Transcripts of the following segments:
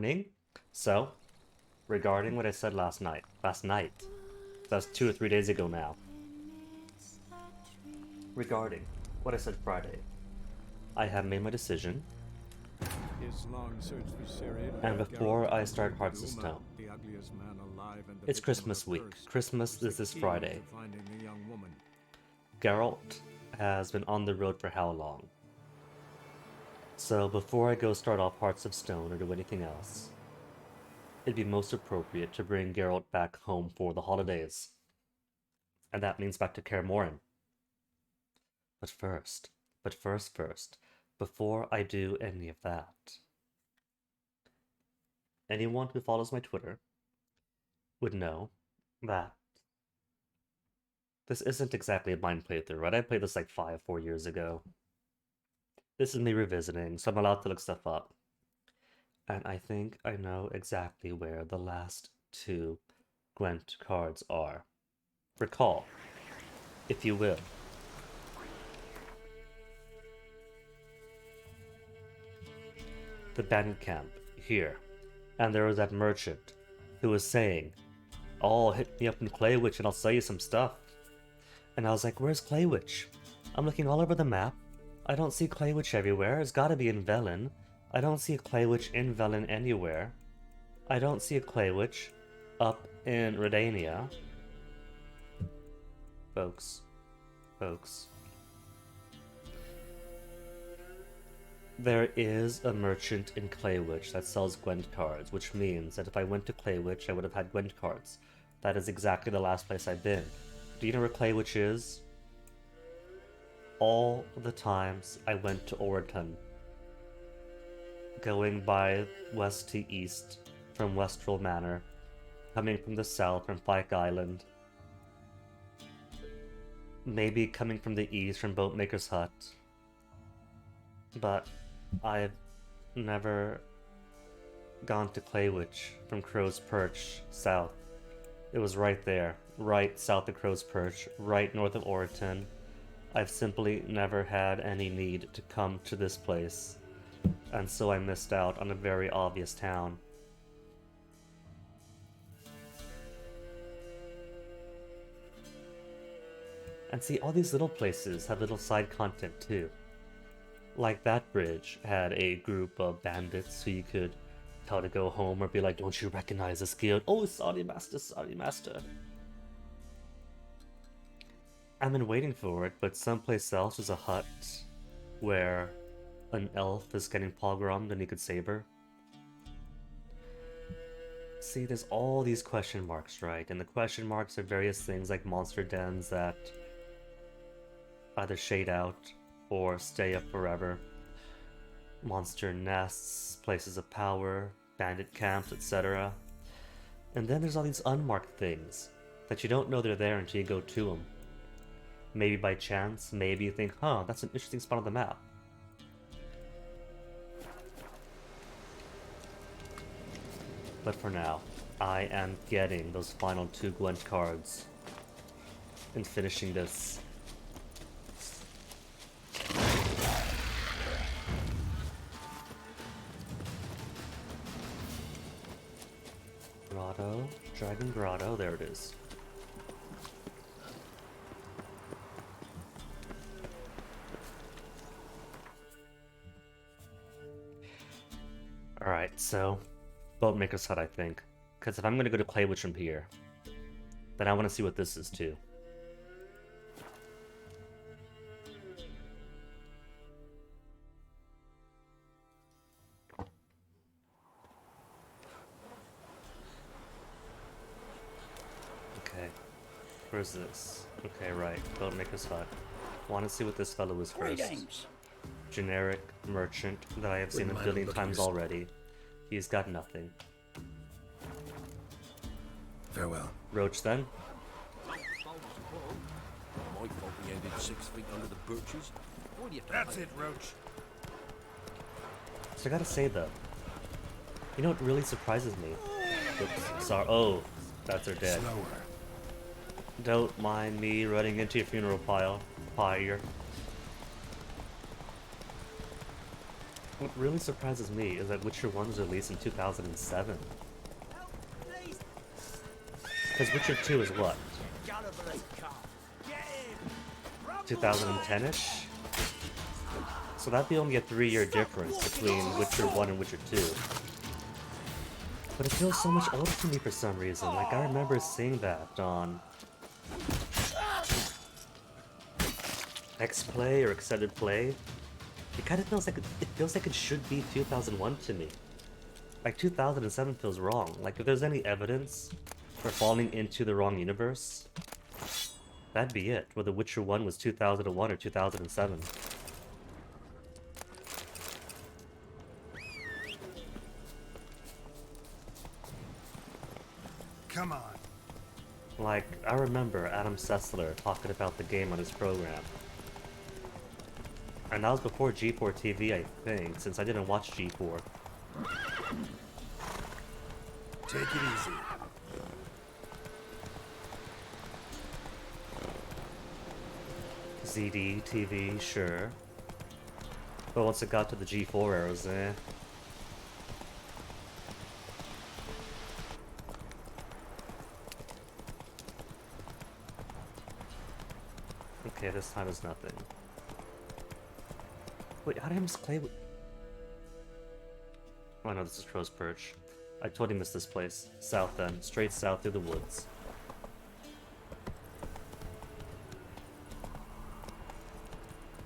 morning. So, regarding what I said last night, that's 2 or 3 days ago now. Regarding what I said Friday, I have made my decision, His long search for Syria, and before Geralt I start Hearts of Duma, Stone, the ugliest man alive and the it's victim of a Christmas week. curse, Christmas was is the this key Friday. to finding the young woman. Geralt has been on the road for how long? So before I go start off Hearts of Stone or do anything else, it'd be most appropriate to bring Geralt back home for the holidays. And that means back to Kaer Morhen. But first, before I do any of that, anyone who follows my Twitter would know that this isn't exactly a mind playthrough, right? I played this like 4 years ago. This is me revisiting, so I'm allowed to look stuff up. And I think I know exactly where the last two Gwent cards are. Recall, if you will. The bandit camp, here. And there was that merchant who was saying, "Oh, hit me up in Claywitch and I'll sell you some stuff." And I was like, "Where's Claywitch?" I'm looking all over the map. I don't see Claywitch everywhere. It's gotta be in Velen. I don't see a Claywitch in Velen anywhere. I don't see a Claywitch up in Redania. Folks. There is a merchant in Claywitch that sells Gwent cards, which means that if I went to Claywitch, I would have had Gwent cards. That is exactly the last place I've been. Do you know where Claywitch is? All the times I went to Overton, going by west to east from Westrel Manor, coming from the south from Pike Island, maybe coming from the east from Boatmaker's Hut, but I've never gone to Claywitch from Crow's Perch south. It was right there, right south of Crow's Perch, right north of Orton. I've simply never had any need to come to this place, and so I missed out on a very obvious town. And see, all these little places have little side content too. Like that bridge had a group of bandits who you could tell to go home or be like, "Don't you recognize this guild?" "Oh, sorry master, sorry master." I've been waiting for it, but someplace else is a hut where an elf is getting pogrommed and he could save her. See, there's all these question marks, right? And the question marks are various things like monster dens that either shade out or stay up forever. Monster nests, places of power, bandit camps, etc. And then there's all these unmarked things that you don't know they're there until you go to them. Maybe by chance, maybe you think, "Huh, that's an interesting spot on the map." But for now, I am getting those final two Gwent cards and finishing this. Grotto, Dragon Grotto, there it is. Alright, so Boatmaker's Hut, I think. Because if I'm gonna go to Claywitch from here, then I want to see what this is too. Okay, where's this? Okay, right, Boatmaker's Hut. Want to see what this fellow is first. Greetings. Generic merchant that I have seen a Wouldn't mind billion looking times this- already. He's got nothing. Farewell. Roach then? My fault we ended 6 feet under the birches. Why do you have to That's hide? it, Roach. So I gotta say though, you know what really surprises me? Oops, sorry. Oh, that's her dead. Slower. Don't mind me running into your funeral pyre. What really surprises me is that Witcher 1 was released in 2007. Because Witcher 2 is what? 2010-ish? So that'd be only a 3-year difference between Witcher 1 and Witcher 2. But it feels so much older to me for some reason. Like, I remember seeing that on X-Play or Extended Play. It kind of feels like it feels like it should be 2001 to me. Like 2007 feels wrong. Like if there's any evidence for falling into the wrong universe, that'd be it. Whether Witcher 1 was 2001 or 2007. Come on. Like, I remember Adam Sessler talking about the game on his program. And that was before G4 TV, I think, since I didn't watch G4. Take it easy. ZD TV, sure. But once it got to the G4 eras, eh. Okay, this time is nothing. Wait, how did I miss Clay? Oh no, this is Crow's Perch. I totally missed this place. South then, straight south through the woods.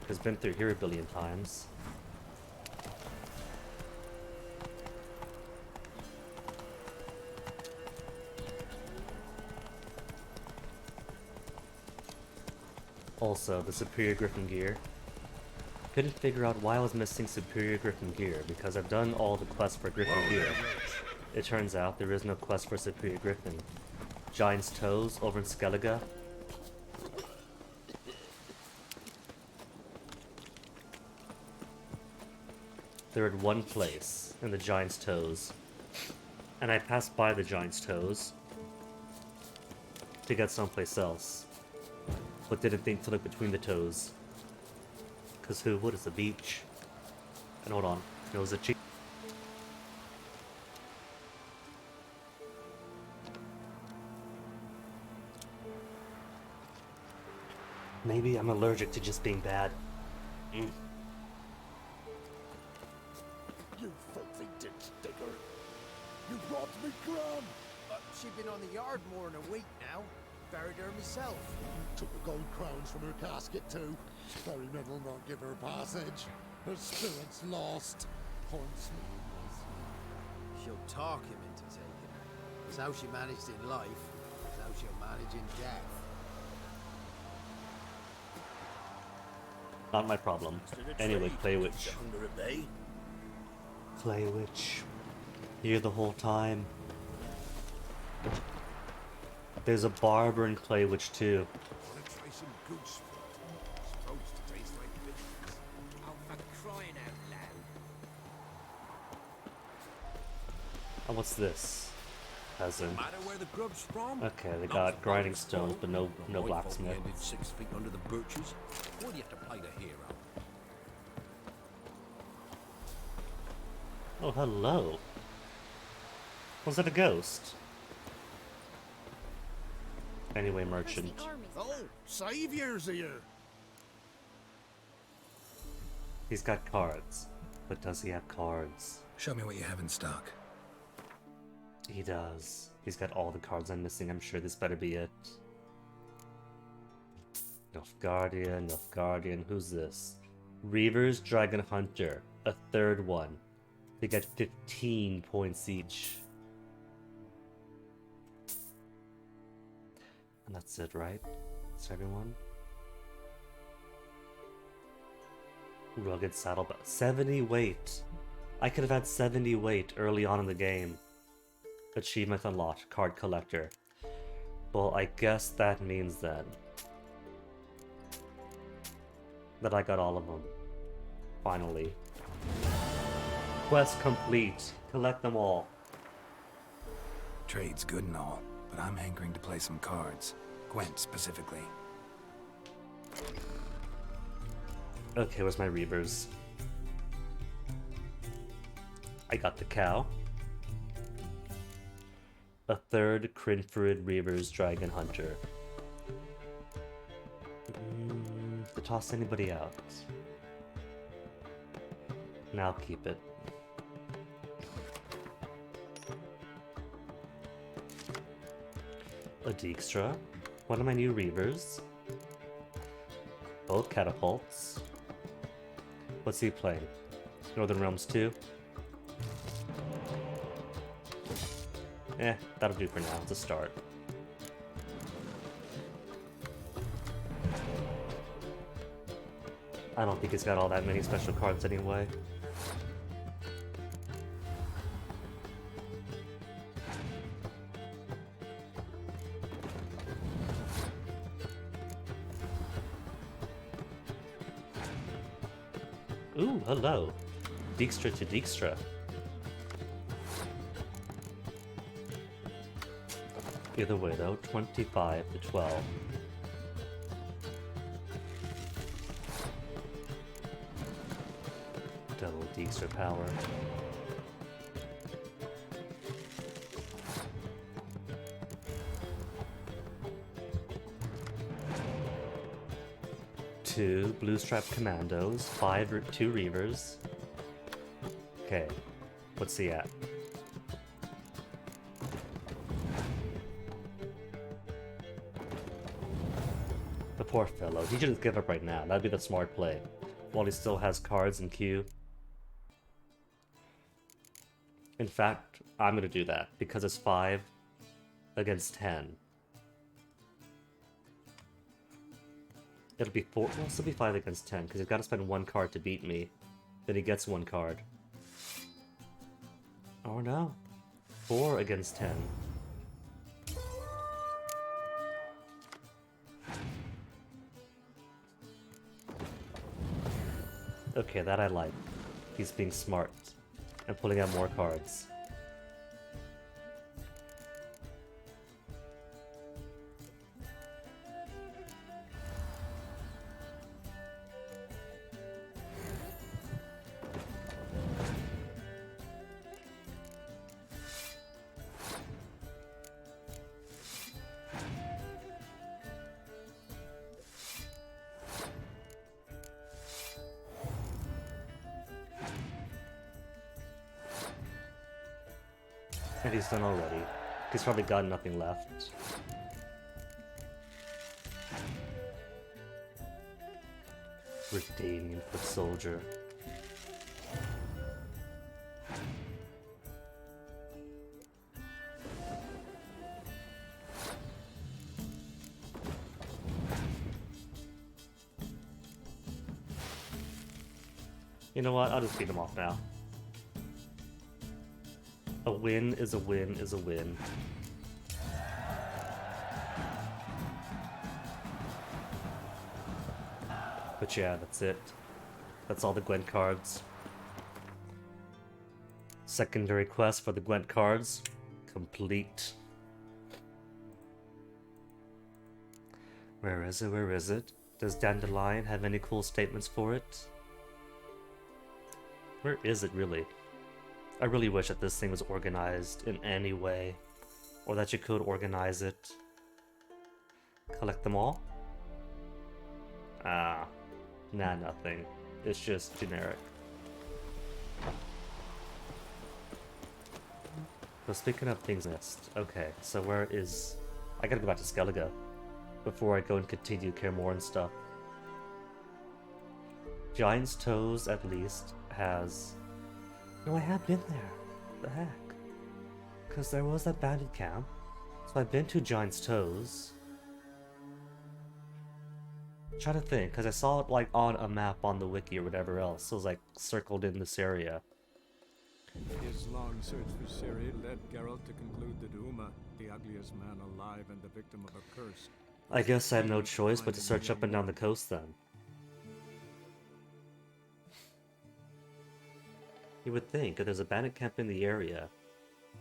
Has been through here a billion times. Also, the Superior Griffin gear. Couldn't figure out why I was missing Superior Griffin gear, because I've done all the quests for Griffin gear. It turns out there is no quest for Superior Griffin. Giant's Toes over in Skellige. They're at one place, in the Giant's Toes. And I passed by the Giant's Toes to get someplace else, but didn't think to look between the toes. Cause who would? It's a beach. And hold on, it was a cheap. Maybe I'm allergic to just being bad. You filthy ditch digger. You robbed me, Gran. She's been on the yard more than a week now. Buried her myself. Took the gold crowns from her casket too. Ferryman will not give her passage. Her spirit's lost. Haunts me. She'll talk him into taking her. It's how she managed in life. It's how she'll manage in death. Not my problem. Anyway, Clay Witch. Under a bay. Clay Witch. Here the whole time. There's a barber in Clay Witch too. Want to try some goose foot? Supposed to taste like bitters. Oh, for crying out loud. Oh, what's this? Peasant. No matter where the grub's from. Okay, they got grinding stones, but no blacksmith. Ended 6 feet under the birches. Why do you have to play the hero? Oh, hello. Was it a ghost? Anyway, merchant. Oh, saviors here. He's got cards. But does he have cards? Show me what you have in stock. He does. He's got all the cards I'm missing. I'm sure this better be it. Nilfgaardian. Who's this? Reaver's Dragon Hunter. A third one. They get 15 points each. And that's it, right? That's everyone? Rugged saddlebag. 70 weight. I could have had 70 weight early on in the game. Achievement unlocked. Card collector. Well, I guess that means then that I got all of them. Finally. Quest complete. Collect them all. Trade's good and all, but I'm hankering to play some cards. Gwent specifically. Okay, where's my Reavers? I got the cow. A third Crinfrid Reaver's Dragon Hunter. To toss anybody out. Now I'll keep it. A Dijkstra. One of my new Reavers. Both catapults. What's he playing? Northern Realms 2? That'll do for now. It's a start. I don't think he's got all that many special cards anyway. Ooh, hello. Dijkstra to Dijkstra. Either way though, 25 to 12. Double Dijkstra power. Two blue strap commandos, two reavers. Okay, what's he at? The poor fellow. He should just give up right now. That'd be the smart play. While he still has cards in queue. In fact, I'm gonna do that because it's 5 against 10. It'll be 4. Well, it'll be 5 against 10 because he's got to spend 1 card to beat me. Then he gets 1 card. Oh no. 4 against 10. Okay, that I like. He's being smart and pulling out more cards. And he's done already. He's probably got nothing left. Redanian foot soldier. You know what? I'll just beat him off now. A win is a win is a win. But yeah, that's it. That's all the Gwent cards. Secondary quest for the Gwent cards. Complete. Where is it? Where is it? Does Dandelion have any cool statements for it? Where is it really? I really wish that this thing was organized in any way. Or that you could organize it. Collect them all? Ah. Nah, nothing. It's just generic. But speaking of things missed, okay, so where is... I gotta go back to Skellige before I go and continue Kaer and stuff. Giant's Toes, at least, has... No, I have been there. The heck? Because there was that bandit camp. So I've been to Giant's Toes. I'm trying to think, because I saw it like on a map on the wiki or whatever else. So it was like circled in this area. His long search for Ciri led Geralt to conclude that Uma, the ugliest man alive and the victim of a curse. I guess I have no choice but to search up and down the coast then. You would think if there's a bandit camp in the area,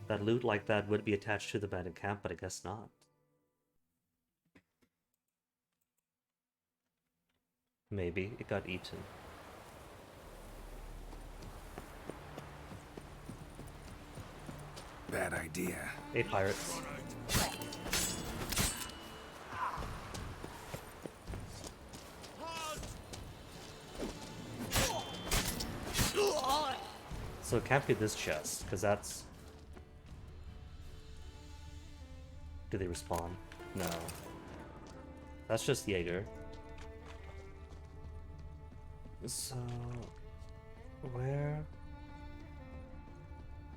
that loot like that would be attached to the bandit camp, but I guess not. Maybe it got eaten. idea. Hey, pirates. So it can't be this chest, because that's... Do they respawn? No. That's just Jaeger. So... Where...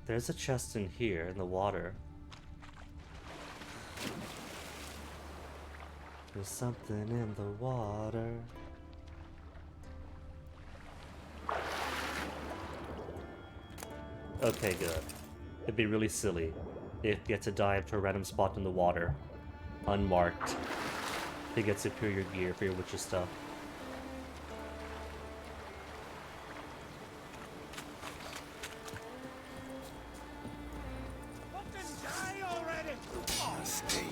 There's a chest in here, in the water. There's something in the water. Okay, good. It'd be really silly if you had to dive to a random spot in the water, unmarked, to get superior gear for your witcher stuff. Mistake.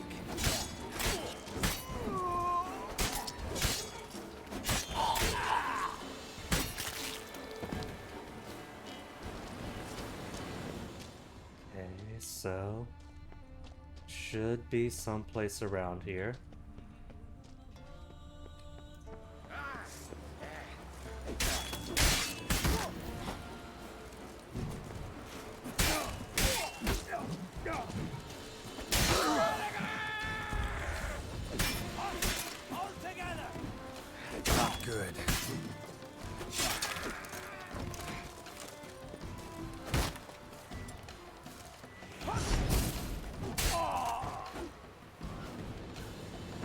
Okay, so... Should be someplace around here. Not good.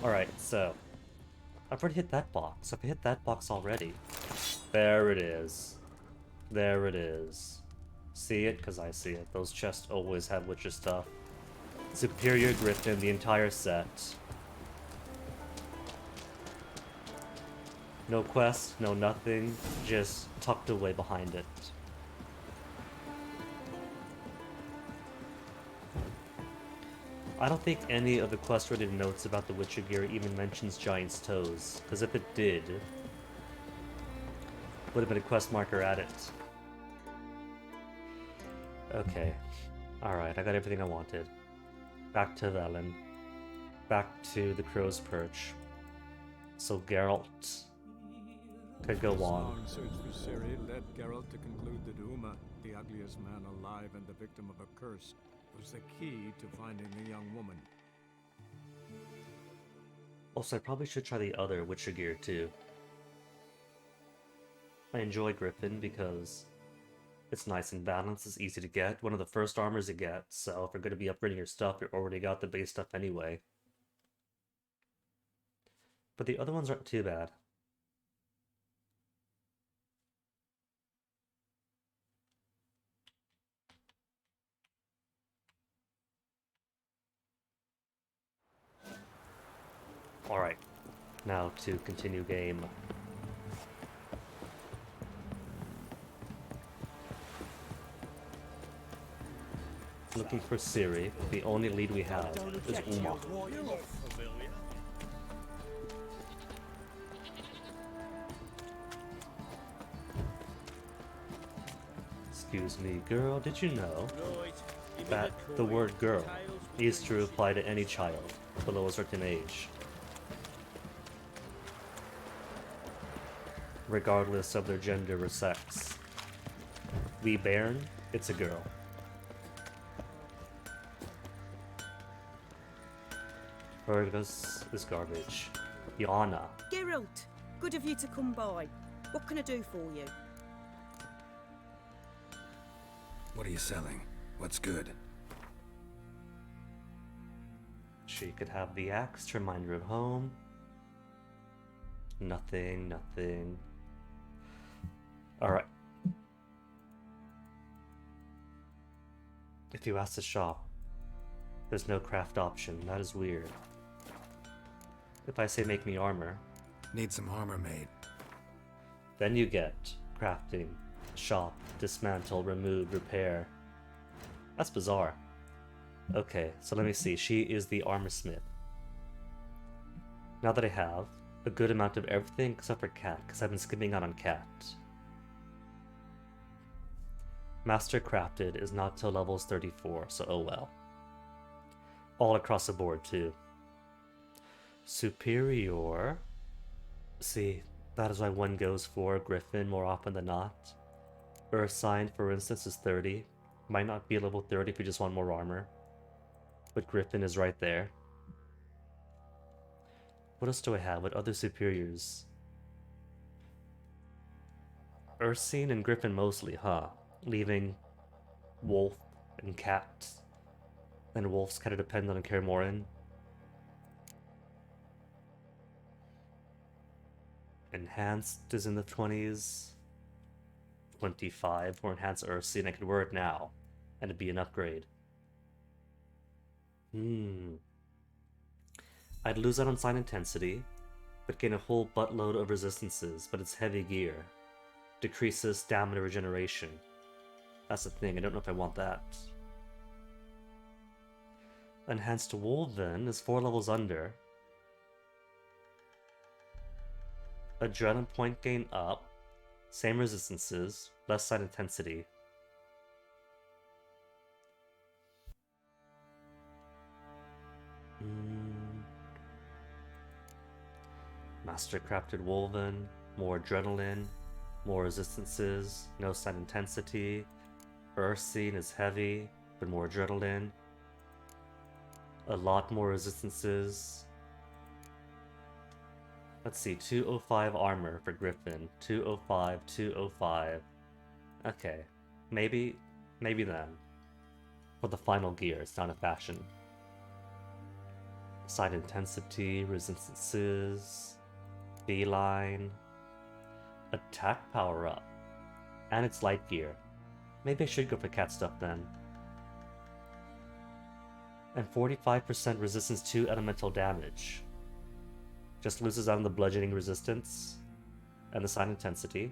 Alright, so... I've already hit that box. I've hit that box already. There it is. There it is. See it? Because I see it. Those chests always have witcher stuff. Superior Griffin, the entire set. No quest, no nothing, just tucked away behind it. I don't think any of the quest-related notes about the Witcher gear even mentions Giant's Toes, because if it did, would have been a quest marker at it. Okay. Alright, I got everything I wanted. Back to Velen. Back to the Crow's Perch. So Geralt could go His on. long search for Ciri led Geralt to conclude that Uma, the ugliest man alive and the victim of a curse, was the key to finding the young woman. Also, I probably should try the other Witcher gear too. I enjoy Griffin because it's nice and balanced, it's easy to get, one of the first armors you get, so if you're going to be upgrading your stuff, you already got the base stuff anyway. But the other ones aren't too bad. Alright, now to continue game. Looking for Ciri. The only lead we have is Uma. Excuse me, girl, did you know that the word girl is to apply to any child below a certain age, regardless of their gender or sex? Lee Bairn, it's a girl. Fergus is garbage. Yana. Geralt, good of you to come by. What can I do for you? What are you selling? What's good? She could have the axe to remind her of home. Nothing, nothing. Alright. If you ask the shop, there's no craft option. That is weird. If I say make me armor, Need some armor made. then you get crafting, shop, dismantle, remove, repair. That's bizarre. Okay, so let me see. She is the armor smith. Now that I have a good amount of everything except for cat, because I've been skipping out on cat. Master crafted is not till levels 34, so oh well. all across the board too. Superior. See, that is why one goes for Griffin more often than not. Earth sign, for instance, is 30. Might not be level 30 if you just want more armor. But Griffin is right there. What else do I have? What other superiors? Ursine and Griffin mostly, huh? Leaving Wolf and Cat. And Wolf's kind of dependent on Kermorin. Enhanced is in the 20s. 25 for Enhanced Ursine. I could wear it now. And it'd be an upgrade. I'd lose out on sign intensity, but gain a whole buttload of resistances, but it's heavy gear. Decreases stamina regeneration. That's the thing, I don't know if I want that. Enhanced Wolven is 4 levels under. Adrenaline point gain up. Same resistances, less sign intensity. Master Crafted Wolven, more adrenaline, more resistances, no sign intensity. Ursine is heavy, but more adrenaline. A lot more resistances. Let's see, 205 armor for Griffin. 205, 205. Okay, maybe then. For the final gear, it's not a fashion. Side intensity, resistances, beeline, attack power up, and it's light gear. Maybe I should go for cat stuff then. And 45% resistance to elemental damage. Just loses out on the bludgeoning resistance and the sign intensity.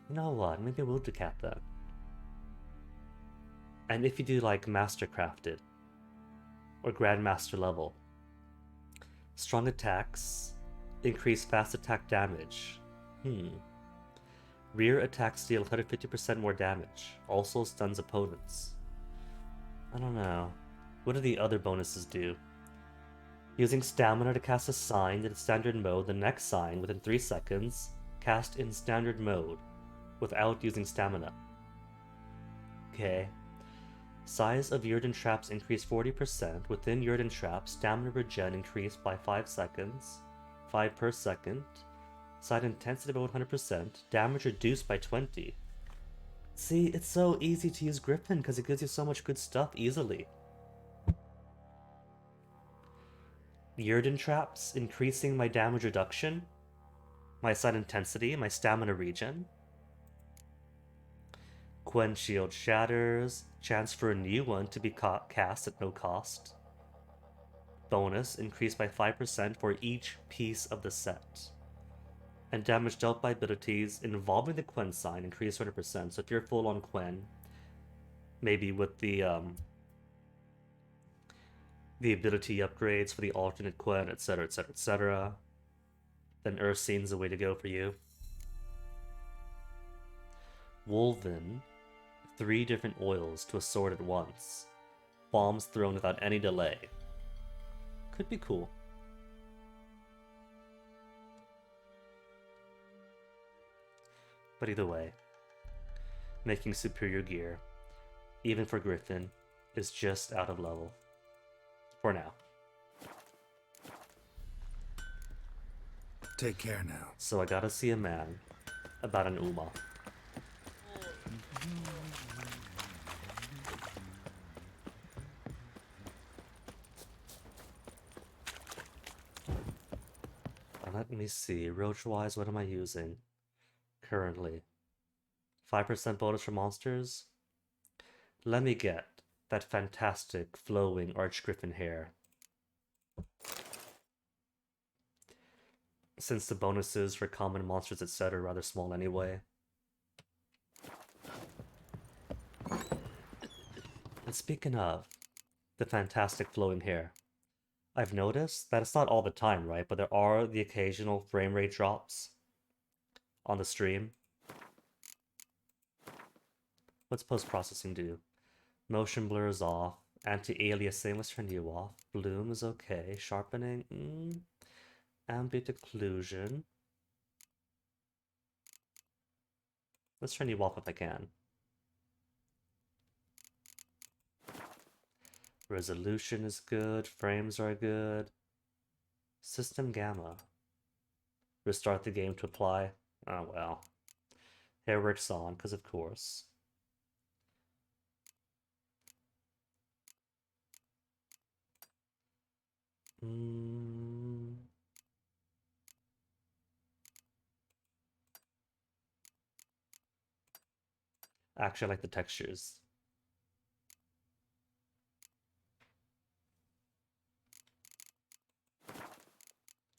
You know what? Maybe we'll do cat then. And if you do like Mastercrafted or Grandmaster level, strong attacks increase fast attack damage. Rear attacks deal 150% more damage. Also stuns opponents. I don't know. What do the other bonuses do? Using stamina to cast a sign in standard mode, the next sign within 3 seconds, cast in standard mode without using stamina. Okay. Size of Yrden traps increased 40%. Within Yrden traps, stamina regen increased by 5 seconds. 5 per second. Side intensity by 100%. Damage reduced by 20. See, it's so easy to use Griffin because it gives you so much good stuff easily. Yrden traps, increasing my damage reduction, my side intensity, my stamina regen. Quen shield shatters, chance for a new one to be cast at no cost. Bonus, increased by 5% for each piece of the set. And damage dealt by abilities involving the Quen sign increased 100%. So if you're full on Quen, maybe with the ability upgrades for the alternate Quen, etc, etc, etc, then Ursine's the way to go for you. Wolven, 3 different oils to a sword at once. Bombs thrown without any delay. Could be cool. But either way, making superior gear, even for Griffin, is just out of level. For now. Take care now. So I gotta see a man about an Uma. Let me see, roach-wise, what am I using currently? 5% bonus for monsters? Let me get that fantastic flowing archgriffin hair. Since the bonuses for common monsters etc. are rather small anyway. And speaking of the fantastic flowing hair, I've noticed that it's not all the time, right? But there are the occasional frame rate drops on the stream. What's post-processing do? Motion blur is off, Anti-aliasing, let's turn you off. Bloom is okay. Sharpening, ambient occlusion. Let's turn you off if I can. Resolution is good, frames are good. System gamma. Restart the game to apply. Oh well. Hair works on, because of course. Actually, I like the textures.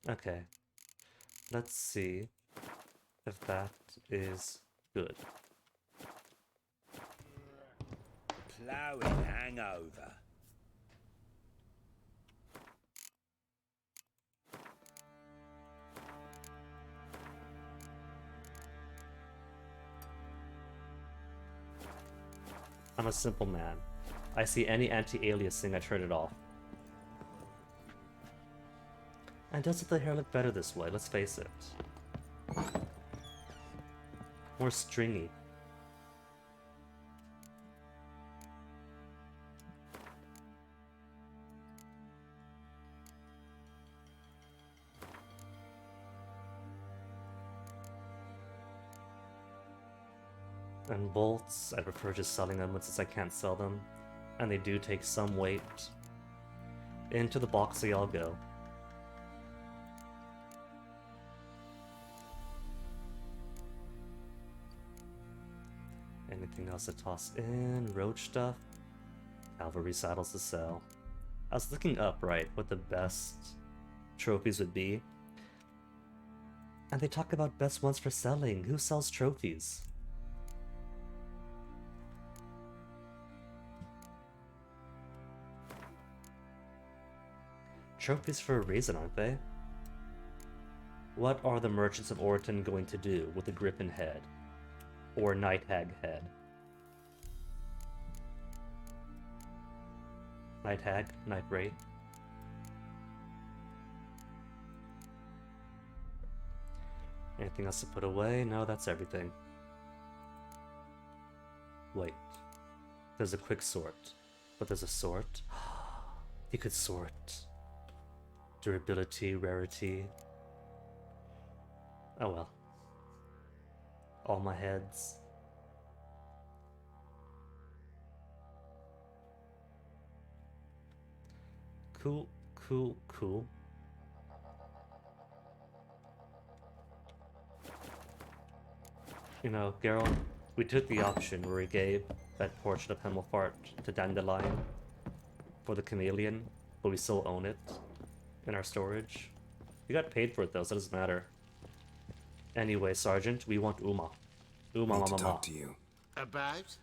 Okay. Let's see if that is good. Ploughing hangover. I'm a simple man. I see any anti-aliasing, I turn it off. And doesn't the hair look better this way? Let's face it. More stringy. And bolts, I prefer just selling them since I can't sell them. And they do take some weight. Into the box they all go. Anything else to toss in? Roach stuff? Cavalry saddles to sell. I was looking up, right, what the best trophies would be. And they talk about best ones for selling. Who sells trophies? Trophies for a reason, aren't they? What are the merchants of Orton going to do with a griffin head? Or night hag head? Night hag? Night wraith? Anything else to put away? No, that's everything. Wait. There's a quick sort. But there's a sort? You could sort. Durability, rarity. Oh well. All my heads. Cool, cool, cool. You know, Geralt, we took the option where we gave that portrait of Himmelfart to Dandelion for the chameleon, but we still own it in our storage. We got paid for it though, so it doesn't matter. Anyway, Sergeant, we want Uma. Uma, Need to mama, talk to you. About?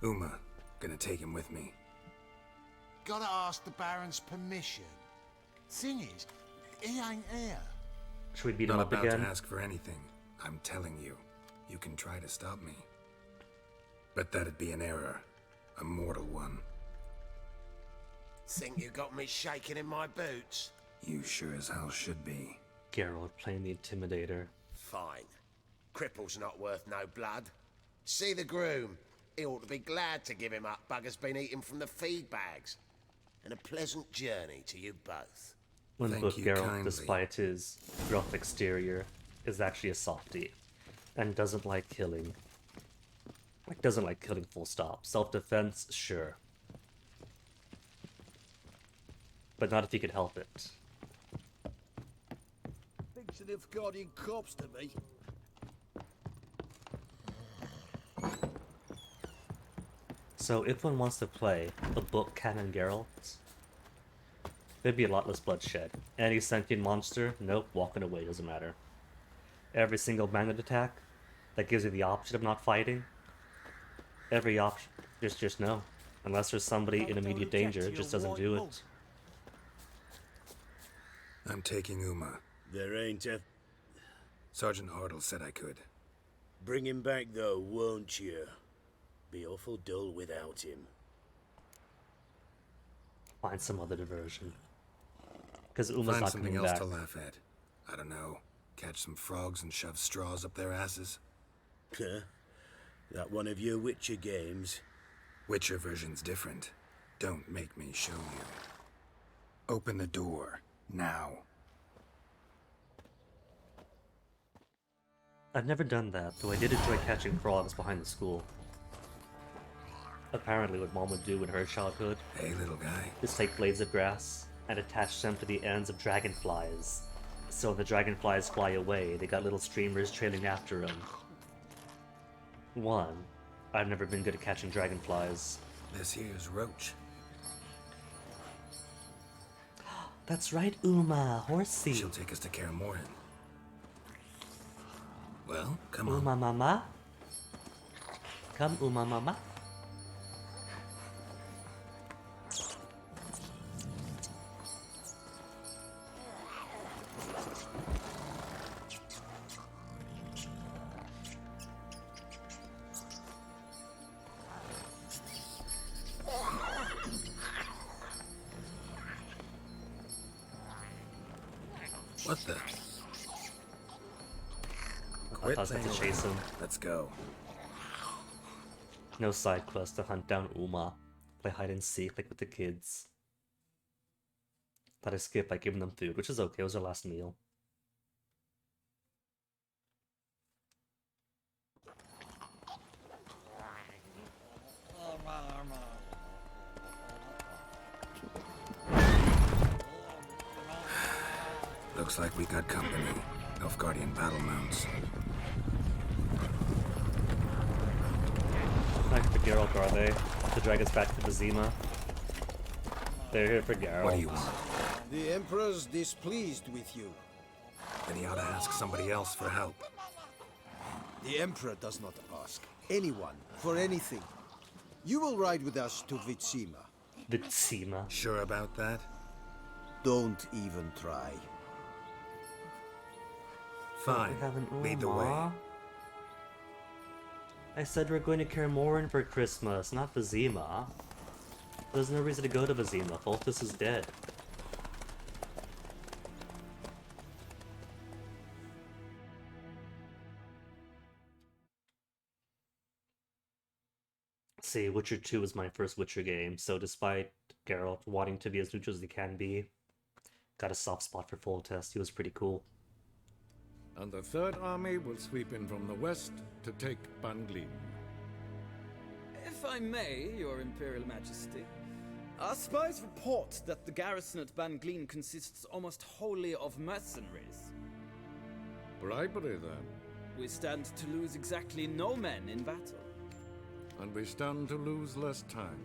Uma, gonna take him with me. Gotta ask the Baron's permission. Thing is, he ain't here. Should we beat Not him up about again? to ask for anything. I'm telling you, you can try to stop me. But that'd be an error. A mortal one. Think you got me shaking in my boots? You sure as hell should be. Geralt playing the Intimidator. Fine. Cripple's not worth no blood. See the groom. He ought to be glad to give him up. Bugger's been eating from the feed bags. And a pleasant journey to you both. When Thank both you Geralt, kindly. despite his rough exterior, is actually a softie. And doesn't like killing. Like, doesn't like killing full stop. Self-defense, sure. But not if he could help it. Thinks of guardian corpse to me. So if one wants to play a book canon Geralt, there'd be a lot less bloodshed. Any sentient monster, nope, walking away, doesn't matter. Every single bandit attack that gives you the option of not fighting, every option, just no. Unless there's somebody in immediate danger, it just doesn't do it. I'm taking Uma. There ain't a... Sergeant Hartle said I could. Bring him back though, won't you? Be awful dull without him. Find some other diversion. Because Uma's Find not something coming else back. to laugh at. I don't know. Catch some frogs and shove straws up their asses. Huh? That one of your Witcher games? Witcher version's different. Don't make me show you. Open the door. Now. I've never done that, though I did enjoy catching frogs behind the school. Apparently what Mom would do in her childhood Hey, little guy. is take blades of grass and attach them to the ends of dragonflies. So when the dragonflies fly away, they got little streamers trailing after them. One, I've never been good at catching dragonflies. This here's Roach. That's right, Uma, horsey. She'll take us to Kaer Morhen. Well, come on. Uma mama. Come, Uma mama. What the? I Quit thought I was playing meant to chase around. him. Let's go. No side quest to hunt down Uma. Play hide and seek like with the kids. Thought I skipped by giving them food, which is okay, it was our last meal. Looks like we got company. Nilfgaardian battle mounts. Not here for Geralt, are they? To drag us back to Vizima? They're here for Geralt. What do you want? The Emperor's displeased with you. Then he ought to ask somebody else for help. The Emperor does not ask anyone for anything. You will ride with us to Vizima. Vizima. Sure about that? Don't even try. Fine. We have an Lead the way. Uma. I said we're going to Kaer Morhen for Christmas, not Vizima. There's no reason to go to Vizima. Foltest is dead. See, Witcher 2 was my first Witcher game, so despite Geralt wanting to be as neutral as he can be, got a soft spot for Foltest. He was pretty cool. And the Third Army will sweep in from the west to take Banglin. If I may, Your Imperial Majesty, our spies report that the garrison at Banglin consists almost wholly of mercenaries. Bribery, then. We stand to lose exactly no men in battle. And we stand to lose less time.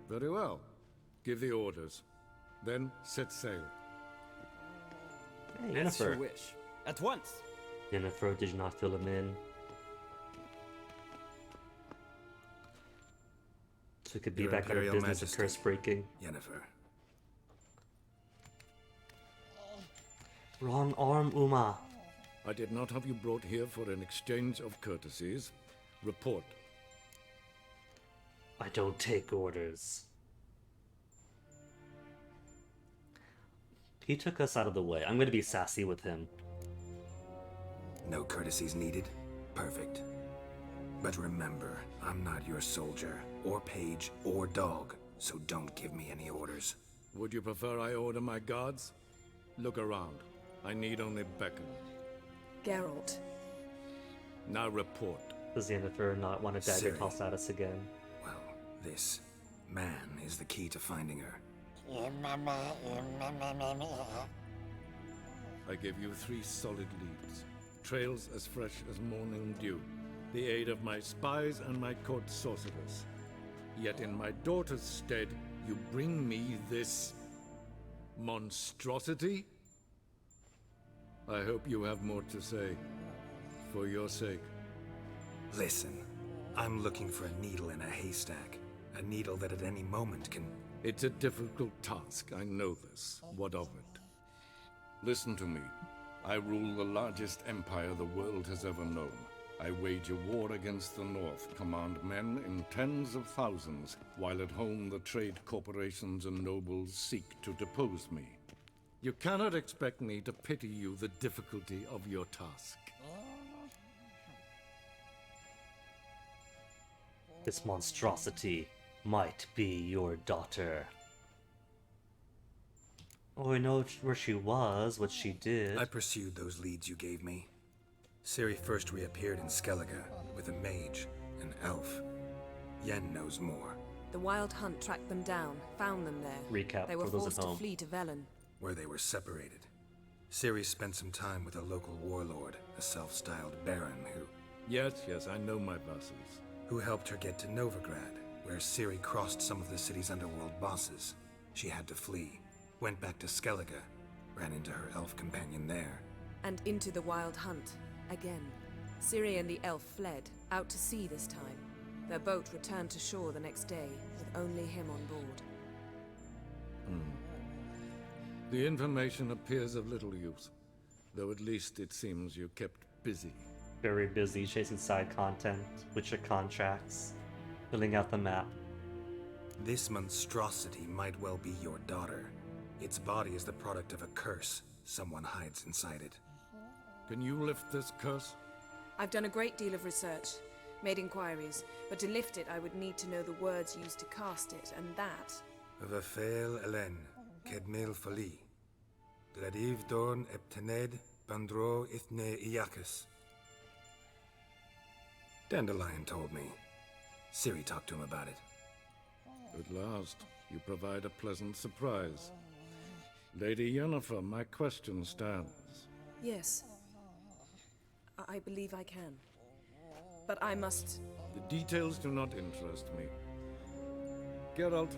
Very well. Give the orders. Then set sail. Hey, As you Yennefer. wish. At once. Yennefer, did you not fill him in? So we could be Your back out of Imperial business of Majesty. curse breaking. Yennefer. Wrong arm, Uma. I did not have you brought here for an exchange of courtesies. Report. I don't take orders. He took us out of the way. I'm gonna be sassy with him. No courtesies needed? Perfect. But remember, I'm not your soldier, or page, or dog, so don't give me any orders. Would you prefer I order my guards? Look around. I need only beckon. Geralt. Now report. Does Yennefer not want to dagger Ciri. toss at us again? Well, this man is the key to finding her. I give you 3 solid leads. Trails as fresh as morning dew. The aid of my spies and my court sorcerers. Yet in my daughter's stead, you bring me this monstrosity? I hope you have more to say. For your sake. Listen, I'm looking for a needle in a haystack. A needle that at any moment can... It's a difficult task, I know this. What of it? Listen to me. I rule the largest empire the world has ever known. I wage a war against the North, command men in tens of thousands, while at home the trade corporations and nobles seek to depose me. You cannot expect me to pity you the difficulty of your task. This monstrosity might be your daughter. Oh, I know where she was, what she did. I pursued those leads you gave me. Ciri first reappeared in Skellige with a mage, an elf. Yen knows more. The Wild Hunt tracked them down, found them there. Recap They were for those forced at to home. flee to Velen. Where they were separated. Ciri spent some time with a local warlord, a self-styled baron Yes, I know my vassals. who helped her get to Novigrad, where Ciri crossed some of the city's underworld bosses. She had to flee, went back to Skellige, ran into her elf companion there. And into the Wild Hunt. Again. Ciri and the elf fled, out to sea this time. Their boat returned to shore the next day, with only him on board. The information appears of little use, though at least it seems you kept busy. Very busy chasing side content, Witcher contracts, filling out the map. This monstrosity might well be your daughter. Its body is the product of a curse. Someone hides inside it. Can you lift this curse? I've done a great deal of research, made inquiries, but to lift it I would need to know the words used to cast it, and that... Vafael Elen, Kedmil Fali. Gladiv Dorn Eptened, Bandro Ithne Iacus. Dandelion told me. Ciri talked to him about it. At last, you provide a pleasant surprise. Lady Yennefer, my question stands. Yes. I believe I can. But I must... The details do not interest me. Geralt,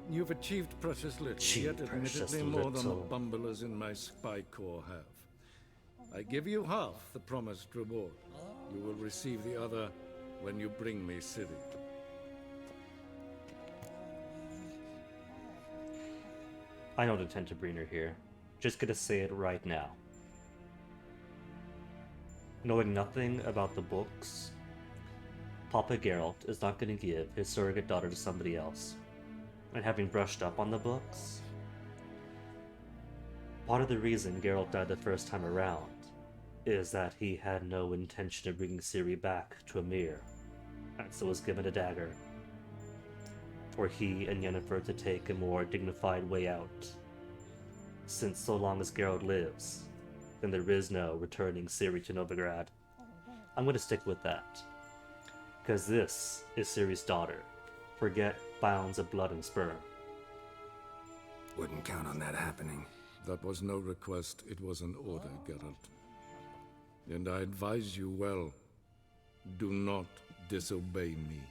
you've achieved precious little, yet admittedly more than the bumblers in my spy corps have. I give you half the promised reward. You will receive the other when you bring me Ciri. I don't intend to bring her here. Just gonna say it right now. Knowing nothing about the books, Papa Geralt is not gonna give his surrogate daughter to somebody else. And having brushed up on the books, part of the reason Geralt died the first time around is that he had no intention of bringing Ciri back to Emir, and so was given a dagger for he and Yennefer to take a more dignified way out. Since so long as Geralt lives, then there is no returning Ciri to Novigrad. I'm gonna stick with that. Because this is Ciri's daughter. Forget bounds of blood and sperm. Wouldn't count on that happening. That was no request, it was an order, Geralt. And I advise you well, do not disobey me.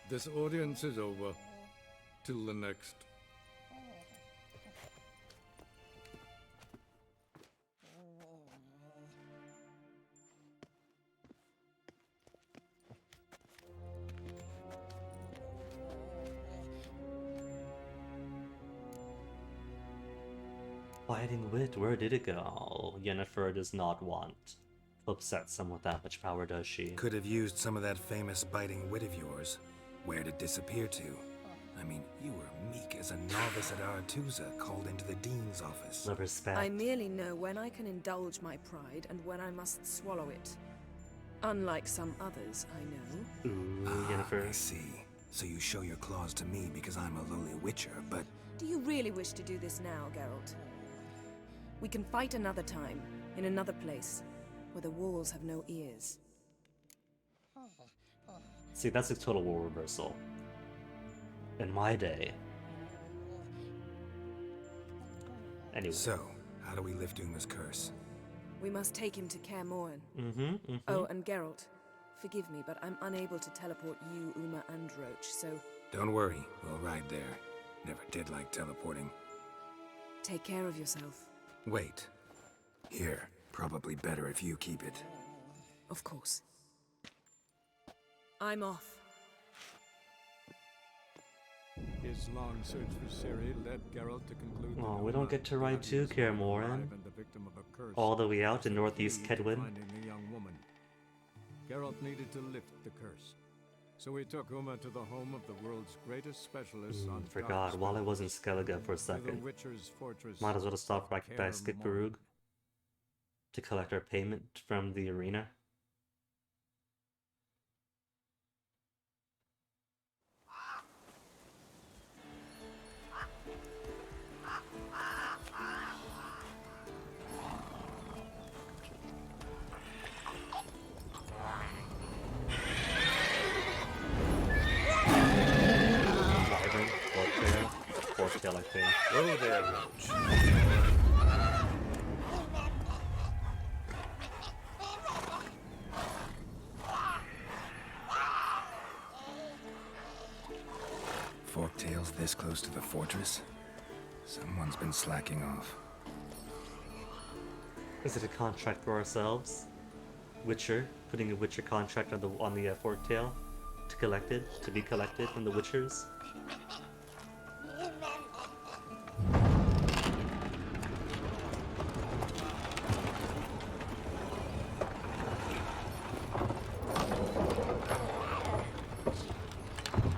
This audience is over. Till the next. Fighting wit, where did it go? Yennefer does not want to upset someone with that much power, does she? Could have used some of that famous biting wit of yours. Where'd it disappear to? I mean, you were meek as a novice at Aretusa, called into the dean's office. No respect. I merely know when I can indulge my pride and when I must swallow it. Unlike some others, I know. Ooh, Yennefer. I see. So you show your claws to me because I'm a lowly witcher, but... Do you really wish to do this now, Geralt? We can fight another time, in another place, where the walls have no ears. See, that's a total role reversal. In my day. Anyway. So, how do we lift Uma's curse? We must take him to Kaer Morhen. Mm-hmm. Oh, and Geralt, forgive me, but I'm unable to teleport you, Uma, and Roach, so... Don't worry, we'll ride there. Never did like teleporting. Take care of yourself. Wait. Here, probably better if you keep it. Of course. I'm off. His long search for Ciri led Geralt to conclude that Oh, we don't get to ride to Kaer Morhen. All the way out in northeast Kedwin. finding the young woman. Geralt needed to lift the curse. So we took Uma to the home of the world's greatest specialist on Forgot, while I was in Skellige for a the second, Witcher's fortress. might as well stop back by Skipperug to collect our payment from the arena. Wyvern, Forktail, I think. Oh there, Roach. Forktails this close to the fortress? Someone's been slacking off. Is it a contract for ourselves? Witcher, putting a Witcher contract on the Forktail to be collected from the Witchers.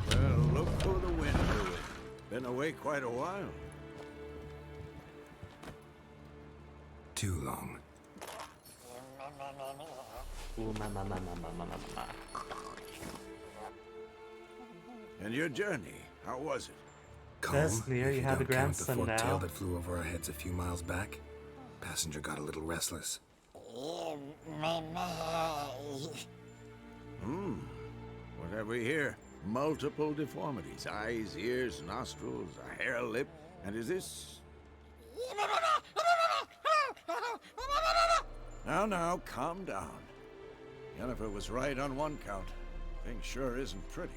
Well, look for the wind, Louis. Been away quite a while. Too long. Ooh, ma. And your journey, how was it? Calm, Vesmir, if you have a don't count the grandson forktail now. that flew over our heads a few miles back. Passenger got a little restless. What have we here? Multiple deformities. Eyes, ears, nostrils, a hair lip. And is this... Now, calm down. Yennefer was right on one count. Thing sure isn't pretty.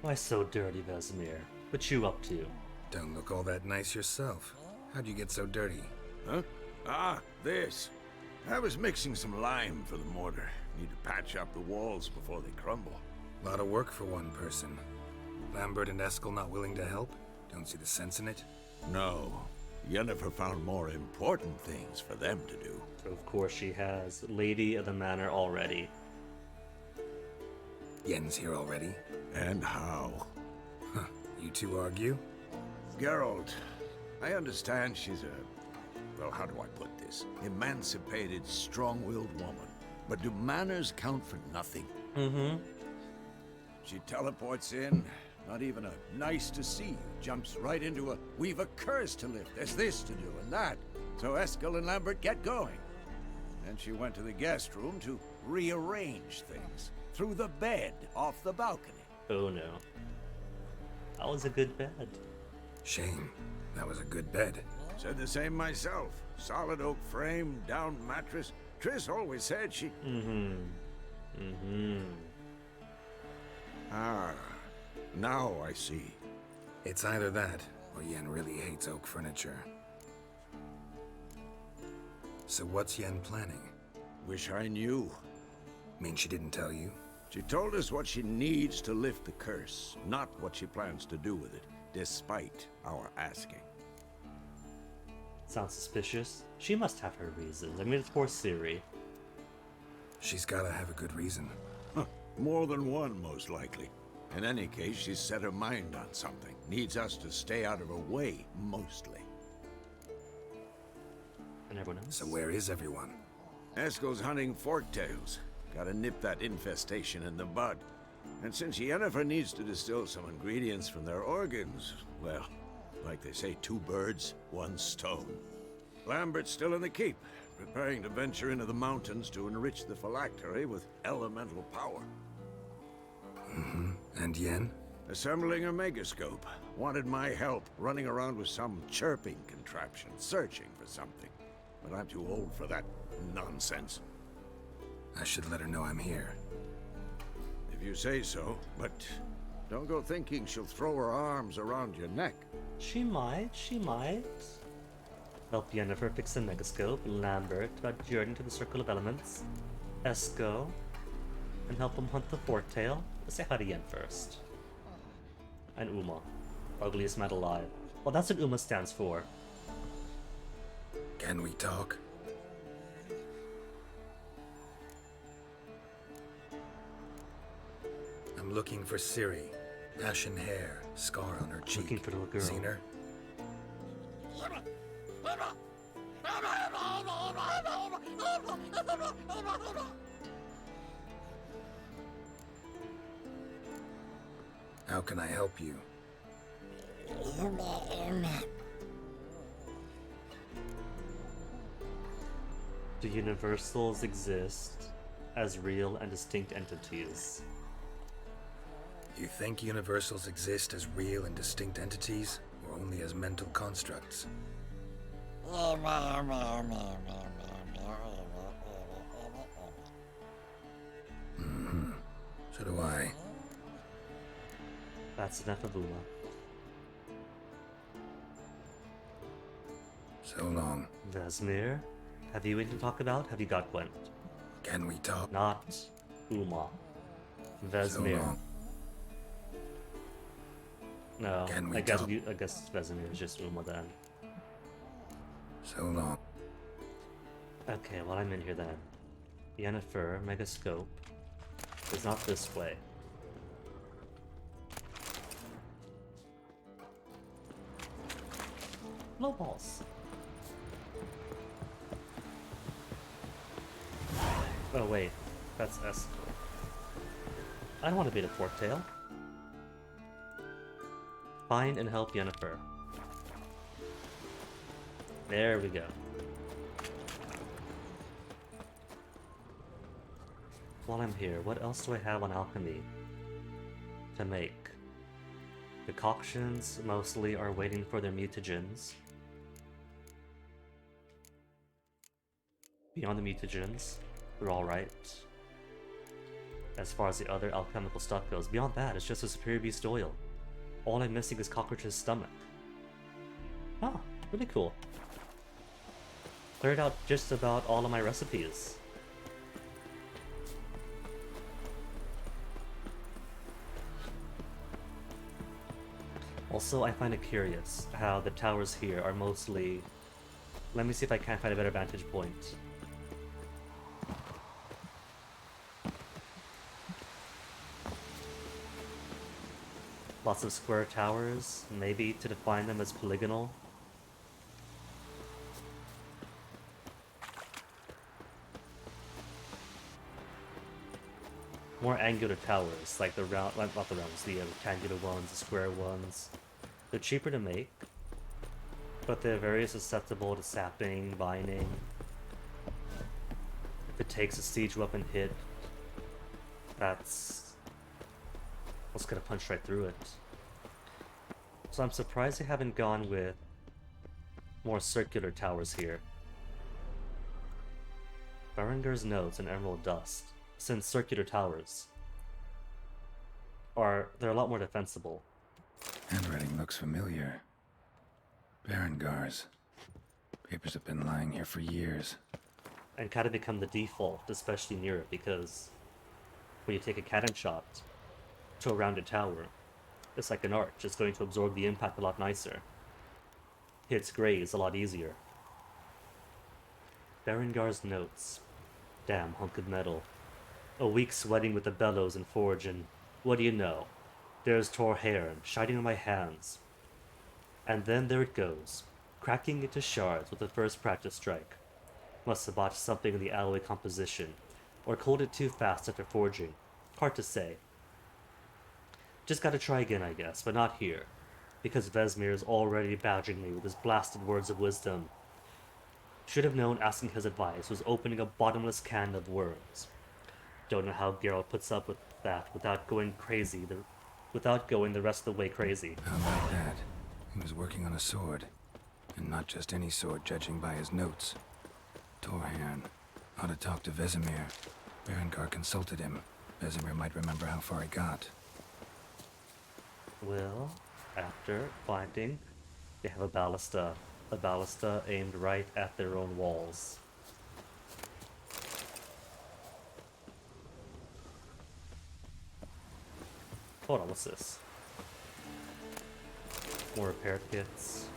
Why so dirty, Vesemir? What you up to? Don't look all that nice yourself. How'd you get so dirty? Huh? Ah, this. I was mixing some lime for the mortar. Need to patch up the walls before they crumble. Lot of work for one person. Lambert and Eskel not willing to help? Don't see the sense in it? No. Yennefer found more important things for them to do. Of course she has. Lady of the Manor already. Yen's here already? And how? Huh. You two argue? Geralt, I understand she's a... well, how do I put this? Emancipated, strong-willed woman. But do manners count for nothing? Mm-hmm. She teleports in, not even a nice to see you, jumps right into a we've a curse to lift, there's this to do and that. So Eskel and Lambert get going. Then she went to the guest room to rearrange things. Through the bed, off the balcony. Oh no. That was a good bed. Shame. That was a good bed. Said the same myself. Solid oak frame, down mattress. Triss always said she... Ah, now I see. It's either that, or Yen really hates oak furniture. So what's Yen planning? Wish I knew. Mean she didn't tell you? She told us what she needs to lift the curse, not what she plans to do with it, despite our asking. Sounds suspicious. She must have her reasons. I mean, it's poor Ciri. She's gotta have a good reason. More than one, most likely. In any case, she's set her mind on something. Needs us to stay out of her way, mostly. And everyone else? So where is everyone? Eskel's hunting forktails. Gotta nip that infestation in the bud. And since Yennefer needs to distill some ingredients from their organs, well, like they say, 2 birds, 1 stone. Lambert's still in the keep, preparing to venture into the mountains to enrich the phylactery with elemental power. And Yen? Assembling a megascope. Wanted my help, running around with some chirping contraption, searching for something. But I'm too old for that nonsense. I should let her know I'm here. If you say so, but don't go thinking she'll throw her arms around your neck. She might. Help Yennefer fix the megascope, Lambert about journey to the Circle of Elements, Esco, and help him hunt the forktail. Let's say hi to Yen first. And Uma. Ugliest man alive. Well, that's what Uma stands for. Can we talk? I'm looking for Ciri. Ashen hair, scar on her cheek. Looking for the little girl. Seen her? How can I help you? Do universals exist as real and distinct entities? You think universals exist as real and distinct entities, or only as mental constructs? Mm-hmm. So do I. That's enough of Uma. So long. Vesmir? Have you anything to talk about? Have you got Gwent? Can we talk? Not Uma. So Vesmir. long. No, Can we I guess talk? I guess Vesemir is just Uma then. So long. Okay, well I'm in here then. Yennefer, Megascope. Is not this way. No balls. Oh wait, that's S. I don't want to be the forktail. Find and help Yennefer. There we go. While I'm here, what else do I have on alchemy to make? Decoctions mostly are waiting for their mutagens. Beyond the mutagens, they're alright. As far as the other alchemical stuff goes, beyond that, it's just a superior beast oil. All I'm missing is Cockroach's stomach. Ah, really cool. Cleared out just about all of my recipes. Also, I find it curious how the towers here are mostly... Let me see if I can find a better vantage point. Lots of square towers, maybe to define them as polygonal. More angular towers, like the round, not the rounds, the rectangular ones, the square ones. They're cheaper to make, but they're very susceptible to sapping, binding. If it takes a siege weapon hit, that's what's gonna punch right through it. So I'm surprised they haven't gone with more circular towers here. Berengar's Notes and Emerald Dust, since circular towers they're a lot more defensible. Handwriting looks familiar. Berengar's. Papers have been lying here for years. And kind of become the default, especially near it, because when you take a cannon shot to a rounded tower, it's like an arch. It's going to absorb the impact a lot nicer. Hits graze a lot easier. Berengar's Notes. Damn hunk of metal. A week sweating with the bellows and forge, and what do you know? There's Torhairn shining on my hands. And then there it goes, cracking into shards with the first practice strike. Must have botched something in the alloy composition, or cooled it too fast after forging. Hard to say. Just gotta try again, I guess, but not here, because Vesmir is already badgering me with his blasted words of wisdom. Should have known asking his advice was opening a bottomless can of worms. Don't know how Geralt puts up with that without going the rest of the way crazy. How about that? He was working on a sword. And not just any sword, judging by his notes. Torhairn. Ought to talk to Vesemir. Berengar consulted him. Vesemir might remember how far he got. Well, after finding, they have a ballista. A ballista aimed right at their own walls. Hold on, what's this? More repair kits.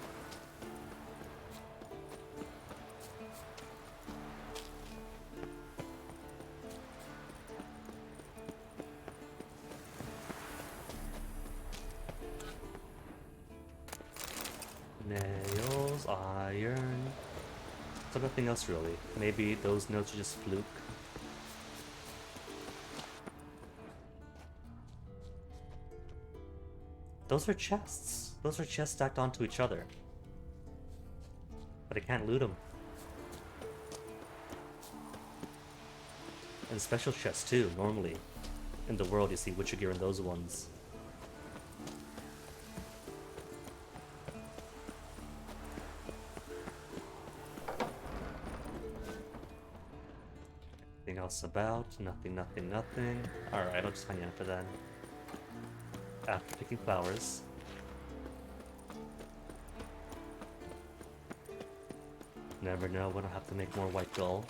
Nails, iron. So nothing else really. Maybe those notes are just fluke. Those are chests. Those are chests stacked onto each other. But I can't loot them. And special chests too, normally. In the world you see Witcher gear in those ones. Anything else about? Nothing, nothing, nothing. Alright, I'll just find Yennefer then. After picking flowers. Never know when I'll have to make more white gull.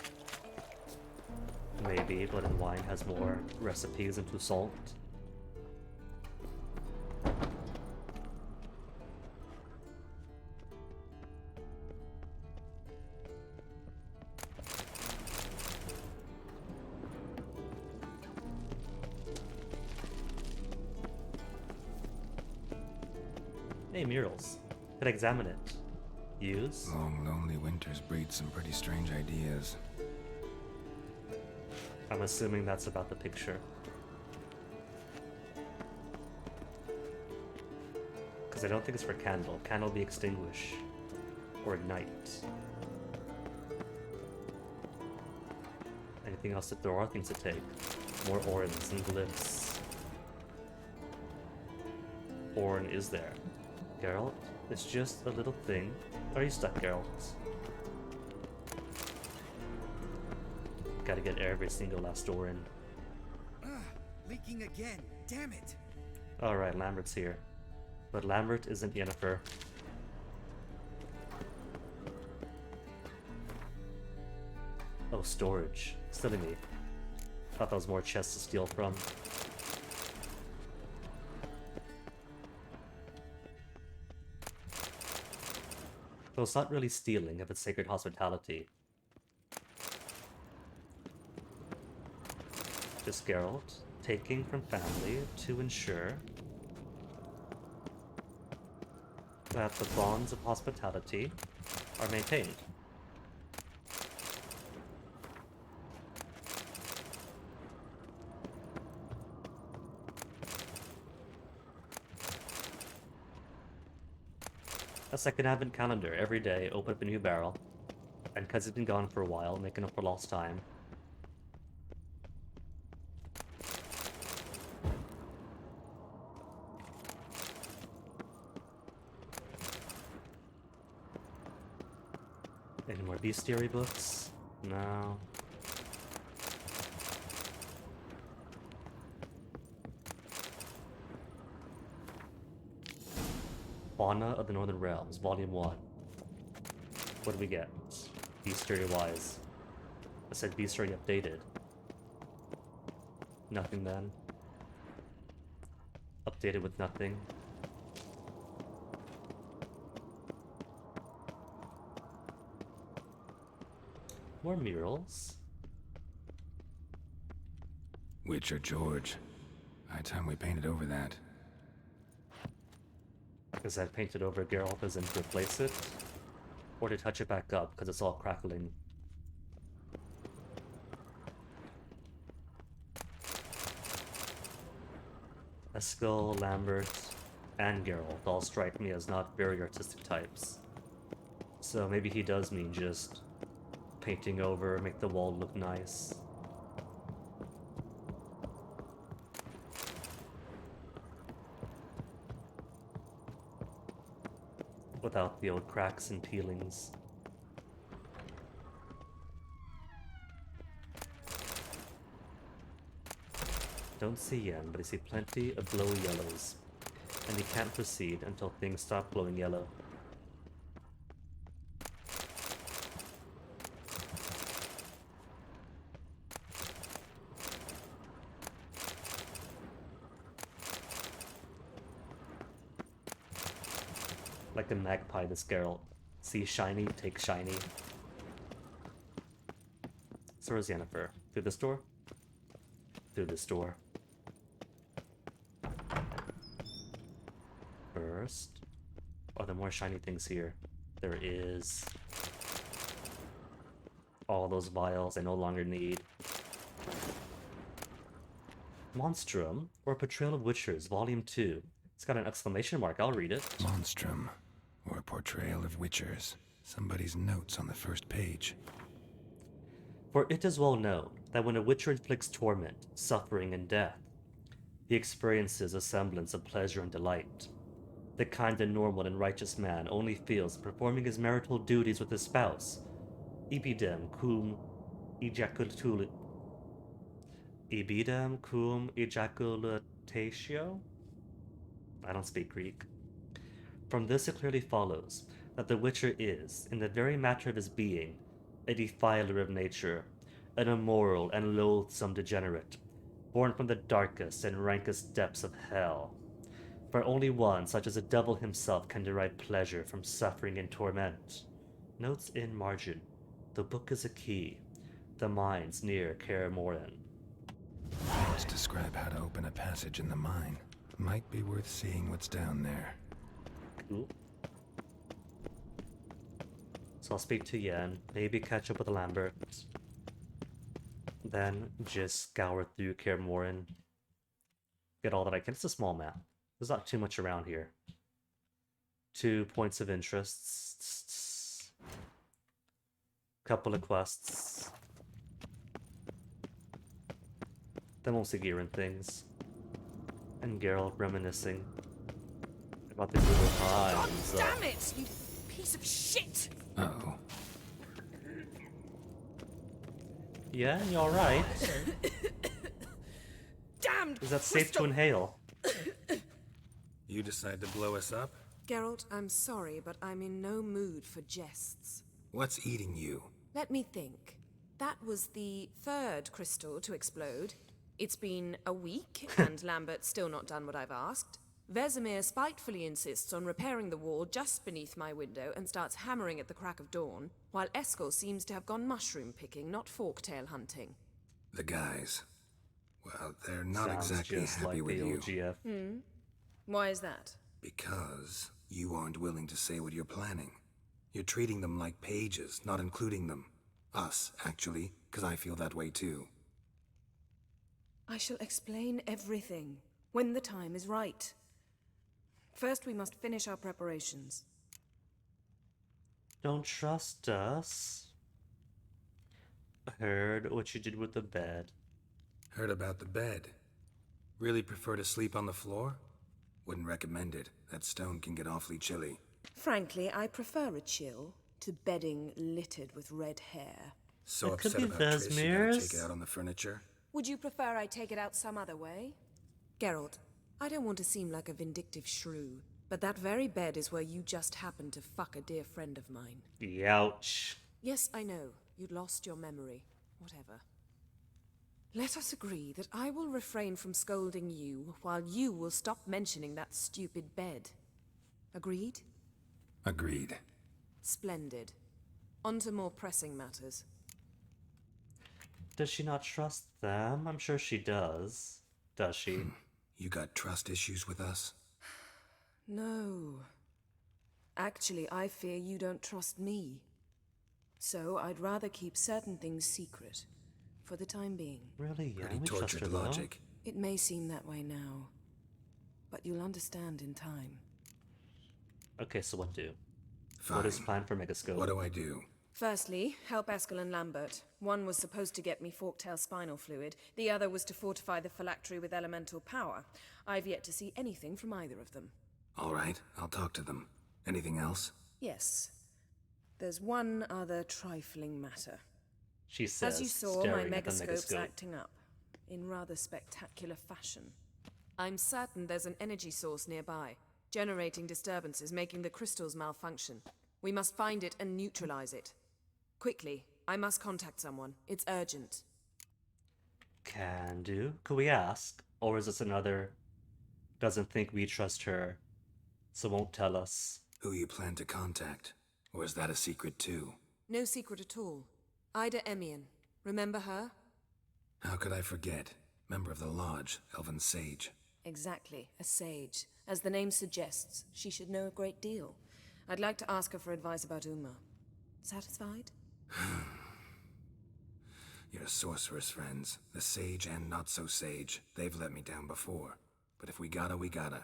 Maybe Blood and Wine has more recipes into salt. Hey, murals. Could examine it. Use? Long, lonely winters breed some pretty strange ideas. I'm assuming that's about the picture. Because I don't think it's for candle. Candle be extinguish. Or ignite. Anything else that there are things to take? More orens and glyphs. Oren is there. Geralt? It's just a little thing. Are you stuck, Geralt? Gotta get every single last door in. Leaking again. Damn it. Alright, Lambert's here. But Lambert isn't Yennefer. Oh, storage. Silly me. Thought that was more chests to steal from. So it's not really stealing if it's sacred hospitality. Just Geralt taking from family to ensure that the bonds of hospitality are maintained. A second advent calendar every day, open up a new barrel, and because it's been gone for a while, making up for lost time. Any more bestiary books? No. Fauna of the Northern Realms, Volume 1. What do we get? Bestiary-wise. I said bestiary updated. Nothing then. Updated with nothing. More murals. Witcher George. High time we painted over that. Is that painted over Geralt as in to replace it? Or to touch it back up because it's all crackling? Eskel, Lambert, and Geralt all strike me as not very artistic types. So maybe he does mean just painting over, make the wall look nice. Without the old cracks and peelings. Don't see Yen, but I see plenty of glowy yellows. And he can't proceed until things stop glowing yellow. Like a magpie, this Geralt. See shiny, take shiny. So where's Yennefer? Through this door? Through this door. First. Are there more shiny things here? There is. All those vials I no longer need. Monstrum, or Portrayal of Witchers, Volume 2. It's got an exclamation mark, I'll read it. Monstrum, or a portrayal of witchers. Somebody's notes on the first page. For it is well known that when a witcher inflicts torment, suffering, and death, he experiences a semblance of pleasure and delight. The kind and normal and righteous man only feels performing his marital duties with his spouse. Ibidem cum ejaculatio? I don't speak Greek. From this it clearly follows that the Witcher is, in the very matter of his being, a defiler of nature, an immoral and loathsome degenerate, born from the darkest and rankest depths of hell. For only one, such as the devil himself, can derive pleasure from suffering and torment. Notes in margin. The book is a key. The mine's near Kaer Morhen. Let's describe how to open a passage in the mine. Might be worth seeing what's down there. Cool. So I'll speak to Yen, maybe catch up with Lambert. Then just scour through Kaer Morhen. Get all that I can. It's a small map. There's not too much around here. 2 points of interest. Couple of quests. Then mostly gear and things. And Geralt reminiscing about the good old times. God damn it, you piece of shit! Uh-oh. Yeah, you alright? Damned Is that safe to inhale? You decide to blow us up? Geralt, I'm sorry, but I'm in no mood for jests. What's eating you? Let me think. That was the third crystal to explode. It's been a week, and Lambert's still not done what I've asked. Vesemir spitefully insists on repairing the wall just beneath my window and starts hammering at the crack of dawn, while Eskel seems to have gone mushroom picking, not forktail hunting. The guys. Well, they're not Sounds exactly just happy like with the you. old GF. Why is that? Because you aren't willing to say what you're planning. You're treating them like pages, not including them. Us, actually, because I feel that way too. I shall explain everything when the time is right. First, we must finish our preparations. Don't trust us. Heard what you did with the bed. Heard about the bed. Really prefer to sleep on the floor? Wouldn't recommend it. That stone can get awfully chilly. Frankly, I prefer a chill to bedding littered with red hair. So It could upset be about Trish, you gotta Vesemir's. take it out on the furniture? Would you prefer I take it out some other way? Geralt, I don't want to seem like a vindictive shrew, but that very bed is where you just happened to fuck a dear friend of mine. Youch. Yes, I know. You'd lost your memory. Whatever. Let us agree that I will refrain from scolding you, while you will stop mentioning that stupid bed. Agreed? Agreed. Splendid. On to more pressing matters. Does she not trust them? I'm sure she does. Does she? You got trust issues with us? No. Actually, I fear you don't trust me. So I'd rather keep certain things secret, for the time being. Really? Yeah, Pretty we trust her tortured though. logic. It may seem that way now, but you'll understand in time. Okay, so what do? Fine. What is planned for Megascope? What do I do? Firstly, help Eskel and Lambert. One was supposed to get me forktail spinal fluid, the other was to fortify the phylactery with elemental power. I've yet to see anything from either of them. All right, I'll talk to them. Anything else? Yes. There's one other trifling matter. She says, As you saw, my staring at the megascope's Megascope. acting up, in rather spectacular fashion. I'm certain there's an energy source nearby, generating disturbances, making the crystals malfunction. We must find it and neutralize it. Quickly, I must contact someone. It's urgent. Can do. Could we ask? Or is this another doesn't think we trust her, so won't tell us? Who you plan to contact? Or is that a secret too? No secret at all. Ida Emian. Remember her? How could I forget? Member of the Lodge, Elven Sage. Exactly, a sage. As the name suggests, she should know a great deal. I'd like to ask her for advice about Uma. Satisfied? Your sorceress friends, the sage and not-so-sage, they've let me down before. But if we gotta, we gotta.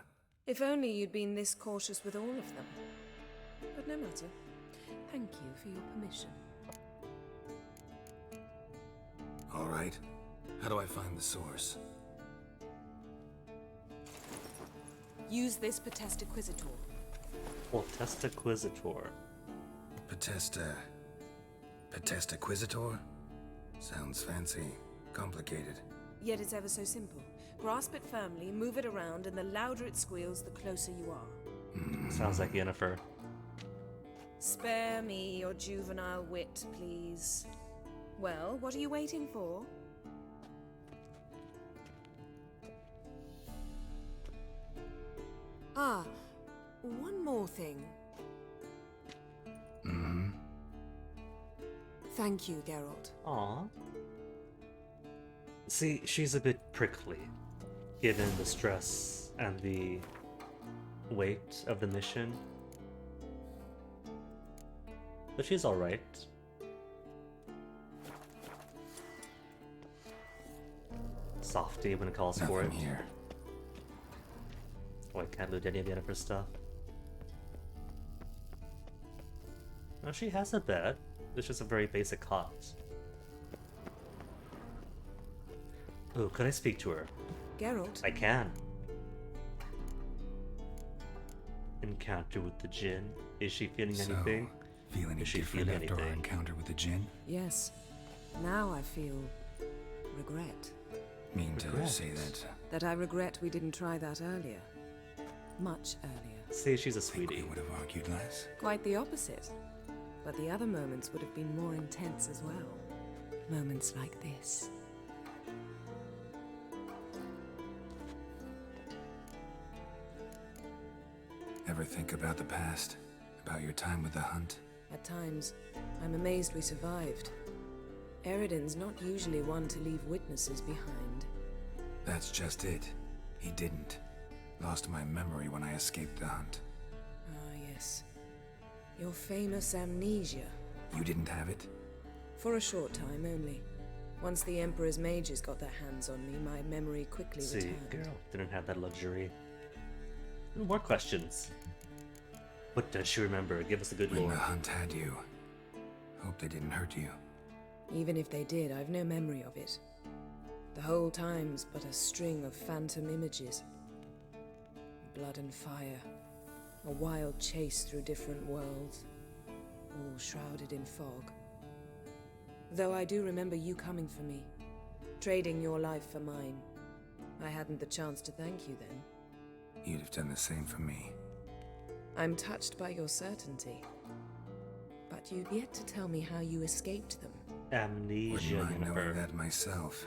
If only you'd been this cautious with all of them. But no matter. Thank you for your permission. All right. How do I find the source? Use this Potestaquizator. Potestaquizator. Potestaquizator? Sounds fancy. Complicated. Yet it's ever so simple. Grasp it firmly, move it around, and the louder it squeals, the closer you are. Sounds like Yennefer. Spare me your juvenile wit, please. Well, what are you waiting for? Ah, one more thing. Thank you, Geralt. Aw. See, she's a bit prickly, given the stress and the weight of the mission. But she's alright. Softy when it calls for it. Nothing here. Oh, I can't loot any of Yennefer's stuff. No, she has a bed. It's just a very basic cot. Oh, could I speak to her? Geralt? I can. Encounter with the Jinn. Is she feeling anything? Feel any Is she different feeling after our anything? encounter with the Jinn? Yes. Now I feel regret. Mean to Regret? say that That I regret we didn't try that earlier. Much earlier. Say she's a think we sweetie. would have argued less. Quite the opposite. But the other moments would have been more intense as well. Moments like this. Ever think about the past? About your time with the hunt? At times, I'm amazed we survived. Eridan's not usually one to leave witnesses behind. That's just it. He didn't. Lost my memory when I escaped the hunt. Ah, yes. Your famous amnesia. You didn't have it? For a short time only. Once the Emperor's mages got their hands on me, my memory quickly See, returned. Geralt didn't have that luxury. More questions. What does she remember? Give us a good When lore. the hunt had you. Hope they didn't hurt you. Even if they did, I've no memory of it. The whole time's but a string of phantom images. Blood and fire. A wild chase through different worlds. All shrouded in fog. Though I do remember you coming for me. Trading your life for mine. I hadn't the chance to thank you then. You'd have done the same for me. I'm touched by your certainty. But you've yet to tell me how you escaped them. Amnesia, Wouldn't mind knowing Yennefer. that myself.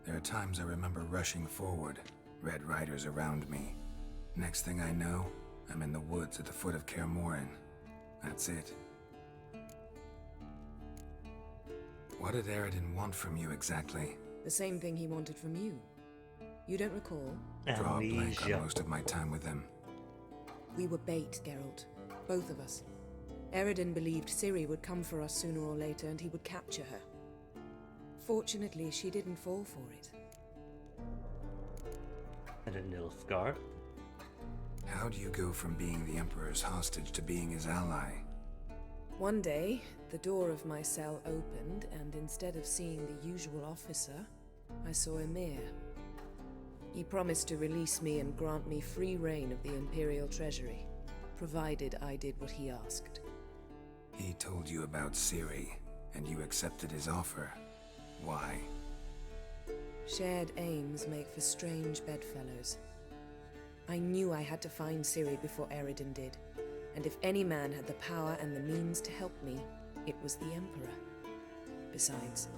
There are times I remember rushing forward, Red Riders around me. Next thing I know, I'm in the woods at the foot of Kaer Morhen. That's it. What did Eridan want from you exactly? The same thing he wanted from you. You don't recall? Draw a blank Amnesia. on most of my time with them. We were bait, Geralt. Both of us. Eridan believed Ciri would come for us sooner or later and he would capture her. Fortunately, she didn't fall for it. And a Nilfgaard. How do you go from being the Emperor's hostage to being his ally? One day, the door of my cell opened, and instead of seeing the usual officer, I saw Emir. He promised to release me and grant me free reign of the Imperial Treasury, provided I did what he asked. He told you about Ciri, and you accepted his offer. Why? Shared aims make for strange bedfellows. I knew I had to find Ciri before Eridan did, and if any man had the power and the means to help me, it was the Emperor. Besides,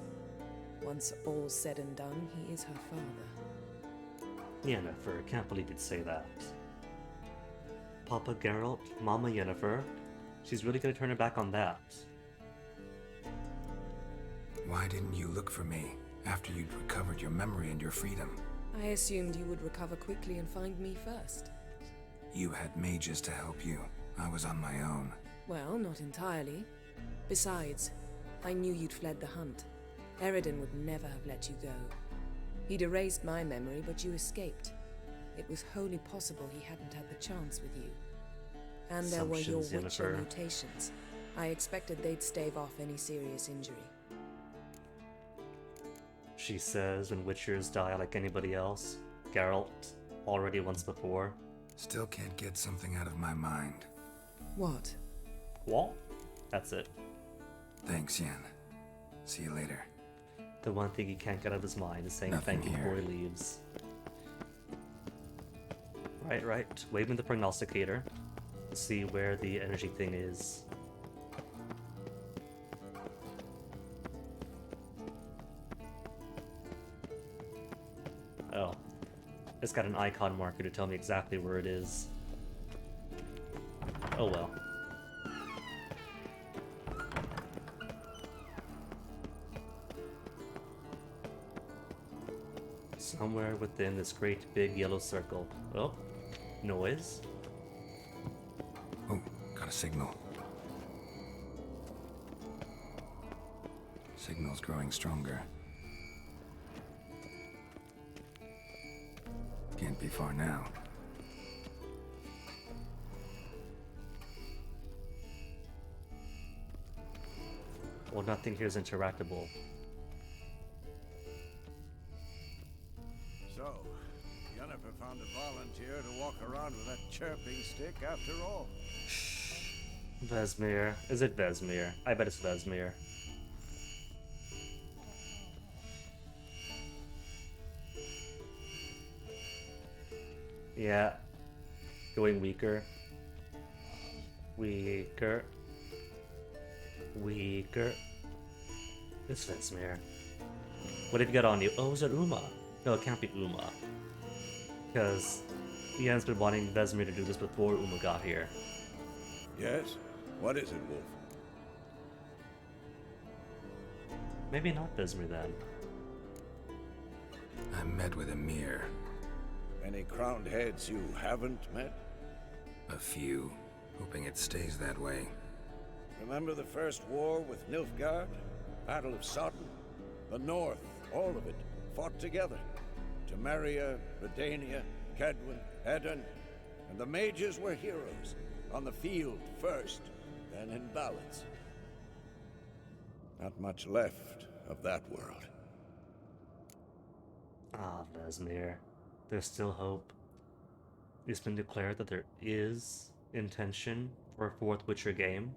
once all's said and done, he is her father. Yennefer, can't believe you'd say that. Papa Geralt, Mama Yennefer. She's really gonna turn her back on that. Why didn't you look for me after you'd recovered your memory and your freedom? I assumed you would recover quickly and find me first. You had mages to help you. I was on my own. Well, not entirely. Besides, I knew you'd fled the hunt. Eridan would never have let you go. He'd erased my memory, but you escaped. It was wholly possible he hadn't had the chance with you. And there were your Assumptions, Witcher Yennefer. mutations. I expected they'd stave off any serious injury. She says when Witchers die like anybody else. Geralt, already once before. Still can't get something out of my mind. What? What? That's it. Thanks, Yen. See you later. The one thing he can't get out of his mind is saying Nothing thank you here. before he leaves. Right. Waving the prognosticator to see where the energy thing is. Oh. It's got an icon marker to tell me exactly where it is. Oh well. Somewhere within this great big yellow circle. Oh, noise. Oh, got a signal. Signal's growing stronger. Can't be far now. Well, nothing here is interactable. So, Yennefer found a volunteer to walk around with that chirping stick after all. Vesmir. Is it Vesmir? I bet it's Vesmir. Yeah. Going weaker. Weaker. Weaker. It's Vesmir. What have you got on you? Oh, is it Uma? No, it can't be Uma. Because Ian's been wanting Vesmir to do this before Uma got here. Yes? What is it, Wolf? Maybe not Vesmir then. I met with Emir. Any crowned heads you haven't met? A few. Hoping it stays that way. Remember the first war with Nilfgaard? Battle of Sodden? The North, all of it, fought together. Temeria, Redania, Kedwin, Edirn, and the mages were heroes. On the field first, then in ballads. Not much left of that world. Ah, Vesmir. There's still hope. It's been declared that there is intention for a fourth Witcher game.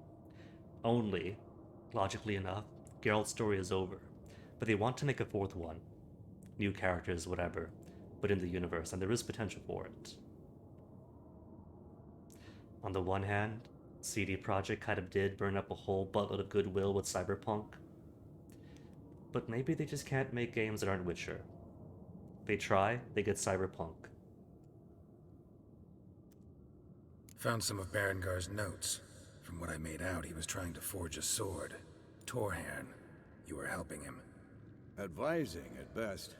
Only, logically enough, Geralt's story is over. But they want to make a fourth one. New characters, whatever, but in the universe, and there is potential for it. On the one hand, CD Projekt kind of did burn up a whole buttload of goodwill with Cyberpunk. But maybe they just can't make games that aren't Witcher. They try, they get Cyberpunk. Found some of Berengar's notes. From what I made out, he was trying to forge a sword. Torhan. You were helping him. Advising, at best.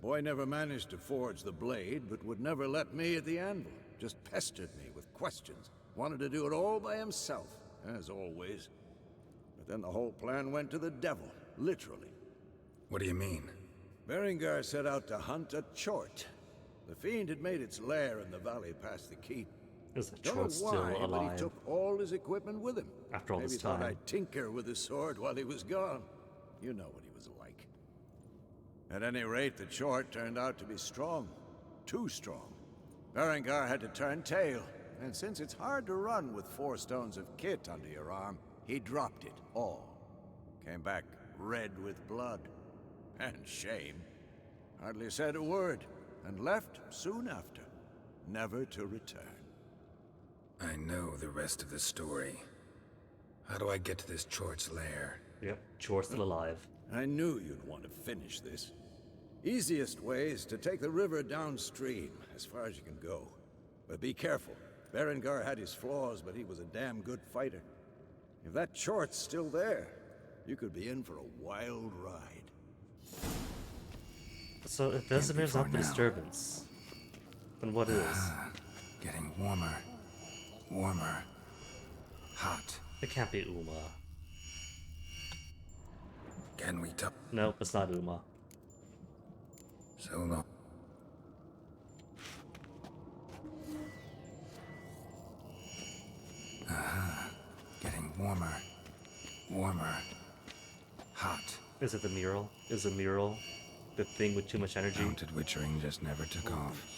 Boy never managed to forge the blade, but would never let me at the anvil. Just pestered me with questions. Wanted to do it all by himself, as always. But then the whole plan went to the devil, literally. What do you mean? Berengar set out to hunt a chort. The fiend had made its lair in the valley past the keep. Is the Don't know Chort still why, but alive? he took all his equipment with him. After all Maybe this thought time. I'd tinker with his sword while he was gone. You know what he was like. At any rate, the Chort turned out to be strong. Too strong. Berengar had to turn tail, and since it's hard to run with 4 stones of kit under your arm, he dropped it all. Came back red with blood. And shame. Hardly said a word, and left soon after, never to return. I know the rest of the story. How do I get to this Chort's lair? Yep, Chort's still alive. I knew you'd want to finish this. Easiest way is to take the river downstream, as far as you can go. But be careful. Berengar had his flaws, but he was a damn good fighter. If that Chort's still there, you could be in for a wild ride. So if Vesemir's not the now. disturbance, then what is? Getting warmer. Warmer. Hot. It can't be Uma. Can we talk? Nope, it's not Uma. So long. Getting warmer. Warmer. Hot. Is it the mural? Is the mural the thing with too much energy? Mounted witchering just never took off.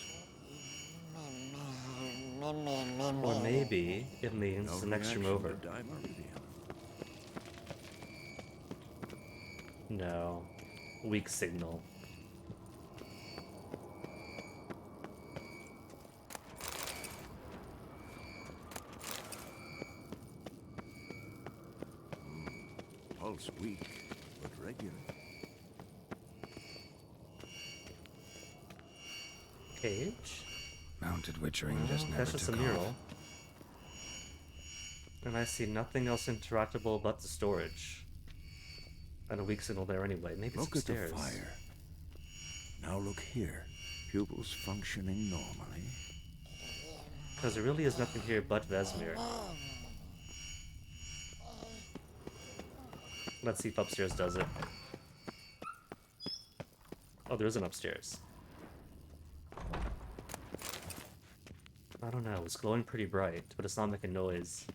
Or maybe it means the next room over. No. Weak signal. Pulse weak, but regular. Cage? Mounted witchering just never That's just a took mural. off. And I see nothing else interactable but the storage. And a weak signal there anyway. Maybe it's Look at the upstairs. fire. Now look here. Pupils functioning normally. Because there really is nothing here but Vesemir. Let's see if upstairs does it. Oh, there is an upstairs. I don't know, it's glowing pretty bright, but it's not making noise.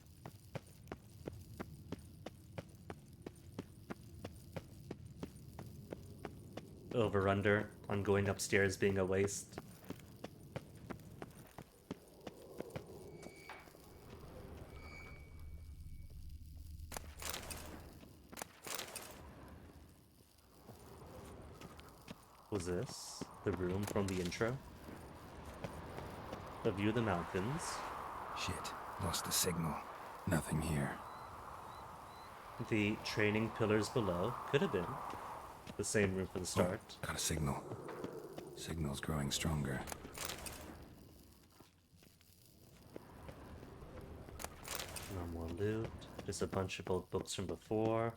Over-under on going upstairs being a waste. Was this the room from the intro? A view of the mountains. Shit. Lost the signal. Nothing here. The training pillars below could have been the same room for the start. Oh, got a signal. Signal's growing stronger. No more loot. Just a bunch of old books from before.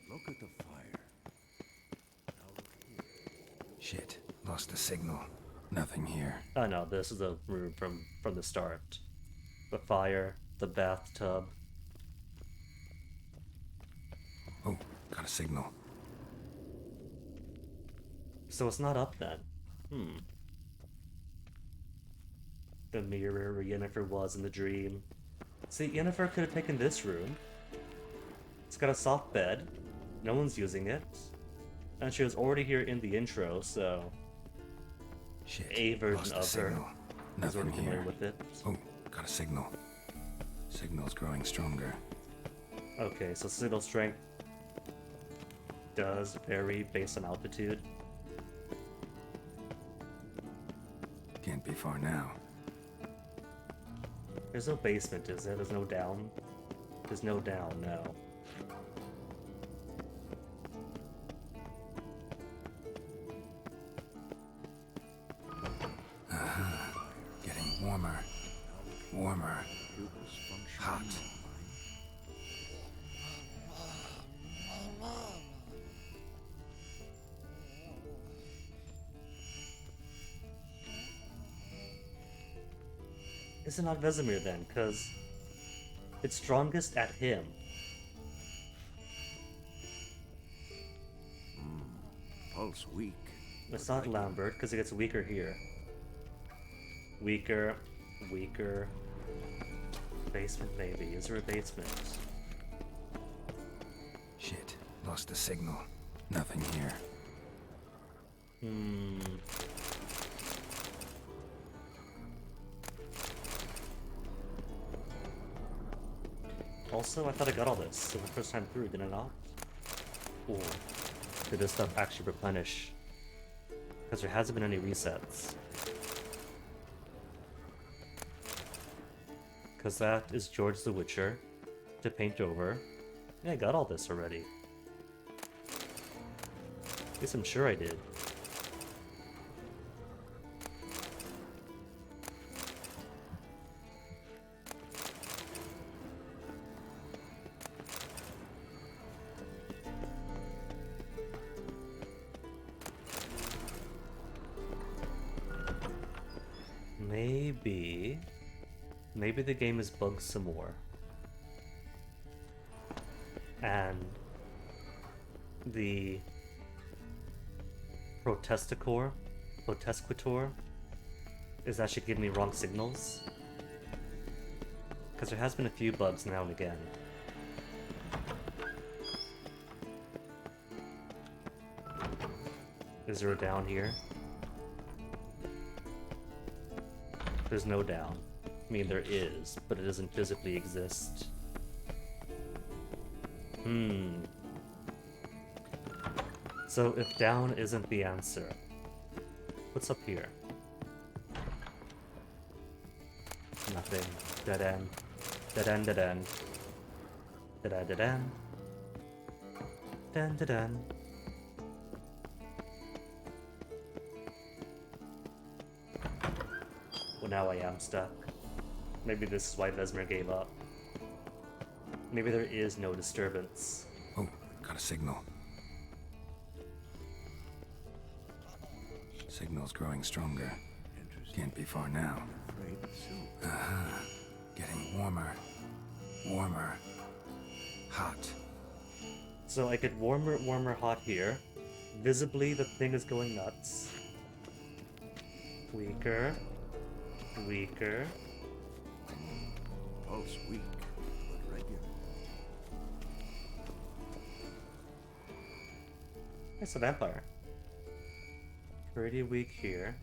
Look at the fire. Now look here. Shit. Lost the signal. Nothing here. Oh no, this is the room from the start. The fire, the bathtub. Oh, got a signal. So it's not up then. The mirror where Yennefer was in the dream. See, Yennefer could have taken this room. It's got a soft bed. No one's using it. And she was already here in the intro, so... Shit. A version Lost the of her signal. is Nothing already familiar here. with it. Oh, got a signal. Signal's growing stronger. Okay, so signal strength does vary based on altitude. Can't be far now. There's no basement, is there? There's no down? There's no down, no. Getting warmer. Warmer. Pupils functioning Hot. normally. Is it not Vesemir then? Because it's strongest at him. Pulse weak. It's not Lambert, because it gets weaker here. Weaker, weaker. Basement maybe. Is there a basement? Shit. Lost the signal. Nothing here. Also, I thought I got all this the first time through, did I not? Or did this stuff actually replenish? Because there hasn't been any resets. Because that is George the Witcher to paint over. Yeah, I got all this already. At least I'm sure I did. Maybe Maybe the game is bugged some more. And the protesquitor is actually giving me wrong signals. Because there has been a few bugs now and again. Is there a down here? There's no down. I mean, there is, but it doesn't physically exist. So if down isn't the answer, what's up here? Nothing. Dead end. Dead end, dead end. Dead end, dead end. Dead end, dead end. Well, now I am stuck. Maybe this is why Vesemir gave up. Maybe there is no disturbance. Oh, got a signal. Signal's growing stronger. Can't be far now. Getting warmer. Warmer. Hot. So I get warmer, hot here. Visibly, the thing is going nuts. Weaker. Weaker. Pulse weak, but regular. It's a vampire. Pretty weak here.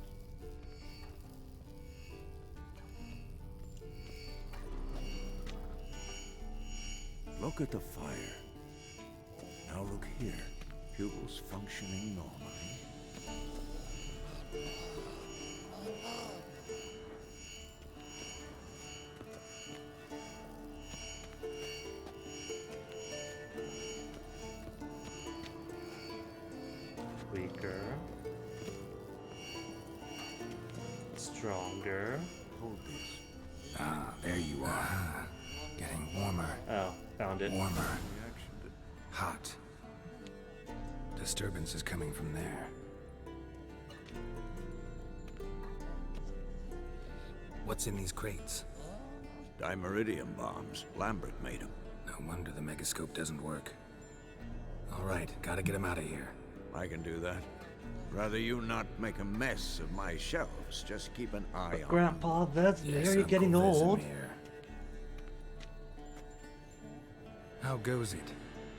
Look at the fire. Now look here. Pupils functioning normally. Weaker. Stronger. Hold this. Ah, there you are. Getting warmer. Oh, found it. Warmer. Reaction to Hot. Disturbance is coming from there. What's in these crates? dimeridium bombs. Lambert made them. No wonder the megascope doesn't work. All right, gotta get him out of here. I can do that. Rather you not make a mess of my shelves. Just keep an eye on Grandpa, that's Yes, very Uncle getting old. Vesemir. How goes it?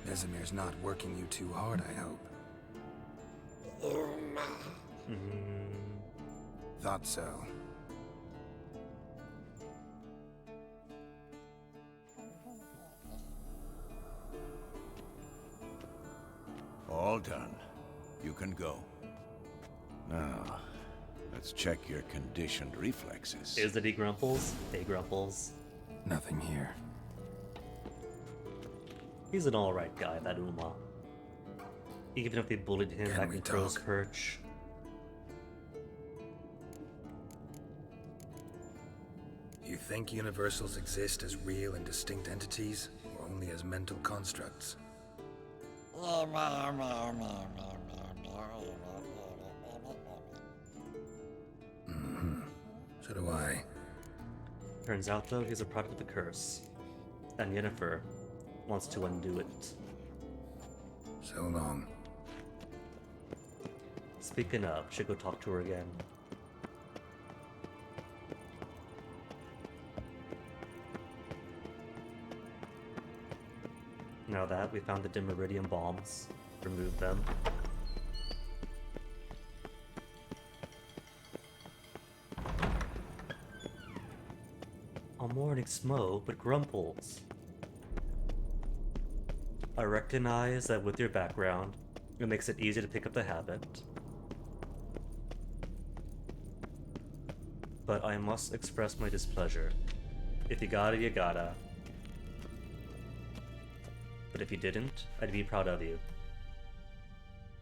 Vesemir's not working you too hard, I hope. Thought so. All done. You can go. Now, let's check your conditioned reflexes. Is it he Grumples? Hey Grumples. Nothing here. He's an alright guy, that Uma. Even if they bullied him Can back we in Crow's talk? Perch. You think universals exist as real and distinct entities, or only as mental constructs? So do I. Turns out, though, he's a product of the curse. And Yennefer wants to undo it. So long. Speaking of, should go talk to her again. Now that we found the dimeridium bombs, remove them. A morning smoke, but Grumples. I recognize that with your background, it makes it easy to pick up the habit. But I must express my displeasure. If you gotta, you gotta. But if you didn't, I'd be proud of you.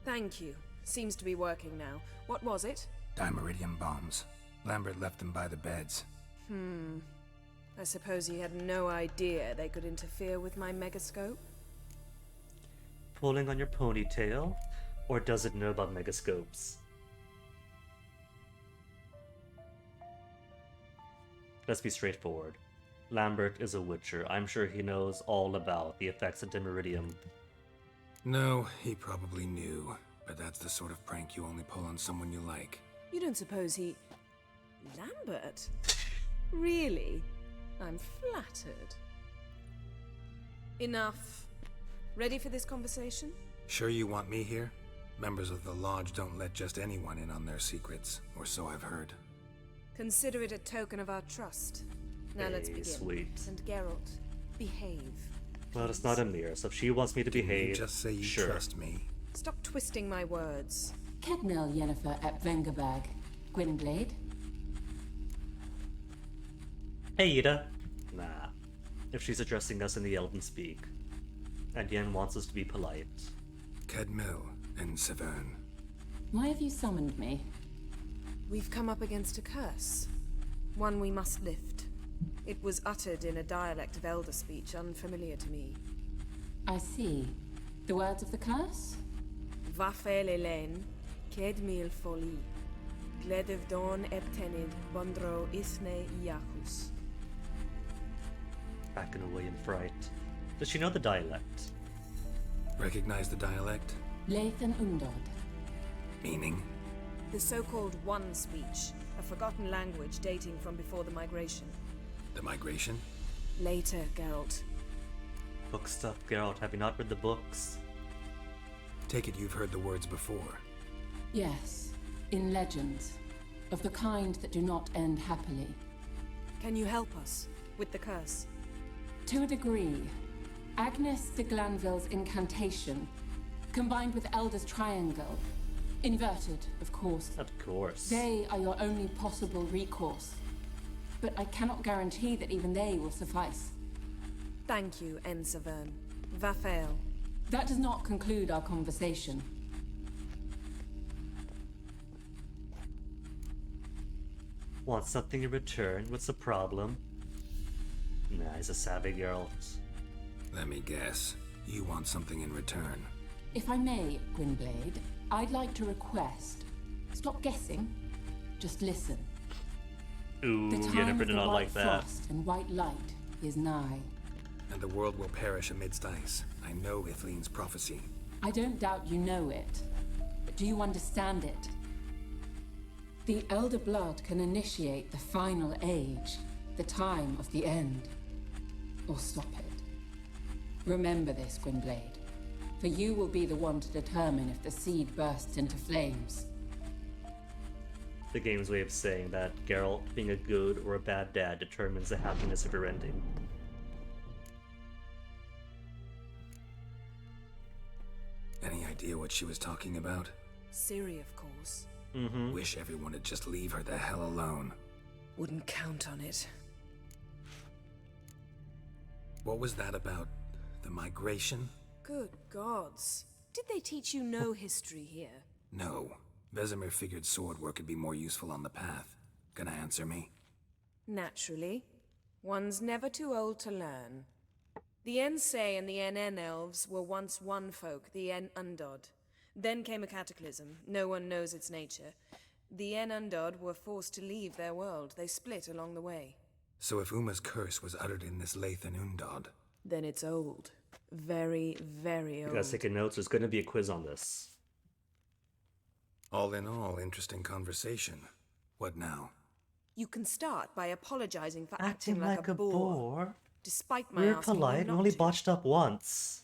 Thank you. Seems to be working now. What was it? Dimeridium bombs. Lambert left them by the beds. I suppose he had no idea they could interfere with my megascope? Pulling on your ponytail? Or does it know about megascopes? Let's be straightforward. Lambert is a witcher. I'm sure he knows all about the effects of Dimeridium. No, he probably knew. But that's the sort of prank you only pull on someone you like. You don't suppose he... Lambert? Really? I'm flattered. Enough. Ready for this conversation? Sure you want me here? Members of the Lodge don't let just anyone in on their secrets, or so I've heard. Consider it a token of our trust. Now let's begin. Sweet. And Geralt, behave. Well, it's not a mirror, so if she wants me to behave, You just say you sure. trust me. Stop twisting my words. Kednel Yennefer at Vengerberg. Gwynblade? Hey, Ida. Nah. If she's addressing us in the Elven speak. And Yen wants us to be polite. Kedmil and Severn. Why have you summoned me? We've come up against a curse. One we must lift. It was uttered in a dialect of Elder speech unfamiliar to me. I see. The words of the curse? Vafel Elen, Kedmil Foli, Gledev Don Eptenid, Bondro Isne Iachus. Back in a William Fright. Does she know the dialect? Recognize the dialect? Lathan Undod. Meaning? The so-called One speech, a forgotten language dating from before the migration. The migration? Later, Geralt. Book stuff, Geralt. Have you not read the books? Take it you've heard the words before. Yes, in legends. Of the kind that do not end happily. Can you help us with the curse? To a degree. Agnes de Glanville's incantation, combined with Elder's triangle. Inverted, of course. Of course. They are your only possible recourse. But I cannot guarantee that even they will suffice. Thank you, Severn. Vafel. That does not conclude our conversation. Want something in return? What's the problem? Nah, he's a savvy Geralt. Let me guess. You want something in return. If I may, Gwynblade, I'd like to request. Stop guessing. Just listen. Ooh, The you time never of did the not white like that. frost and white light is nigh. And the world will perish amidst ice. I know Ithleen's prophecy. I don't doubt you know it. But do you understand it? The Elder Blood can initiate the final age, the time of the end. Or stop it. Remember this, Gwynblade. For you will be the one to determine if the seed bursts into flames. The game's way of saying that Geralt being a good or a bad dad determines the happiness of your ending. Any idea what she was talking about? Ciri, of course. Mm-hmm. Wish everyone would just leave her the hell alone. Wouldn't count on it. What was that about? The migration? Good gods. Did they teach you no history here? No. Vesemir figured sword work could be more useful on the path. Gonna answer me? Naturally. One's never too old to learn. The Ensei and the NN elves were once one folk, the En Undod. Then came a cataclysm. No one knows its nature. The En Undod were forced to leave their world. They split along the way. So if Uma's curse was uttered in this Lathan Undod, Then it's old. Very, very old. You guys taking notes? There's going to be a quiz on this. all in all, interesting conversation. What now? You can start by apologizing for Acting like a bore? Despite my We're asking polite you and not only to. botched up once.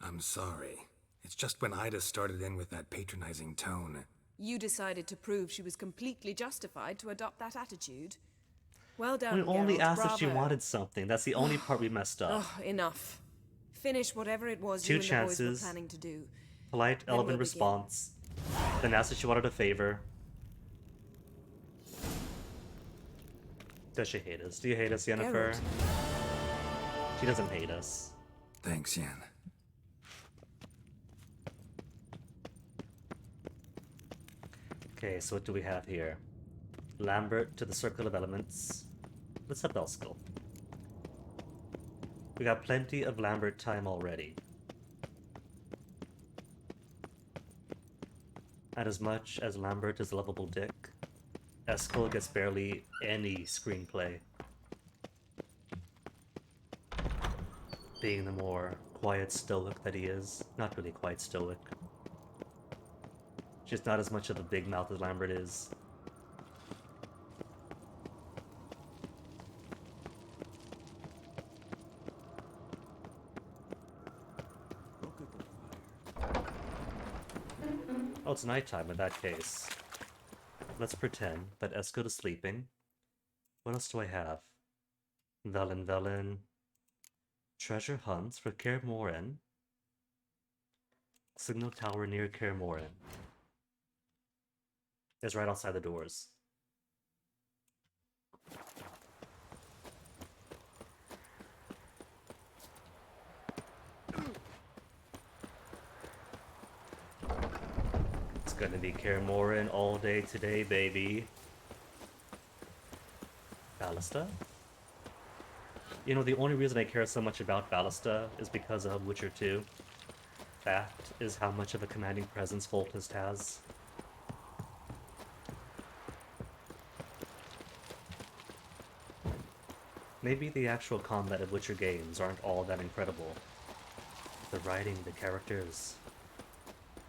I'm sorry. It's just when Ida started in with that patronizing tone. You decided to prove she was completely justified to adopt that attitude. Well done, We only Geralt, asked if she bravo. wanted something. That's the only part we messed up. Oh, enough. Finish whatever it was Two you and the boys chances. were planning to do. Polite, Then elven we'll begin. response. Then asked if she wanted a favor. Does she hate us? Do you hate us, Yennefer? Geralt. She doesn't hate us. Thanks, Yen. Okay, so what do we have here? Lambert to the Circle of Elements. Let's have Belskill. We got plenty of Lambert time already. And as much as Lambert is a lovable dick, Eskel gets barely any screenplay. Being the more quiet stoic that he is. Not really quite stoic. Just not as much of a big mouth as Lambert is. Oh, it's nighttime in that case. Let's pretend that Eskel is sleeping. What else do I have? Velen. Treasure hunts for Kaer Morhen. Signal tower near Kaer Morhen. It's right outside the doors. It's gonna be Kaer Morhen all day today, baby. Ballista? You know, the only reason I care so much about Ballista is because of Witcher 2. That is how much of a commanding presence Foltest has. Maybe the actual combat of Witcher games aren't all that incredible. The writing, the characters,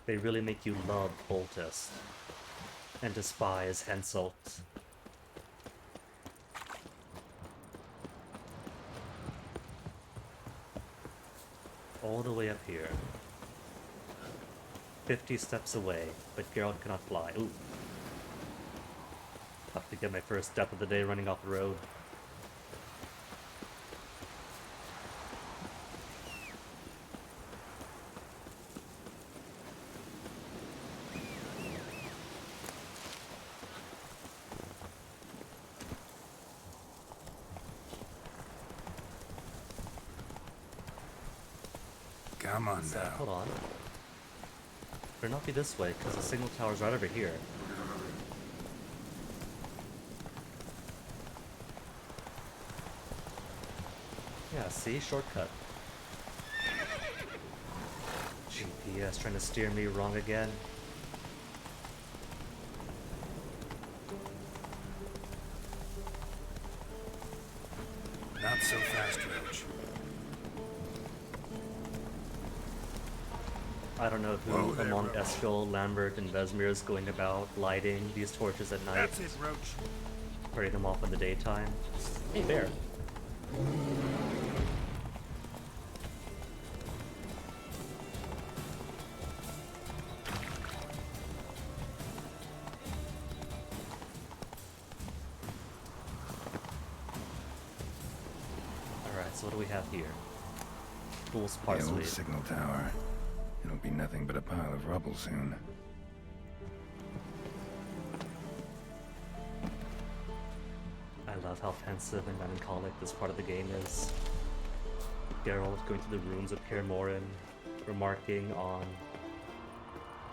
they really make you love Foltest and despise Henselt. All the way up here. 50 steps away, but Geralt cannot fly. Ooh. Have to get my first step of the day running off the road. Come on now. Hold on. Better not be this way, because the signal tower's right over here. Yeah, see? Shortcut. GPS trying to steer me wrong again. Not so fast, Roach. I don't know who among Eskel, Lambert, and Vesemir is going about lighting these torches at night. That's it, Roach. Turning them off in the daytime. Hey, bear. Alright, so what do we have here? Fool's The parsley. old signal tower. It'll be nothing but a pile of rubble soon. I love how pensive and melancholic this part of the game is. Geralt going through the ruins of Kaer Morhen, remarking on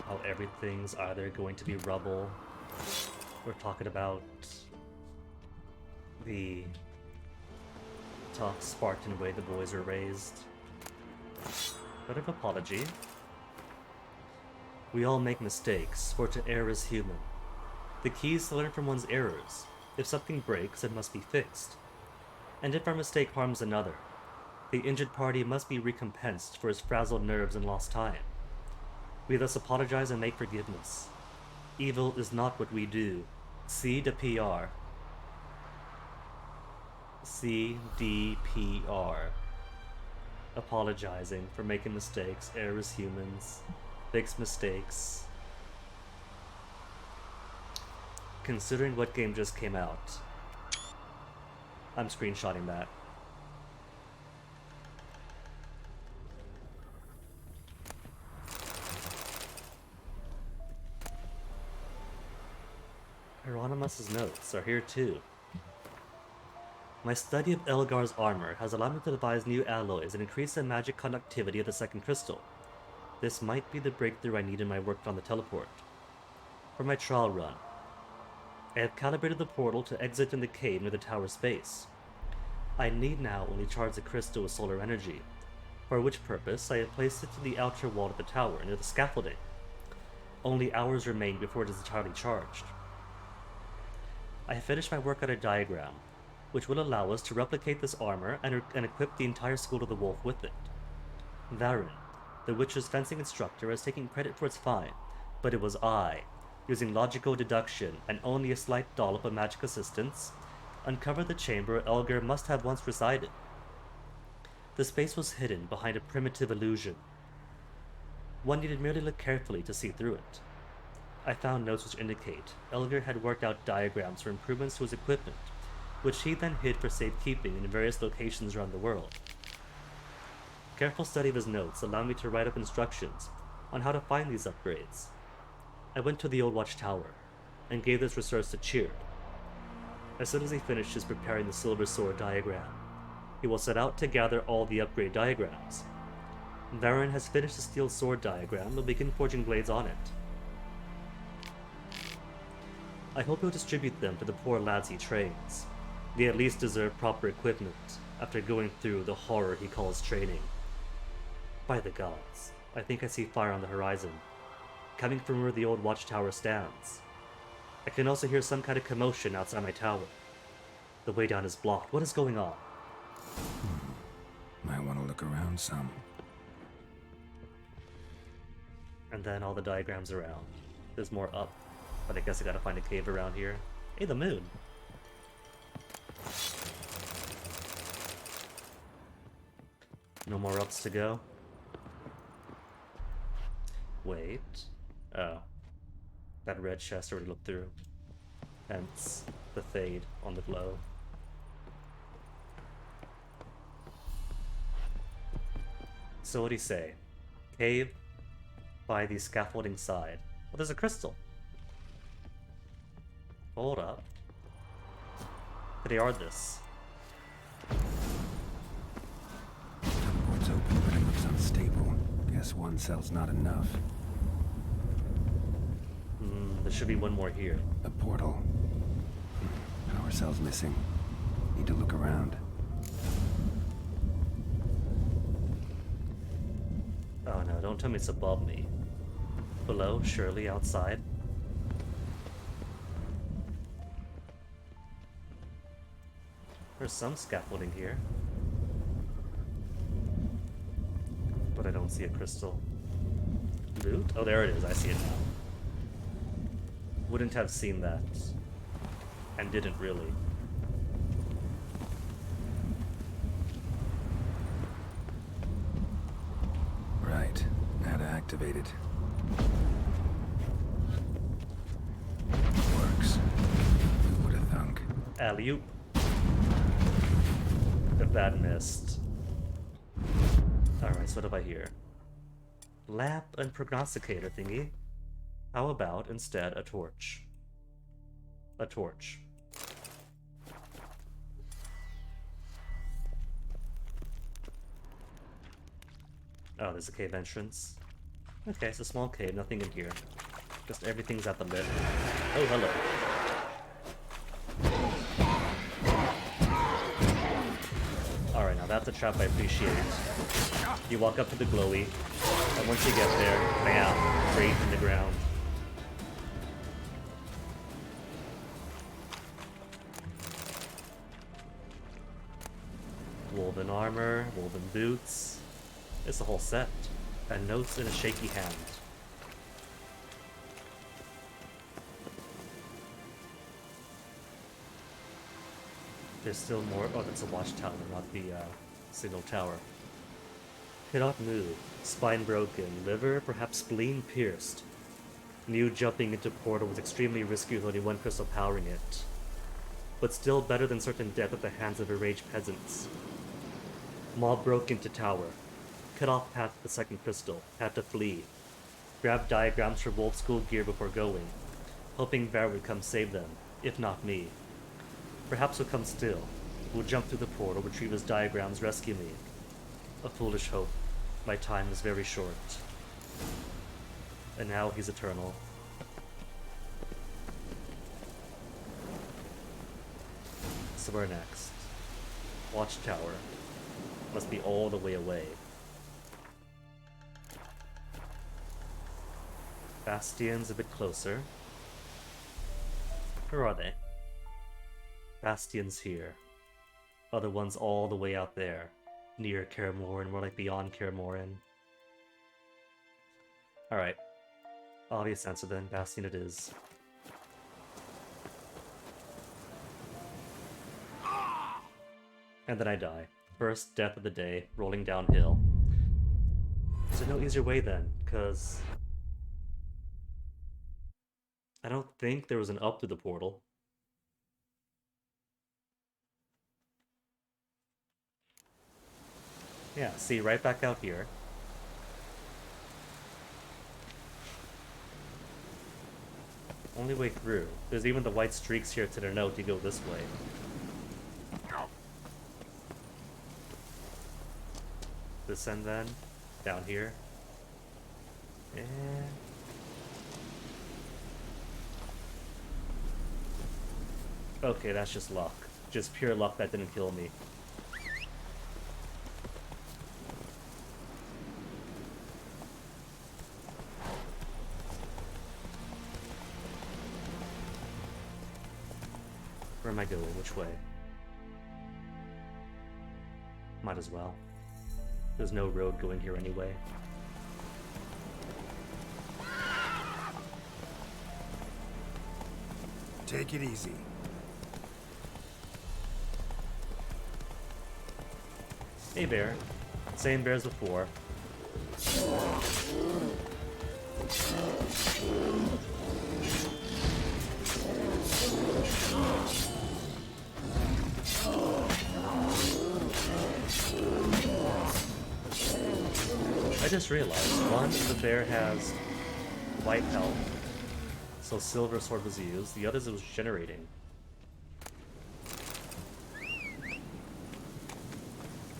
how everything's either going to be rubble. We're talking about the tough Spartan way the boys are raised. Bit of apology. We all make mistakes, for to err is human. The key is to learn from one's errors. If something breaks, it must be fixed. And if our mistake harms another, the injured party must be recompensed for his frazzled nerves and lost time. We thus apologize and make forgiveness. Evil is not what we do. CDPR. CDPR. Apologizing for making mistakes, err as humans, fix mistakes. Considering what game just came out, I'm screenshotting that. Hieronymus's notes are here too. My study of Elgar's armor has allowed me to devise new alloys and increase the magic conductivity of the second crystal. This might be the breakthrough I need in my work on the teleport. For my trial run, I have calibrated the portal to exit in the cave near the tower's base. I need now only charge the crystal with solar energy, for which purpose I have placed it to the outer wall of the tower near the scaffolding. Only hours remain before it is entirely charged. I have finished my work on a diagram, which will allow us to replicate this armor and equip the entire School of the Wolf with it. Varen, the witch's fencing instructor, is taking credit for its find, but it was I, using logical deduction and only a slight dollop of magic assistance, uncovered the chamber Elgar must have once resided. The space was hidden behind a primitive illusion. One needed merely look carefully to see through it. I found notes which indicate Elgar had worked out diagrams for improvements to his equipment, which he then hid for safekeeping in various locations around the world. Careful study of his notes allowed me to write up instructions on how to find these upgrades. I went to the old watchtower and gave this research to Cheer. As soon as he finishes preparing the silver sword diagram, he will set out to gather all the upgrade diagrams. Varen has finished the steel sword diagram and will begin forging blades on it. I hope he'll distribute them to the poor lads he trains. They at least deserve proper equipment after going through the horror he calls training. By the gods, I think I see fire on the horizon, coming from where the old watchtower stands. I can also hear some kind of commotion outside my tower. The way down is blocked. What is going on? Might want to look around some. And then all the diagrams around. There's more up, but I guess I gotta find a cave around here. Hey, the moon! No more ups to go. Wait. Oh. That red chest I already looked through. Hence the fade on the glow. So what'd he say? Cave by the scaffolding side. Well, there's a crystal. Hold up. Could they are this? Teleport's open, but it looks unstable. Guess one cell's not enough. There should be one more here. A portal. Power cell's missing. Need to look around. Oh no, don't tell me it's above me. Below, surely, outside. There's some scaffolding here. But I don't see a crystal. Loot? Oh, there it is. I see it now. Wouldn't have seen that. And didn't really. Right. Now to activate it. Works. Who would have thunk? Alley-oop. If that missed. Alright, so what have I here? Lamp and prognosticator thingy. How about instead a torch? A torch. Oh, there's a cave entrance. Okay, it's a small cave, nothing in here. Just everything's at the lip. Oh, hello. Alright, now that's a trap I appreciate. You walk up to the glowy, and once you get there, bam, right in the ground. Woven armor, woven boots. It's a whole set. And notes in a shaky hand. There's still more. Oh, that's a watchtower, not the signal tower. Cannot move. Spine broken. Liver, perhaps spleen pierced. Knew jumping into portal was extremely risky with only one crystal powering it. But still better than certain death at the hands of enraged peasants. Mob broke into tower. Cut off path to the second crystal. Had to flee. Grabbed diagrams for Wolf School gear before going. Hoping Var would come save them, if not me. Perhaps he'll come still. We'll jump through the portal, retrieve his diagrams, rescue me. A foolish hope. My time is very short. And now he's eternal. So where next? Watchtower. Must be all the way away. Bastion's a bit closer. Where are they? Bastion's here. Other one's all the way out there. Near Kaer Morhen, more like beyond Kaer Morhen. Alright. Obvious answer then. Bastion it is. And then I die. First death of the day, rolling downhill. Is there no easier way then? Because I don't think there was an up through the portal. Yeah, see, right back out here. Only way through. There's even the white streaks here to denote to go this way. Descend then, down here. And... okay, that's just luck. Just pure luck that didn't kill me. Where am I going? Which way? Might as well. There's no road going here anyway. Take it easy. Hey bear. Same bear as before. I just realized, one, the bear has white health, so silver sword was used, the others it was generating.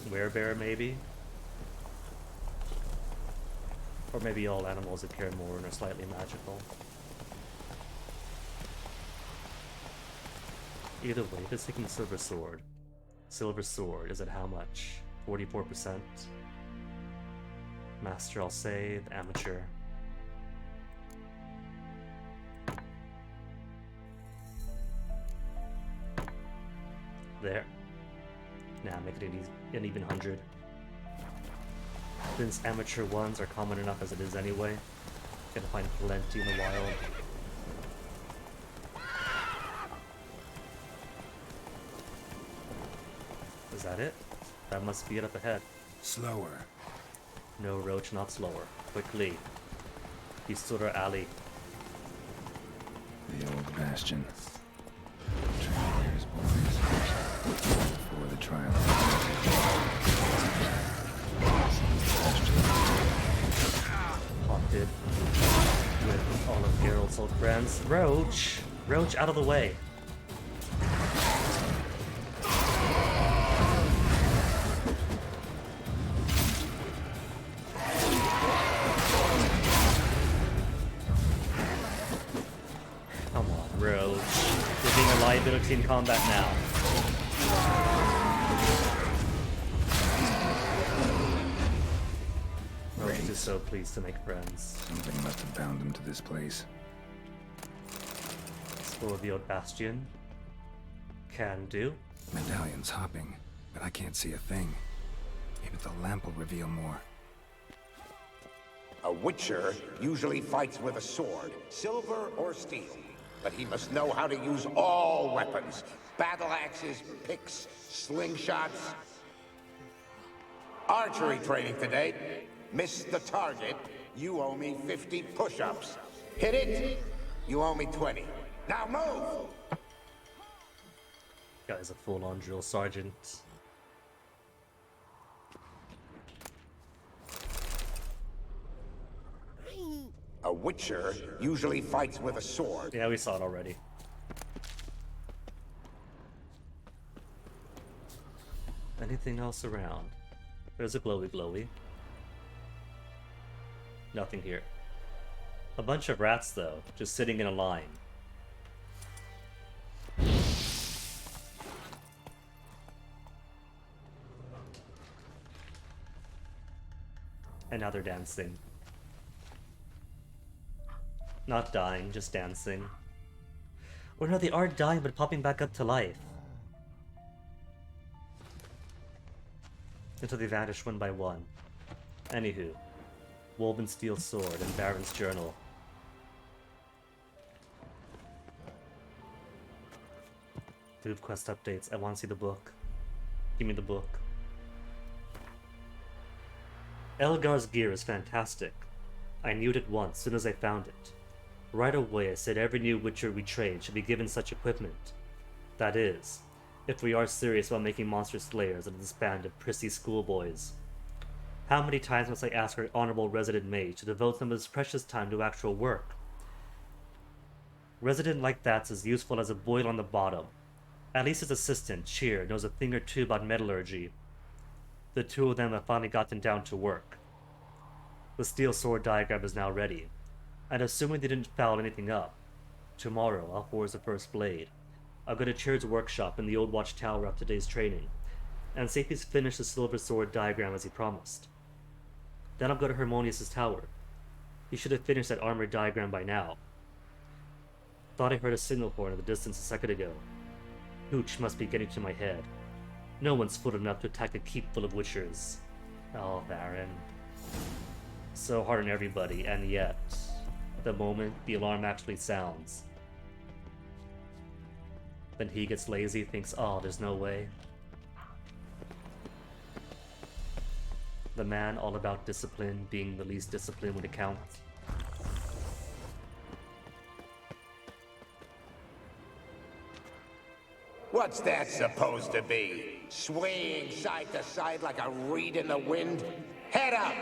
Werebear maybe? Or maybe all animals of Kaer Morhen are slightly magical. Either way, just taking silver sword. Silver sword is at how much? 44%? Master I'll save, amateur. There. Now make it an even 100. Since amateur ones are common enough as it is anyway, gonna find plenty in the wild. Is that it? That must be it up ahead. Slower. No, Roach, not slower. Quickly. He stood our alley. The old bastion. Trainers, boys. Before the trial. Haunted with all of Geralt's old friends. Roach! Roach, out of the way! Come on, Roach. You're being a liability in combat now. Roach is so pleased to make friends. Something must have bound them to this place. Explore the old bastion. Can do. Medallion's hopping, but I can't see a thing. Maybe the lamp will reveal more. A witcher usually fights with a sword, silver or steel. But he must know how to use all weapons. Battle axes, picks, slingshots. Archery training today. Miss the target, you owe me 50 push-ups. Hit it, you owe me 20. Now move! Guy's a full-on drill sergeant. A witcher usually fights with a sword. Yeah, we saw it already. Anything else around? There's a glowy. Nothing here. A bunch of rats, though, just sitting in a line. And now they're dancing. Not dying, just dancing. Or no, they are dying but popping back up to life. until they vanished one by one. Anywho, Woven Steel Sword and Baron's Journal. Dude, quest updates. I want to see the book. Give me the book. Elgar's gear is fantastic. I knew it at once, soon as I found it. Right away I said every new Witcher we train should be given such equipment. That is, if we are serious about making monster slayers of this band of prissy schoolboys. How many times must I ask our honorable resident mage to devote some of his precious time to actual work? Resident like that's as useful as a boil on the bottom. At least his assistant, Cheer, knows a thing or two about metallurgy. The two of them have finally gotten down to work. The steel sword diagram is now ready, and assuming they didn't foul anything up, tomorrow I'll forge the first blade. I'll go to Cheer's workshop in the Old Watch Tower after today's training, and see if he's finished the silver sword diagram as he promised. Then I'll go to Harmonius's tower. He should have finished that armor diagram by now. Thought I heard a signal horn in the distance a second ago. Hooch must be getting to my head. No one's fool enough to attack a keep full of witchers. Oh, Baron. So hard on everybody, and yet, at the moment the alarm actually sounds, then he gets lazy, thinks, oh, there's no way. The man all about discipline, being the least disciplined when it counts. What's that supposed to be? Swaying side to side like a reed in the wind? Head up!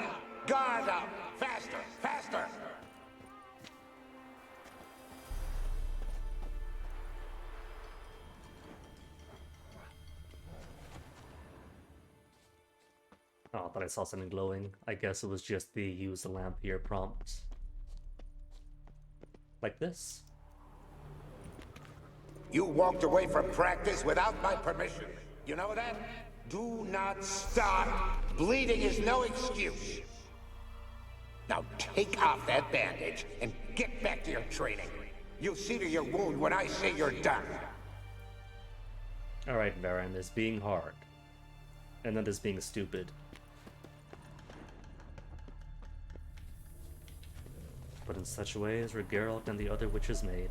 Guard up! Faster! Faster! Oh, I thought I saw something glowing. I guess it was just the use the lamp here prompt. Like this. You walked away from practice without my permission. You know that? Do not stop. Bleeding is no excuse. Now take off that bandage and get back to your training. You'll see to your wound when I say you're done. Alright, Baron, there's being hard. And then there's being stupid. But in such ways were Geralt and the other witches made.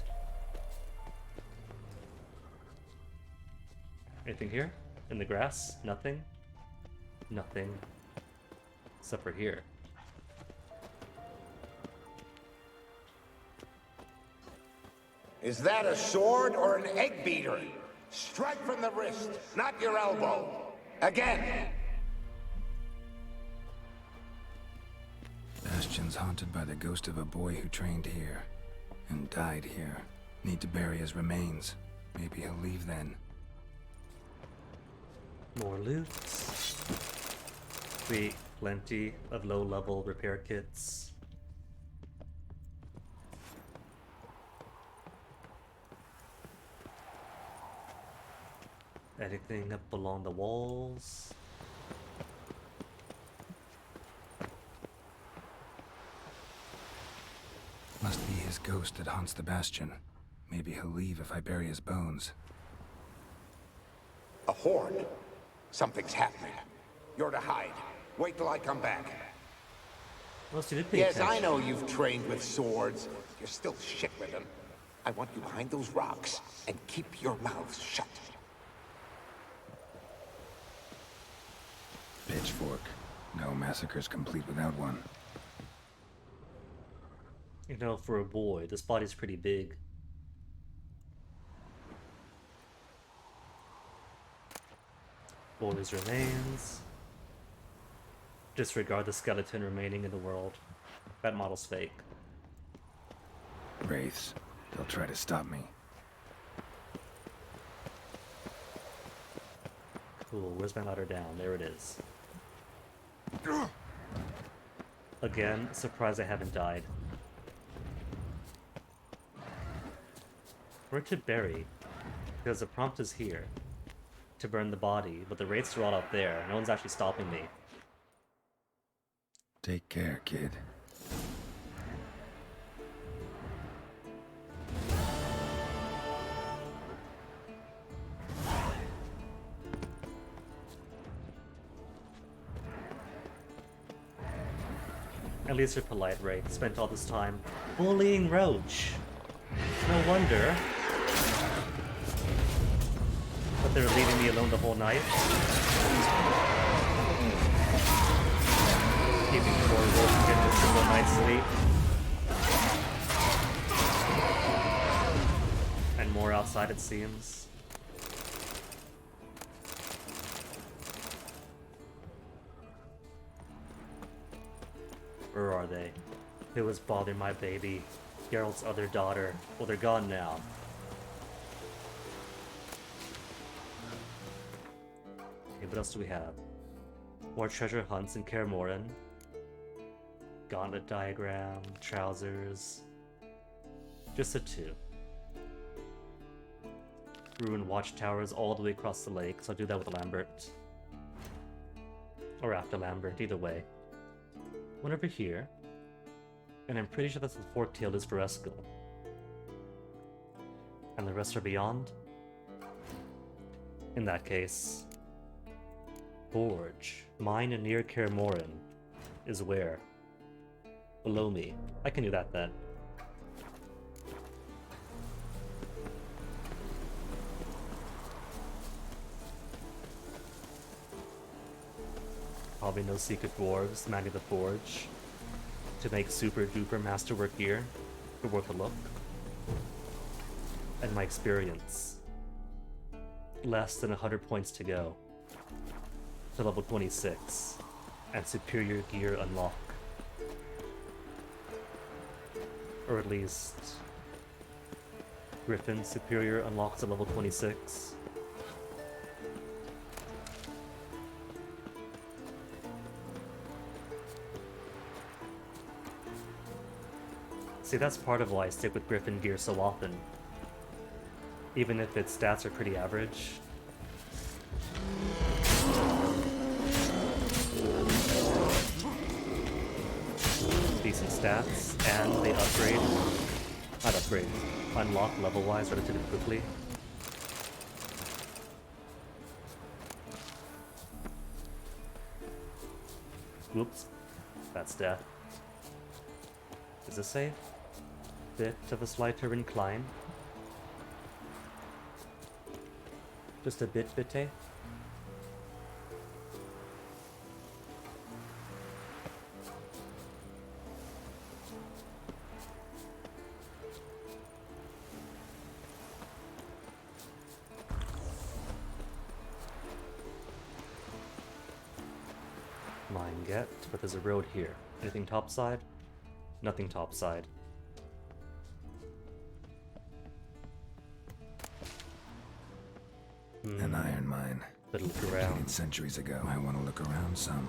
Anything here? In the grass? Nothing? Nothing. Except for here. Is that a sword or an egg beater? Strike from the wrist, not your elbow. Again! Bastion's haunted by the ghost of a boy who trained here and died here. Need to bury his remains. Maybe he'll leave then. More loot. Sweet. Plenty of low-level repair kits. Anything up along the walls? Must be his ghost that haunts the Bastion. Maybe he'll leave if I bury his bones. A horde. Something's happening. You're to hide. Wait till I come back. Well, so you did pay Yes, attention. I know you've trained with swords. You're still shit with them. I want you behind those rocks and keep your mouth shut. Pitchfork. No massacre's complete without one. You know, for a boy, this body's pretty big. Boy's remains. Disregard the skeleton remaining in the world. That model's fake. Wraiths. They'll try to stop me. Cool, where's my ladder down? There it is. Again, surprised I haven't died. Where to bury? Because the prompt is here. To burn the body, but the wraiths are all up there. No one's actually stopping me. Take care, kid. At least you're polite, right? Spent all this time bullying Roach. No wonder. But they're leaving me alone the whole night. Keeping poor Roach from getting a single night's sleep. And more outside, it seems. Where are they? Who was bothering my baby? Geralt's other daughter. Well, they're gone now. Okay, what else do we have? More treasure hunts in Kaer Morhen. Gauntlet diagram, trousers. Just the 2. Ruined watchtowers all the way across the lake, so I'll do that with Lambert. Or after Lambert, either way. One over here. And I'm pretty sure that's the fork tail is for Eskel. And the rest are beyond? In that case... Forge. Mine and near Kaer Morhen is where? Below me. I can do that then. Probably no secret dwarves manning the forge to make super duper masterwork gear, but worth a look. And my experience. Less than 100 points to go to level 26 and superior gear unlock. Or at least Griffin superior unlocks at level 26. See, that's part of why I stick with Griffin gear so often. Even if its stats are pretty average. Decent stats, and they unlock level-wise relatively quickly. Whoops. That's death. Is this safe? Bit of a slighter incline. Just a bit, eh? Mine get, but there's a road here. Anything topside? Nothing topside. An iron mine. Better look around. Completed centuries ago. I want to look around some.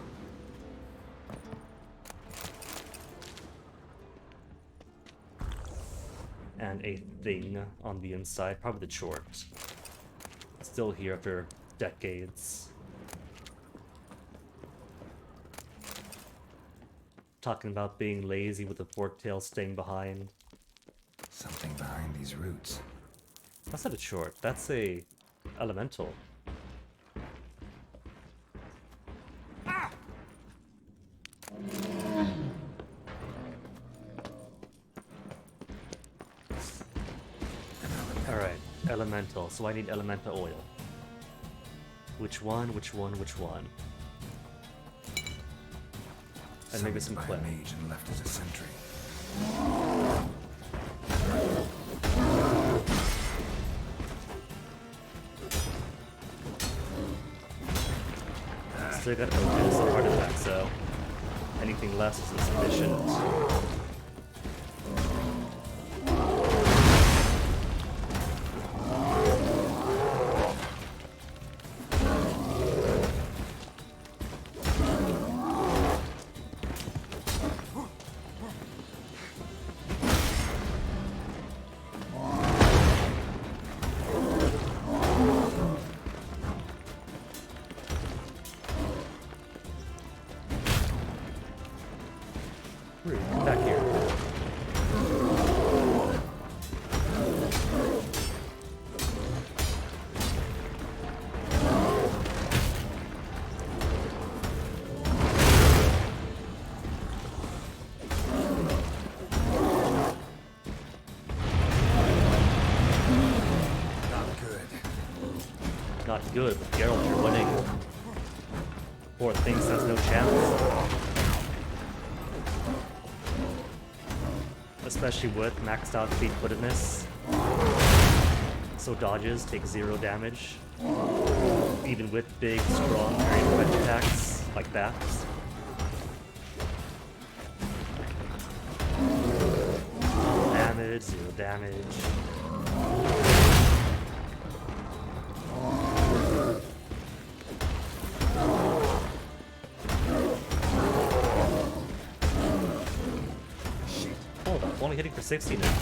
And a thing on the inside, probably the short. Still here after decades. Talking about being lazy with the forktail staying behind. Something behind these roots. That's not a short, that's a elemental. Alright, elemental, so I need elemental oil. Which one, which one, which one? And maybe some clay. Mage and left as a sentry. Still got Otis and Heart Attack, so anything less is insufficient. Come back here. good, but Geralt, you're winning. Poor thing has no chance. Especially with maxed out fleet-footedness. So dodges take 0 damage. Even with big, strong, very direct attacks like that. Damage, 0 damage. Hold up, only hitting for 60 now.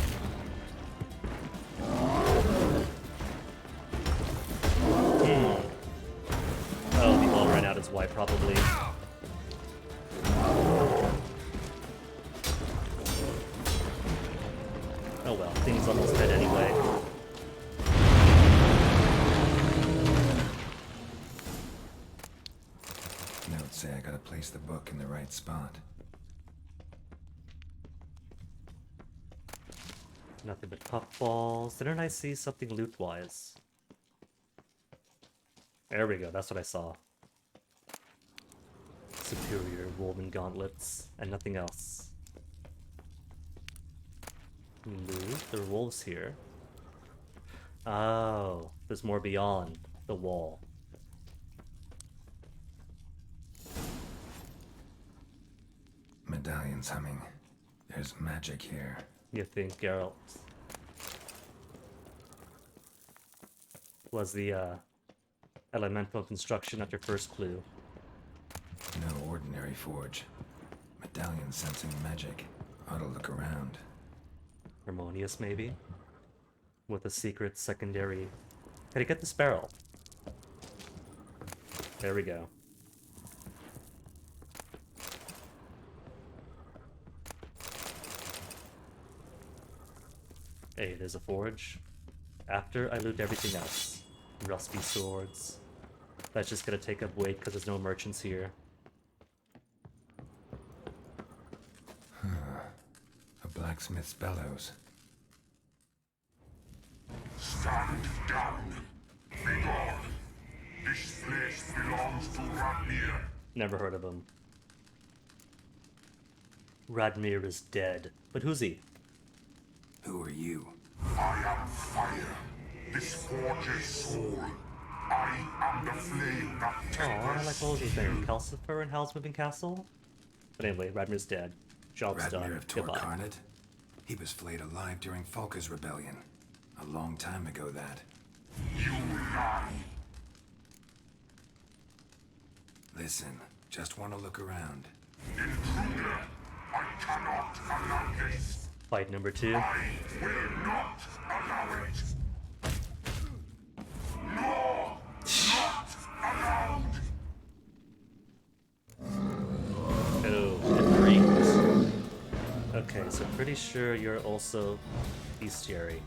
Oh, the ball ran out his wife, probably. Oh well, thing's almost dead anyway. Notes say I gotta place the book in the right spot. Nothing but puffballs. Didn't I see something loot-wise? There we go, that's what I saw. Superior woven gauntlets, and nothing else. Loot? There are wolves here. Oh, there's more beyond the wall. Medallion's humming. There's magic here. You think Geralt was the elemental construction at your first clue? No ordinary forge. Medallion sensing magic. Ought to look around. Harmonious, maybe? With a secret secondary... Can I get this barrel? There we go. Hey, there's a forge. After I loot everything else. Rusty swords. That's just gonna take up weight because there's no merchants here. A blacksmith's bellows. Stand down. Be gone. This place belongs to Radmir. Never heard of him. Radmir is dead. But who's he? Who are you? I am fire. This forge's soul. I am the flame that Oh, tempers like what was his name? Calcifer in Howl's Moving Castle? But anyway, Radmir's dead. Job's Radmir done. of Goodbye. Torcarnate? He was flayed alive during Falka's rebellion. A long time ago, that. You lie. Listen, just want to look around. Intruder, I cannot allow this. Fight number 2. I will not allow it. No, not allowed. Oh, great. Okay, so pretty sure you're also bestiary.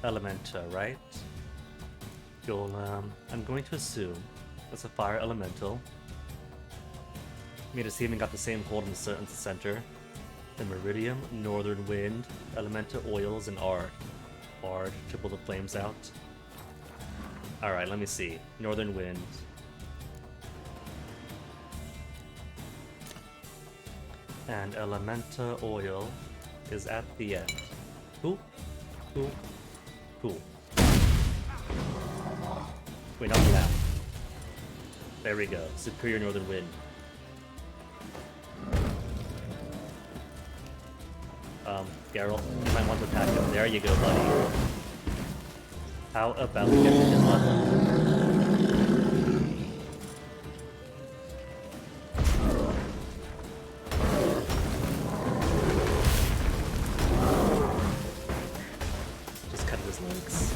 Elementa, right? Golem. I'm going to assume that's a fire elemental. Made us even got the same hold in the center. The Meridium, Northern Wind, Elementa Oils, and Ard. Ard to pull the flames out. Alright, let me see. Northern Wind. And Elementa Oil is at the end. Cool. Cool. Cool. Wait, not that. There we go. Superior Northern Wind. Geralt, you might want to attack him. There you go, buddy. How about we get to his level? Just cut his legs.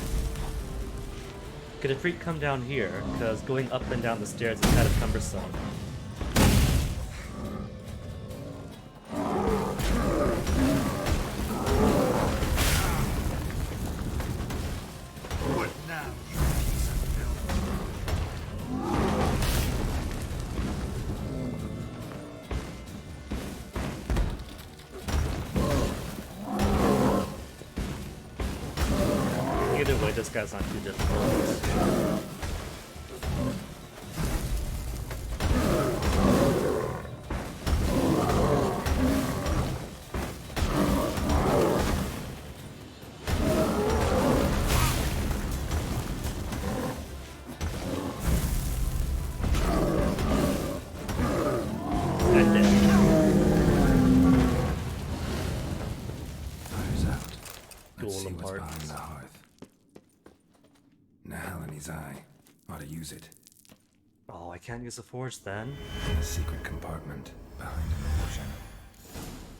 Could a freak come down here? Because going up and down the stairs is kind of cumbersome. Either way, this guy's not too difficult. I'm dead. Fire's out. Let's see Golem what's hearts. behind the hearth. Nahalani's eye. Ought to use it. Oh, I can't use a forge then? A secret compartment behind an ocean.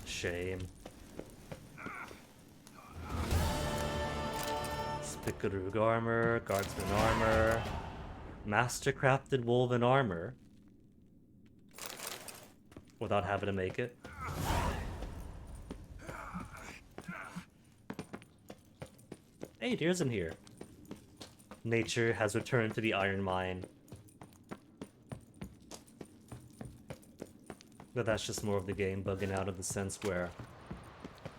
Shame. Spikarug armor, guardsman armor, mastercrafted woven armor. Without having to make it. Hey, deer's in here. Nature has returned to the iron mine. But that's just more of the game bugging out in the sense where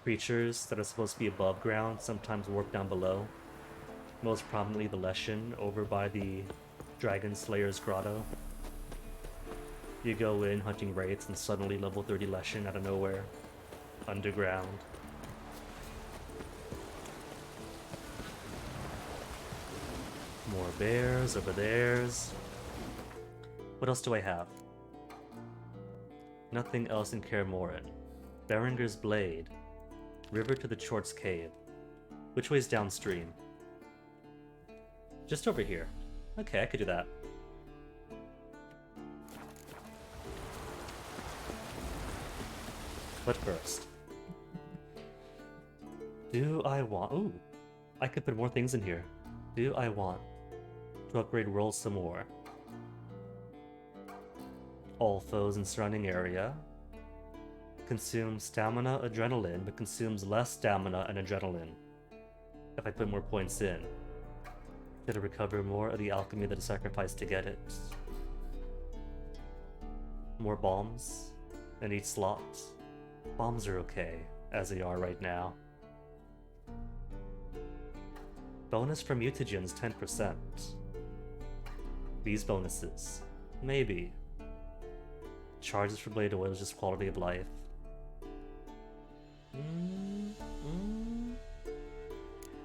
creatures that are supposed to be above ground sometimes work down below. Most prominently the Leshen over by the Dragon Slayer's Grotto. You go in hunting wraiths and suddenly level 30 Leshen out of nowhere. Underground. More bears over there's. What else do I have? Nothing else in Kaer Morhen. Berenger's Blade. River to the Chort's Cave. Which way's downstream? Just over here. Okay, I could do that. But first, do I want... Ooh, I could put more things in here. Do I want to upgrade rolls some more? All foes in surrounding area. Consume stamina, adrenaline, but consumes less stamina and adrenaline. If I put more points in. Did I recover more of the alchemy that I sacrificed to get it? More bombs in each slot. Bombs are okay, as they are right now. Bonus from mutagens 10%. These bonuses. Maybe. Charges for blade oil is just quality of life.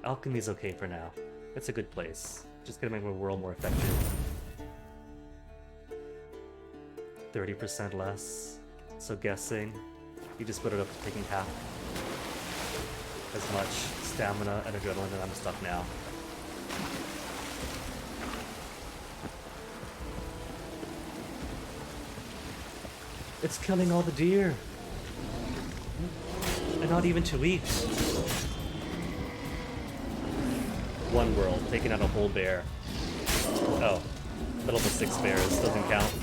Alchemy's okay for now. It's a good place. Just gonna make my world more effective. 30% less. So guessing, you just put it up to taking half as much stamina and adrenaline, and I'm stuck now. It's killing all the deer! And not even to eat! One world, taking out a whole bear. Oh, the level 6 bears, doesn't count.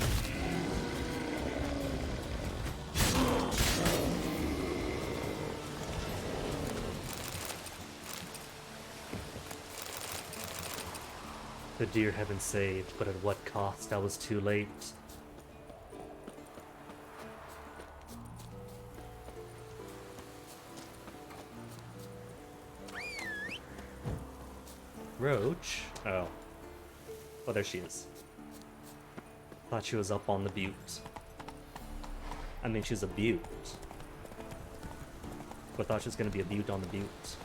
The deer have been saved, but at what cost? I was too late. Roach? Oh. Oh, there she is. Thought she was up on the butte. I mean, she's a butte. But thought she was gonna be a butte on the butte.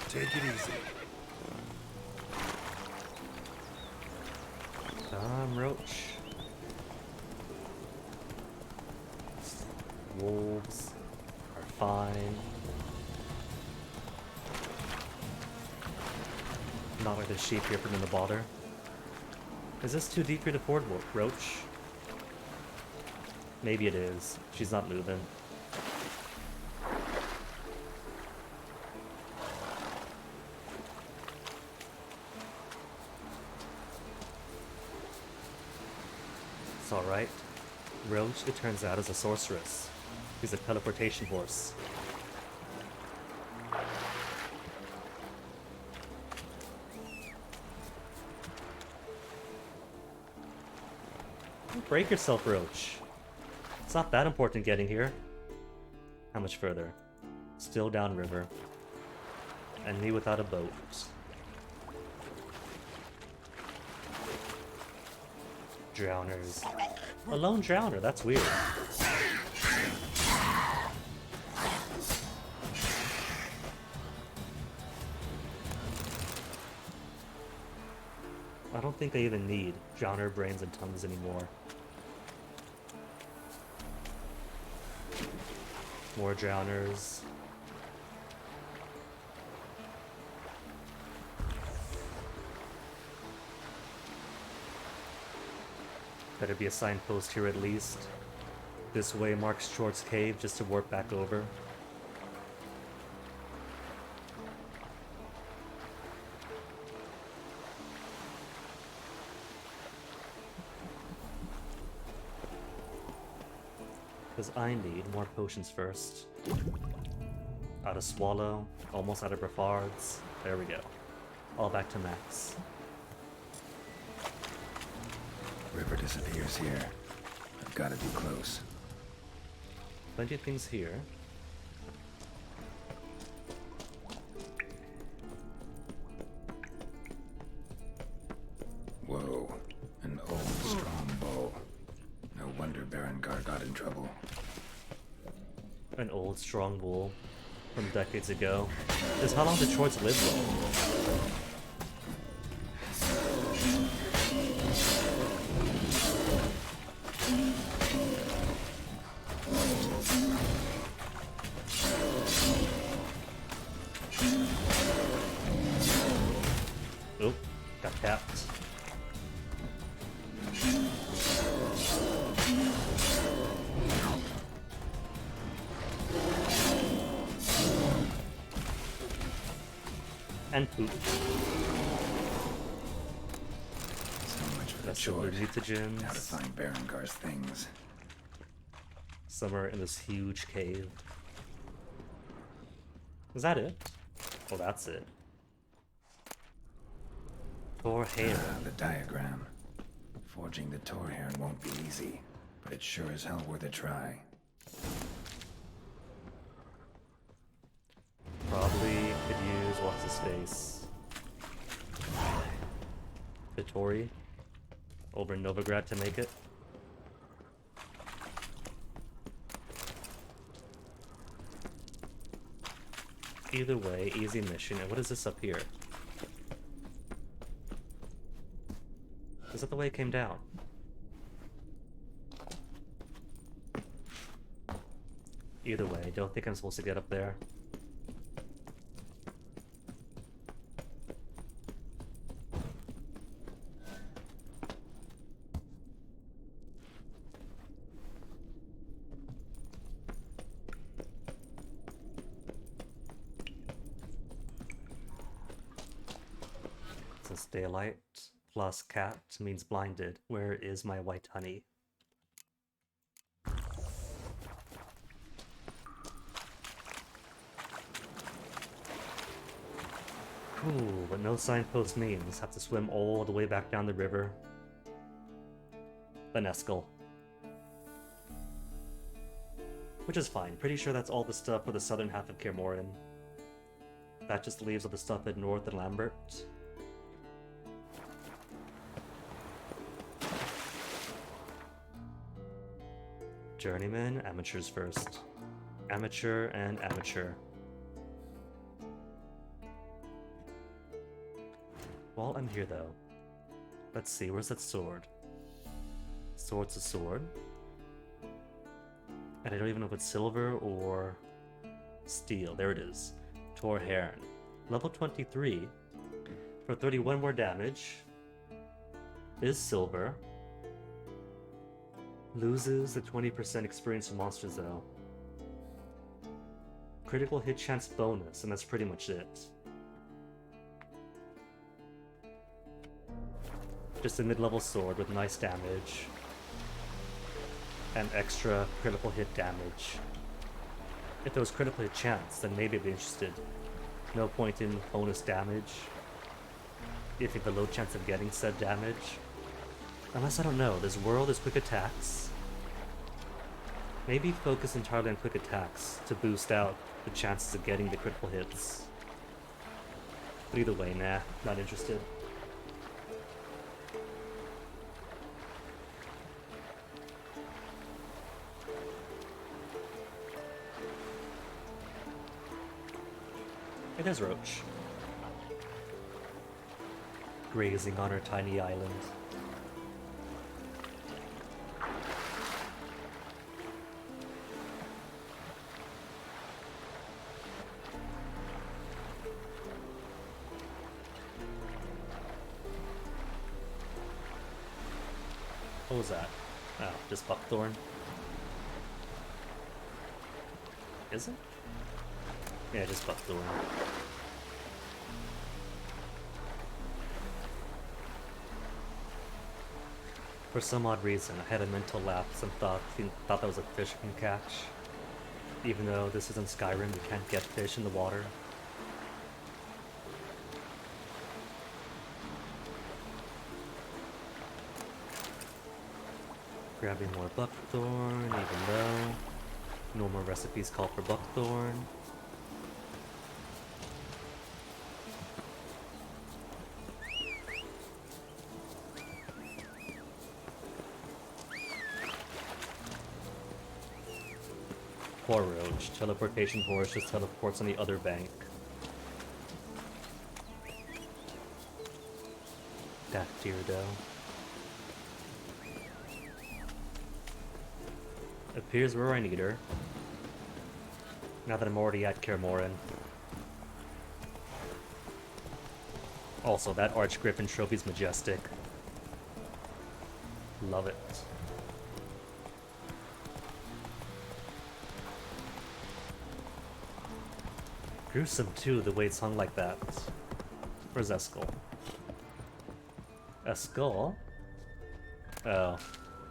Take it easy. Roach. Wolves are fine. Not like the sheep here from in the bother. Is this too deep for you to ford, Roach? Maybe it is. She's not moving. It's alright. Roach, it turns out, is a sorceress. She's a teleportation horse. Don't break yourself, Roach. It's not that important getting here. How much further? Still downriver. And me without a boat. Drowners. A lone drowner, that's weird. I don't think I even need Drowner, Brains, and Tongues anymore. More Drowners. Better be a signpost here at least. This way marks Short's cave just to warp back over. Because I need more potions first. Out of Swallow, almost out of Brafard's. There we go. All back to max. River disappears here. I've got to be close. Plenty of things here. Whoa. An old, strong bow. No wonder Berengar got in trouble. An old, strong bull from decades ago. Just how long did Shorts live though? Oh, got tapped. And poop. So much for the That's chore. the mutagens. Now to find Berengar's things. Somewhere in this huge cave. Is that it? Oh, that's it. Torhair. The diagram. Forging the Torhairn won't be easy, but it's sure as hell worth a try. Probably could use what's his face. Vittori over Novigrad to make it. Either way, easy mission. And what is this up here? Is that the way it came down? Either way, I don't think I'm supposed to get up there. Since daylight plus cat means blinded, where is my white honey? Cool, but no signpost means have to swim all the way back down the river. The Neskel. Which is fine, pretty sure that's all the stuff for the southern half of Kaer Morhen. That just leaves all the stuff at North and Lambert. Journeyman, amateurs first. Amateur and amateur. While I'm here though, let's see, where's that sword? Sword's a sword. And I don't even know if it's silver or steel. There it is. Torhairn. Level 23 for 31 more damage. Is silver. Loses the 20% experience from monsters though. Critical hit chance bonus, and that's pretty much it. Just a mid-level sword with nice damage. And extra critical hit damage. If there was critical hit chance, then maybe I'd be interested. No point in bonus damage if you have a low chance of getting said damage. Unless, I don't know, this world is quick attacks. Maybe focus entirely on quick attacks to boost out the chances of getting the critical hits. But either way, nah, not interested. It is Roach. grazing on her tiny island. What was that? Oh, just buckthorn. Is it? Yeah, just buckthorn. For some odd reason, I had a mental lapse and thought that was a fish I can catch. Even though this isn't Skyrim, you can't get fish in the water. Grabbing more buckthorn, even though no more recipes call for buckthorn. Poor Roach. Teleportation horse just teleports on the other bank. That Deerdo. Appears where I need her. Now that I'm already at Kaer Morhen. Also, that Archgriffin trophy's majestic. Love it. Gruesome too, the way it's hung like that. Where's Eskel? Eskel? Oh.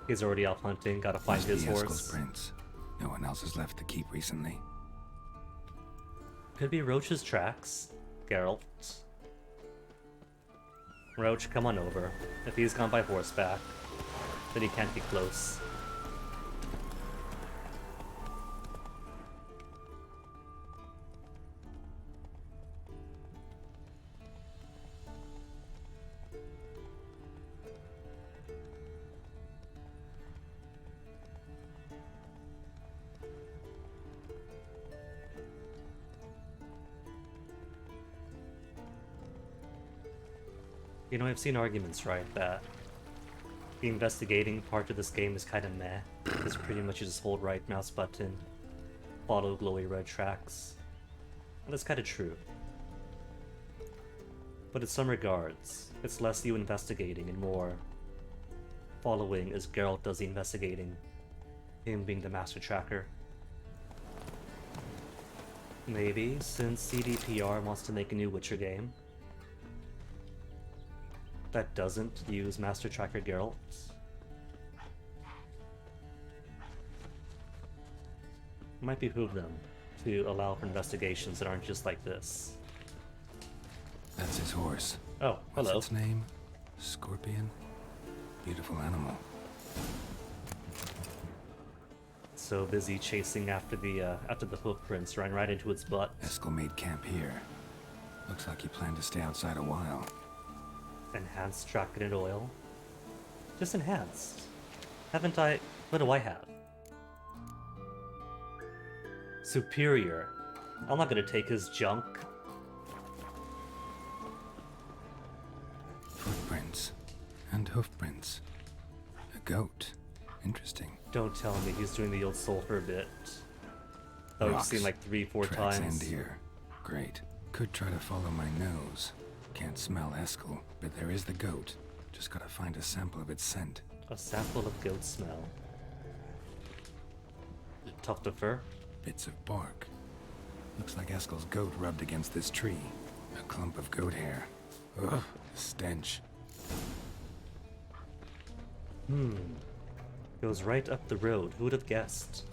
He's already off hunting, gotta find his horse. Eskel's prints. No one else has left the keep recently. Could be Roach's tracks. Geralt. Roach, come on over. If he's gone by horseback, then he can't be close. You know, I've seen arguments, right, that the investigating part of this game is kind of meh. Because pretty much you just hold right mouse button, follow glowy red tracks. And that's kind of true. But in some regards, it's less you investigating and more following as Geralt does the investigating, him being the master tracker. Maybe, since CDPR wants to make a new Witcher game that doesn't use Master Tracker Geralt. Might behoove them to allow for investigations that aren't just like this. That's his horse. Oh, hello. What's its name? Scorpion? Beautiful animal. So busy chasing after the hoof prints, running right into its butt. Eskel made camp here. Looks like he planned to stay outside a while. Enhanced tracking oil. Just enhanced. Haven't I? What do I have? Superior. I'm not gonna take his junk. Footprints. And hoofprints. A goat. Interesting. Don't tell me he's doing the old sulfur bit. That we've seen like 3-4 tracks times. end here. Great. Could try to follow my nose. Can't smell Eskel, but there is the goat. Just gotta find a sample of its scent. A sample of goat smell. Tuft of fur? Bits of bark. Looks like Eskel's goat rubbed against this tree. A clump of goat hair. Ugh, stench. Goes right up the road. Who would have guessed?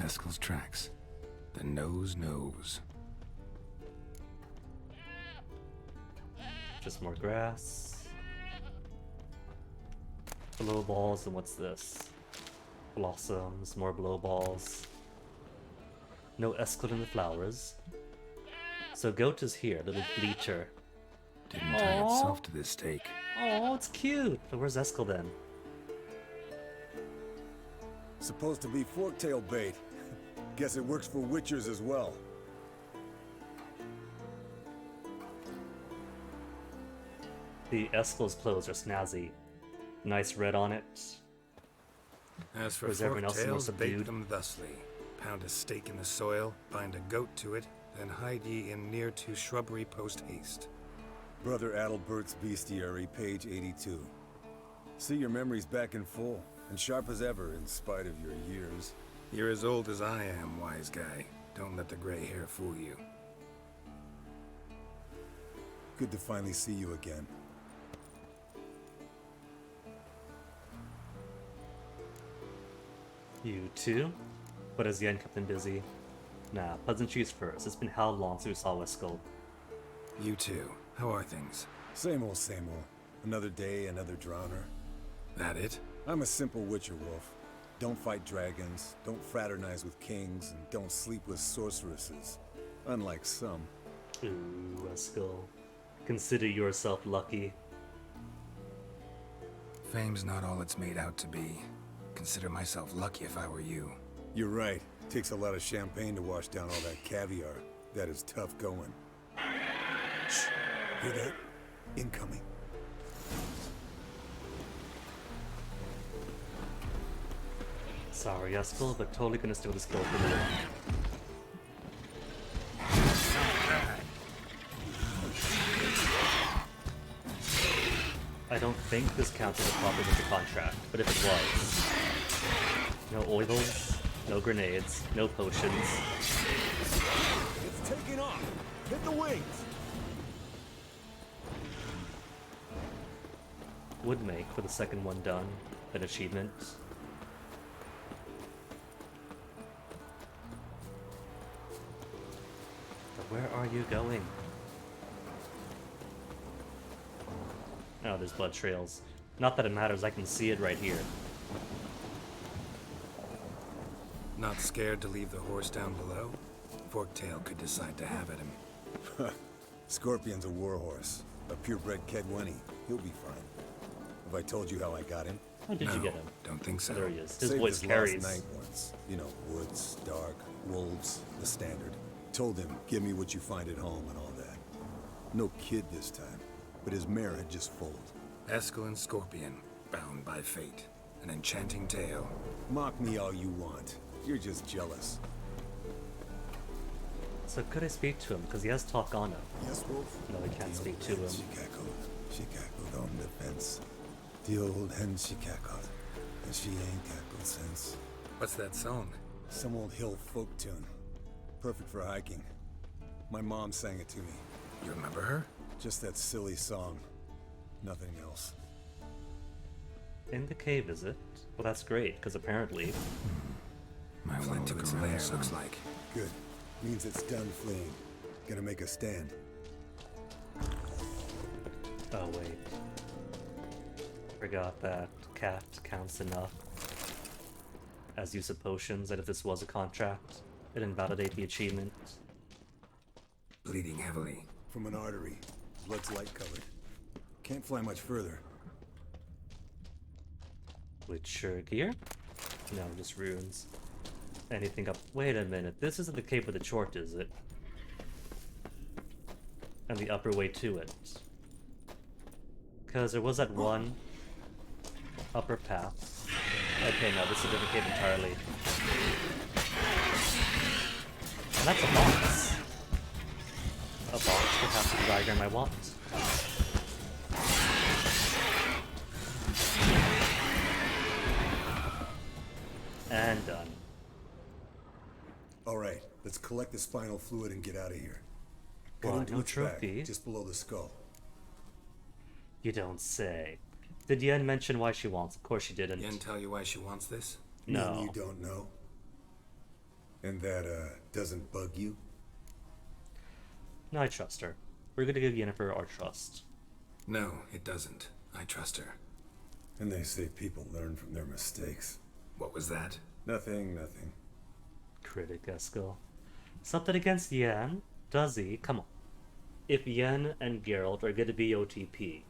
Eskel's tracks. The nose knows. Just more grass. Blow balls, and what's this? Blossoms, more blow balls. No Eskel in the flowers. So goat is here, little bleacher. Didn't tie itself to this stake. Oh, it's cute. But where's Eskel then? Supposed to be forktail bait. Guess it works for witchers as well. The Eskel's clothes are snazzy. Nice red on it. As for Whereas everyone else is more fork-tails, bake subdued. them thusly. Pound a stake in the soil, bind a goat to it, then hide ye in near to shrubbery post-haste. Brother Adalbert's Bestiary, page 82. See your memories back in full, and sharp as ever in spite of your years. You're as old as I am, wise guy. Don't let the gray hair fool you. Good to finally see you again. You too? But has Yen kept them busy? Nah, pleasantries first. It's been how long since we saw Westgold? You too. How are things? Same old, same old. Another day, another drowner. That it? I'm a simple witcher wolf. Don't fight dragons, don't fraternize with kings, and don't sleep with sorceresses. Unlike some. Ooh, Westgold. Consider yourself lucky. Fame's not all it's made out to be. Consider myself lucky if I were you. You're right. Takes a lot of champagne to wash down all that caviar. That is tough going. Shh. Hear that? Incoming. Sorry, Eskel, but totally gonna steal this kill from you. I don't think this counts as a proper winter contract, but if it was... No oils, no grenades, no potions. It's taking off! Hit the wings! Would make, for the second one done, an achievement. But where are you going? Oh, there's blood trails. Not that it matters, I can see it right here. Not scared to leave the horse down below? Forktail could decide to have at him. Scorpion's a warhorse. A purebred Kedwenny. He'll be fine. Have I told you how I got him? How did you get him? Don't think so. There he is. His Saved voice his carries. Last night once. You know, woods, dark, wolves, the standard. Told him, give me what you find at home and all that. No kid this time, but his mare had just foaled. Eskel and Scorpion, bound by fate. An enchanting tale. Mock me all you want. You're just jealous. So could I speak to him? Because he has talk on him. Yes, Wolf? No, I can't speak to him. She cackled on the fence. The old hen she cackled. And she ain't cackled since. What's that song? Some old hill folk tune. Perfect for hiking. My mom sang it to me. You remember her? Just that silly song. Nothing else. In the cave, is it? Well, that's great, because apparently... My one took a lair, looks like. Good. Means it's done fleeing. Gonna make a stand. Oh, wait. Forgot that cat counts enough as use of potions, that if this was a contract, it invalidate the achievement. Bleeding heavily. From an artery. Blood's light colored. Can't fly much further. Witcher gear? No, just runes. Anything up? Wait a minute, this isn't the cave with the chort, is it? And the upper way to it. Because there was that one upper path. Okay, no, this is a different cave entirely. And that's a box. A box, perhaps the diagram I want. And done. Alright, let's collect the spinal fluid and get out of here. Cut What, into no its back, trophy? just below the skull. You don't say. Did Yen mention why she wants? Of course she didn't. Yen tell you why she wants this? No. And you don't know? And that, doesn't bug you? No, I trust her. We're gonna give Yennefer our trust. No, it doesn't. I trust her. And they say people learn from their mistakes. What was that? Nothing. Critic Eskel. Something against Yen? Does he? Come on. If Yen and Geralt are gonna be OTP,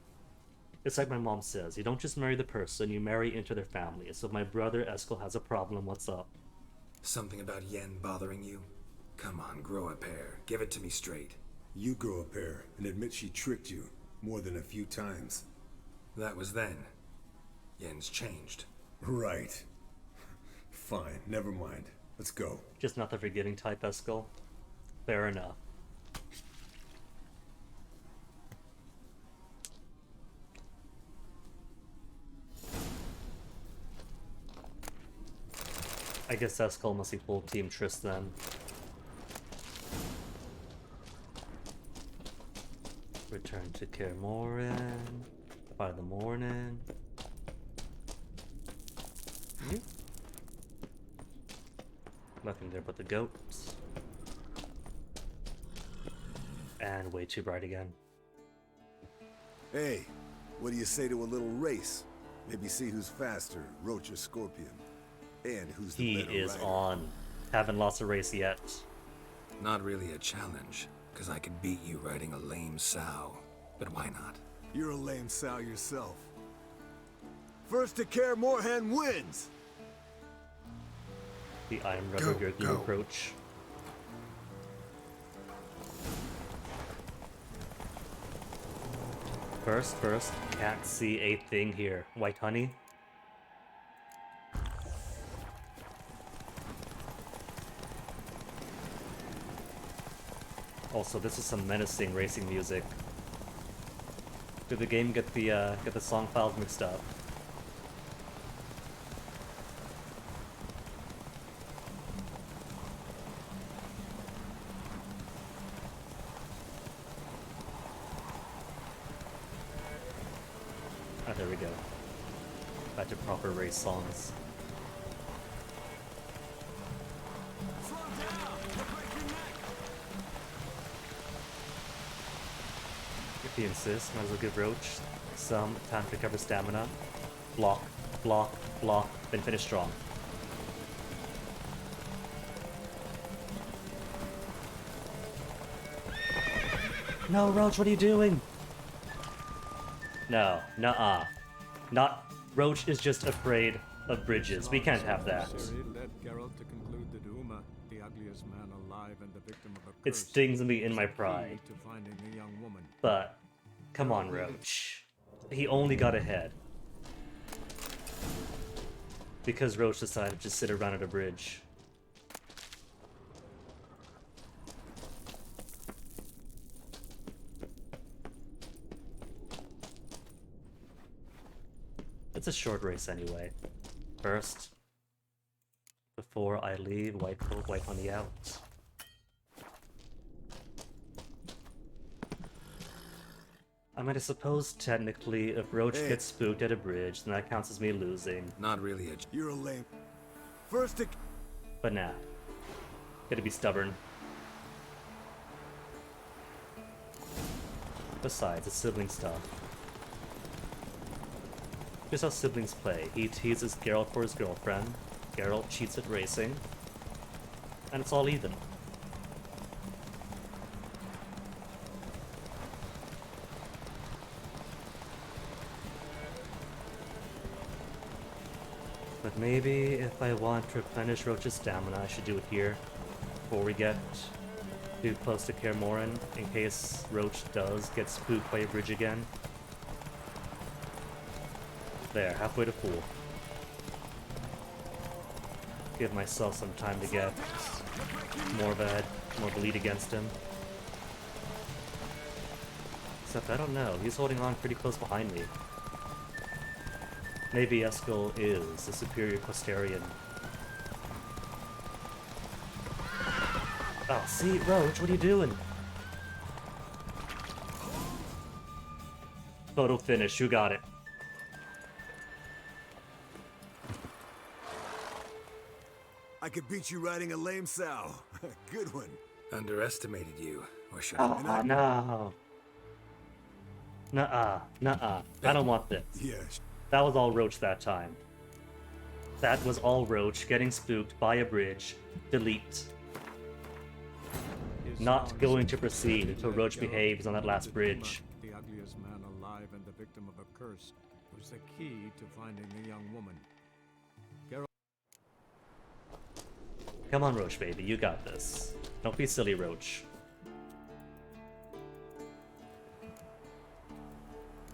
it's like my mom says, you don't just marry the person, you marry into their family. So if my brother Eskel has a problem, what's up? Something about Yen bothering you? Come on, grow a pair. Give it to me straight. You grow a pair and admit she tricked you more than a few times. That was then. Yen's changed. Right. Fine, never mind. Let's go. Just not the forgiving type, Eskel. Fair enough. I guess Eskel must be full Team Triss then. Return to Kaer Morhen by the morning. Yep. Nothing there but the goats. And way too bright again. Hey, what do you say to a little race? Maybe see who's faster, Roach or Scorpion. And who's the He better is rider. on. Haven't lost a race yet. Not really a challenge, because I could beat you riding a lame sow. But why not? You're a lame sow yourself. First to Kaer Morhen wins! The iron rubber Gurgly approach. First, can't see a thing here. White honey. Also, this is some menacing racing music. Did the game get the song files mixed up? Ah, there we go. Back to proper race songs. If he insists, might as well give Roach some time to recover stamina. Block, block, block, then finish strong. No, Roach, what are you doing? No, nuh-uh. Not... Roach is just afraid of bridges. We can't have that. Led Geralt to conclude that Uma, the ugliest man alive and the victim of a It curse, stings me in my was the key pride. to finding the young woman. But, come on, Roach. He only got ahead because Roach decided to sit around at a bridge. It's a short race anyway. First, before I leave, white honey out. I mean, I suppose technically, if Roach gets spooked at a bridge, then that counts as me losing. Not really a... You're a lame. First to... But nah. Gotta be stubborn. Besides, it's sibling stuff. Here's how siblings play. He teases Geralt for his girlfriend. Geralt cheats at racing. And it's all even. But maybe if I want to replenish Roach's stamina, I should do it here, before we get too close to Kaer Morhen, in case Roach does get spooked by a bridge again. There, halfway to full. Give myself some time to get more of a lead against him. Except I don't know, he's holding on pretty close behind me. Maybe Eskel is a superior Questarian. Oh, see, Roach, what are you doing? Photo finish, who got it? I could beat you riding a lame sow. Good one. Underestimated you, or should Oh, I? no. Nuh-uh, nuh-uh. I don't want this. Yes. That was all Roach that time. That was all Roach getting spooked by a bridge. Delete. Not going to proceed until Roach behaves on that last bridge. The ugliest man alive and the victim of a curse was the key to finding the young woman. Geralt Come on, Roach, baby, you got this. Don't be silly, Roach.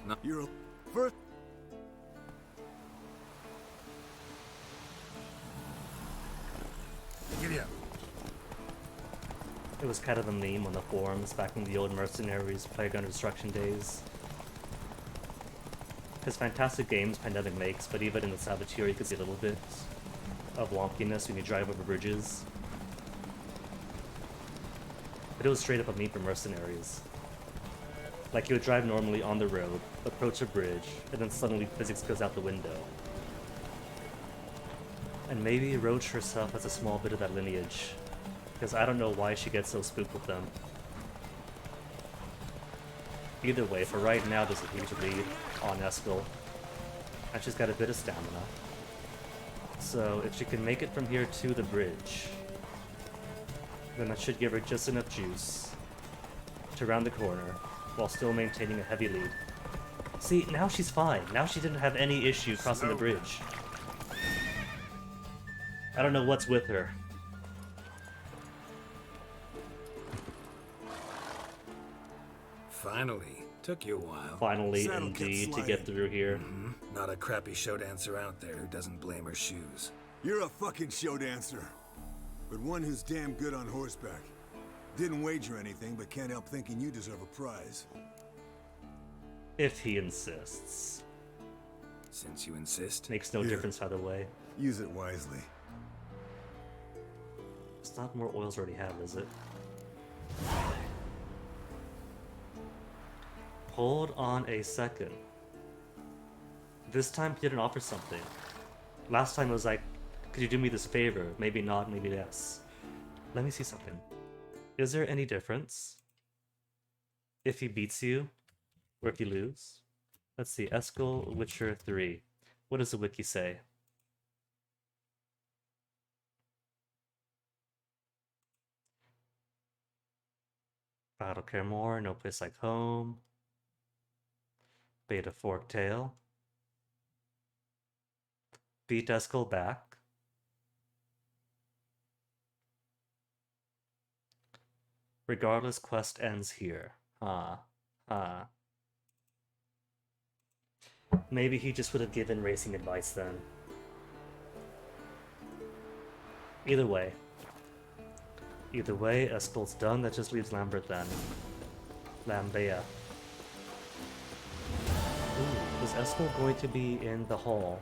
No. You're first. Giddy up. It was kind of a meme on the forums back in the old Mercenaries Playground Destruction days. Because fantastic games Pandemic makes, but even in the Saboteur you could see a little bit of wonkiness when you drive over bridges. But it was straight up a meme for Mercenaries. Like you would drive normally on the road, approach a bridge, and then suddenly physics goes out the window. And maybe Roach herself has a small bit of that lineage, because I don't know why she gets so spooked with them. Either way, for right now there's a huge lead on Eskel, and she's got a bit of stamina. So if she can make it from here to the bridge, then that should give her just enough juice to round the corner while still maintaining a heavy lead. See, now she's fine. Now she didn't have any issue crossing the bridge. I don't know what's with her. Finally. Took you a while. Finally, Saddle kept indeed, to sliding. get through here. Not a crappy show dancer out there who doesn't blame her shoes. You're a fucking show dancer, but one who's damn good on horseback. Didn't wager anything, but can't help thinking you deserve a prize. If he insists. Since you insist. Makes no Here. difference either way. Use it wisely. It's not more oils already have, is it? Hold on a second. This time he didn't offer something. Last time it was like, could you do me this favor? Maybe not, maybe yes. Let me see something. Is there any difference if he beats you or if you lose? Let's see, Eskel, Witcher 3. What does the wiki say? I don't care more, no place like home. Beta Forktail. Beat Eskel back. Regardless, quest ends here. Maybe he just would have given racing advice then. Either way, Eskel's done. That just leaves Lambert then. Lambea. Ooh, is Eskel going to be in the hall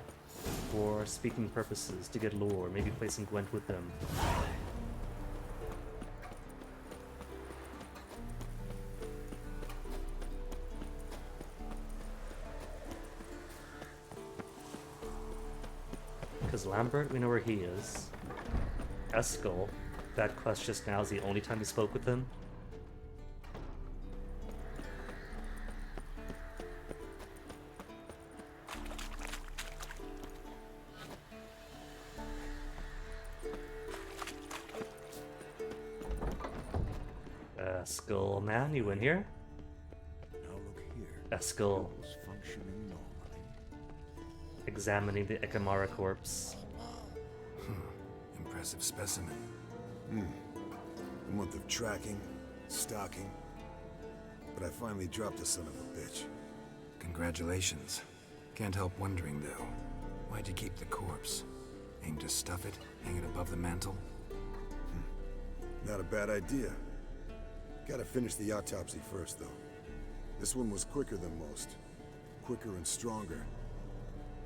for speaking purposes to get lore? Maybe play some Gwent with him. Because Lambert, we know where he is. Eskel, that quest just now is the only time he spoke with him. Eskel, man, you in here? Now look here. Eskel. It was functioning normally. Examining the Ekamara corpse. Impressive specimen. A month of tracking, stalking, but I finally dropped the son of a bitch. Congratulations. Can't help wondering, though. Why'd you keep the corpse? Aim to stuff it? Hang it above the mantle? Not a bad idea. Gotta finish the autopsy first, though. This one was quicker than most. Quicker and stronger.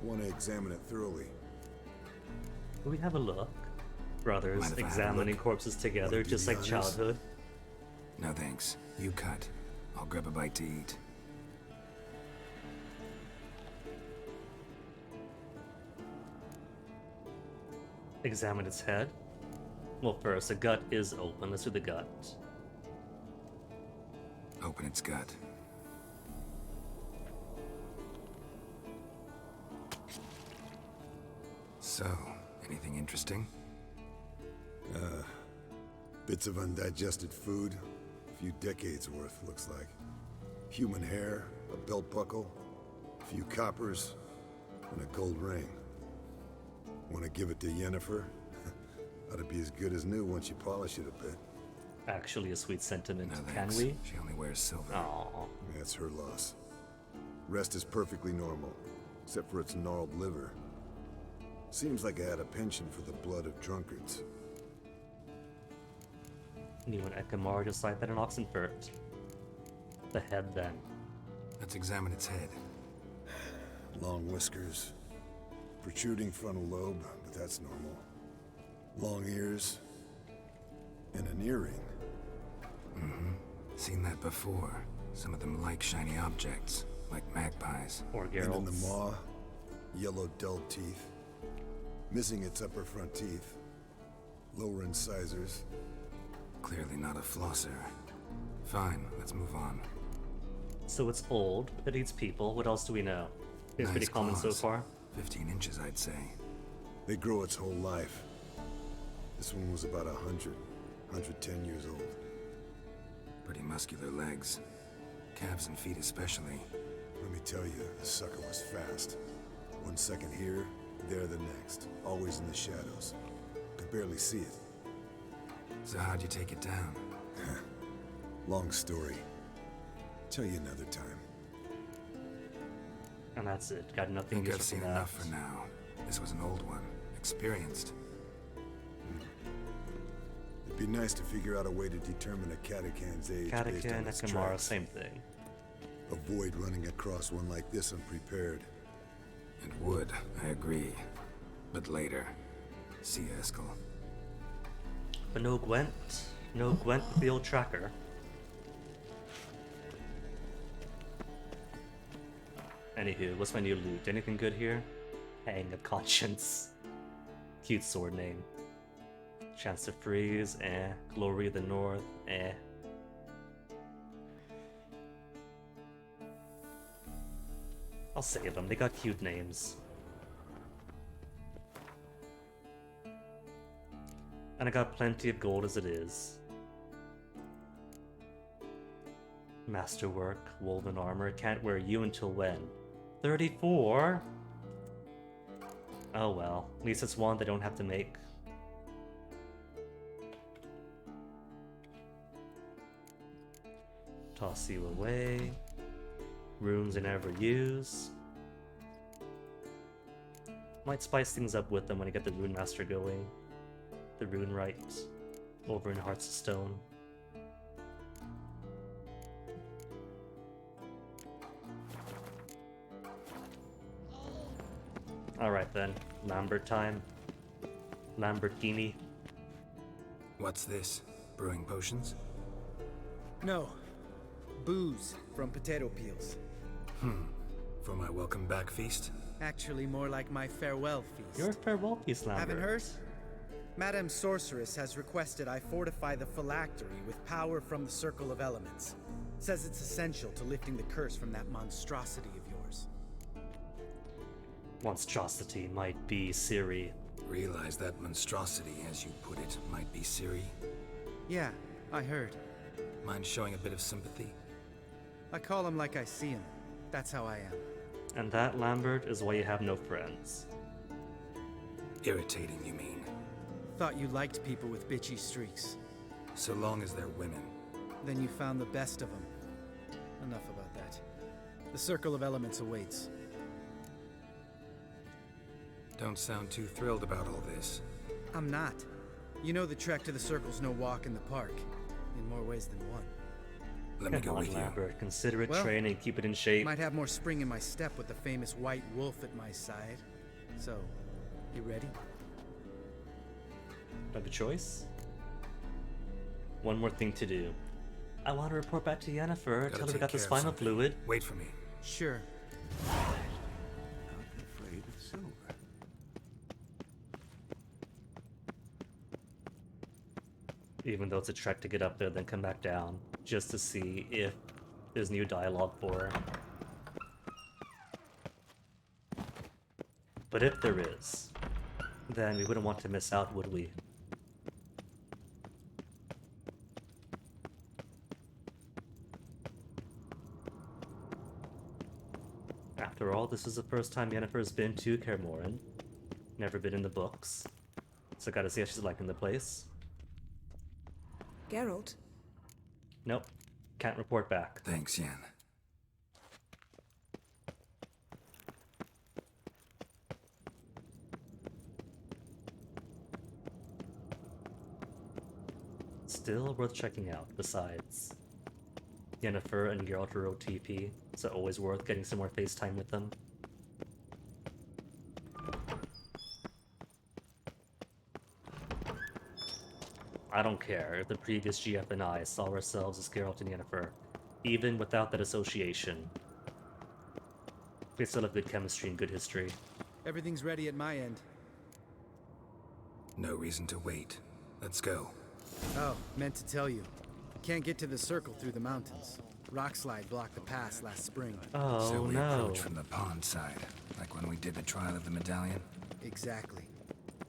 Want to examine it thoroughly. Can we have a look? Brothers Mind if I have a examining look? corpses together, Wanna do just the like honors? childhood. No thanks. You cut. I'll grab a bite to eat. Examine its head. Well, first, the gut is open. Let's do the gut. Open its gut. So, anything interesting? Bits of undigested food. A few decades worth, looks like. Human hair, a belt buckle, a few coppers, and a gold ring. Want to give it to Yennefer? Ought to be as good as new once you polish it a bit. Actually a sweet sentiment. No Can thanks. we? She only wears silver. Aww. That's her loss. Rest is perfectly normal, except for its gnarled liver. Seems like I had a penchant for the blood of drunkards. Knew an Ekamar just like that in Oxenfurt. The head then. Let's examine its head. Long whiskers, protruding frontal lobe, but that's normal. Long ears, and an earring. Mm-hmm. Seen that before. Some of them like shiny objects, like magpies. Or And in the Geralt's. maw, yellow dull teeth. Missing its upper front teeth. Lower incisors. Clearly not a flosser. Fine, let's move on. So it's old, it eats people. What else do we know? It's pretty Nice common so claws. far. 15 inches, I'd say. They grow its whole life. This one was about 110 years old. Pretty muscular legs. Calves and feet especially. Let me tell you, the sucker was fast. 1 second here, there the next. Always in the shadows. Could barely see it. So how'd you take it down? Long story. Tell you another time. And that's it. Got nothing Think I've useful seen from that. enough for now. This was an old one. Experienced. It'd be nice to figure out a way to determine a catacan's age based Catachan, on its Ekamara, tracks. same thing. Avoid running across one like this unprepared. It would, I agree. But later. See you, Eskel. But no Gwent. No Gwent with the old tracker. Anywho, what's my new loot? Anything good here? Hang of Conscience. Cute sword name. Chance to freeze, eh. Glory of the North, eh. I'll save them, they got cute names. And I got plenty of gold as it is. Masterwork, woven armor, can't wear you until when? 34? Oh well, at least it's one they don't have to make. Toss you away. Runes I never use. Might spice things up with them when I get the Rune Master going. The Rune Rite over in Hearts of Stone. Alright then, Lambert time. Lamborghini. What's this? Brewing potions? No. Booze from potato peels. For my welcome back feast? Actually, more like my farewell feast. Your farewell piece, Lambert. Haven't heard? Madame Sorceress has requested I fortify the phylactery with power from the Circle of Elements. Says it's essential to lifting the curse from that monstrosity of yours. Monstrosity might be Siri. Realize that monstrosity, as you put it, might be Ciri? Yeah, I heard. Mind showing a bit of sympathy? I call him like I see him. That's how I am. And that, Lambert, is why you have no friends. Irritating, you mean? Thought you liked people with bitchy streaks. So long as they're women. Then you found the best of them. Enough about that. The Circle of Elements awaits. Don't sound too thrilled about all this. I'm not. You know the trek to the Circle's no walk in the park. In more ways than one. Let me Come go on, with you. Lambert. Consider it Well, training, keep it in shape. Might have more spring in my step with the famous white wolf at my side. So, you ready? Have a choice? One more thing to do. I want to report back to Yennefer, Gotta tell her we take got the care of spinal something. fluid. Wait for me. Sure. Not afraid of silver. Even though it's a trek to get up there, then come back down, just to see if there's new dialogue for her. But if there is, then we wouldn't want to miss out, would we? After all, this is the first time Yennefer's been to Kaer Morhen. Never been in the books. So gotta see how she's liking the place. Geralt? Nope. Can't report back. Thanks, Yen. Still worth checking out, besides. Yennefer and Geralt are OTP, so always worth getting some more FaceTime with them. I don't care if the previous GF and I saw ourselves as Geralt and Yennefer, even without that association. We still have good chemistry and good history. Everything's ready at my end. No reason to wait. Let's go. Oh, meant to tell you. Can't get to the circle through the mountains. Rockslide blocked the pass last spring. Oh, so we no. approach from the pond side, like when we did the trial of the medallion? Exactly.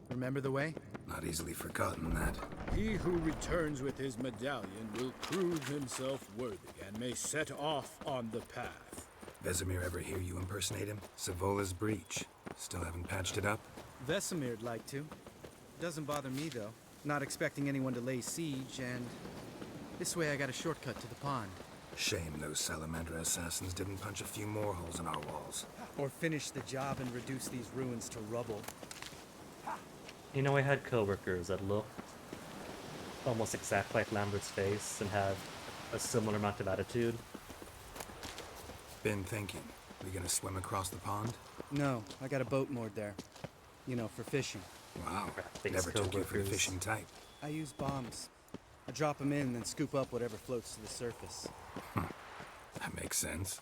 Remember the way? Not easily forgotten, that. He who returns with his medallion will prove himself worthy and may set off on the path. Vesemir ever hear you impersonate him? Savola's breach. Still haven't patched it up? Vesemir'd like to. Doesn't bother me, though. Not expecting anyone to lay siege, and this way I got a shortcut to the pond. Shame those Salamander assassins didn't punch a few more holes in our walls. Or finish the job and reduce these ruins to rubble. You know, I had coworkers that looked almost exactly like Lambert's face and had a similar amount of attitude. Been thinking. We gonna swim across the pond? No, I got a boat moored there. You know, for fishing. Wow. Thanks, Never took you for the coworkers. fishing type. I use bombs. I drop them in, then scoop up whatever floats to the surface. That makes sense.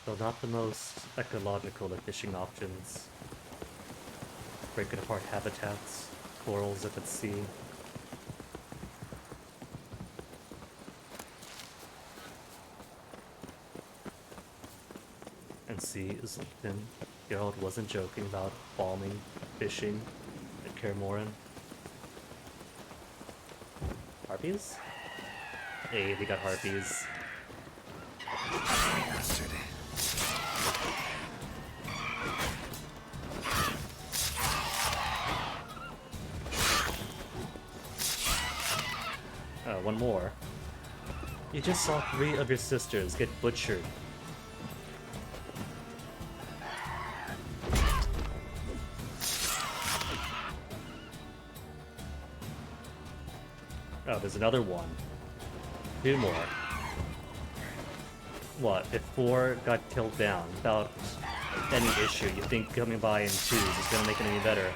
Though not the most ecological of fishing options. Breaking apart habitats, corals if at sea. And sea is something Geralt wasn't joking about bombing, fishing at Kaer Morhen. Harpies? Hey, we got harpies. Bastard. One more. You just saw 3 of your sisters get butchered. Oh, there's another one. 2 more. What, if 4 got killed down without any issue, you think coming by in 2s is gonna make it any better?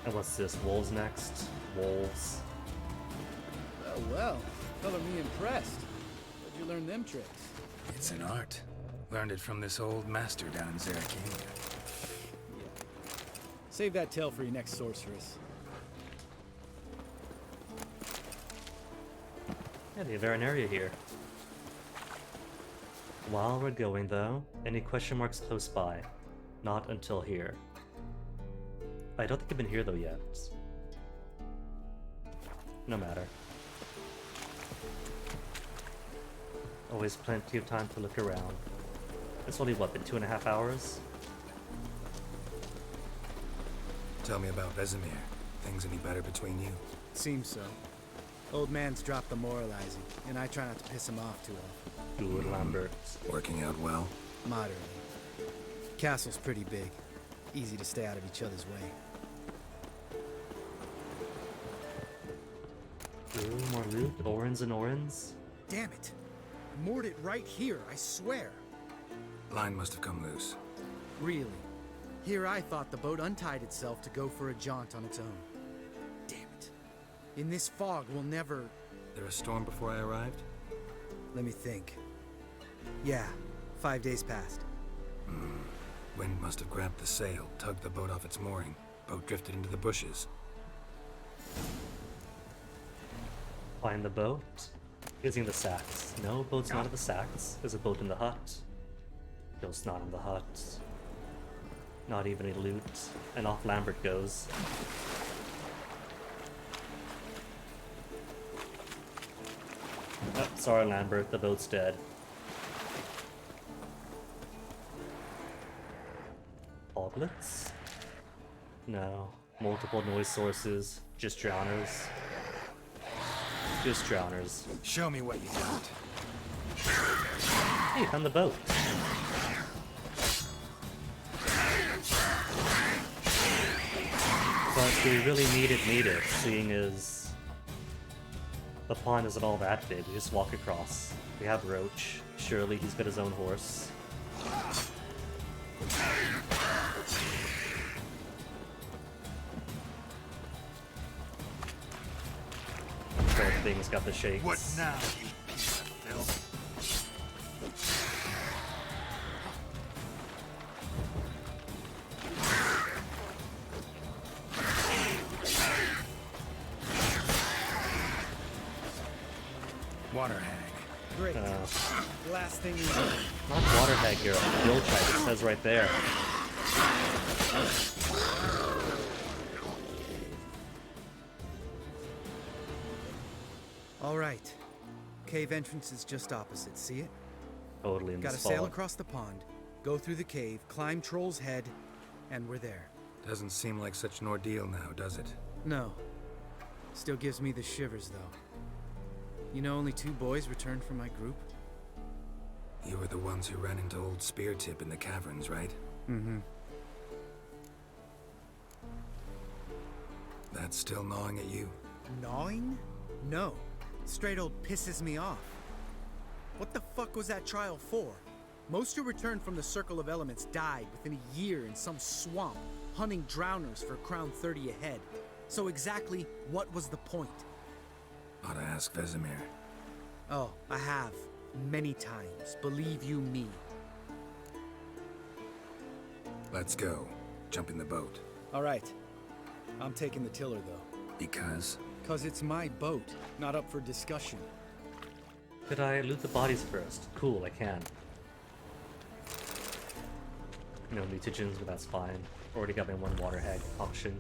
And what's this? Wolves next? Wolves. Well, color me impressed. Where'd you learn them tricks? It's an art. Learned it from this old master down in Zerrikania. Save that tale for your next sorceress. Yeah, they have an area here. While we're going though, any question marks close by? Not until here. I don't think I've been here though yet. No matter. Always plenty of time to look around. It's only what, been 2.5 hours? Tell me about Vesemir. Things any better between you? Seems so. Old man's dropped the moralizing, and I try not to piss him off too often. Good, Lambert. Working out well? Moderately. Castle's pretty big. Easy to stay out of each other's way. Ooh, more loot. Orans and Orans. Damn it! Moored it right here, I swear! Line must have come loose. Really? Here I thought the boat untied itself to go for a jaunt on its own. Damn it. In this fog, we'll never... There a storm before I arrived? Let me think. Yeah, 5 days passed. Wind must have grabbed the sail, tugged the boat off its mooring. Boat drifted into the bushes. Find the boat. Using the sacks. No, boat's not in the sacks. There's a boat in the hut. Ghost not in the hut. Not even a loot. And off Lambert goes. Oh, sorry Lambert, the boat's dead. hoglets? No. Multiple noise sources. Just drowners. Just drowners. Show me what you got. Hey, found the boat. But we really need it, seeing as the pond isn't all that big. We just walk across. We have Roach. Surely he's got his own horse. That thing's got the shakes. What now, you piece of filth? Water hag. Great. Last thing you know. Not water hag, Geralt. Gill tribe. It says right there. All right. Cave entrance is just opposite. See it? Totally in Gotta this sail fog. across the pond, go through the cave, climb Troll's Head, and we're there. Doesn't seem like such an ordeal now, does it? No. Still gives me the shivers, though. You know, only 2 boys returned from my group. You were the ones who ran into old Spear Tip in the caverns, right? Mm-hmm. That's still gnawing at you? Gnawing? No. Straight old pisses me off. What the fuck was that trial for? Most who returned from the Circle of Elements died within a year in some swamp, hunting drowners for Crown 30 a head. So exactly what was the point? Ought to ask Vesemir. Oh, I have. Many times. Believe you me. Let's go. Jump in the boat. All right. I'm taking the tiller, though. Because? Because it's my boat, not up for discussion. Could I loot the bodies first? Cool, I can. No mutagens, but that's fine. Already got my 1 water hag option.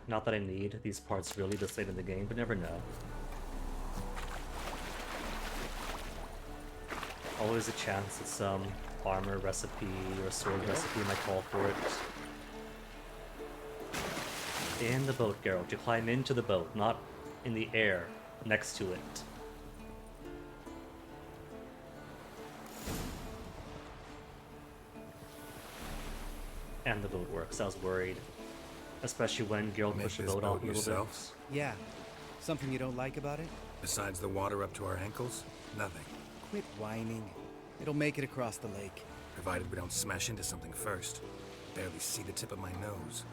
Not that I need these parts really this late in the game, but never know. Always a chance that some armor recipe or sword recipe might call for it. In the boat, Geralt. You climb into the boat, not in the air next to it. And the boat works. I was worried. Especially when Geralt pushed the boat off a little bit. Yeah. Something you don't like about it? Besides the water up to our ankles? Nothing. Quit whining. It'll make it across the lake. Provided we don't smash into something first. Barely see the tip of my nose.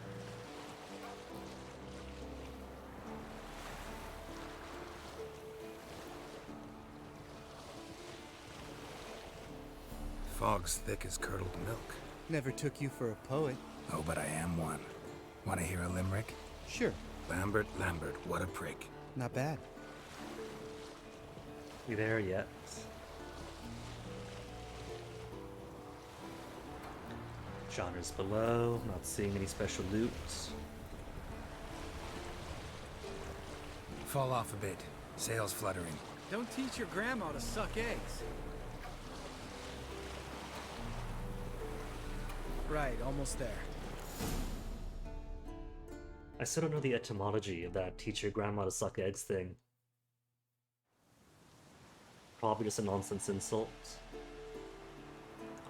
Fog's thick as curdled milk. Never took you for a poet. Oh, but I am one. Want to hear a limerick? Sure. Lambert, Lambert, what a prick. Not bad. We there yet? Genres below, not seeing any special loot. Fall off a bit. Sails fluttering. Don't teach your grandma to suck eggs. Right, almost there. I still don't know the etymology of that teach your grandma to suck eggs thing. Probably just a nonsense insult.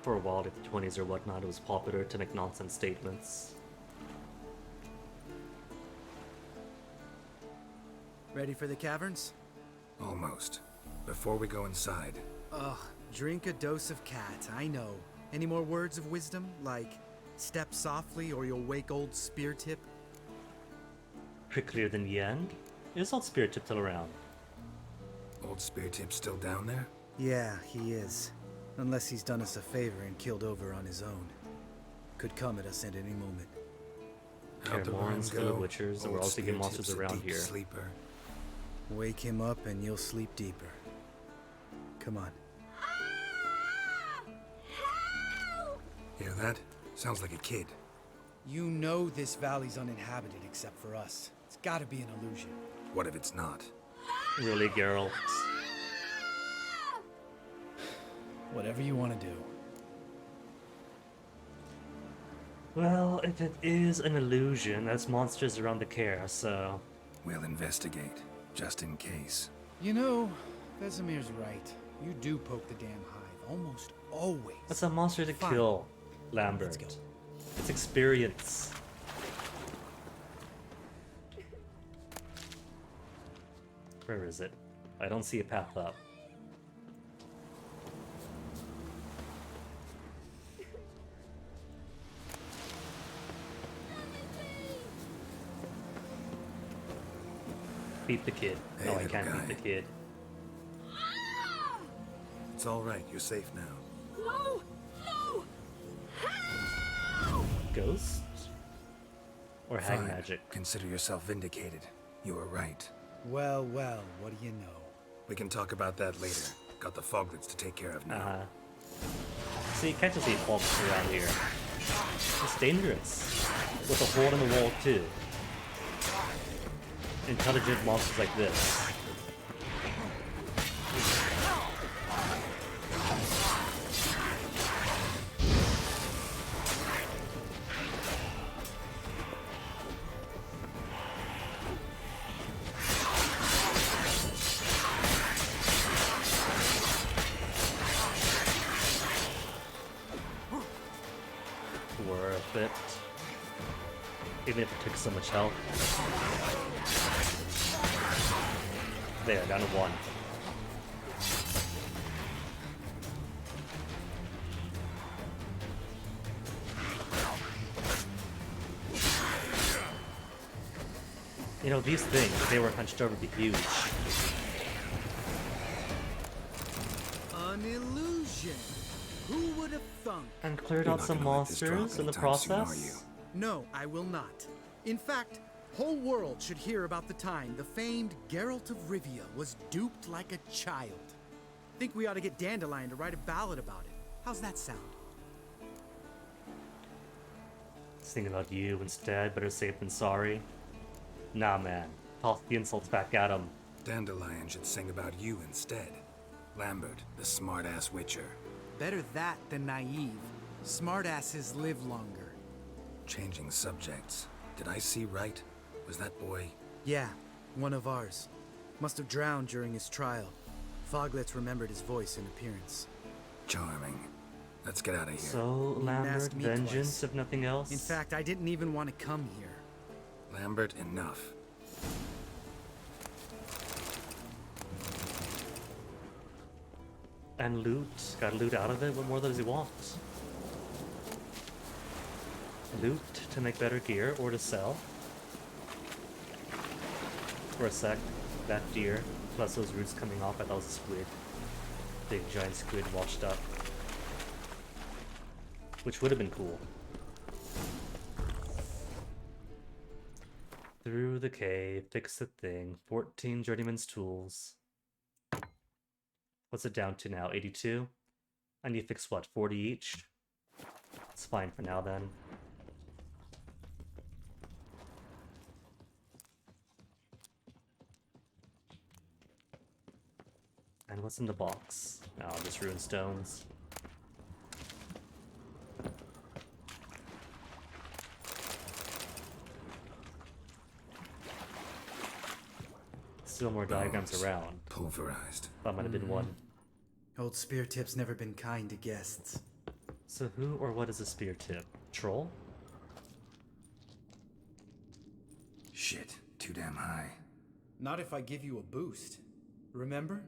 For a while, like the 20s or whatnot, it was popular to make nonsense statements. Ready for the caverns? Almost. Before we go inside. Ugh, drink a dose of cat, I know. Any more words of wisdom, like step softly or you'll wake old Spear Tip? Pricklier than the end? Is old Spear Tip still around? Old Spear Tip still down there? Yeah, he is. Unless he's done us a favor and killed over on his own. Could come at us at any moment. There are Morons, Little Witchers, and we're also getting monsters around here. Sleeper. Wake him up and you'll sleep deeper. Come on. Hear that? Sounds like a kid. You know this valley's uninhabited except for us. It's gotta be an illusion. What if it's not? Really, Geralt? Whatever you want to do. Well, if it is an illusion, that's monsters around the care, so... We'll investigate, just in case. You know, Vesemir's right. You do poke the damn hive, almost always. That's a monster to Fine. kill, Lambert. It's experience. Where is it? I don't see a path up. Beat the kid. Hey, No, I little can't guy. beat the kid. It's all right. You're safe now. No! No! Ghost? Or hag Fine. magic? Consider yourself vindicated. You were right. Well, well, what do you know? We can talk about that later. Got the foglets to take care of now. See, you can't just see fogs around here. It's dangerous. With a hole in the wall, too. Intelligent monsters like this. Worth it. Even if it took so much health. There, down to 1. You know, these things, if they were hunched over, would be huge. An illusion. Who would have thunk? And cleared out some monsters in the process? No, I will not. In fact, whole world should hear about the time the famed Geralt of Rivia was duped like a child. Think we ought to get Dandelion to write a ballad about it. How's that sound? Sing about you instead, better safe than sorry. Nah, man. Toss the insults back at him. Dandelion should sing about you instead. Lambert, the smart-ass witcher. Better that than naive. Smartasses live longer. Changing subjects. Did I see right? Was that boy? Yeah, one of ours. Must have drowned during his trial. Foglets remembered his voice and appearance. Charming. Let's get out of here. So, Needn't Lambert, ask me vengeance twice. if nothing else? In fact, I didn't even want to come here. Lambert, enough. And loot. Got loot out of it? What more does he want? Loot to make better gear or to sell? For a sec, that deer, plus those roots coming off, I thought was a squid. Big giant squid washed up. Which would have been cool. Through the cave, fix the thing. 14 journeyman's tools. What's it down to now? 82? I need to fix what? 40 each? It's fine for now then. And what's in the box? Oh, just ruined stones. Still more diagrams around. Pulverized. That might have been one. Old Spear Tip's never been kind to guests. So who or what is a spear tip? Troll? Shit, too damn high. Not if I give you a boost. Remember?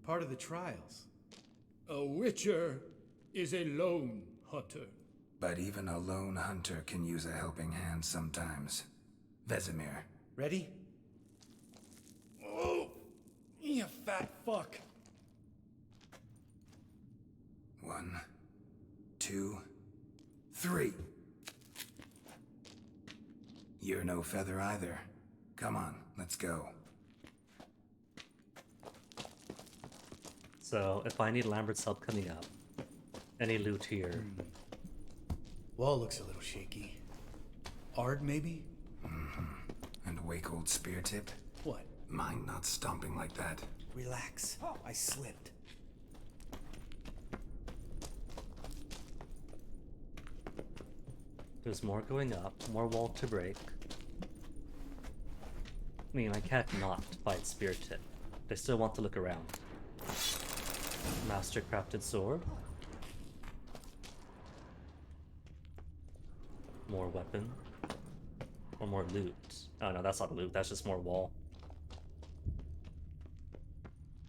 Part of the trials. A witcher is a lone hunter. But even a lone hunter can use a helping hand sometimes. Vesemir. Ready? Oh, you fat fuck. 1, 2, 3. You're no feather either. Come on, let's go. So, if I need Lambert's help coming up, any loot here? Wall looks a little shaky. Ard, maybe? And wake-old spear tip? What? Mind not stomping like that. Relax. I slipped. There's more going up, more wall to break. I mean, I can't not fight Spear Tip. I still want to look around. Master crafted sword. More weapon. Or more loot. Oh no, that's not loot, that's just more wall.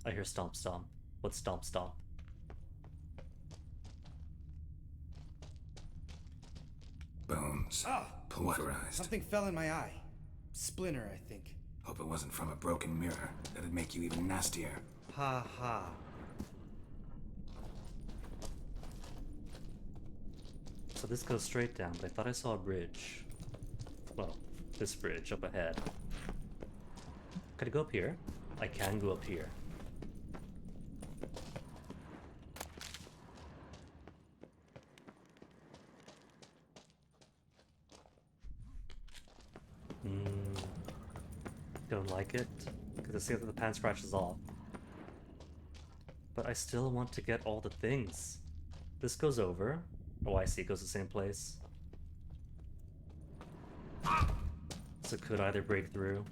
I hear stomp stomp. What's stomp stomp? Bones. Pulverized. Something fell in my eye. Splinter, I think. Hope it wasn't from a broken mirror. That'd make you even nastier. Ha ha. So this goes straight down, but I thought I saw a bridge. Well, this bridge up ahead. Could I go up here? I can go up here. Don't like it, because it seems that the pan scratches off. But I still want to get all the things. This goes over. Oh, I see, it goes the same place. So it could either break through,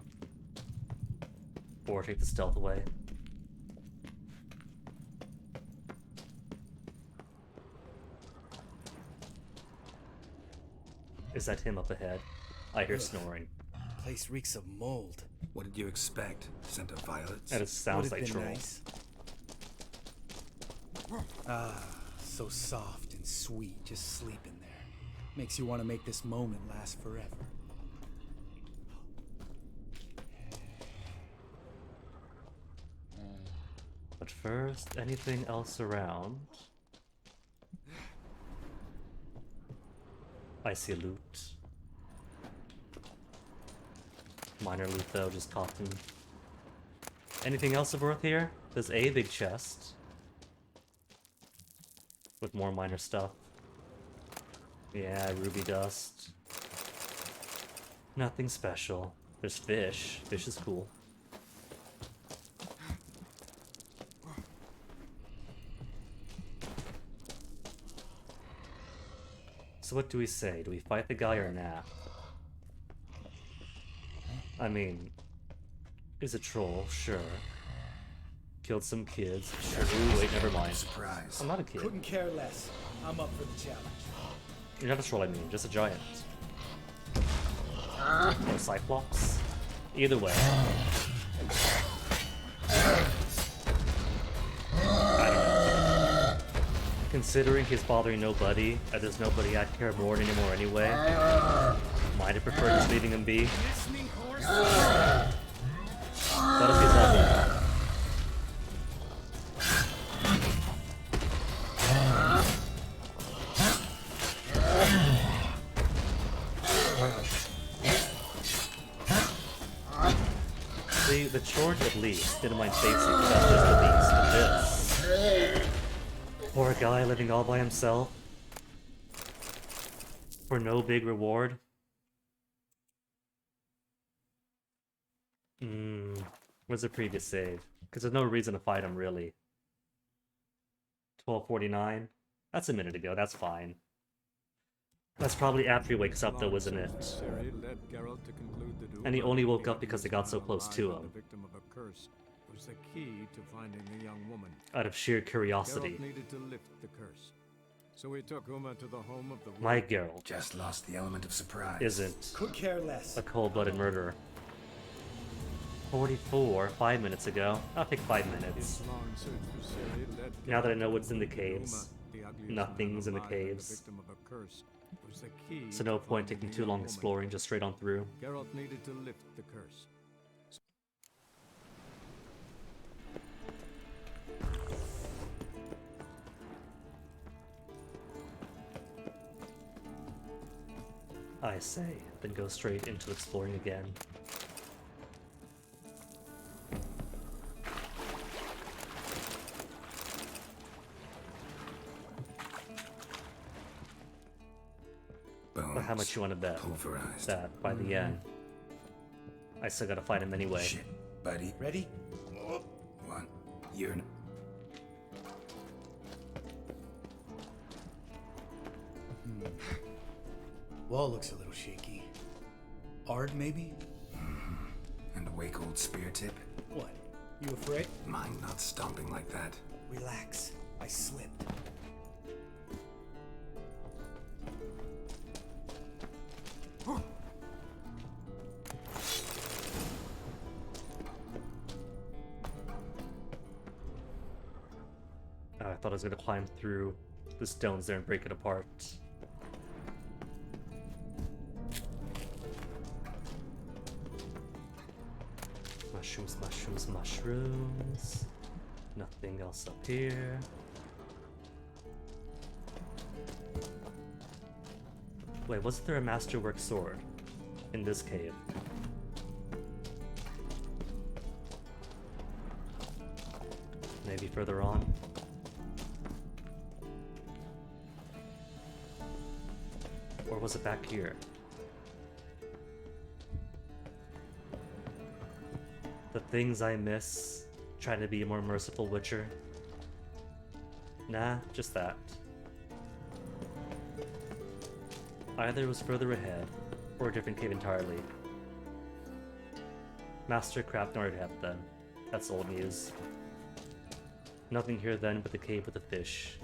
or take the stealth away. Is that him up ahead? I hear snoring. Place reeks of mold. What did you expect? Scent of violets? And it sounds like Would've been trolls. nice. Ah, so soft and sweet, just sleeping there. Makes you want to make this moment last forever. But first, anything else around? I see loot. Minor loot though, just cotton. Anything else of worth here? There's a big chest. With more minor stuff. Yeah, ruby dust. Nothing special. There's fish. Fish is cool. So what do we say? Do we fight the guy or nah? I mean, is a troll, sure. Killed some kids, sure. Ooh, wait, never mind. Surprise. I'm not a kid. Couldn't care less. I'm up for the challenge. You're not a troll, I mean, just a giant. Or Cyclops. Either way. I don't know. Considering he's bothering nobody, and there's nobody I care more anymore anyway, might have preferred just leaving him be. What if he's level? See, the Chort at least didn't mind facing, but that's just the beast. But this. Poor guy living all by himself. For no big reward. Where's the previous save? Because there's no reason to fight him, really. 12:49? That's a minute ago, that's fine. That's probably after he wakes up, though, isn't it? And he only woke up because they got so close to him. Was the key to finding the young woman. Out of sheer curiosity. Geralt needed to lift the curse. So we took Uma to the home of the My Geralt just lost the element of surprise. Isn't Could care less. a cold-blooded murderer. 44, 5 minutes ago. I'll take 5 minutes. Now that I know what's in the caves. Nothing's in the caves. So no point taking too long exploring, just straight on through. Geralt needed to lift the curse. I say, then go straight into exploring again. Bones. But how much you want to bet Pulverized. that by the end I still gotta fight him anyway. Shit, buddy. Ready? One. You're... Wall looks a little shaky. Ard, maybe? And a wake-old spear tip? What? You afraid? Mine not stomping like that. Relax. I slipped. I thought I was gonna climb through the stones there and break it apart. Mushrooms, mushrooms, mushrooms. Nothing else up here. Wait, wasn't there a masterwork sword in this cave? Maybe further on? Or was it back here? The things I miss, trying to be a more merciful Witcher. Nah, just that. Either it was further ahead, or a different cave entirely. Master Craft already had then. That's old news. Nothing here then but the cave with the fish.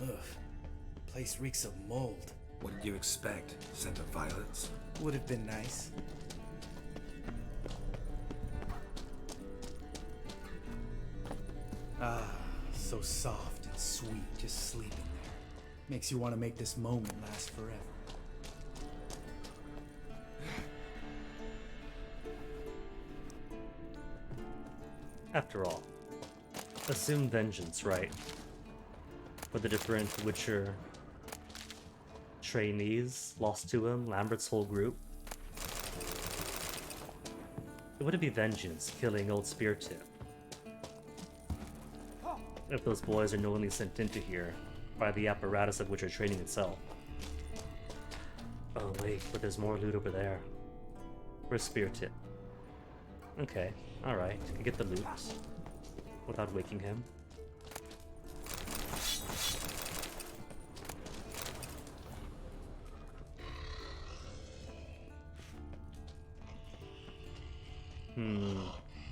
Ugh. Place reeks of mold. What did you expect? Scent of violets? Would have been nice. Ah, so soft and sweet just sleeping there. Makes you want to make this moment last forever. After all, assume vengeance, right? For the different Witcher trainees lost to him, Lambert's whole group. It wouldn't be vengeance killing old Speartip. If those boys are knowingly sent into here by the apparatus of Witcher training itself. Oh wait, but there's more loot over there. Where's Speartip? Okay, alright, I can get the loot without waking him.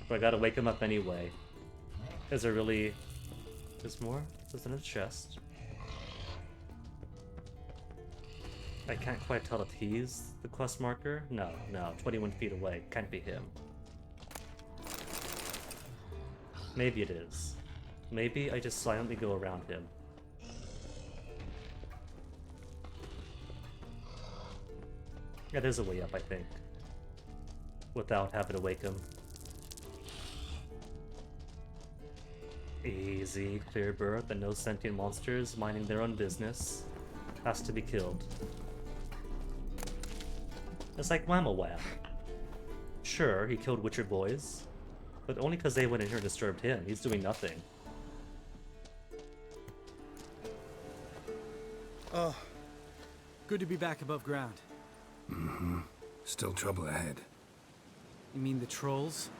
But I gotta wake him up anyway. Is there really... There's more? There's another chest. I can't quite tell if he's the quest marker. No, 21 feet away. Can't be him. Maybe it is. Maybe I just silently go around him. Yeah, there's a way up, I think. Without having to wake him. Easy, clear birth, and no sentient monsters minding their own business. Has to be killed. It's like Whamma Wham. Sure, he killed Witcher boys, but only because they went in here and disturbed him. He's doing nothing. Oh, good to be back above ground. Mm-hmm. Still trouble ahead. You mean the trolls?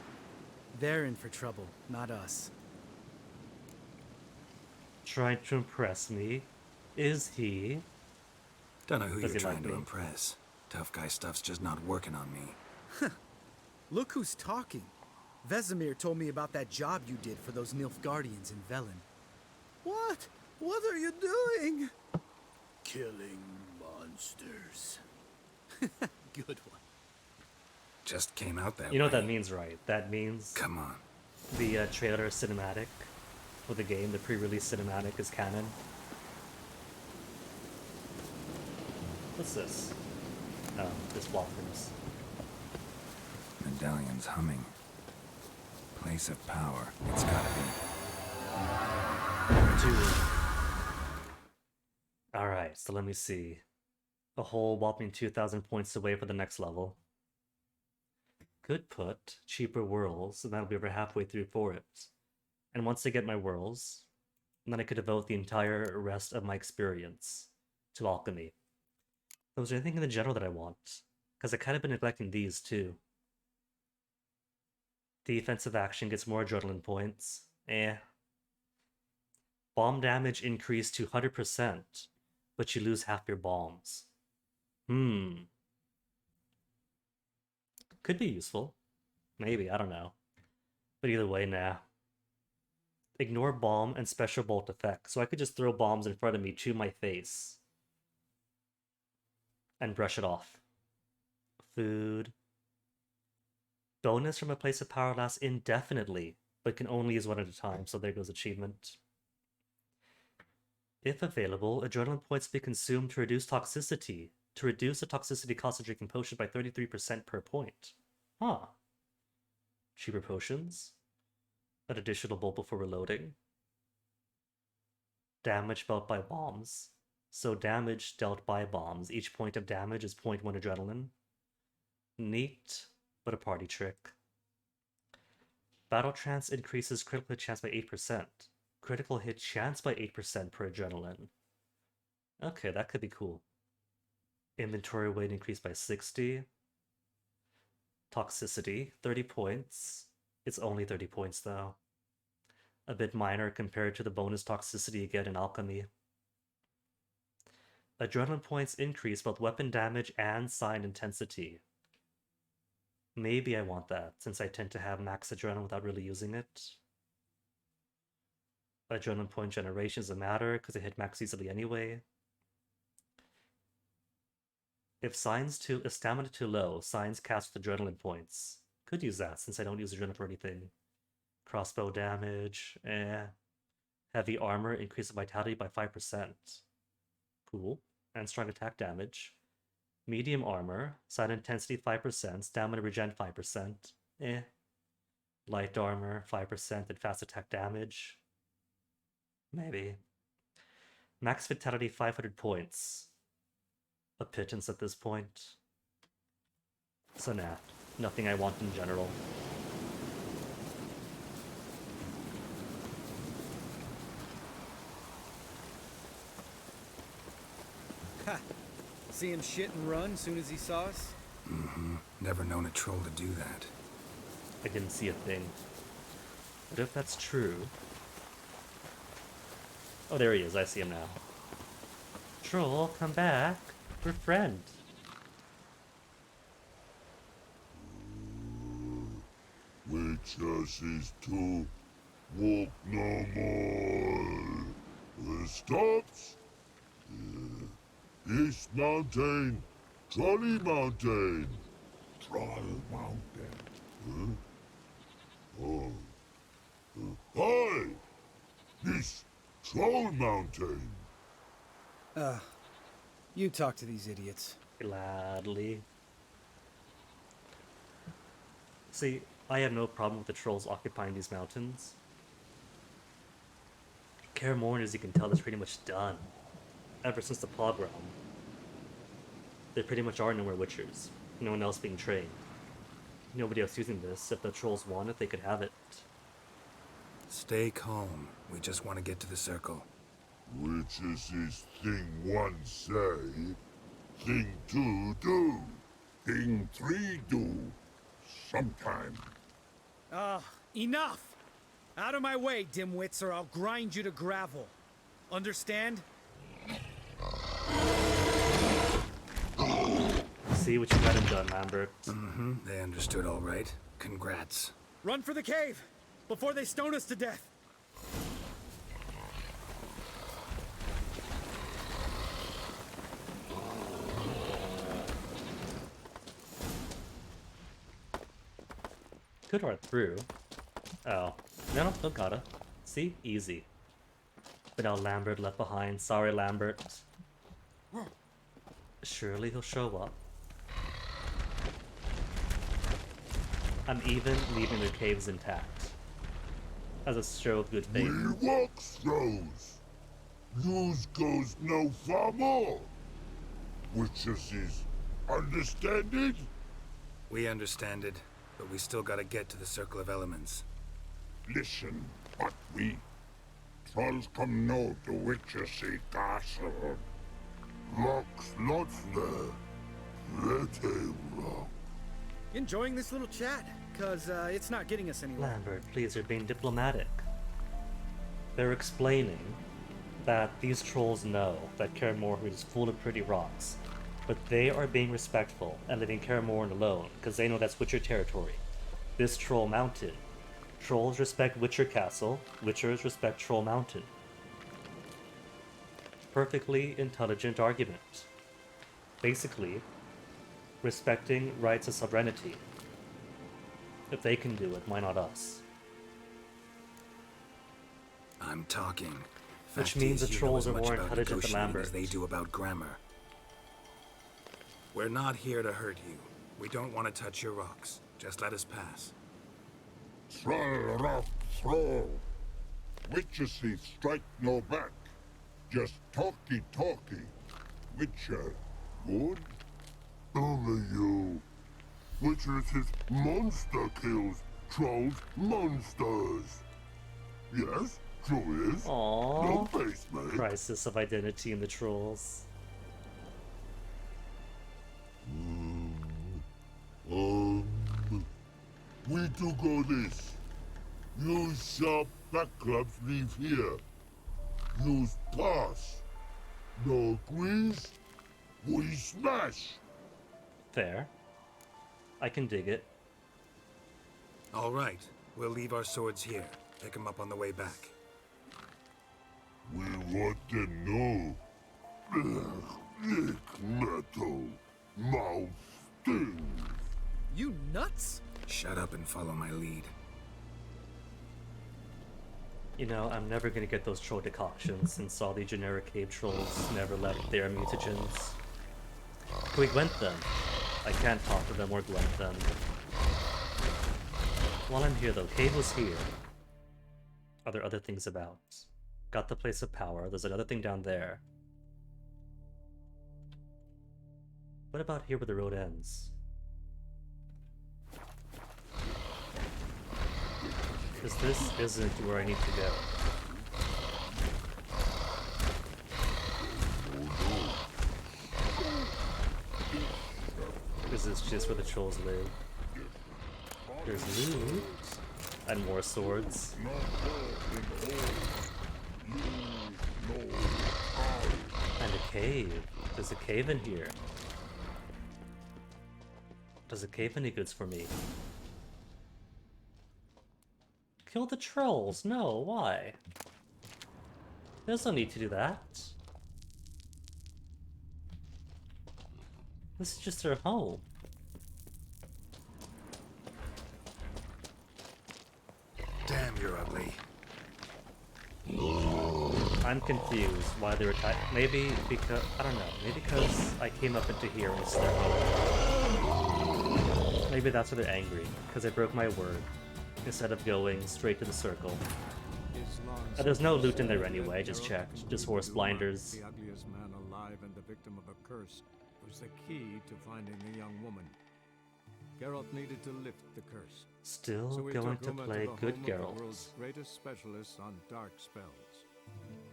They're in for trouble, not us. Trying to impress me? Is he? Don't know who Does you're he like trying to me? impress. Tough guy stuff's just not working on me. Look who's talking. Vesemir told me about that job you did for those Nilfgaardians in Velen. What? What are you doing? Killing monsters. Good one. Just came out that You know way. what that means, right? That means Come on. the trailer cinematic for the game, the pre-release cinematic, is canon. What's this? Oh, this Walkers. Medallion's humming. Place of power. It's gotta be. Dude. Alright, so let me see. A whole whopping 2,000 points away for the next level. Could put cheaper whirls, and that'll be over halfway through for it. And once I get my whirls, then I could devote the entire rest of my experience to alchemy. Was there anything in the general that I want? Because I kind of been neglecting these too. Defensive action gets more adrenaline points. Bomb damage increased to 100%, but you lose half your bombs. Could be useful. Maybe, I don't know. But either way, nah. Ignore bomb and special bolt effect, so I could just throw bombs in front of me to my face. And brush it off. Food. Bonus from a place of power lasts indefinitely, but can only use one at a time, so there goes achievement. If available, adrenaline points be consumed to reduce toxicity. To reduce the toxicity cost of drinking potion by 33% per point. Huh. Cheaper potions. An additional bolt before reloading. Damage dealt by bombs. So damage dealt by bombs. Each point of damage is 0.1 adrenaline. Neat, but a party trick. Battle trance increases critical hit chance by 8%. Critical hit chance by 8% per adrenaline. Okay, that could be cool. Inventory weight increased by 60. Toxicity, 30 points. It's only 30 points though. A bit minor compared to the bonus toxicity you get in alchemy. Adrenaline points increase both weapon damage and sign intensity. Maybe I want that, since I tend to have max adrenaline without really using it. Adrenaline point generation doesn't matter, because I hit max easily anyway. If stamina too low, signs cast with adrenaline points. Could use that, since I don't use adrenaline for anything. Crossbow damage, Heavy armor increases vitality by 5%. Cool. And strong attack damage. Medium armor, sign intensity 5%, stamina regen 5%. Light armor 5% and fast attack damage. Maybe. Max vitality 500 points. A pittance at this point. So nah, nothing I want in general. Ha! See him shit and run soon as he saw us? Never known a troll to do that. I didn't see a thing. But if that's true... Oh, there he is. I see him now. Troll, come back. We're friends. Witches is to walk no more. Stops. East Mountain. Trolley Mountain. Troll Mountain. Oh. Hi! This Troll Mountain. You talk to these idiots. Gladly. See, I have no problem with the trolls occupying these mountains. Kaer Morhen, as you can tell, is pretty much done. Ever since the pogrom. There pretty much are no more witchers. No one else being trained. Nobody else using this. If the trolls want it, they could have it. Stay calm. We just want to get to the circle. Witches is thing one say, thing two do, thing three do, sometime. Enough! Out of my way, dimwits, or I'll grind you to gravel. Understand? See what you got him done, Lambert. They understood all right. Congrats. Run for the cave! Before they stone us to death! Could run through. Oh. No, don't gotta. See? Easy. But now Lambert left behind. Sorry, Lambert. Surely he'll show up. I'm even leaving the caves intact. As a show of good faith. We walk throws. News goes no far more. Witches is understand it? We understand it, but we still gotta get to the Circle of Elements. Listen, but we trolls come no to Witchessy Castle. Locks lots there. Very wrong. Enjoying this little chat? Cause it's not getting us anywhere. Lambert, please, you're being diplomatic. They're explaining that these trolls know that Kaer Morhen is full of pretty rocks, but they are being respectful and leaving Kaer Morhen alone because they know that's Witcher territory. This Troll Mountain. Trolls respect Witcher Castle, Witchers respect Troll Mountain. Perfectly intelligent argument. Basically, respecting rights of sovereignty. If they can do it, why not us? I'm talking. Which Fact means is, the you trolls know are as much more about intelligent than negotiating Lambert. as they do about grammar. We're not here to hurt you. We don't want to touch your rocks. Just let us pass. Throw rock, throw. Witcher say strike no back. Just talky. Witcher, good? Only you. Witcher says monster kills. Trolls, monsters. Yes, true is. Aww. No face, mate. Crisis of identity in the trolls. We do go this. Use sharp back clubs leave here. Use pass. No agrees, we smash. Fair. I can dig it. All right. We'll leave our swords here. Pick them up on the way back. We want to know. Lick metal. Mouth stings. You nuts? Shut up and follow my lead. You know, I'm never gonna get those troll decoctions since all the generic cave trolls never left their mutagens. Can we Gwent them? I can't talk to them or Gwent them. While I'm here though, cave was here. Are there other things about? Got the place of power, there's another thing down there. What about here where the road ends? Because this isn't where I need to go. This is just where the trolls live. There's loot. And more swords. And a cave. There's a cave in here. Does a cave any goods for me? Kill the trolls? No, why? There's no need to do that. This is just their home. Damn, you're ugly. I'm confused why they were maybe because, I don't know, maybe because I came up into here and it's their home. Maybe that's why they're angry, because I broke my word, instead of going straight to the circle. There's no loot in there anyway, just checked, just horse blinders. The ugliest man alive and the victim of a curse was the key to finding the young woman. Geralt needed to lift the curse. Still So we going took to Uma play the good home of the Geralt. world's greatest specialists on dark spells.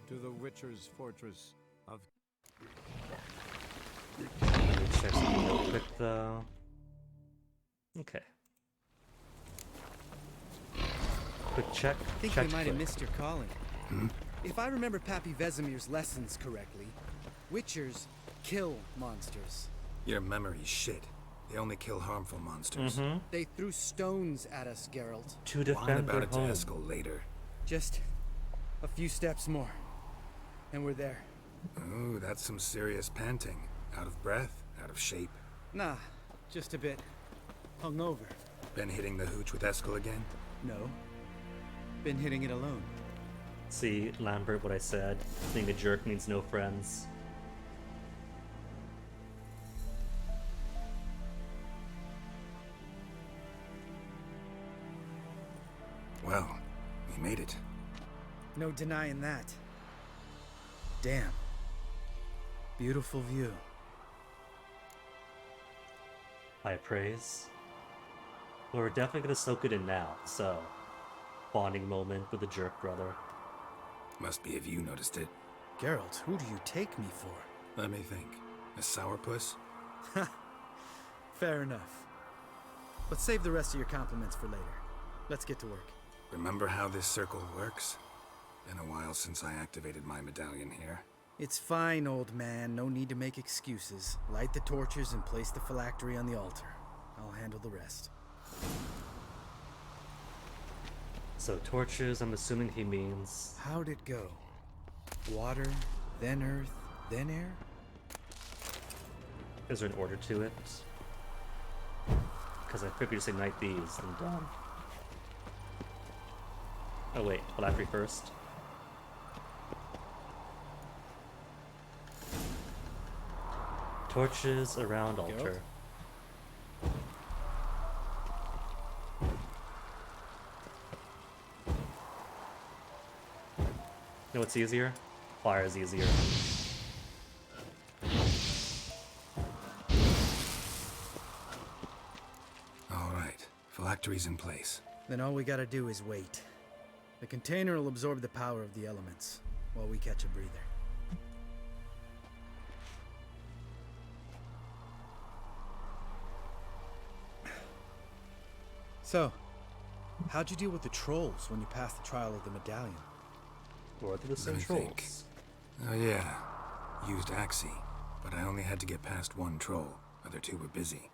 To the Witcher's fortress of... Let me check something real quick though. Okay. Quick check. I think check we might have quick. missed your calling. If I remember Pappy Vesemir's lessons correctly, Witchers kill monsters. Your memory's shit. They only kill harmful monsters. They threw stones at us, Geralt. To Whine defend about their it to home. Eskel later. Just a few steps more, and we're there. Ooh, that's some serious panting. Out of breath, out of shape. Nah, just a bit hungover. Been hitting the hooch with Eskel again? No, been hitting it alone. See, Lambert, what I said. Being a jerk means no friends. Well, we made it. No denying that. Damn. Beautiful view. High praise. Well, we're definitely gonna soak it in now, so. Bonding moment with the jerk brother. Must be if you noticed it. Geralt, who do you take me for? Let me think. A sourpuss? Fair enough. But save the rest of your compliments for later. Let's get to work. Remember how this circle works? Been a while since I activated my medallion here. It's fine, old man. No need to make excuses. Light the torches and place the phylactery on the altar. I'll handle the rest. So torches, I'm assuming he means... How'd it go? Water, then earth, then air? Is there an order to it? Because I figured just ignite these and done. Oh wait, phylactery first. Torches around altar. You know what's easier? Fire is easier. Alright, phylactery's in place. Then all we gotta do is wait. The container will absorb the power of the elements, while we catch a breather. So, how'd you deal with the trolls when you passed the trial of the medallion? Or the same Let me think. Oh yeah, used Axie, but I only had to get past one troll. Other two were busy.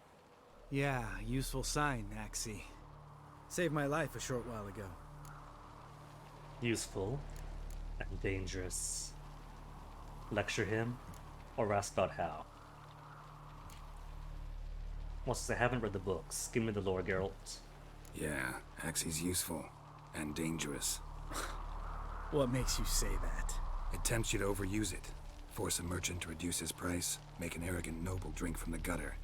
Yeah, useful sign, Axie. Saved my life a short while ago. Useful and dangerous. Lecture him or ask about how. Well, since I haven't read the books, give me the lore, Geralt. Yeah, Axie's useful and dangerous. What makes you say that? It tempts you to overuse it. Force a merchant to reduce his price, make an arrogant noble drink from the gutter.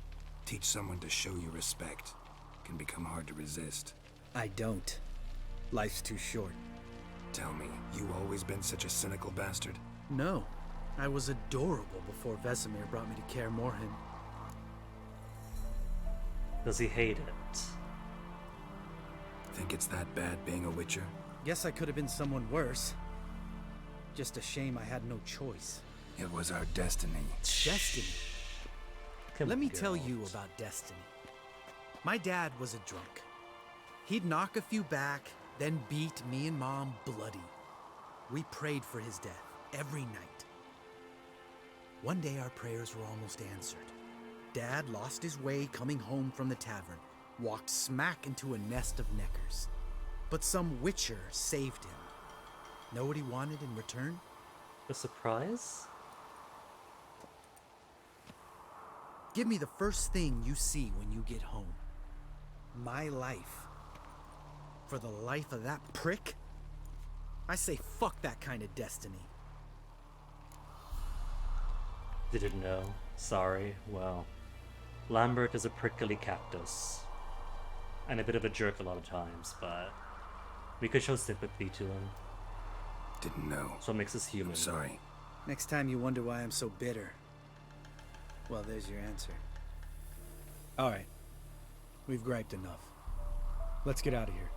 Teach someone to show you respect. Can become hard to resist. I don't. Life's too short. Tell me, you always been such a cynical bastard? No. I was adorable before Vesemir brought me to Kaer Morhen. Does he hate it? Think it's that bad being a witcher? Guess I could have been someone worse. Just a shame I had no choice. It was our destiny. Destiny? Let me tell Geralt. you about destiny. My dad was a drunk. He'd knock a few back, then beat me and Mom bloody. We prayed for his death every night. One day our prayers were almost answered. Dad lost his way coming home from the tavern, walked smack into a nest of neckers. But some witcher saved him. Know what he wanted in return? A surprise? Give me the first thing you see when you get home. My life. For the life of that prick? I say fuck that kind of destiny. Didn't know. Sorry. Well, Lambert is a prickly cactus. And a bit of a jerk a lot of times, but we could show sympathy to him. Didn't know. So it makes us human. I'm sorry. Next time you wonder why I'm so bitter, well, there's your answer. Alright. We've griped enough. Let's get out of here.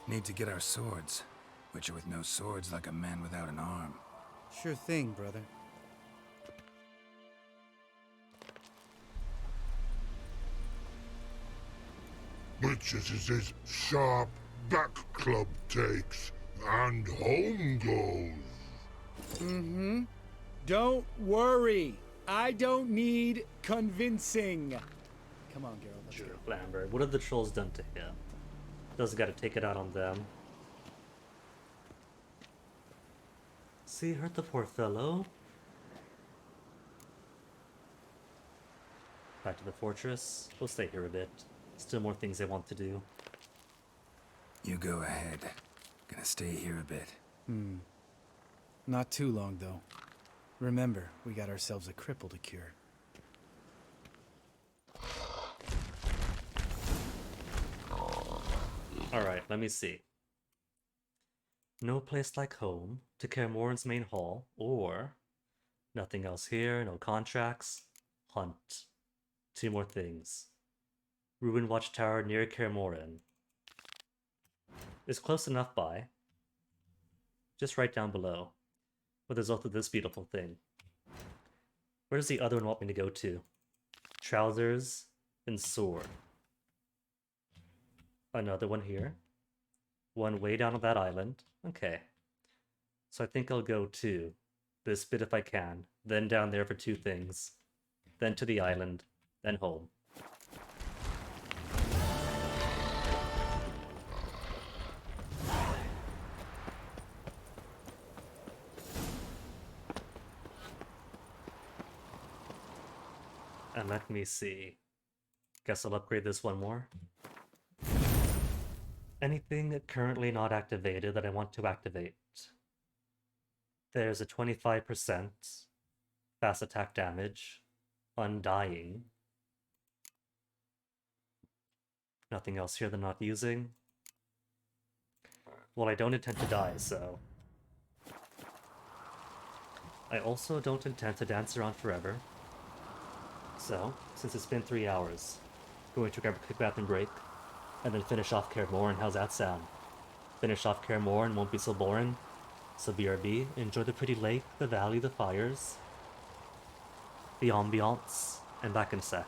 Need to get our swords. Witcher with no swords like a man without an arm. Sure thing, brother. Witches is his sharp back club takes, and home goes. Mm-hmm. Don't worry. I don't need convincing. Come on, Geralt, let's go. Lambert, what have the trolls done to him? Doesn't gotta take it out on them. See, hurt the poor fellow. Back to the fortress. We'll stay here a bit. Still more things I want to do. You go ahead. Gonna stay here a bit. Not too long, though. Remember, we got ourselves a cripple to cure. Alright, let me see. No place like home, to Kaer Morhen's main hall, or nothing else here, no contracts, hunt. Two more things. Ruined watchtower near Kaer Morhen. It's close enough by. Just right down below. But there's also this beautiful thing. Where does the other one want me to go to? Trousers and sword. Another one here. One way down on that island. Okay. So I think I'll go to this bit if I can. Then down there for 2 things. Then to the island. Then home. And let me see. Guess I'll upgrade this one more. Anything currently not activated that I want to activate. There's a 25% fast attack damage. Undying. Nothing else here they're not using. Well, I don't intend to die, so... I also don't intend to dance around forever. So, since it's been 3 hours, going to grab a quick bathroom break, and then finish off Kaer Morhen. How's that sound? Finish off Kaer Morhen won't be so boring. So BRB, enjoy the pretty lake, the valley, the fires, the ambiance, and back in a sec.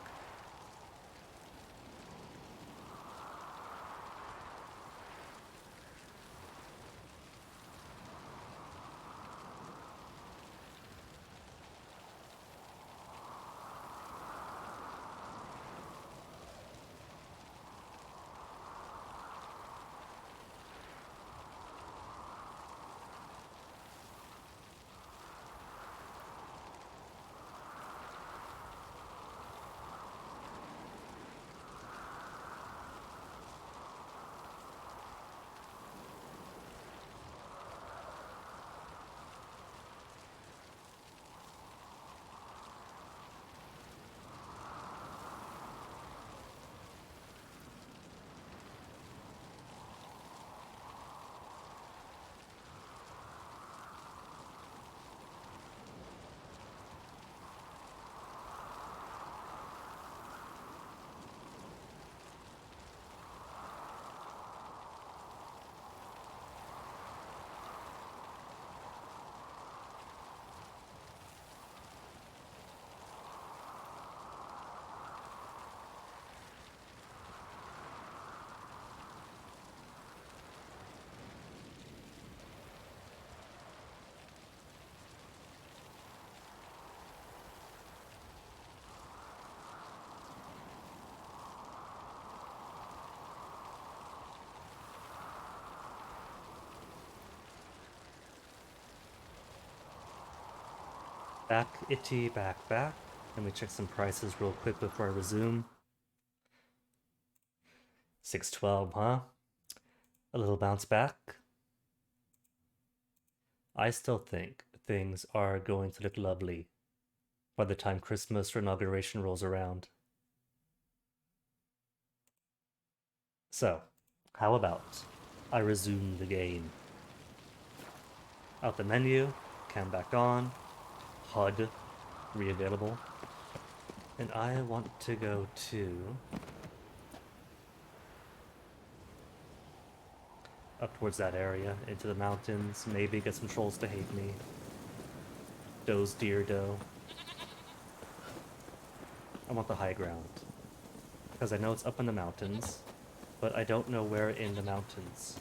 Back, itty, back. Let me check some prices real quick before I resume. 612, huh? A little bounce back. I still think things are going to look lovely by the time Christmas or inauguration rolls around. So, how about I resume the game? Out the menu, cam back on, HUD reavailable, and I want to go to up towards that area, into the mountains, maybe get some trolls to hate me. Doe's deer doe. I want the high ground, because I know it's up in the mountains, but I don't know where in the mountains.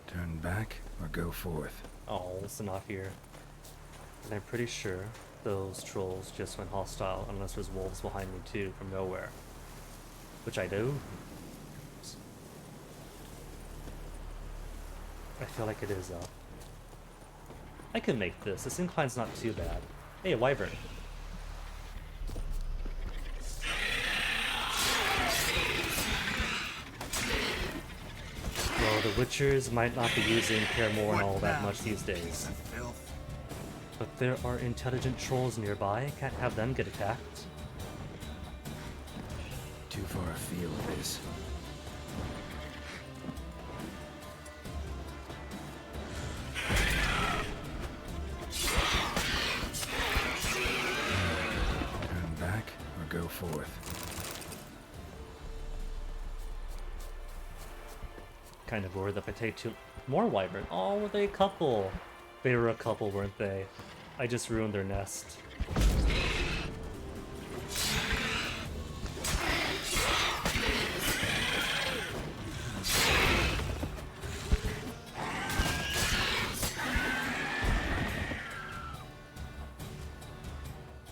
Turn back or go forth? Oh, so not here. And I'm pretty sure those trolls just went hostile unless there's wolves behind me too from nowhere. Which I do. I feel like it is up. I can make this. This incline's not too bad. Hey, a wyvern. Well, the Witchers might not be using Kaer Morhen all that much these days. But there are intelligent trolls nearby. Can't have them get attacked. Too far afield, this. go forth. Kind of worried if I take two more wyvern. Oh, were they a couple? They were a couple, weren't they? I just ruined their nest.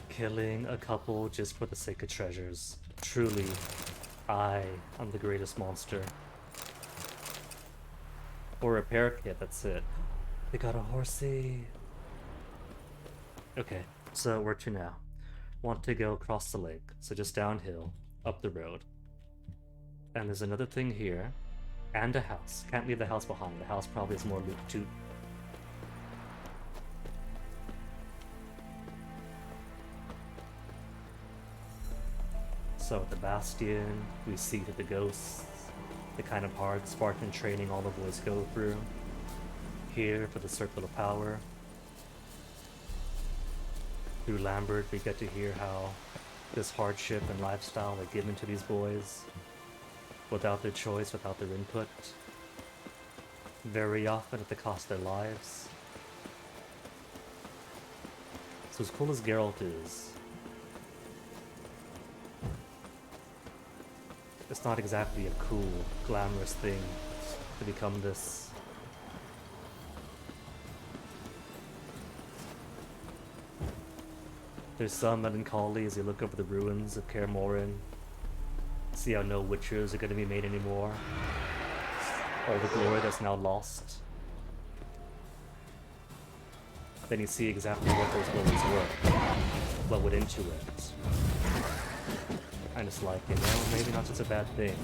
Killing a couple just for the sake of treasures. Truly, I am the greatest monster. Or repair kit, that's it. They got a horsey. Okay, so where to now? Want to go across the lake, so just downhill, up the road. And there's another thing here, and a house. Can't leave the house behind. The house probably has more loot too. So at the Bastion, we see that the ghosts, the kind of hard Spartan training all the boys go through. Here for the Circle of Power. Through Lambert, we get to hear how this hardship and lifestyle are given to these boys without their choice, without their input. Very often at the cost of their lives. So as cool as Geralt is, it's not exactly a cool, glamorous thing to become this. There's some melancholy as you look over the ruins of Kaer Morhen, see how no witchers are going to be made anymore, all the glory that's now lost. Then you see exactly what those glories were, what went into it. And it's like, you know, maybe not such a bad thing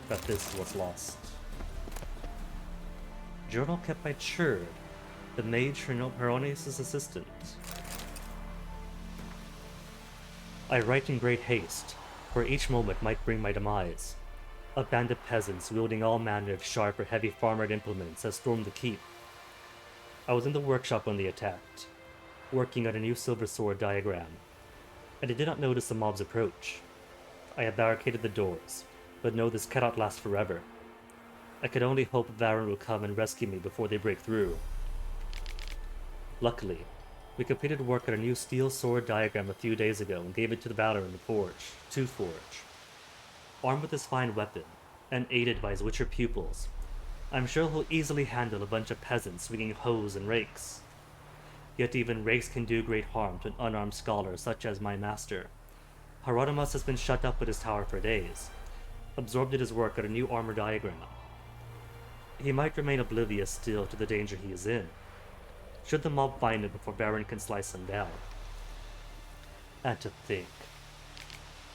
that this was lost. Journal kept by Churd, the mage Heronius' assistant. I write in great haste, for each moment might bring my demise. A band of peasants wielding all manner of sharp or heavy farm-art implements has stormed the keep. I was in the workshop when they attacked, working on a new silver sword diagram, and I did not notice the mob's approach. I had barricaded the doors, but know this cannot last forever. I could only hope Varen will come and rescue me before they break through. Luckily, we completed work on a new steel sword diagram a few days ago and gave it to the Valor in the forge, to forge. Armed with this fine weapon, and aided by his witcher pupils, I'm sure he'll easily handle a bunch of peasants swinging hoes and rakes. Yet even rakes can do great harm to an unarmed scholar such as my master. Hieronymus has been shut up at his tower for days, absorbed in his work on a new armor diagram. He might remain oblivious still to the danger he is in, should the mob find him before Baron can slice him down. And to think,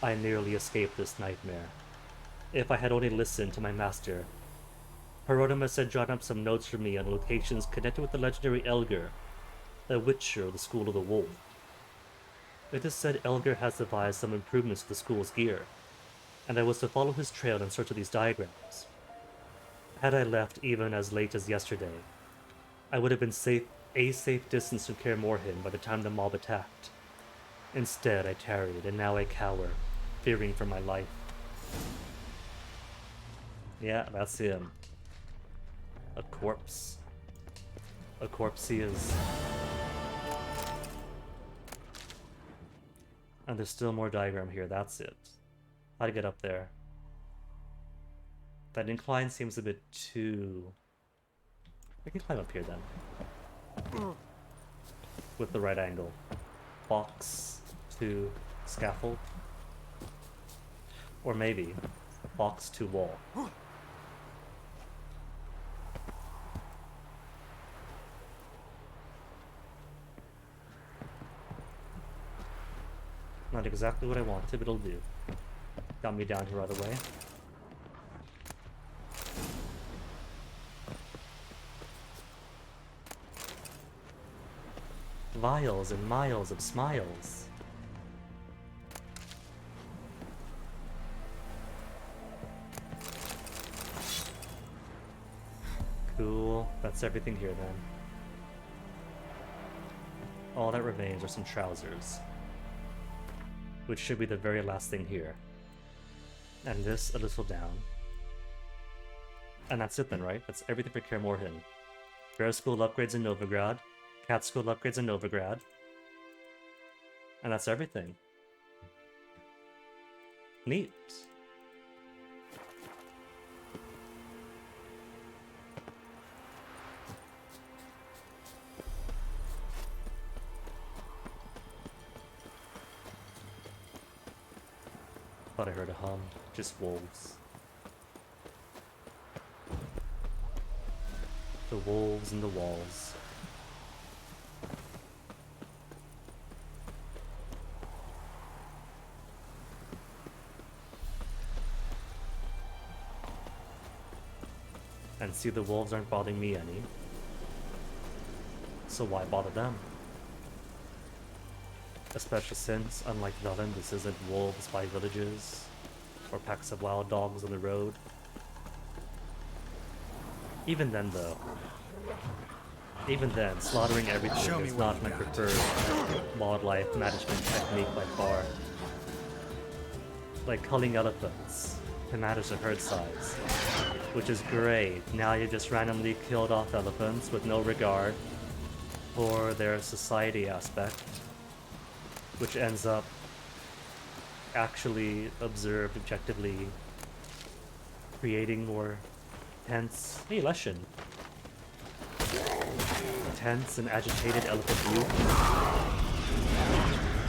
I nearly escaped this nightmare. If I had only listened to my master. Hieronymus had drawn up some notes for me on locations connected with the legendary Elgar, a witcher of the School of the Wolf. It is said Elgar has devised some improvements to the school's gear, and I was to follow his trail in search of these diagrams. Had I left even as late as yesterday, I would have been a safe distance from Kaer Morhen by the time the mob attacked. Instead, I tarried, and now I cower, fearing for my life. Yeah, that's him. A corpse. A corpse he is. And there's still more diagram here, that's it. How to get up there? That incline seems a bit too... I can climb up here then. With the right angle. Box to scaffold. Or maybe box to wall. Not exactly what I wanted, but it'll do. Got me down here right away. Vials and miles of smiles. Cool. That's everything here then. All that remains are some trousers, which should be the very last thing here. And this a little down. And that's it then, right? That's everything for Kaer Morhen. Bear School upgrades in Novigrad, Cat School upgrades in Novigrad, and that's everything. Neat. Thought I heard a hum. Just wolves. The wolves and the walls. And see, the wolves aren't bothering me any. So why bother them? Especially since, unlike Velen, this isn't wolves by villages, or packs of wild dogs on the road. Even then, though, slaughtering everything is not my preferred wildlife management technique by far. Like culling elephants to manage the herd size, which is great. Now you just randomly killed off elephants with no regard for their society aspect, which ends up actually observed objectively creating more tense, hey Leshen, tense and agitated elephant youth,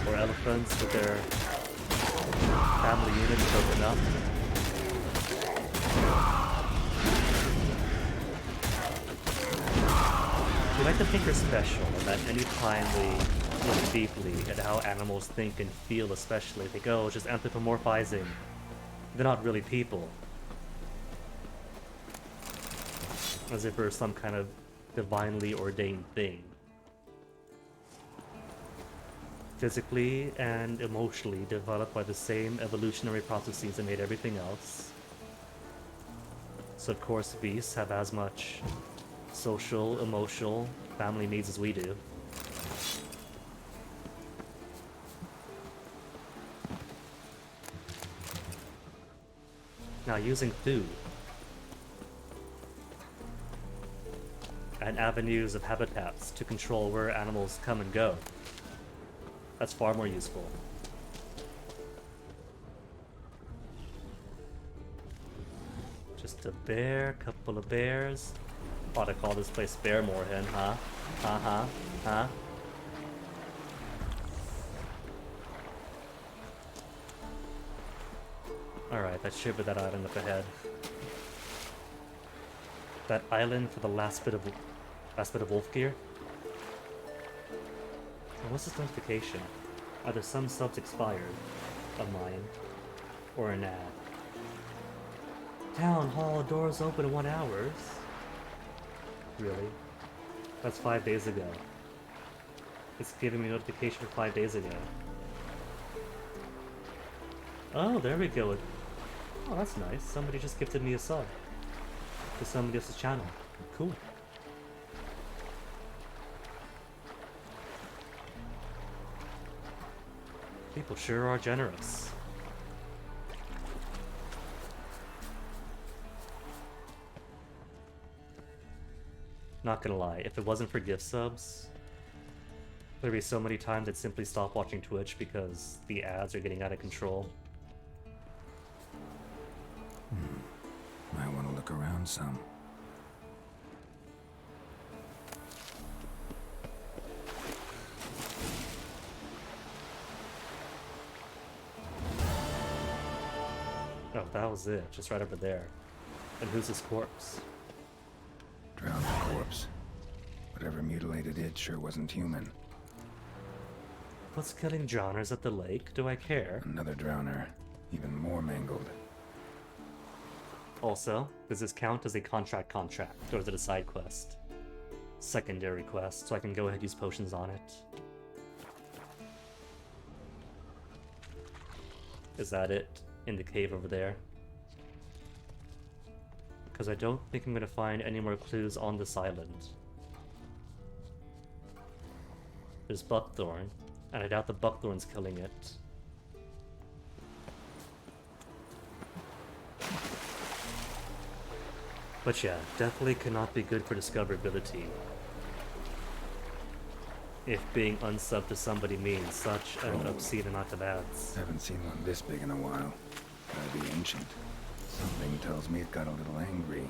or elephants with their family units broken up. We like to think we're special, and that any time we look deeply at how animals think and feel, especially, they go just anthropomorphizing. They're not really people. As if we're some kind of divinely ordained thing. Physically and emotionally developed by the same evolutionary processes that made everything else. So of course beasts have as much social, emotional, family needs as we do. Now using food and avenues of habitats to control where animals come and go, that's far more useful. Just a bear, couple of bears. Ought to call this place Bear Morhen, huh? Huh? Alright, that should be that island up ahead. That island for the last bit of wolf gear. What's this notification? Either some subs expired of mine, or an ad. Town hall doors open in 1 hour. Really? That's 5 days ago. It's giving me notification for 5 days ago. Oh, there we go. Oh, that's nice. Somebody just gifted me a sub to somebody else's channel. Cool. People sure are generous. Not gonna lie, if it wasn't for gift subs, there'd be so many times I'd simply stop watching Twitch because the ads are getting out of control. Might want to look around some. Oh, that was it. Just right over there. And who's this corpse? Drowned corpse. Whatever mutilated it sure wasn't human. What's killing drowners at the lake? Do I care? Another drowner. Even more mangled. Also, does this count as a contract, or is it a side quest? Secondary quest, so I can go ahead and use potions on it. Is that it? In the cave over there? Because I don't think I'm going to find any more clues on this island. is Buckthorn, and I doubt the Buckthorn's killing it. But yeah, definitely cannot be good for discoverability. If being unsubbed to somebody means such an obscene amount of ads. Haven't seen one this big in a while. Gotta be ancient. Something tells me it got a little angry.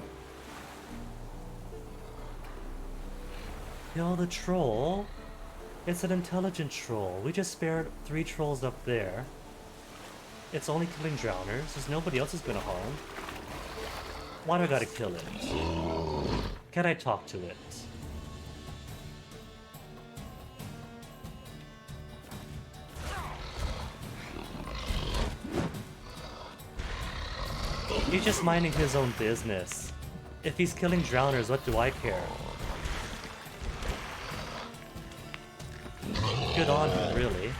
Kill the troll? It's an intelligent troll. We just spared 3 trolls up there. It's only killing drowners. There's nobody else who's gonna harm. Why do I gotta kill it? Can I talk to it? He's just minding his own business. If he's killing drowners, what do I care? Good on him, really.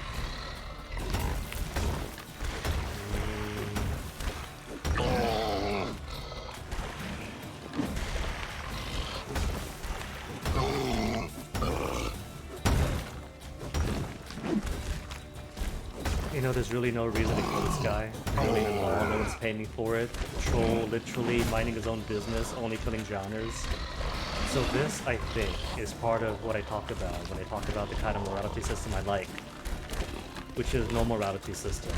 You know, there's really no reason to kill this guy. Really at all. No one's paying me for it. Troll, literally minding his own business, only killing drowners. So this, I think, is part of what I talk about when I talk about the kind of morality system I like, which is no morality system.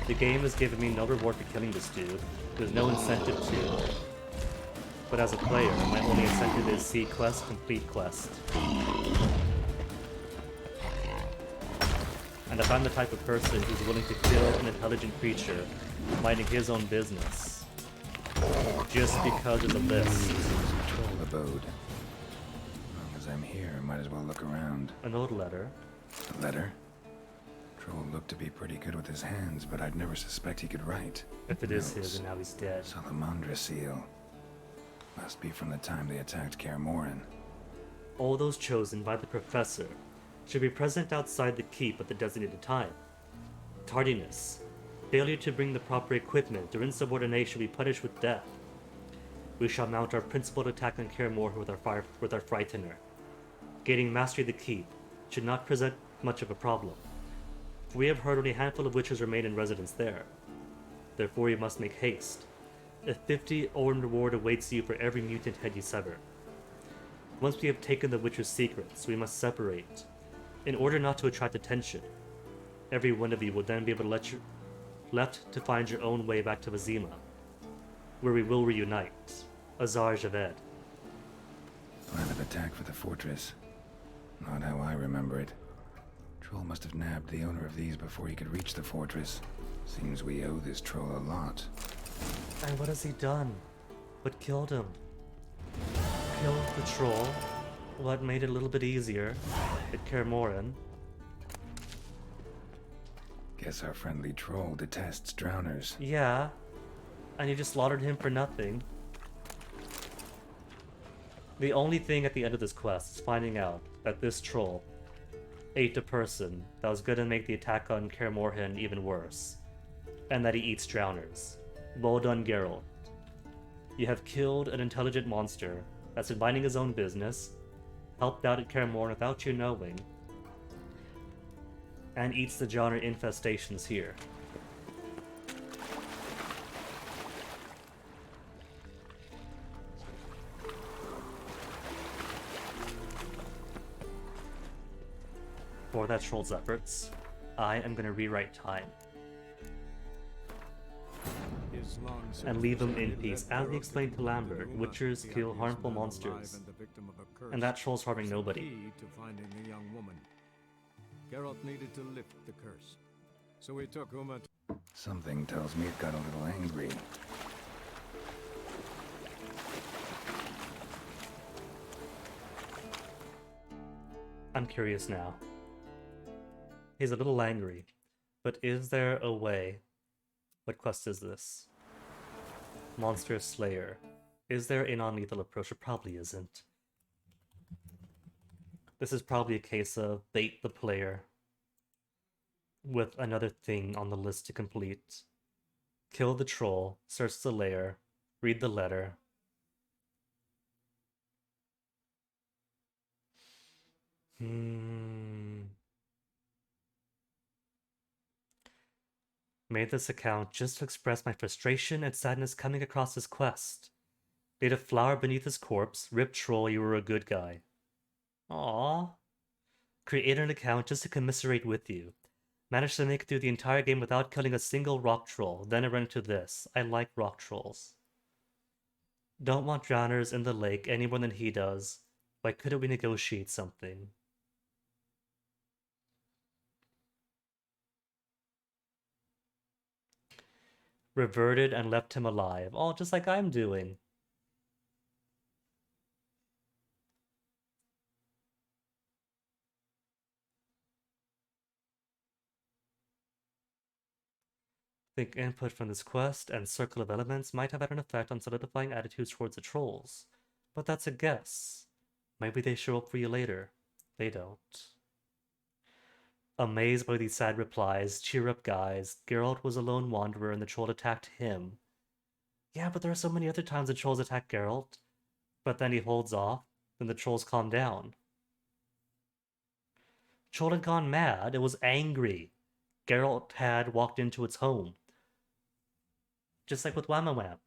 The game has given me no reward for killing this dude. There's no incentive to. But as a player, my only incentive is see quest, complete quest. And if I'm the type of person who's willing to kill an intelligent creature, minding his own business, just because of the list. Troll abode. As long as I'm here, I might as well look around. An old letter. A letter? Troll looked to be pretty good with his hands, but I'd never suspect he could write. If it is his, and now he's dead. Salamandra seal. Must be from the time they attacked Kaer Morhen. All those chosen by the professor should be present outside the keep at the designated time. Tardiness, failure to bring the proper equipment, or insubordination will be punished with death. We shall mount our principal attack on Kaer Morhen with our Frightener. Gaining mastery of the keep should not present much of a problem, for we have heard only a handful of witches remain in residence there. Therefore you must make haste. A 50 Orin reward awaits you for every mutant head you sever. Once we have taken the witcher's secrets, we must separate. In order not to attract attention, every one of you will then be able to left to find your own way back to Vizima, where we will reunite. Azar Javed. Plan of attack for the fortress. Not how I remember it. Troll must have nabbed the owner of these before he could reach the fortress. Seems we owe this troll a lot. And what has he done? What killed him? Killed the troll? What made it a little bit easier at Kaer Morhen? Guess our friendly troll detests drowners. Yeah, and you just slaughtered him for nothing. The only thing at the end of this quest is finding out that this troll ate a person that was going to make the attack on Kaer Morhen even worse, and that he eats drowners. Well done, Geralt. You have killed an intelligent monster that's been minding his own business, helped out at Kaer Morhen without you knowing, and eats the genre infestations here. For that troll's efforts, I am going to rewrite time. And leave him in peace. As he explained to Lambert, witchers kill harmful monsters, and that troll's harming nobody. To finding the young woman. Geralt needed to lift the curse, so he took Uma. Something tells me it got a little angry. I'm curious now. He's a little angry, but is there a way? What quest is this? Monster Slayer. Is there a non-lethal approach? There probably isn't. This is probably a case of bait the player with another thing on the list to complete. Kill the troll, search the lair, read the letter. Made this account just to express my frustration and sadness coming across his quest. Laid a flower beneath his corpse. Rip troll, you were a good guy. Aww. Created an account just to commiserate with you. Managed to make it through the entire game without killing a single rock troll. Then I run into this. I like rock trolls. Don't want drowners in the lake any more than he does. Why couldn't we negotiate something? Reverted and left him alive. All just like I'm doing. Think input from this quest and circle of elements might have had an effect on solidifying attitudes towards the trolls. But that's a guess. Maybe they show up for you later. They don't. Amazed by these sad replies, cheer up guys. Geralt was a lone wanderer and the troll attacked him. Yeah, but there are so many other times the trolls attack Geralt. But then he holds off, then the trolls calm down. Troll had gone mad, it was angry. Geralt had walked into its home. Just like with Whamawam.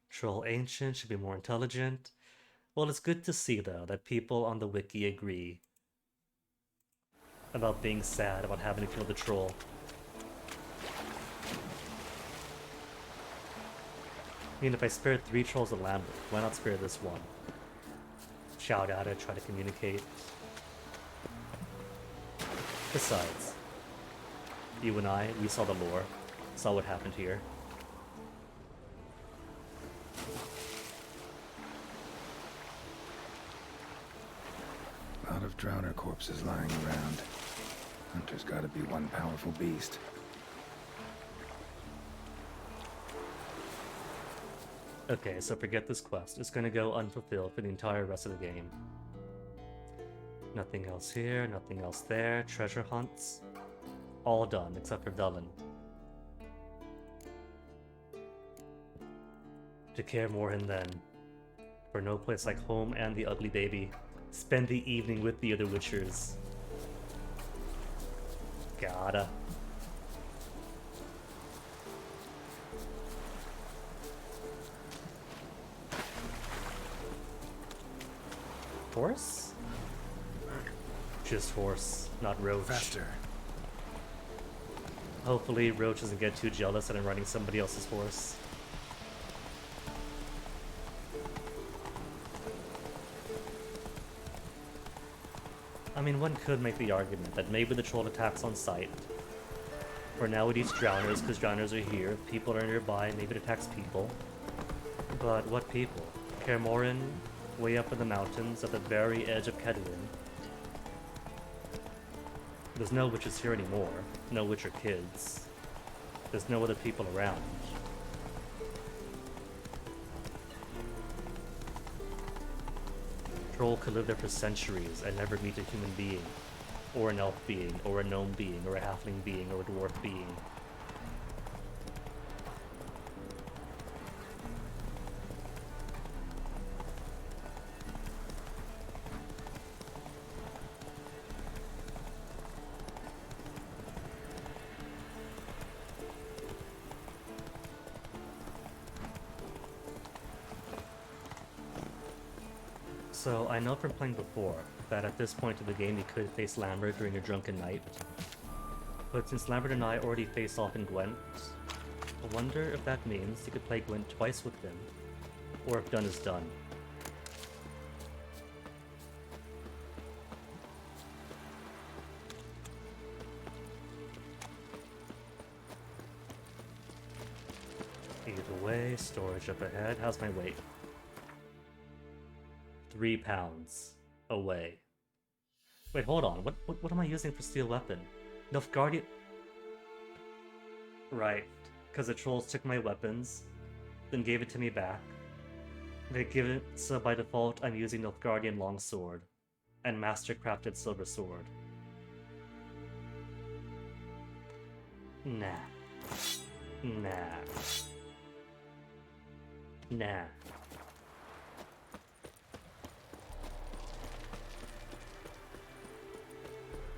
Troll ancient should be more intelligent. Well, it's good to see, though, that people on the wiki agree about being sad about having to kill the troll. I mean, if I spared 3 trolls at Lambert, why not spare this one? Shout at it, try to communicate. Besides, you and I, we saw the lore, saw what happened here. A lot of drowner corpses lying around. Hunter's gotta be one powerful beast. Okay, so forget this quest. It's gonna go unfulfilled for the entire rest of the game. Nothing else here, nothing else there. Treasure hunts. All done, except for Velen. To Kaer Morhen then. For no place like home and the ugly baby. Spend the evening with the other witchers. Gotta. Horse? Just horse, not Roach. Faster. Hopefully Roach doesn't get too jealous that I'm riding somebody else's horse. I mean, one could make the argument that maybe the troll attacks on sight. Or now it eats drowners because drowners are here. People are nearby, maybe it attacks people. But what people? Kaer Morhen, way up in the mountains at the very edge of Kedwin. There's no witches here anymore. No witcher kids. There's no other people around. Troll could live there for centuries and never meet a human being, or an elf being, or a gnome being, or a halfling being, or a dwarf being. So, I know from playing before, that at this point of the game you could face Lambert during a drunken night. But since Lambert and I already faced off in Gwent, I wonder if that means you could play Gwent twice with him, or if done is done. Either way, storage up ahead. How's my weight? 3 pounds away. Wait, hold on. What am I using for steel weapon? Nilfgaardian. Right, because the trolls took my weapons, then gave it to me back. They give it, so by default I'm using Nilfgaardian longsword and mastercrafted silver sword. Nah. Nah. Nah.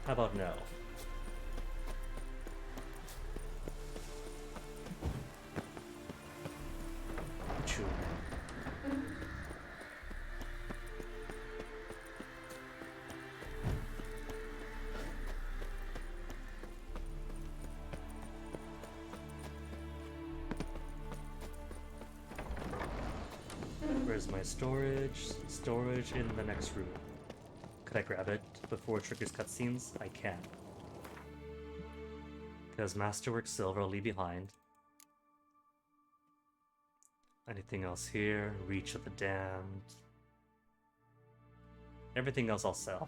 How about no? Choo. Where's my storage? Storage in the next room. Could I grab it before it triggers cutscenes? I can. Because Masterwork Silver I'll leave behind. Anything else here? Reach of the Damned. Everything else I'll sell.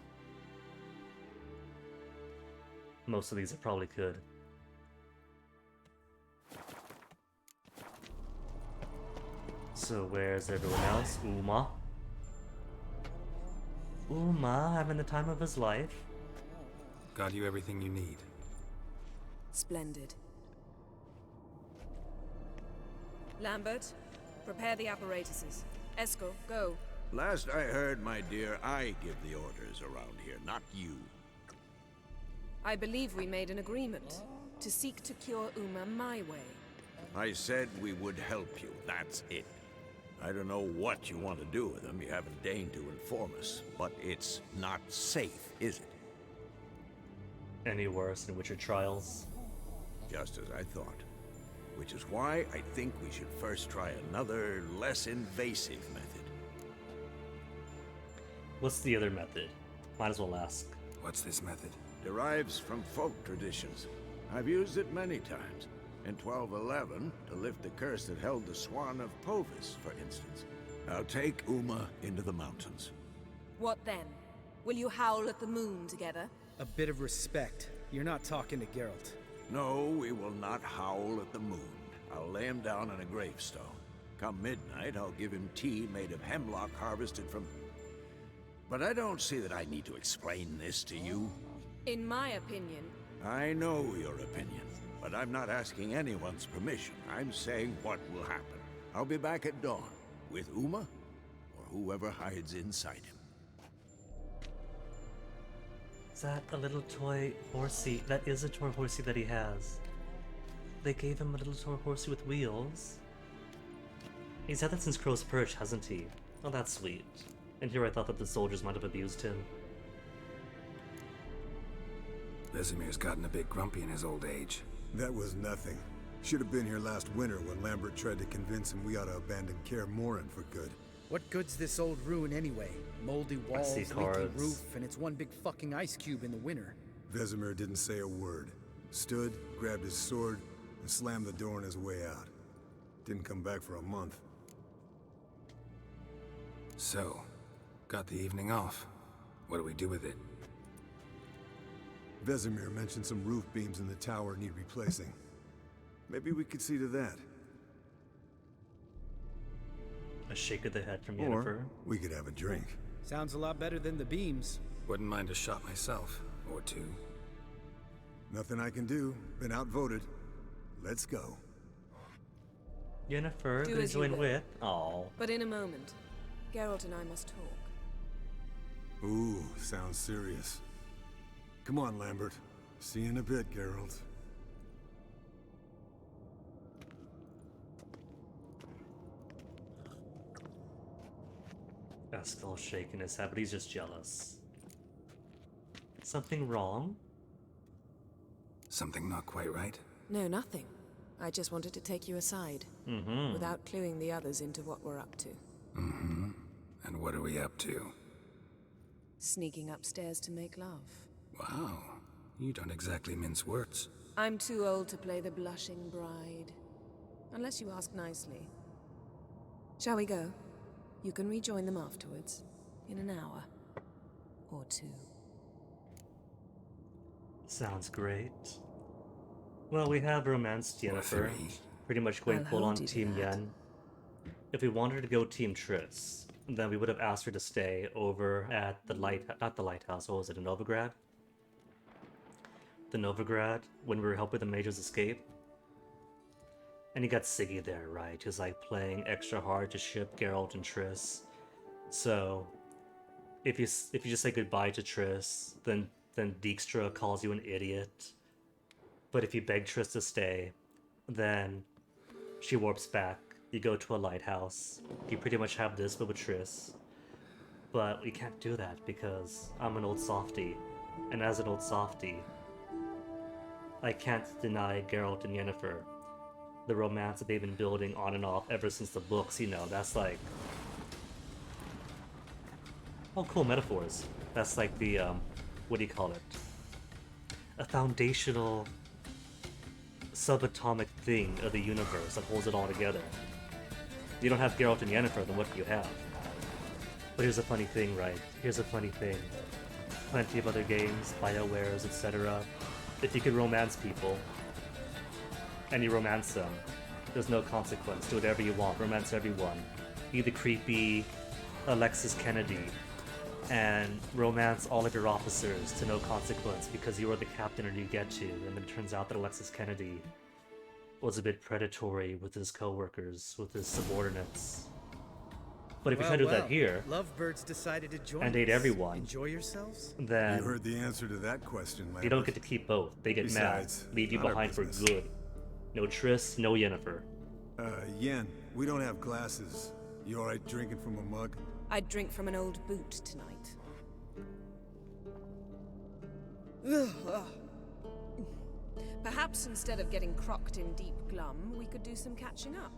Most of these I probably could. So where's everyone else? Uma. Uma having the time of his life. Got you everything you need. Splendid. Lambert, prepare the apparatuses. Esco, go. Last I heard, my dear, I give the orders around here, not you. I believe we made an agreement to seek to cure Uma my way. I said we would help you, that's it. I don't know what you want to do with them, you haven't deigned to inform us, but it's not safe, is it? Any worse in Witcher Trials? Just as I thought. Which is why I think we should first try another, less invasive method. What's the other method? Might as well ask. What's this method? Derives from folk traditions. I've used it many times. In 1211, to lift the curse that held the Swan of Povis, for instance. I'll take Uma into the mountains. What then? Will you howl at the moon together? A bit of respect. You're not talking to Geralt. No, we will not howl at the moon. I'll lay him down on a gravestone. Come midnight, I'll give him tea made of hemlock harvested from... But I don't see that I need to explain this to you. In my opinion... I know your opinion, but I'm not asking anyone's permission. I'm saying what will happen. I'll be back at dawn, with Uma, or whoever hides inside him. Is that a little toy horsey? That is a toy horsey that he has. They gave him a little toy horsey with wheels. He's had that since Crow's Perch, hasn't he? Oh, that's sweet. And here I thought that the soldiers might have abused him. Vesemir's gotten a bit grumpy in his old age. That was nothing. Should have been here last winter when Lambert tried to convince him we ought to abandon Kaer Morhen for good. What good's this old ruin anyway? Moldy walls, leaky cards. roof, and it's one big fucking ice cube in the winter. Vesemir didn't say a word. Stood, grabbed his sword, and slammed the door on his way out. Didn't come back for a month. So, got the evening off. What do we do with it? Vesemir mentioned some roof beams in the tower need replacing. Maybe we could see to that. A shake of the head from Or Yennefer. we could have a drink. Sounds a lot better than the beams. Wouldn't mind a shot myself, or two. Nothing I can do. Been outvoted. Let's go. Yennefer, Do gonna as you join will. with? Aw. But in a moment, Geralt and I must talk. Ooh, sounds serious. Come on, Lambert. See you in a bit, Geralt. Eskel's shaking his head, but he's just jealous. Something wrong? Something not quite right? No, nothing. I just wanted to take you aside, without cluing the others into what we're up to. Mm-hmm. And what are we up to? Sneaking upstairs to make love. Wow. You don't exactly mince words. I'm too old to play the blushing bride. Unless you ask nicely. Shall we go? You can rejoin them afterwards. In an hour. Or two. Sounds great. Well, we have romanced Yennefer. Pretty much going I'll full on hold you to Team that. Yen. If we wanted to go Team Triss, then we would have asked her to stay over at the not the lighthouse, what was it, in Novigrad? The Novigrad, when we were helping the mages escape. And he got Siggy there, right? He was like playing extra hard to ship Geralt and Triss. So, if you just say goodbye to Triss, then then Dijkstra calls you an idiot. But if you beg Triss to stay, then she warps back. You go to a lighthouse. You pretty much have this, but with Triss. But we can't do that because I'm an old softie. And as an old softie, I can't deny Geralt and Yennefer the romance that they've been building on and off ever since the books, you know. That's like... Oh, cool metaphors. That's like the, what do you call it? A foundational subatomic thing of the universe that holds it all together. You don't have Geralt and Yennefer, then what do you have? But here's a funny thing, right? Here's a funny thing. Plenty of other games, BioWares, etc. If you could romance people, and you romance them, there's no consequence. Do whatever you want. Romance everyone. Be the creepy Alexis Kennedy, and romance all of your officers to no consequence because you are the captain or you get to. And then it turns out that Alexis Kennedy was a bit predatory with his co-workers, with his subordinates. But if you try to do that here, Lovebirds decided to join and date us. everyone, Enjoy yourselves? then You heard the answer to that question, Lambert. you don't get to keep both. They get Besides, mad, leave you not our behind for business. good. No Triss, no Yennefer. Yen, we don't have glasses. You alright drinking from a mug? I'd drink from an old boot tonight. Perhaps instead of getting crocked in deep glum, we could do some catching up.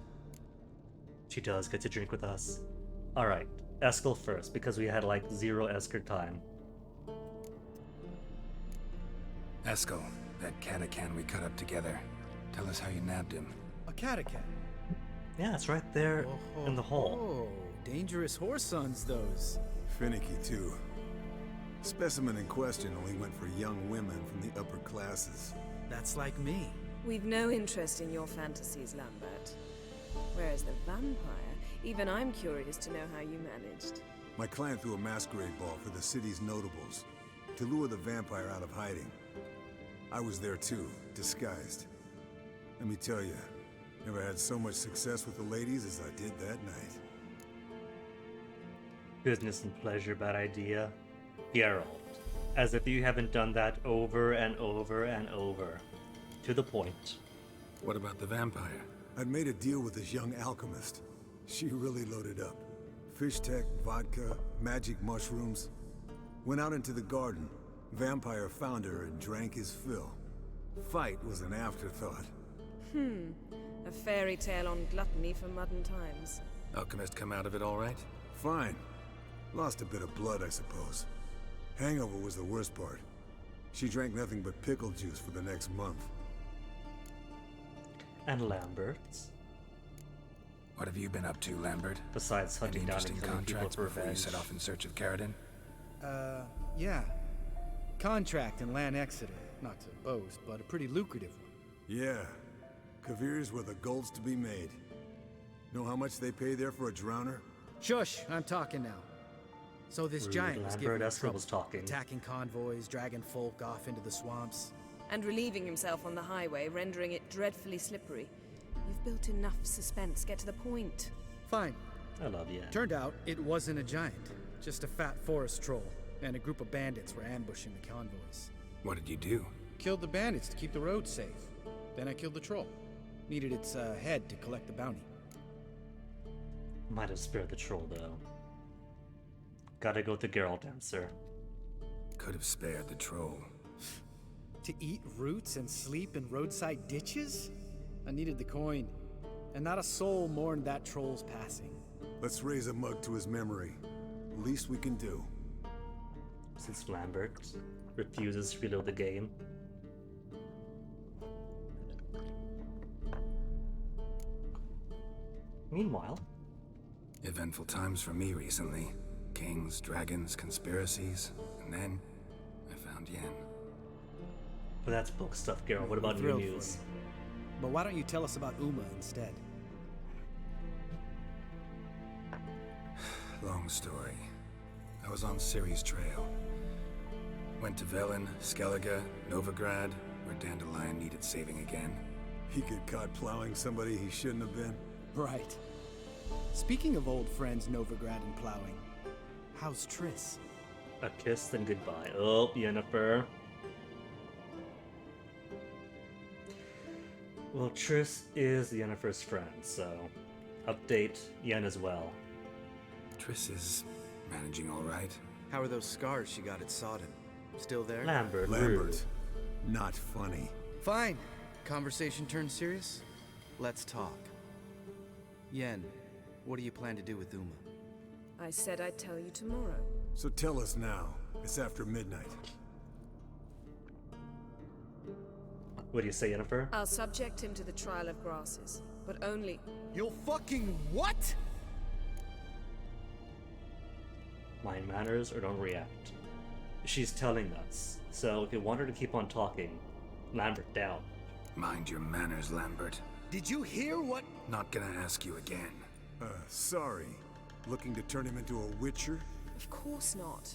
She does get to drink with us. Alright, Eskel first, because we had like 0 Esker time. Eskel, that catacan we cut up together. Tell us how you nabbed him. A catacan? Yeah, it's right there in the hall. Oh, dangerous horse sons, those. Finicky, too. Specimen in question only went for young women from the upper classes. That's like me. We've no interest in your fantasies, Lambert. Whereas the vampire, even I'm curious to know how you managed. My client threw a masquerade ball for the city's notables to lure the vampire out of hiding. I was there too, disguised. Let me tell you, never had so much success with the ladies as I did that night. Business and pleasure, bad idea. Geralt. As if you haven't done that over and over and over. To the point. What about the vampire? I'd made a deal with this young alchemist. She really loaded up. Fish tech, vodka, magic mushrooms. Went out into the garden. Vampire found her and drank his fill. Fight was an afterthought. A fairy tale on gluttony for modern times. Alchemist come out of it all right? Fine. Lost a bit of blood, I suppose. Hangover was the worst part. She drank nothing but pickle juice for the next month. And Lambert. What have you been up to, Lambert? Besides Any hunting down and interesting killing people contracts for before you revenge. set off in search of Caradon? Yeah. Contract in Lan Exeter. Not to boast, but a pretty lucrative one. Yeah. Kavir's were the gold's to be made. Know how much they pay there for a drowner? Shush, I'm talking now. So this Rude. giant was Lambert giving me Eskel trouble, was talking. attacking convoys, dragging folk off into the swamps. And relieving himself on the highway, rendering it dreadfully slippery. You've built enough suspense. Get to the point. Fine. I love you. Turned out it wasn't a giant, just a fat forest troll, and a group of bandits were ambushing the convoys. What did you do? Killed the bandits to keep the road safe. Then I killed the troll. Needed its head to collect the bounty. Might have spared the troll, though. Gotta go with the Geralt answer. Could have spared the troll. To eat roots and sleep in roadside ditches? I needed the coin. And not a soul mourned that troll's passing. Let's raise a mug to his memory. Least we can do. Since Lambert refuses to reload the game. Meanwhile, Eventful times for me recently. Kings, dragons, conspiracies, and then I found Yen. but that's book stuff, Geralt. What about new Thrilled for news? you. But why don't you tell us about Uma instead? Long story. I was on Ciri's trail. Went to Velen, Skellige, Novigrad, where Dandelion needed saving again. He get caught plowing somebody he shouldn't have been. Right. Speaking of old friends Novigrad and plowing, how's Triss? A kiss, then goodbye. Oh, Yennefer. Well, Triss is Yennefer's friend, so update Yen as well. Triss is managing all right. How are those scars she got at Sodden? Still there? Lambert. Not funny. Fine. Conversation turned serious? Let's talk. Yen, what do you plan to do with Uma? I said I'd tell you tomorrow. So tell us now. It's after midnight. What do you say, Yennefer? I'll subject him to the trial of grasses, but only... You'll fucking what? Mind manners or don't react. She's telling us, so if you want her to keep on talking, Lambert down. Mind your manners, Lambert. Did you hear what? Not gonna ask you again. Sorry. Looking to turn him into a witcher? Of course not.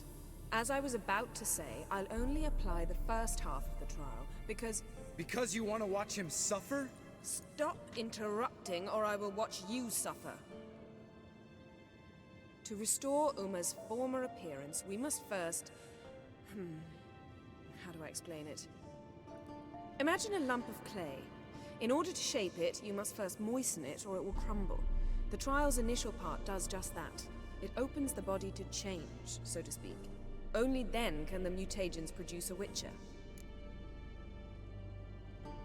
As I was about to say, I'll only apply the first half of the trial, because... Because you want to watch him suffer? Stop interrupting, or I will watch you suffer. To restore Uma's former appearance, we must first... How do I explain it? Imagine a lump of clay. In order to shape it, you must first moisten it, or it will crumble. The trial's initial part does just that. It opens the body to change, so to speak. Only then can the mutagens produce a witcher.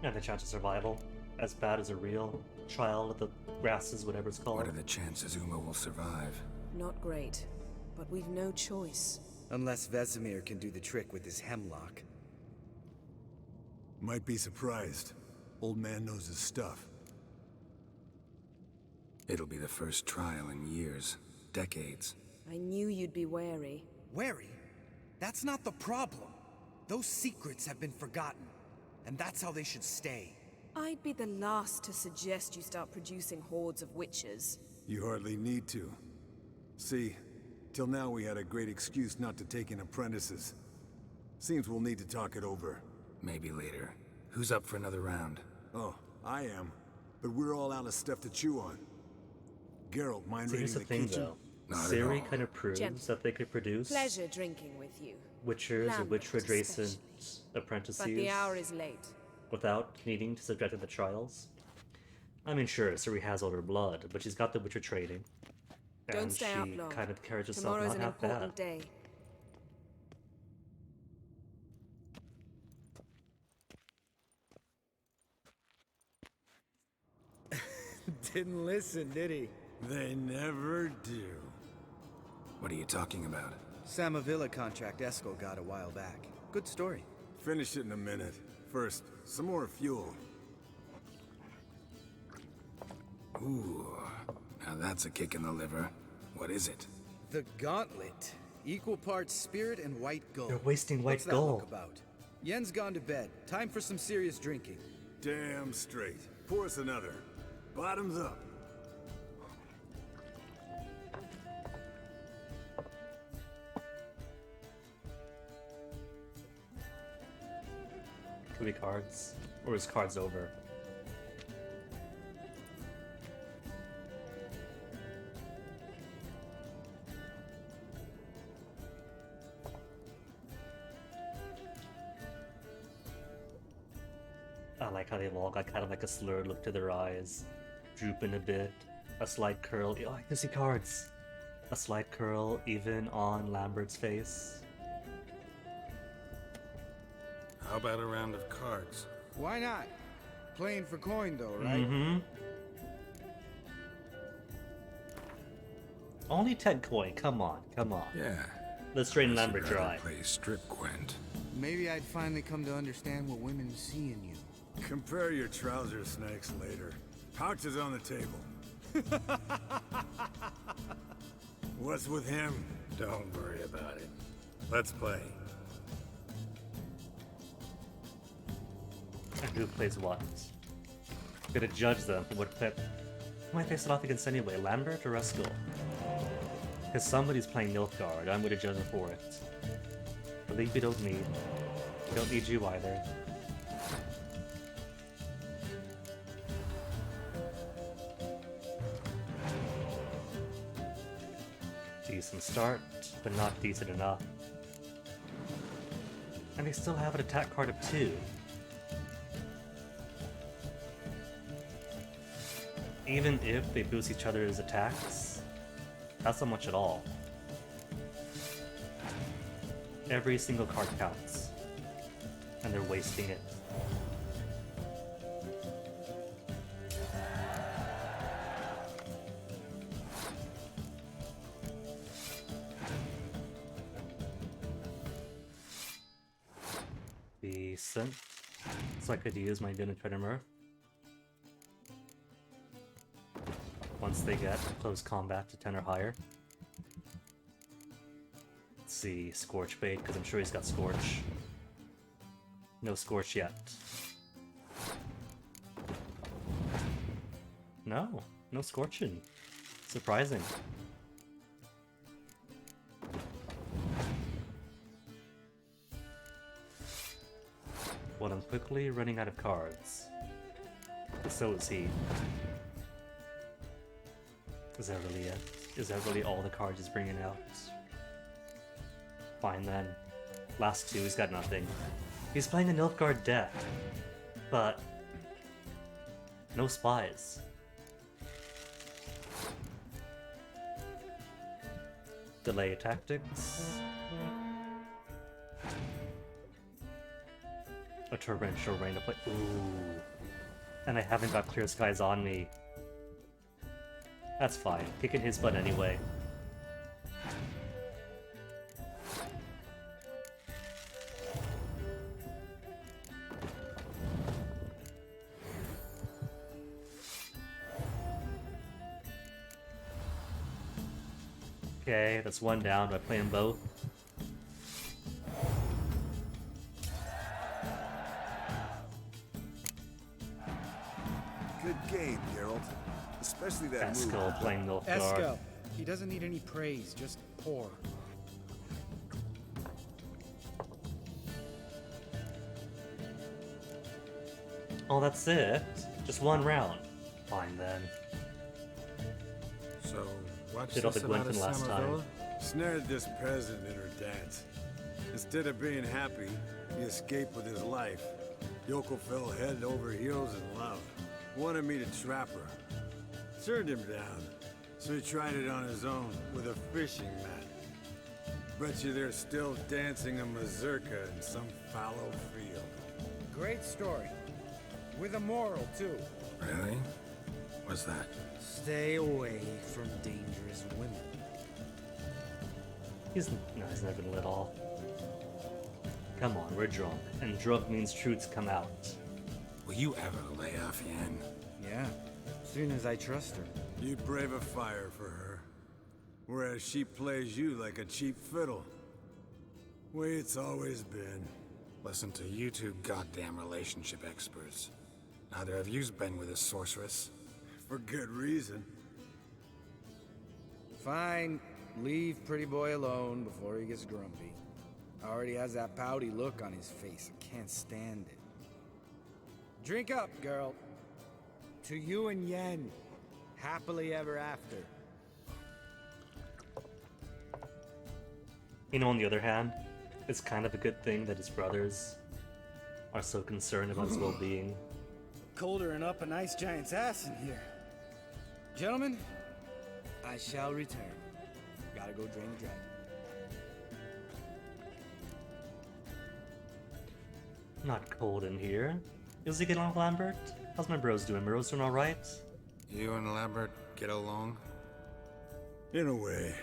And the chance of survival, as bad as a real trial of the grasses, whatever it's called. What are the chances Uma will survive? Not great, but we've no choice. Unless Vesemir can do the trick with his hemlock. Might be surprised. Old man knows his stuff. It'll be the first trial in years. Decades. I knew you'd be wary. Wary? That's not the problem. Those secrets have been forgotten. And that's how they should stay. I'd be the last to suggest you start producing hordes of witches. You hardly need to. See, till now we had a great excuse not to take in apprentices. Seems we'll need to talk it over. Maybe later. Who's up for another round? Oh, I am. But we're all out of stuff to chew on. Geralt, mind See, raiding here's the thing, kitchen? though. Not Ciri at all. kind of proves that they could produce Pleasure drinking with you. witchers or Lambert witcher-adjacent especially. apprentices But the hour is late. without needing to subject to the trials. I mean, sure, Ciri has older blood, but she's got the witcher training. Don't And stay she out long. kind of carries herself Tomorrow's not an half important bad. day. Didn't listen, did he? They never do. What are you talking about? Samavilla contract Eskel got a while back. Good story. Finish it in a minute. First, some more fuel. Ooh, now that's a kick in the liver. What is it? The Gauntlet. Equal parts spirit and white gold. You're wasting white What's that gold. look about? Yen's gone to bed. Time for some serious drinking. Damn straight. Pour us another. Bottoms up. Could be cards. Or is cards over? I like how they've all got kind of like a slurred look to their eyes, drooping a bit, a slight curl. Oh, I can see cards. A slight curl even on Lambert's face. How about a round of cards? Why not? Playing for coin, though, right? Mm-hmm. Only 10 coin. Come on, come on. Yeah. Let's drain Guess you'd Lambert rather dry. Play strip Gwent. Maybe I'd finally come to understand what women see in you. Compare your trouser snakes later. Pouch is on the table. What's with him? Don't worry about it. Let's play. And who plays what? Gonna judge them for what pet. Who am I facing off against anyway? Lambert or Eskel? Because somebody's playing Nilfgaard. I'm gonna judge them for it. Believe we don't need. We don't need you either. Decent start, but not decent enough. And they still have an attack card of 2. Even if they boost each other's attacks, that's not much at all. Every single card counts. And they're wasting it. Decent. So I could use my Dinner Trimmer once they get close combat to 10 or higher. Let's see, Scorch Bait, because I'm sure he's got Scorch. No Scorch yet. No, no Scorching. Surprising. Well, I'm quickly running out of cards. So is he. Is that really it? Is that really all the cards he's bringing out? Fine then. Last 2, he's got nothing. He's playing a Nilfgaard deck, but no spies. Delay tactics. A torrential rain to play. Ooh. And I haven't got Clear Skies on me. That's fine. Kicking his butt anyway. Okay, that's 1 down. Do I play them both? Good game, Geralt. Especially that move. Eskel playing Nilfgaard. Eskel. He doesn't need any praise, just pour. Oh, that's it? Just 1 round. Fine then. So, watch Did all the this about a Gwynton last time. Samarvilla? Snared this peasant in her dance. Instead of being happy, he escaped with his life. Yoko fell head over heels in love. Wanted me to trap her. Turned him down, so he tried it on his own with a fishing mat. Bet you they're still dancing a mazurka in some fallow field. Great story. With a moral, too. Really? What's that? Stay away from dangerous women. He's never lit all. Come on, we're drunk. And drunk means truths come out. Will you ever lay off Yen? Yeah, as soon as I trust her. You brave a fire for her, whereas she plays you like a cheap fiddle. Way it's always been. Listen to you two goddamn relationship experts. Neither of you's been with a sorceress. For good reason. Fine. Leave Pretty Boy alone before he gets grumpy. Already has that pouty look on his face. I can't stand it. Drink up, girl. To you and Yen. Happily ever after. You know, on the other hand, it's kind of a good thing that his brothers are so concerned about his well-being. Colder than up a nice giant's ass in here. Gentlemen, I shall return. Gotta go drain the dragon. Not cold in here. Is he getting along with Lambert? How's my bros doing? My bros doing alright? You and Lambert get along? In a way.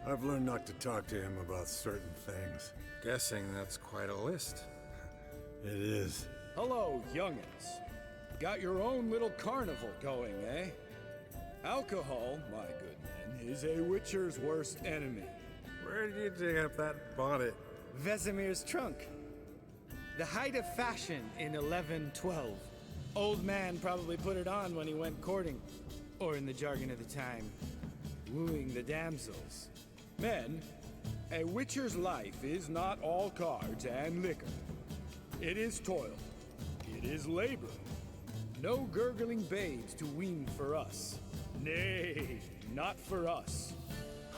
I've learned not to talk to him about certain things. Guessing that's quite a list. It is. Hello, youngins. Got your own little carnival going, eh? Alcohol, my good men, is a witcher's worst enemy. Where did you dig up that bonnet? Vesemir's trunk. The height of fashion in 1112. Old man probably put it on when he went courting. Or in the jargon of the time, wooing the damsels. Men, a witcher's life is not all cards and liquor. It is toil. It is labor. No gurgling babes to wean for us. Nay, not for us.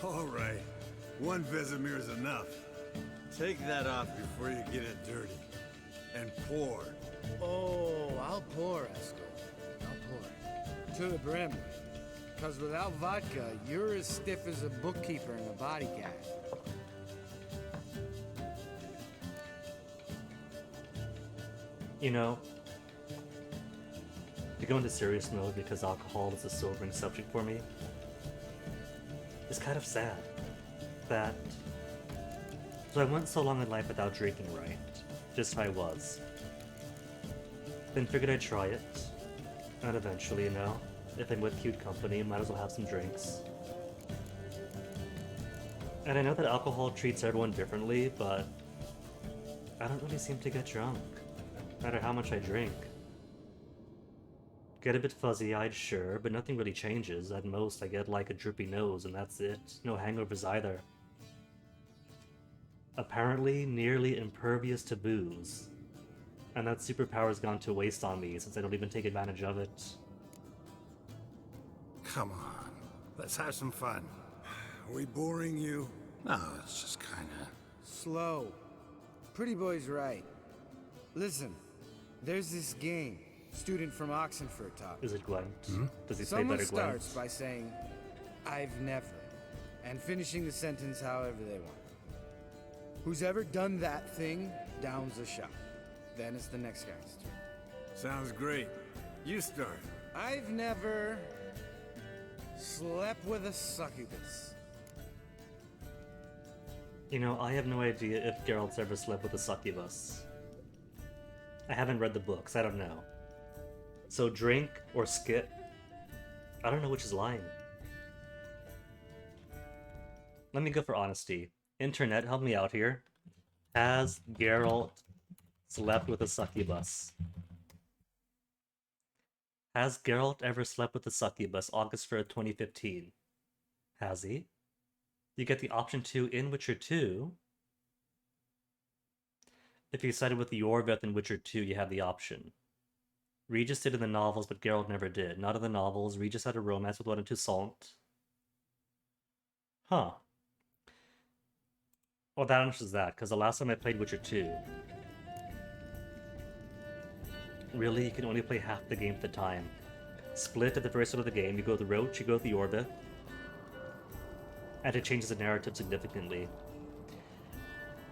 All right. One Vesemir's enough. Take that off before you get it dirty. And pour. Oh, I'll pour, Eskel. I'll pour. To the brim. Because without vodka, you're as stiff as a bookkeeper in a body cat. You know, to go into serious mode because alcohol is a sobering subject for me, it's kind of sad that so I went so long in life without drinking right, just how I was. Then figured I'd try it, and eventually, you know, if I'm with cute company, might as well have some drinks. And I know that alcohol treats everyone differently, but I don't really seem to get drunk, no matter how much I drink. Get a bit fuzzy-eyed, sure, but nothing really changes. At most, I get like a droopy nose, and that's it. No hangovers either. Apparently, nearly impervious to booze. And that superpower's gone to waste on me, since I don't even take advantage of it. Come on, let's have some fun. Are we boring you? No, it's just kinda... Slow. Pretty boy's right. Listen, there's this game. Student from Oxenford taught. Is it Gwent? Does he say Someone better Gwent? starts by saying, "I've never," and finishing the sentence however they want. Who's ever done that thing downs a shot. Then it's the next guy's turn. Sounds great. You start. I've never slept with a succubus. You know, I have no idea if Geralt's ever slept with a succubus. I haven't read the books, I don't know. So drink or skip, I don't know which is lying. Let me go for honesty. Internet, help me out here. Has Geralt slept with a succubus? Has Geralt ever slept with a succubus? August 3rd, 2015. Has he? You get the option 2 in Witcher 2. If you sided with Yorveth in Witcher 2, you have the option. Regis did in the novels, but Geralt never did. Not in the novels. Regis had a romance with one of Toussaint. Huh. Well, that answers that, because the last time I played Witcher 2... Really, you can only play half the game at the time. Split at the very start of the game, you go with the Roach, you go with the Yorveth. And it changes the narrative significantly.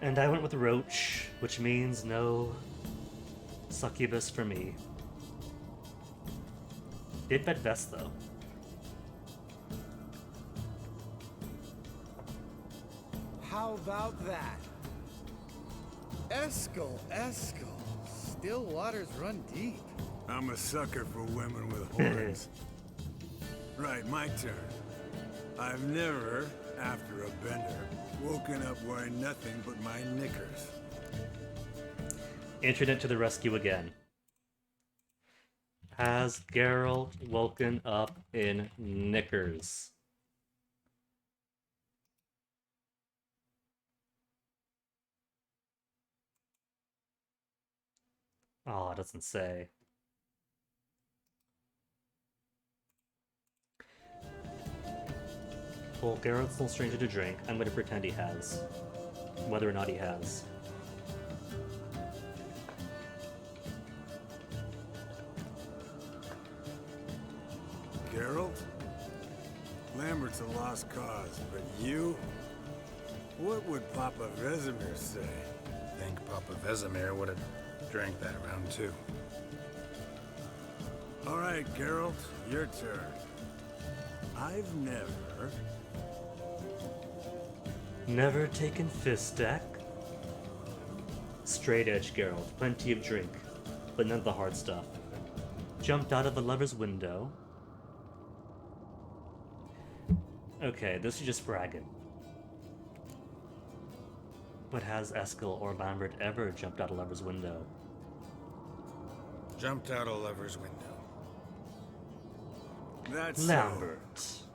And I went with the Roach, which means no succubus for me. Did bet Vest, though. How about that? Eskel. Still waters run deep. I'm a sucker for women with horns. Right, my turn. I've never, after a bender, woken up wearing nothing but my knickers. Internet to the rescue again. Has Geralt woken up in knickers? Oh, it doesn't say. Well, Geralt's no stranger to drink. I'm going to pretend he has. Whether or not he has. Geralt? Lambert's a lost cause, but you? What would Papa Vesemir say? I think Papa Vesemir would have drank that round too. All right, Geralt, your turn. I've never... Never taken fist deck? Straight edge Geralt, plenty of drink, but none of the hard stuff. Jumped out of a lover's window. Okay, this is just bragging. But has Eskel or Lambert ever jumped out a lover's window? Jumped out a lover's window. That's Lambert. So.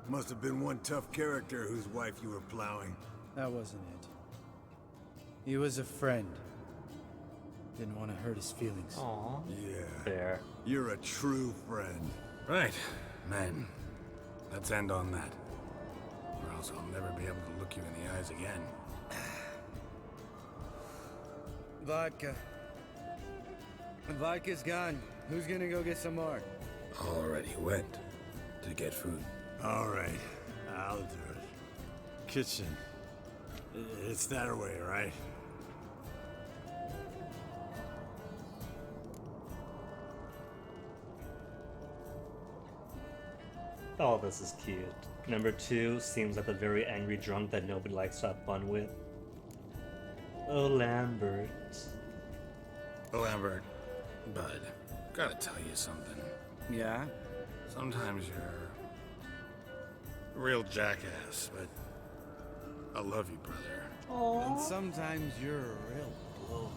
Must have been one tough character whose wife you were plowing. That wasn't it. He was a friend. Didn't want to hurt his feelings. Aww. Yeah. Fair. You're a true friend. Right. Man, let's end on that. Or else I'll never be able to look you in the eyes again. Vodka. Vodka's gone. Who's gonna go get some more? Already went to get food. All right, I'll do it. Kitchen. It's that way, right? Oh, this is cute. Number 2 seems like a very angry drunk that nobody likes to have fun with. Oh, Lambert. Oh, Lambert, bud, gotta tell you something. Yeah? Sometimes you're a real jackass, but I love you, brother. And sometimes you're a real blowhard.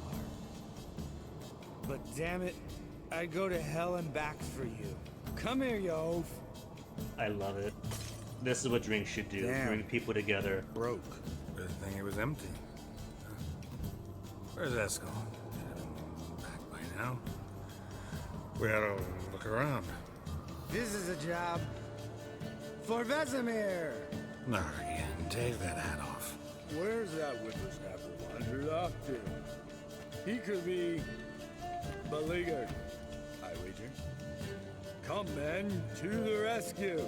But damn it, I'd go to hell and back for you. Come here, you oaf. I love it. This is what drinks should do. Damn. Bring people together. Broke. Good thing it was empty. Where's Eskel? Should have been back by now. We had to look around. This is a job for Vesemir. Not again. Take that hat off. Where's that whippersnapper wandered off to? He could be beleaguered, I wager. Come, men, to the rescue!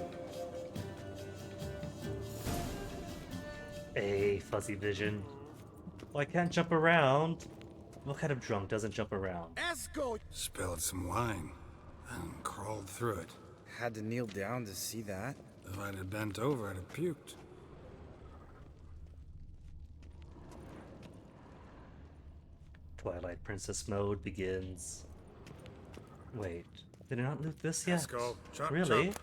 Hey, fuzzy vision. Well, I can't jump around. What kind of drunk doesn't jump around? Esco! Spilled some wine and crawled through it. Had to kneel down to see that. If I'd have bent over, I'd have puked. Twilight Princess mode begins. Wait, did I not loot this yet? Let's go. Chop, really? chop.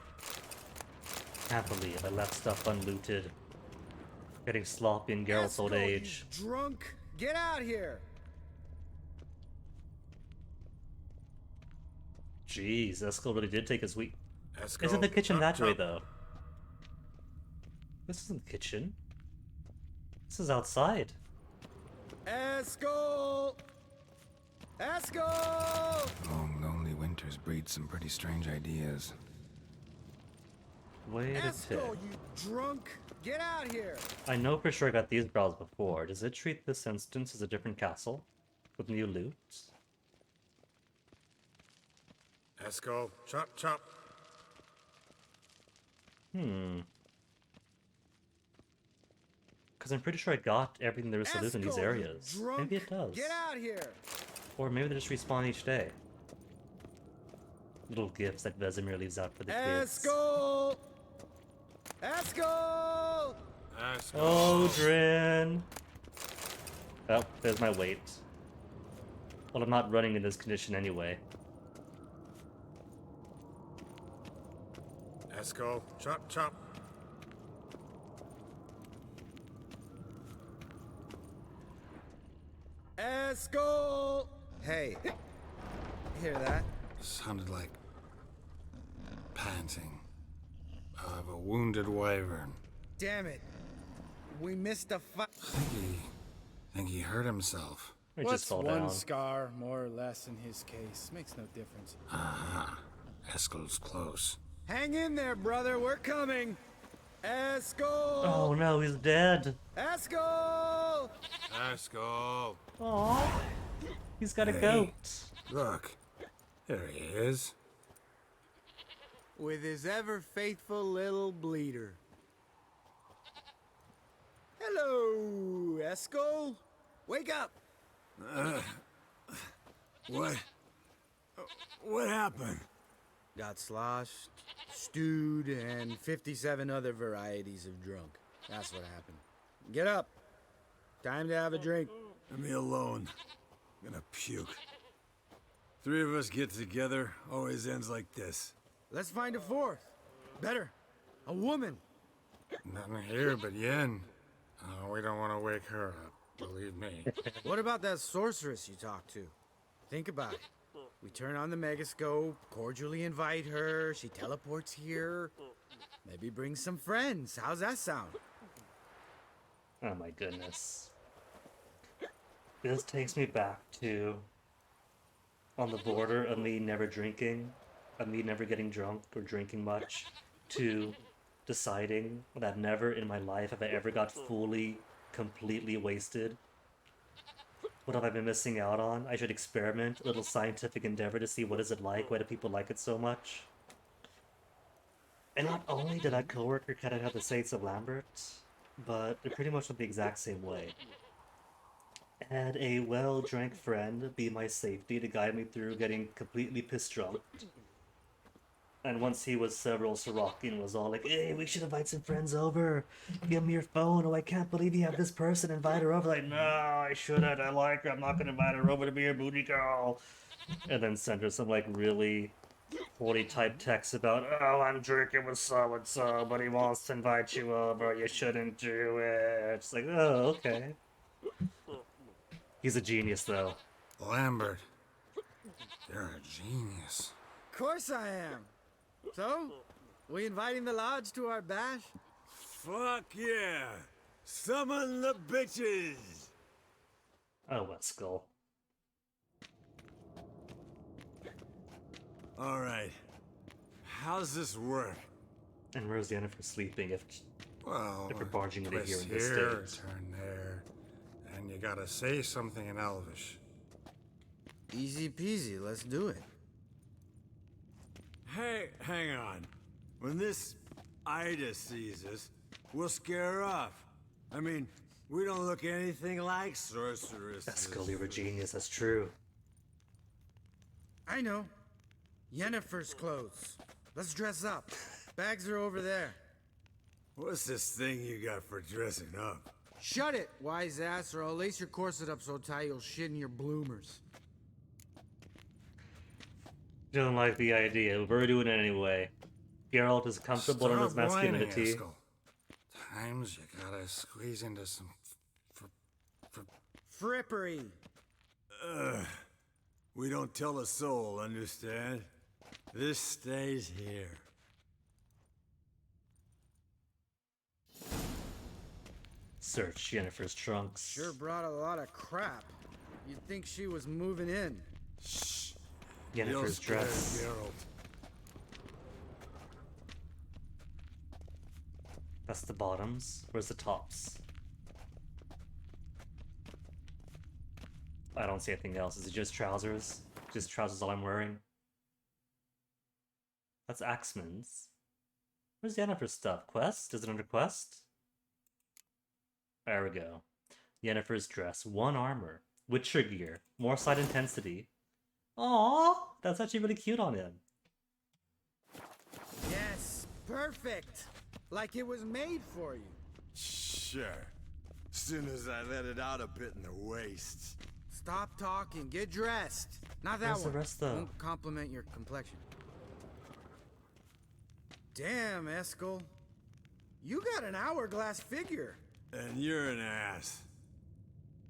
Can't believe I left stuff unlooted. Getting sloppy in Geralt's old age. You drunk! Get out here! Jeez, Eskel really did take his week. Eskel, Isn't the kitchen chop, that way chop. though? This isn't the kitchen. This is outside. Esco! Esco! Long, lonely winters breed some pretty strange ideas. Wait a Esco, tick. you drunk! Get out here! I know for sure I got these brows before. Does it treat this instance as a different castle? With new loot? Eskel, chop, chop. Because I'm pretty sure I got everything there is to loot in these Esco, you areas. drunk! Maybe it does. Get out here! Or maybe they just respawn each day. Little gifts that Vesemir leaves out for the kids. Esco! Esco! Odrin! Oh, there's my weight. Well, I'm not running in this condition anyway. Eskel, chop, chop. Esco! Hey, hear that? Sounded like panting of a wounded wyvern. Damn it. We missed a fight. Think he hurt himself. Or What's just fall one down. scar, more or less, in his case? Makes no difference. Aha. Eskel's close. Hang in there, brother. We're coming. Esco! Oh no, he's dead. Esco! Eskel! Aww. He's got a Hey, goat. Look. There he is. With his ever faithful little bleeder. Hello, Esco. Wake up. What happened? Got sloshed, stewed, and 57 other varieties of drunk. That's what happened. Get up. Time to have a drink. Leave me alone. I'm gonna puke. Three of us get together, always ends like this. Let's find a fourth. Better. A woman. Nothing here but Yen. We don't want to wake her up, believe me. What about that sorceress you talked to? Think about it. We turn on the megascope, cordially invite her, she teleports here. Maybe bring some friends. How's that sound? Oh my goodness. This takes me back to on the border of me never drinking, of me never getting drunk or drinking much, to deciding that never in my life have I ever got fully, completely wasted. What have I been missing out on? I should experiment, a little scientific endeavor to see what is it like, why do people like it so much. And not only did that coworker kind of have the Saints of Lambert, but it pretty much went the exact same way. Had a well-drank friend be my safety to guide me through getting completely pissed drunk. And once he was several Sirocki and was all like, hey, we should invite some friends over. Give me your phone. Oh, I can't believe you have this person. Invite her over. Like, no, I shouldn't. I like her. I'm not going to invite her over to be a booty girl. And then send her some, like, really horny type text about, oh, I'm drinking with so-and-so, but he wants to invite you over. You shouldn't do it. It's like, oh, okay. He's a genius, though. Lambert, you're a genius. Of course I am. So, we inviting the lodge to our bash? Fuck yeah! Summon the bitches! Oh, what skull. Alright. How's this work? And where's Yennefer sleeping if we're barging into here twist in this here, state? turn there, and you gotta say something in Elvish. Easy peasy, let's do it. Hey, hang on. When this Ida sees us, we'll scare her off. I mean, we don't look anything like sorceresses. Eskel, you're a genius, that's true. I know. Yennefer's clothes. Let's dress up. Bags are over there. What's this thing you got for dressing up? Shut it, wise ass, or I'll lace your corset up so tight you'll shit in your bloomers. Don't like the idea, but we're doing it anyway. Geralt is comfortable in his Stop whining, masculinity. Eskel. Times you gotta squeeze into some frippery. We don't tell a soul, understand? This stays here. Search Yennefer's trunks. Sure brought a lot of crap. You'd think she was moving in. Shh. Yennefer's dress. Geralt. That's the bottoms. Where's the tops? I don't see anything else. Is it just trousers? Just trousers all I'm wearing? That's Axeman's. Where's Yennefer's stuff? Quest? Is it under quest? There we go. Yennefer's dress. 1 armor. Witcher gear. More sight intensity. Aww! That's actually really cute on him. Yes, perfect. Like it was made for you. Sure. Soon as I let it out a bit in the waist. Stop talking. Get dressed. Not that Where's one. the rest, though? Won't compliment your complexion. Damn, Eskel. You got an hourglass figure. And you're an ass.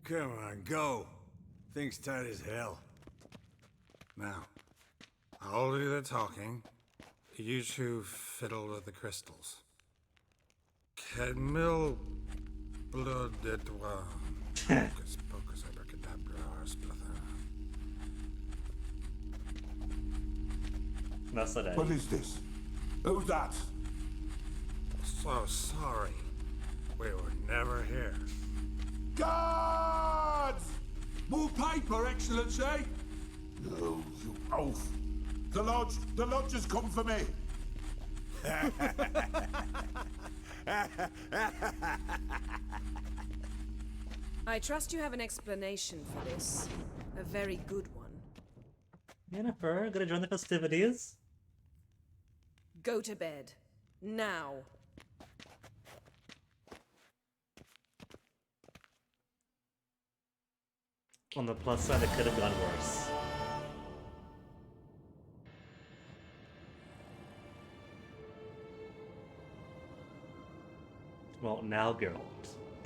Come on, go. Thing's tight as hell. Now, I'll do the talking. You two fiddle with the crystals. Cadmil blood et toi. Hocus pocus abracadabra splather. That's what What is this? Who's that? So sorry. We were never here. Guards! More paper, Excellency! No, you oaf. The lodge has come for me. I trust you have an explanation for this. A very good one. Yennefer, gonna join the festivities? Go to bed. Now. On the plus side, it could have gone worse. Well, now Geralt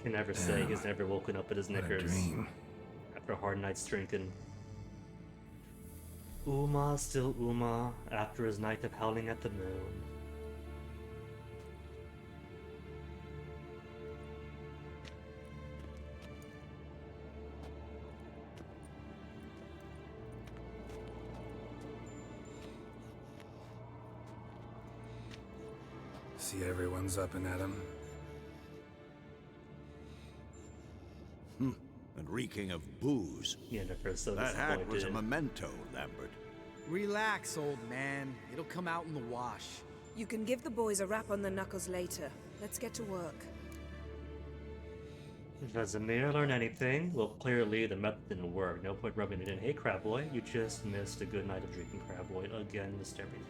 can never say he's never woken up at his What a knickers dream. after a hard night's drinking. Uma, still Uma, after his night of howling at the moon. See everyone's up and at 'em. And reeking of booze. Yennefer's so That hat was a disappointed. memento, Lambert. Relax, old man. It'll come out in the wash. You can give the boys a rap on the knuckles later. Let's get to work. Does Amir learn anything? Well, clearly the method didn't work. No point rubbing it in. Hey, Crab Boy, you just missed a good night of drinking, Crab Boy. Again, missed everything.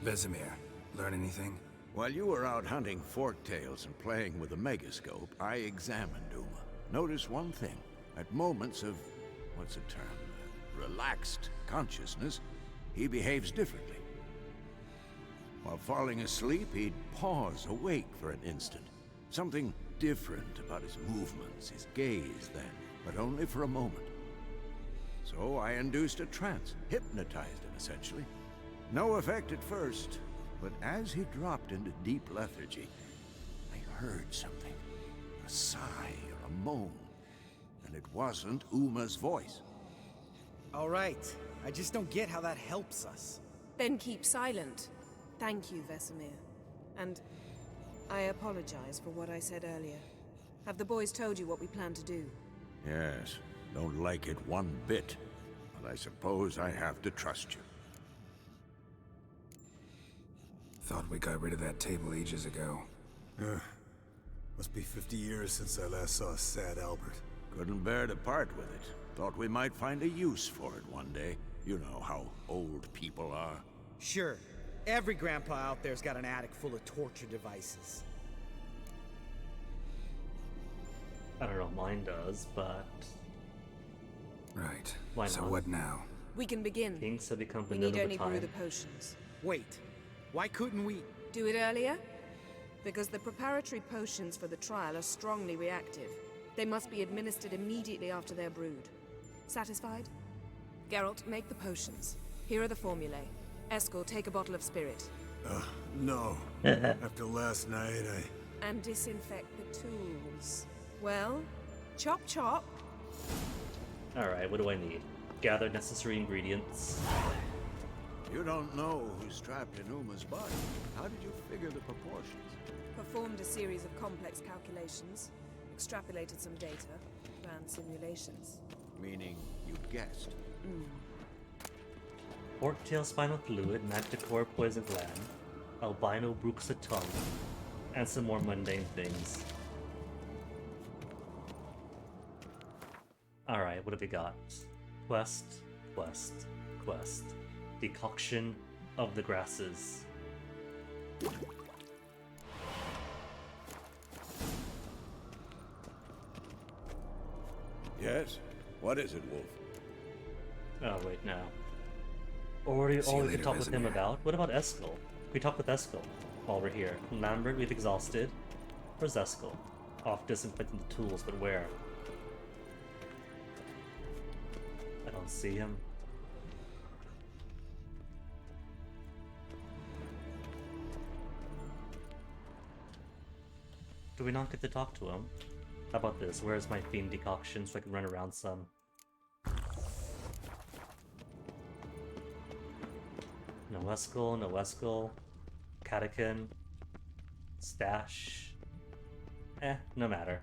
Vesemir, learn anything? While you were out hunting forktails and playing with a megascope, I examined Uma. Notice one thing. At moments of, what's the term, relaxed consciousness, he behaves differently. While falling asleep, he'd pause, awake for an instant. Something different about his movements, his gaze then, but only for a moment. So I induced a trance, hypnotized him essentially. No effect at first, but as he dropped into deep lethargy, I heard something. A sigh or a moan. And it wasn't Uma's voice. All right. I just don't get how that helps us. Then keep silent. Thank you, Vesemir. And I apologize for what I said earlier. Have the boys told you what we plan to do? Yes, don't like it one bit. But I suppose I have to trust you. Thought we got rid of that table ages ago. Must be 50 years since I last saw sad Albert. Couldn't bear to part with it. Thought we might find a use for it one day. You know how old people are. Sure. Every grandpa out there's got an attic full of torture devices. I don't know, mine does, but... Right. Why So not? what now? We can begin. Kings have become We vanilla need only time. brew the potions. Wait. Why couldn't we... Do it earlier? Because the preparatory potions for the trial are strongly reactive. They must be administered immediately after they're brewed. Satisfied? Geralt, make the potions. Here are the formulae. Eskel, take a bottle of spirit. No. After last night, And disinfect the tools. Well, chop chop. Alright, what do I need? Gather necessary ingredients. You don't know who's trapped in Uma's body. How did you figure the proportions? Performed a series of complex calculations. Extrapolated some data. Ran simulations. Meaning you guessed. Forktail spinal fluid, manticore poison gland, albino bruxa tongue, and some more mundane things. Alright, what have we got? Quest, quest, quest. Decoction of the grasses. Yes? What is it, Wolf? Oh, wait, no. Or we See you can later, talk with him Vesemir. about. What about Eskel? We talk with Eskel while we're here. Lambert, we've exhausted. Where's Eskel? Off disinfecting the tools, but where? I don't see him. Do we not get to talk to him? How about this? Where's my fiend decoction so I can run around some? No Eskel, no Eskel. Catechin. Stash. No matter.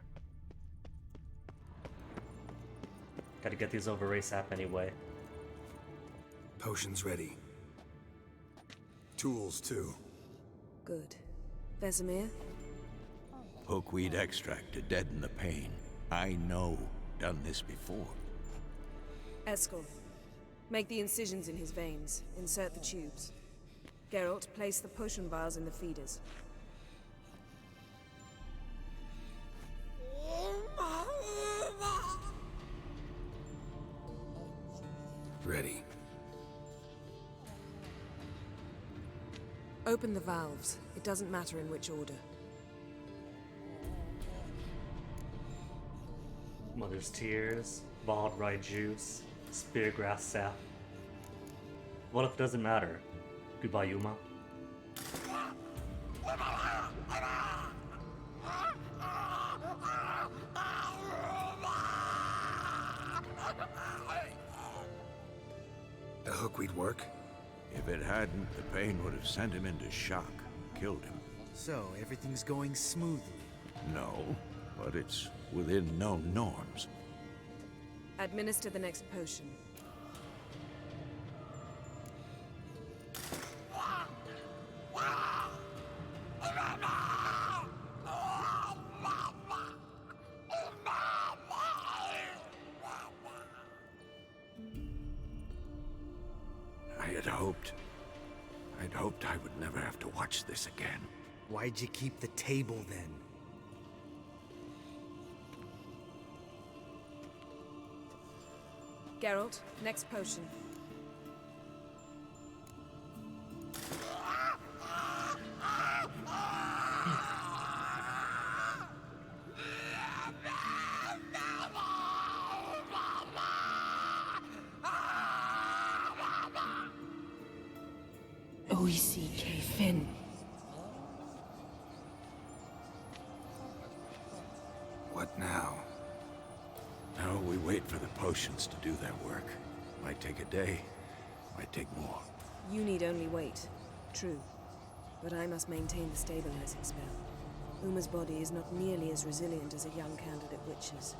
Gotta get these over ASAP anyway. Potions ready. tools too. Good. Vesemir? Hookweed extract to deaden the pain. I know. Done this before. Eskel. Make the incisions in his veins. Insert the tubes. Geralt, place the potion vials in the feeders. Ready. Open the valves. It doesn't matter in which order. Mother's tears, bald rye juice, speargrass sap. What if it doesn't matter? Goodbye, Yuma. The hookweed work? If it hadn't, the pain would have sent him into shock, killed him. So, everything's going smoothly. No, but it's within known norms. Administer the next potion. I'd hoped I would never have to watch this again. Why'd you keep the table then? Geralt, next potion. O-E-C-K, Finn. What now? Now we wait for the potions to do their work. Might take a day, might take more. You need only wait. True. But I must maintain the stabilizing spell. Uma's body is not nearly as resilient as a young candidate witch's.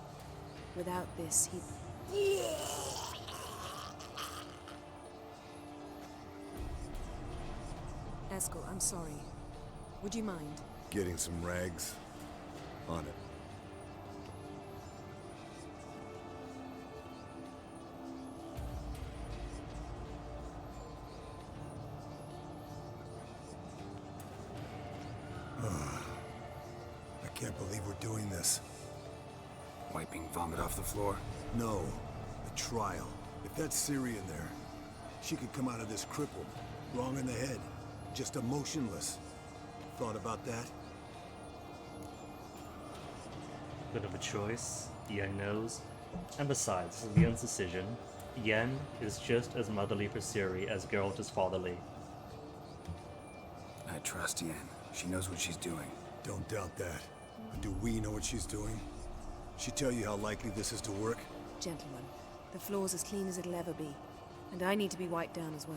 Without this, he... Eskel, I'm sorry. Would you mind? Getting some rags? On it. I can't believe we're doing this. Wiping vomit off the floor? No, the trial. If that's Ciri in there, she could come out of this crippled, wrong in the head, just emotionless. Thought about that? Bit of a choice. Yen knows. And besides, this is Yen's decision. Yen is just as motherly for Ciri as Geralt is fatherly. I trust Yen. She knows what she's doing. Don't doubt that. But do we know what she's doing? She tell you how likely this is to work? Gentlemen, the floor's as clean as it'll ever be. And I need to be wiped down as well.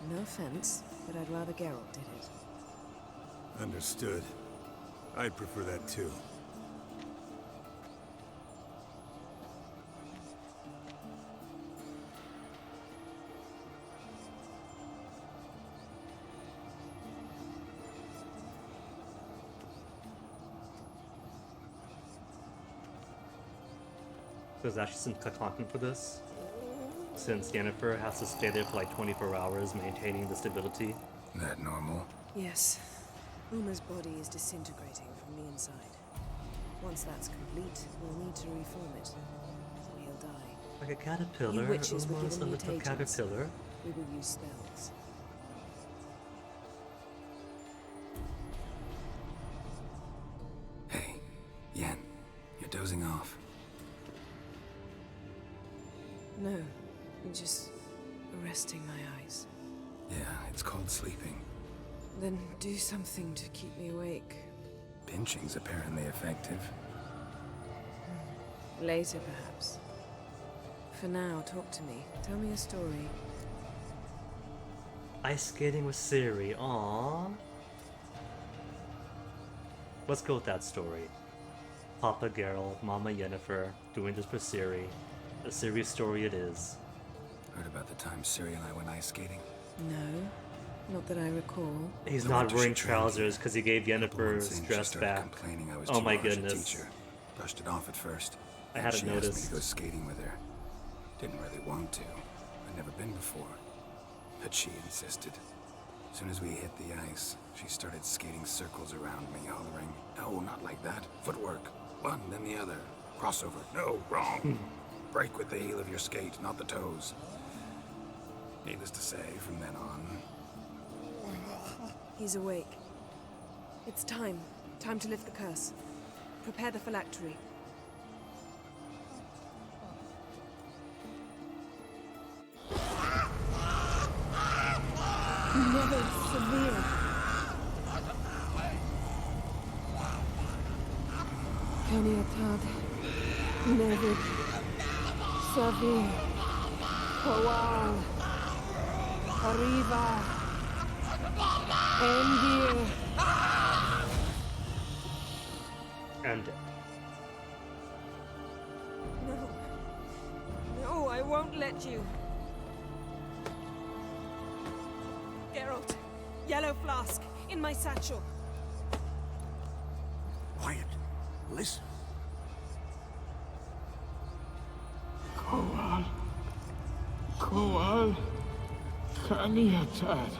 No offense, but I'd rather Geralt did it. Understood. I'd prefer that too. There's actually some content for this, since Yennefer has to stay there for like 24 hours maintaining the stability. That normal? Yes. Uma's body is disintegrating from the inside. Once that's complete, we'll need to reform it, so he'll die. Like a caterpillar, You witches were Uma's a given little mutagens. caterpillar. We will use spells. Hey, Yen, you're dozing off. No, I'm just resting my eyes. Yeah, it's called sleeping. Then do something to keep me awake. Pinching's apparently effective. Later, perhaps. For now, talk to me. Tell me a story. Ice skating with Ciri, aww. Let's go with that story. Papa Geralt, Mama Yennefer, doing this for Ciri. A Ciri story it is. Heard about the time Ciri and I went ice skating? No, not that I recall. He's The not winter wearing she trained trousers because he gave One Yennefer's thing, she dress started back. complaining I was Oh too my harsh a goodness. teacher. Brushed it off at first. I Then hadn't she asked me noticed. to go skating with her. Didn't really want to. I'd never been before. But she insisted. As soon as we hit the ice, she started skating circles around me, hollering, "No, not like that. Footwork. One, then the other. Crossover. No, wrong. Break with the heel of your skate, not the toes." Needless to say, from then on, He's awake. It's time. Time to lift the curse. Prepare the phylactery. Never severe. Caniatad. Never severe. Kowal. Arriva. End it. No. No, I won't let you. Geralt, yellow flask, in my satchel. Quiet. Listen. Koal. Koal. Kaniatad.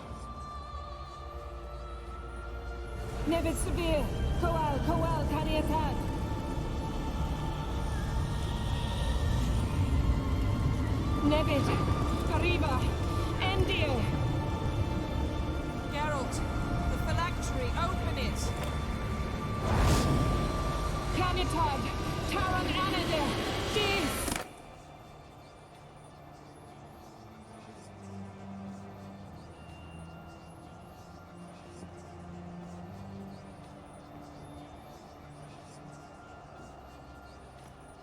Nevid Severe, Koal, Kaniatad. Nevid, Arriba, Endir. Geralt, the phylactery, open it. Kaniatad, Taran Anadir, Dis.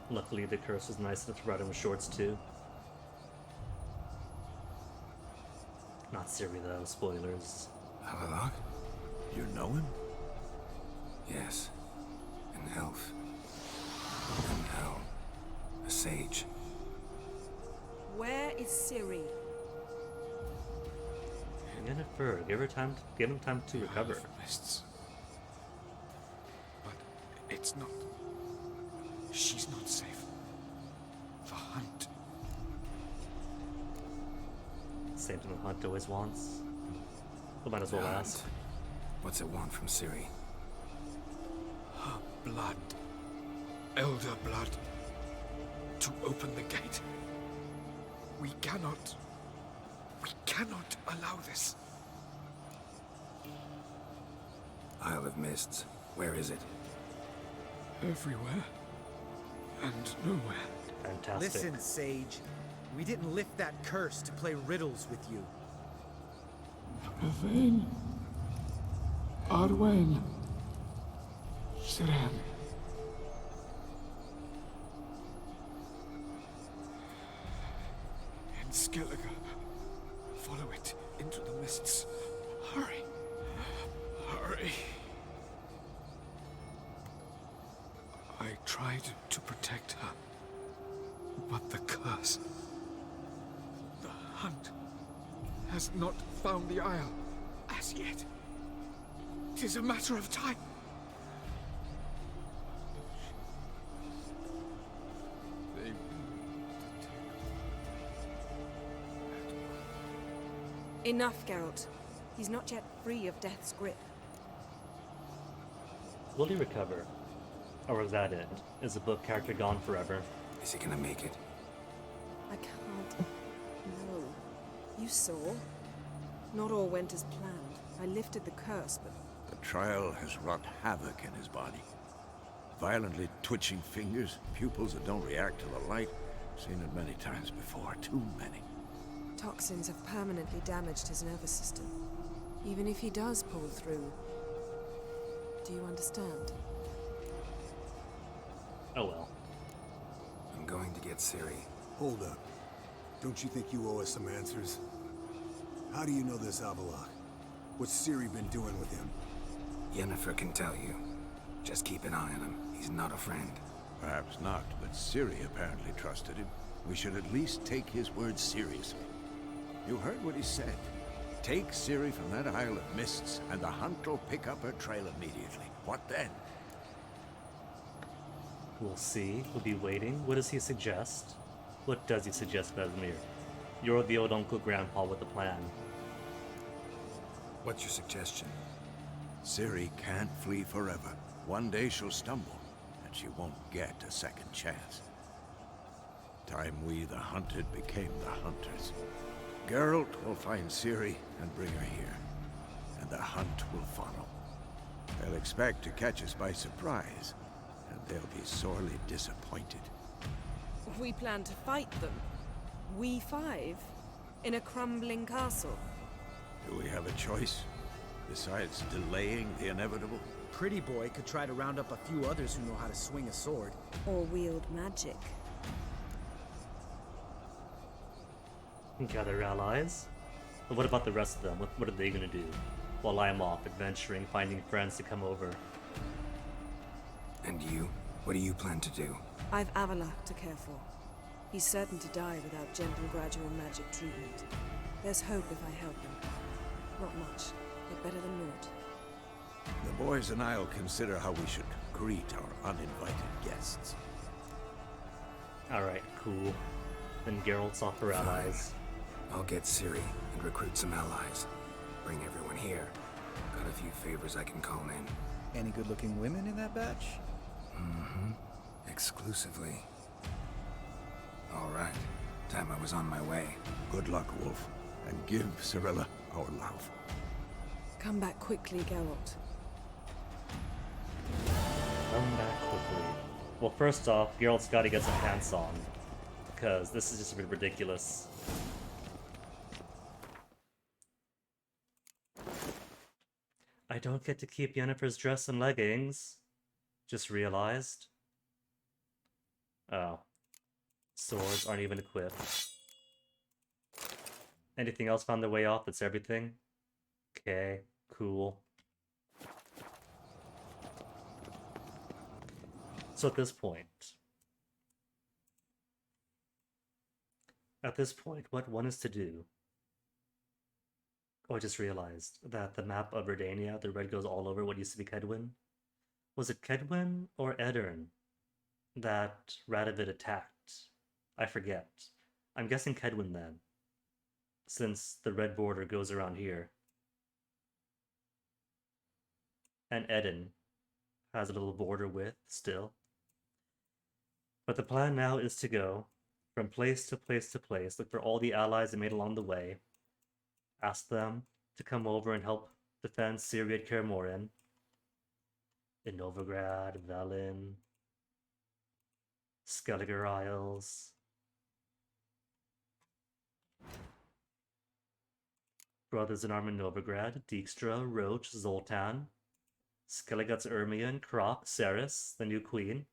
Luckily, the curse was nice enough to ride him with shorts too. Not Siri though, spoilers. Havelock? You know him? Yes. An elf. And now, a sage. Where is Ciri? Yennefer, give him time to recover. Mists. But it's not. She's not safe. The hunt. Same thing the hunt always wants. We might as well ask. What's it want from Ciri? Her blood. Elder blood. To open the gate. We cannot allow this. Isle of Mists. Where is it? Everywhere. And nowhere. Fantastic. Listen, Sage. We didn't lift that curse to play riddles with you. Yvain. Arwen. Siren. In Skellige. Follow it into the mists. Hurry. Hurry. I tried to protect her. But the curse... The hunt has not found the Isle as yet. It is a matter of time. They... Enough, Geralt. He's not yet free of death's grip. Will he recover? Or is that it? Is the book character gone forever? Is he gonna make it? I can't. No. You saw. Not all went as planned. I lifted the curse, but... The trial has wrought havoc in his body. Violently twitching fingers, pupils that don't react to the light. Seen it many times before, too many. Toxins have permanently damaged his nervous system. Even if he does pull through, do you understand? Oh well. I'm going to get Ciri. Hold up. Don't you think you owe us some answers? How do you know this Havelock? What's Ciri been doing with him? Yennefer can tell you. Just keep an eye on him. He's not a friend. Perhaps not, but Ciri apparently trusted him. We should at least take his words seriously. You heard what he said. Take Ciri from that Isle of Mists, and the hunt will pick up her trail immediately. What then? We'll see. We'll be waiting. What does he suggest? What does he suggest, Vesemir? You're the old Uncle Grandpa with the plan. What's your suggestion? Ciri can't flee forever. One day she'll stumble, and she won't get a second chance. Time we, the hunted, became the hunters. Geralt will find Ciri and bring her here, and the hunt will follow. They'll expect to catch us by surprise, and they'll be sorely disappointed. We plan to fight them. We five? In a crumbling castle? Do we have a choice? Besides delaying the inevitable? Pretty Boy could try to round up a few others who know how to swing a sword. Or wield magic. Gather allies? But what about the rest of them? What are they gonna do? while I'm off adventuring, finding friends to come over. And you? What do you plan to do? I've Avalak to care for. He's certain to die without gentle, gradual magic treatment. There's hope if I help him. Not much, but better than naught. The boys and I'll consider how we should greet our uninvited guests. Alright, cool. Then Geralt's off for allies. I'll get Ciri and recruit some allies. Bring everyone here. Got a few favors I can call in. Any good-looking women in that batch? Mm-hmm. Exclusively. All right. Time I was on my way. Good luck, Wolf. And give Cirilla our love. Come back quickly, Geralt. Come back quickly. Well, first off, Geralt's gotta get some pants on. Because this is just a bit ridiculous. I don't get to keep Yennefer's dress and leggings. Just realized. Oh. Swords aren't even equipped. Anything else found their way off? That's everything? Okay, cool. So at this point, what one is to do? Oh, I just realized that the map of Redania, the red goes all over what used to be Kedwin. Was it Kedwin or Edirn that Radovid attacked? I forget. I'm guessing Kedwin then, since the red border goes around here. And Edirn has a little border with still. But the plan now is to go from place to place to place, look for all the allies I made along the way, ask them to come over and help defend Ciri at Kaer Morhen, in Novigrad, Velen, Skelliger Isles, Brothers in Arm in Novigrad, Dijkstra, Roach, Zoltan, Skelligut's Ermion, Krop, Ceres, the new queen,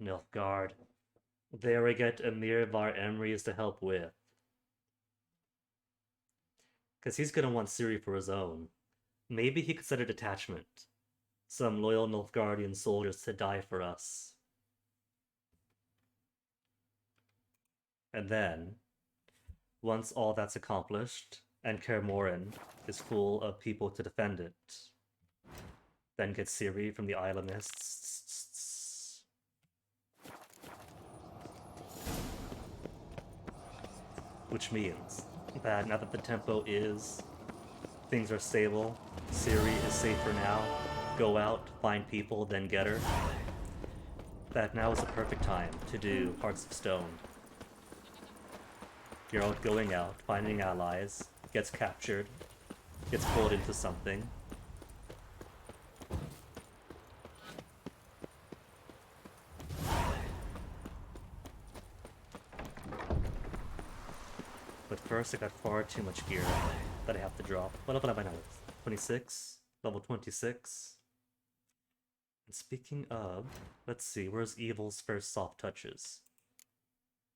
Nilfgaard. There we get Emir Var Emrys to help with. Because he's going to want Ciri for his own. Maybe he could set a detachment. Some loyal Nilfgaardian soldiers to die for us. And then, once all that's accomplished, and Kaer Morhen is full of people to defend it, then get Ciri from the Isle of Mists. Which means that now that the tempo is, things are stable, Ciri is safe for now, go out, find people, then get her, that now is the perfect time to do Hearts of Stone. Geralt going out, finding allies, gets captured, gets pulled into something. But first I got far too much gear that I have to drop. What level am I now? 26? Level 26? And speaking of, let's see, where's Evil's first soft touches?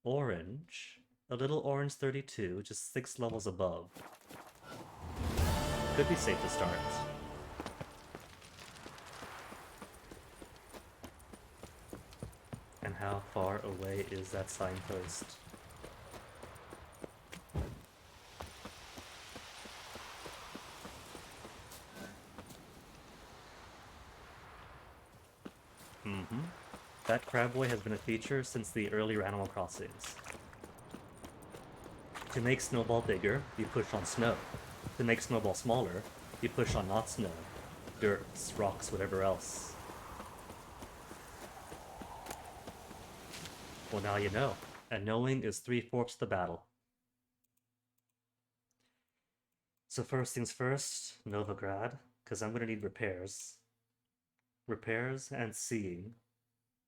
Orange. A little orange 32, just 6 levels above. Could be safe to start. And how far away is that signpost? That crabboy has been a feature since the earlier Animal Crossings. To make Snowball bigger, you push on snow. To make Snowball smaller, you push on not snow. Dirt, rocks, whatever else. Well, now you know. And knowing is 3/4 the battle. So first things first, Novigrad, because I'm going to need repairs. Repairs and seeing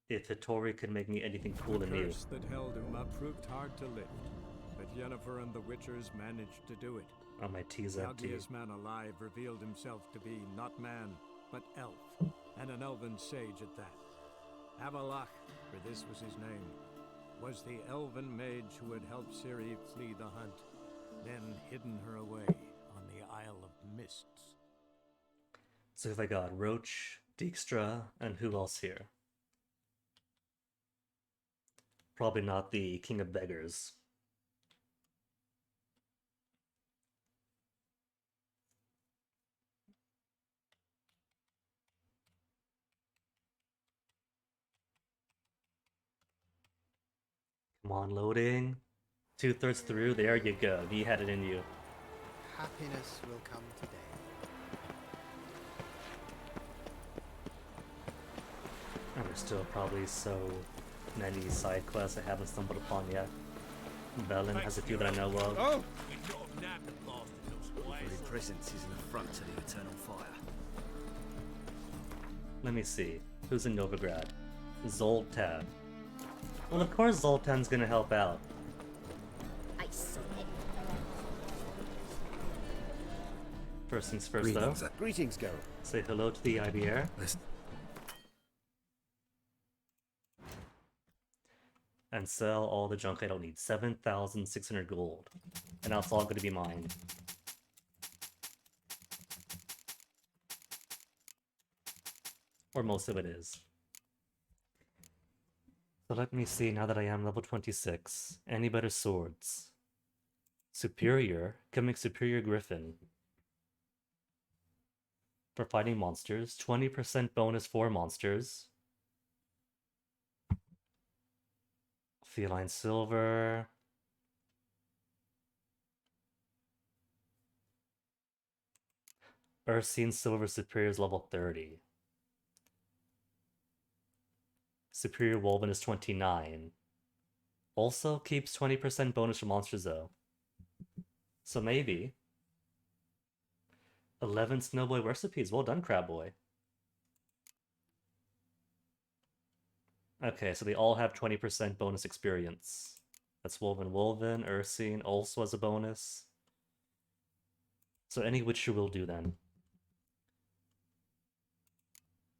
if Hittori can make me anything cool and new. The curse that held him up proved hard to lift, but Yennefer and the Witchers managed to do it. Oh, my tea's The empty. ugliest man alive revealed himself to be not man, but elf, and an elven sage at that. Avalak, for this was his name, was the elven mage who had helped Ciri flee the hunt, then hidden her away on the Isle of Mists. So if I got Roach, Dijkstra, and who else here? Probably not the King of Beggars. Come on, loading. 2/3 through, there you go. You had it in you. Happiness will come today. And there's still probably so many side quests I haven't stumbled upon yet. Bellin has a few that I know of. Oh! Very presence is an affront to the eternal fire. Let me see. Who's in Novigrad? Zoltan. Well, of course Zoltan's gonna help out. First things first, Greetings. though. Greetings, Geralt. Say hello to the IBR. Listen. And sell all the junk I don't need. 7,600 gold. And now it's all gonna be mine. Or most of it is. So let me see, now that I am level 26. Any better swords? Superior. Can make Superior Griffin. For fighting monsters. 20% bonus for monsters. Feline Silver. Ursine Silver Superior is level 30. Superior Wolven is 29. Also keeps 20% bonus for monsters though. So maybe. 11 Snowboy recipes. Well done, Crabboy. Okay, so they all have 20% bonus experience. That's Wolven. Ursine also has a bonus. So any Witcher will do then.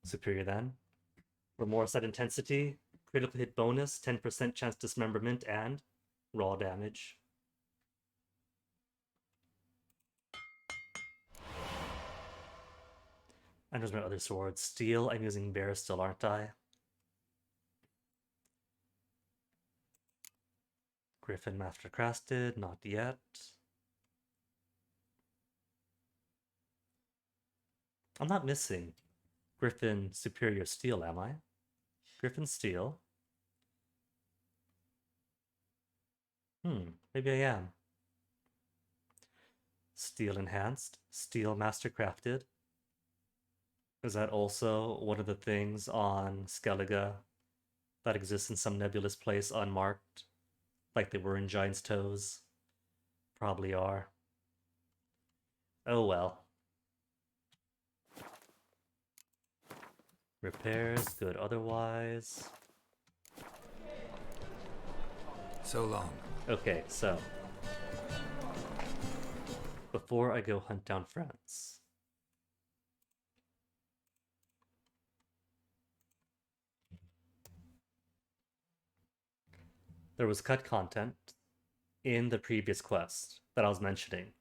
Superior then. Remorse at intensity, critical hit bonus, 10% chance dismemberment, and raw damage. And there's my other sword. Steel, I'm using Bear still, aren't I? Griffin Master Crafted, not yet. I'm not missing Griffin Superior Steel, am I? Griffin Steel. Maybe I am. Steel Enhanced, Steel Master Crafted. Is that also one of the things on Skellige that exists in some nebulous place unmarked? Like they were in Giant's Toes? Probably are. Oh well. Repairs, good otherwise. So long. Okay, so. Before I go hunt down friends. There was cut content in the previous quest that I was mentioning.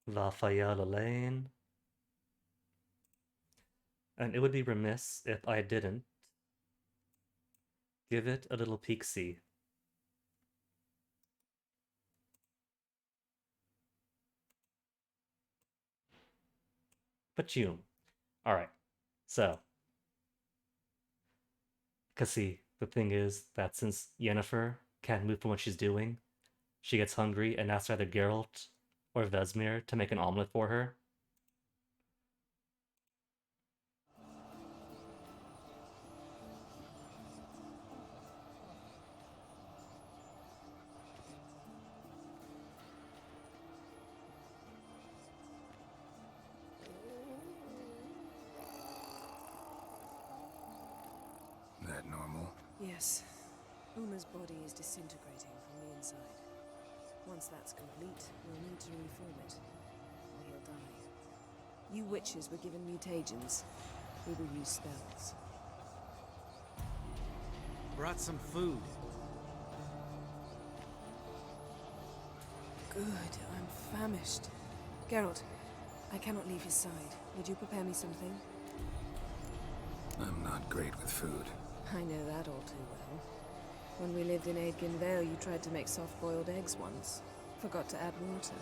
La Fayelle Lane. And it would be remiss if I didn't give it a little peek-see. But you. Alright, so. Because see, the thing is that since Yennefer can't move from what she's doing, she gets hungry and asks either Geralt or Vesemir to make an omelet for her. That normal? Yes. Uma's body is disintegrating from the inside. Once that's complete, we'll need to reform it, or he'll die. You witches were given mutagens. We will use spells. Brought some food. Good, I'm famished. Geralt, I cannot leave his side. Would you prepare me something? I'm not great with food. I know that all too well. When we lived in Aidgen Vale, you tried to make soft-boiled eggs once. Forgot to add water.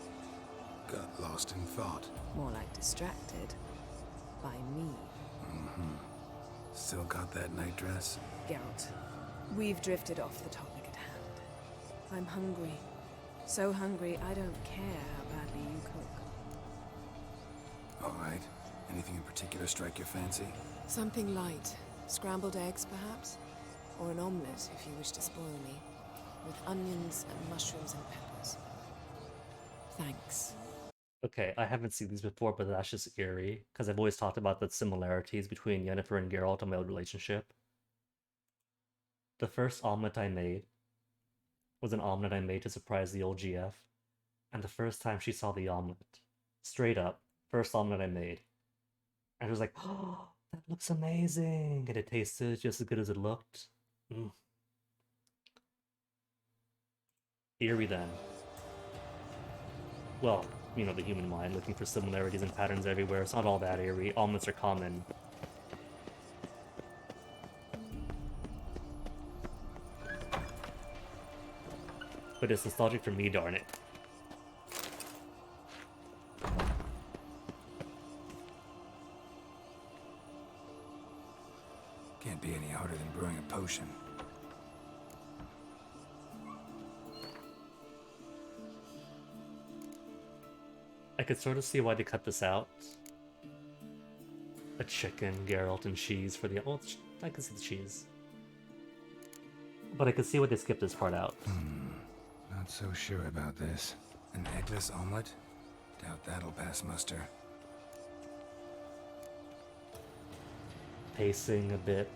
Got lost in thought. More like distracted. By me. Mm-hmm. Still got that night dress? Geralt, we've drifted off the topic at hand. I'm hungry. So hungry, I don't care how badly you cook. All right. Anything in particular strike your fancy? Something light. Scrambled eggs, perhaps? Or an omelette, if you wish to spoil me. With onions and mushrooms and peppers. Thanks. Okay, I haven't seen these before, but that's just eerie, because I've always talked about the similarities between Yennefer and Geralt and my old relationship. The first omelet I made was an omelet I made to surprise the old GF, and the first time she saw the omelet, straight up, first omelet I made, and she was like, "Oh, that looks amazing!" And it tasted just as good as it looked. Eerie then. Well, you know, the human mind, looking for similarities and patterns everywhere. It's not all that eerie. Omelets are common. But it's nostalgic for me, darn it. Can't be any harder than brewing a potion. I could sort of see why they cut this out. A chicken, Geralt, and cheese for the... Oh, I can see the cheese. But I could see why they skipped this part out. Not so sure about this. An eggless omelet? Doubt that'll pass muster. Pacing a bit.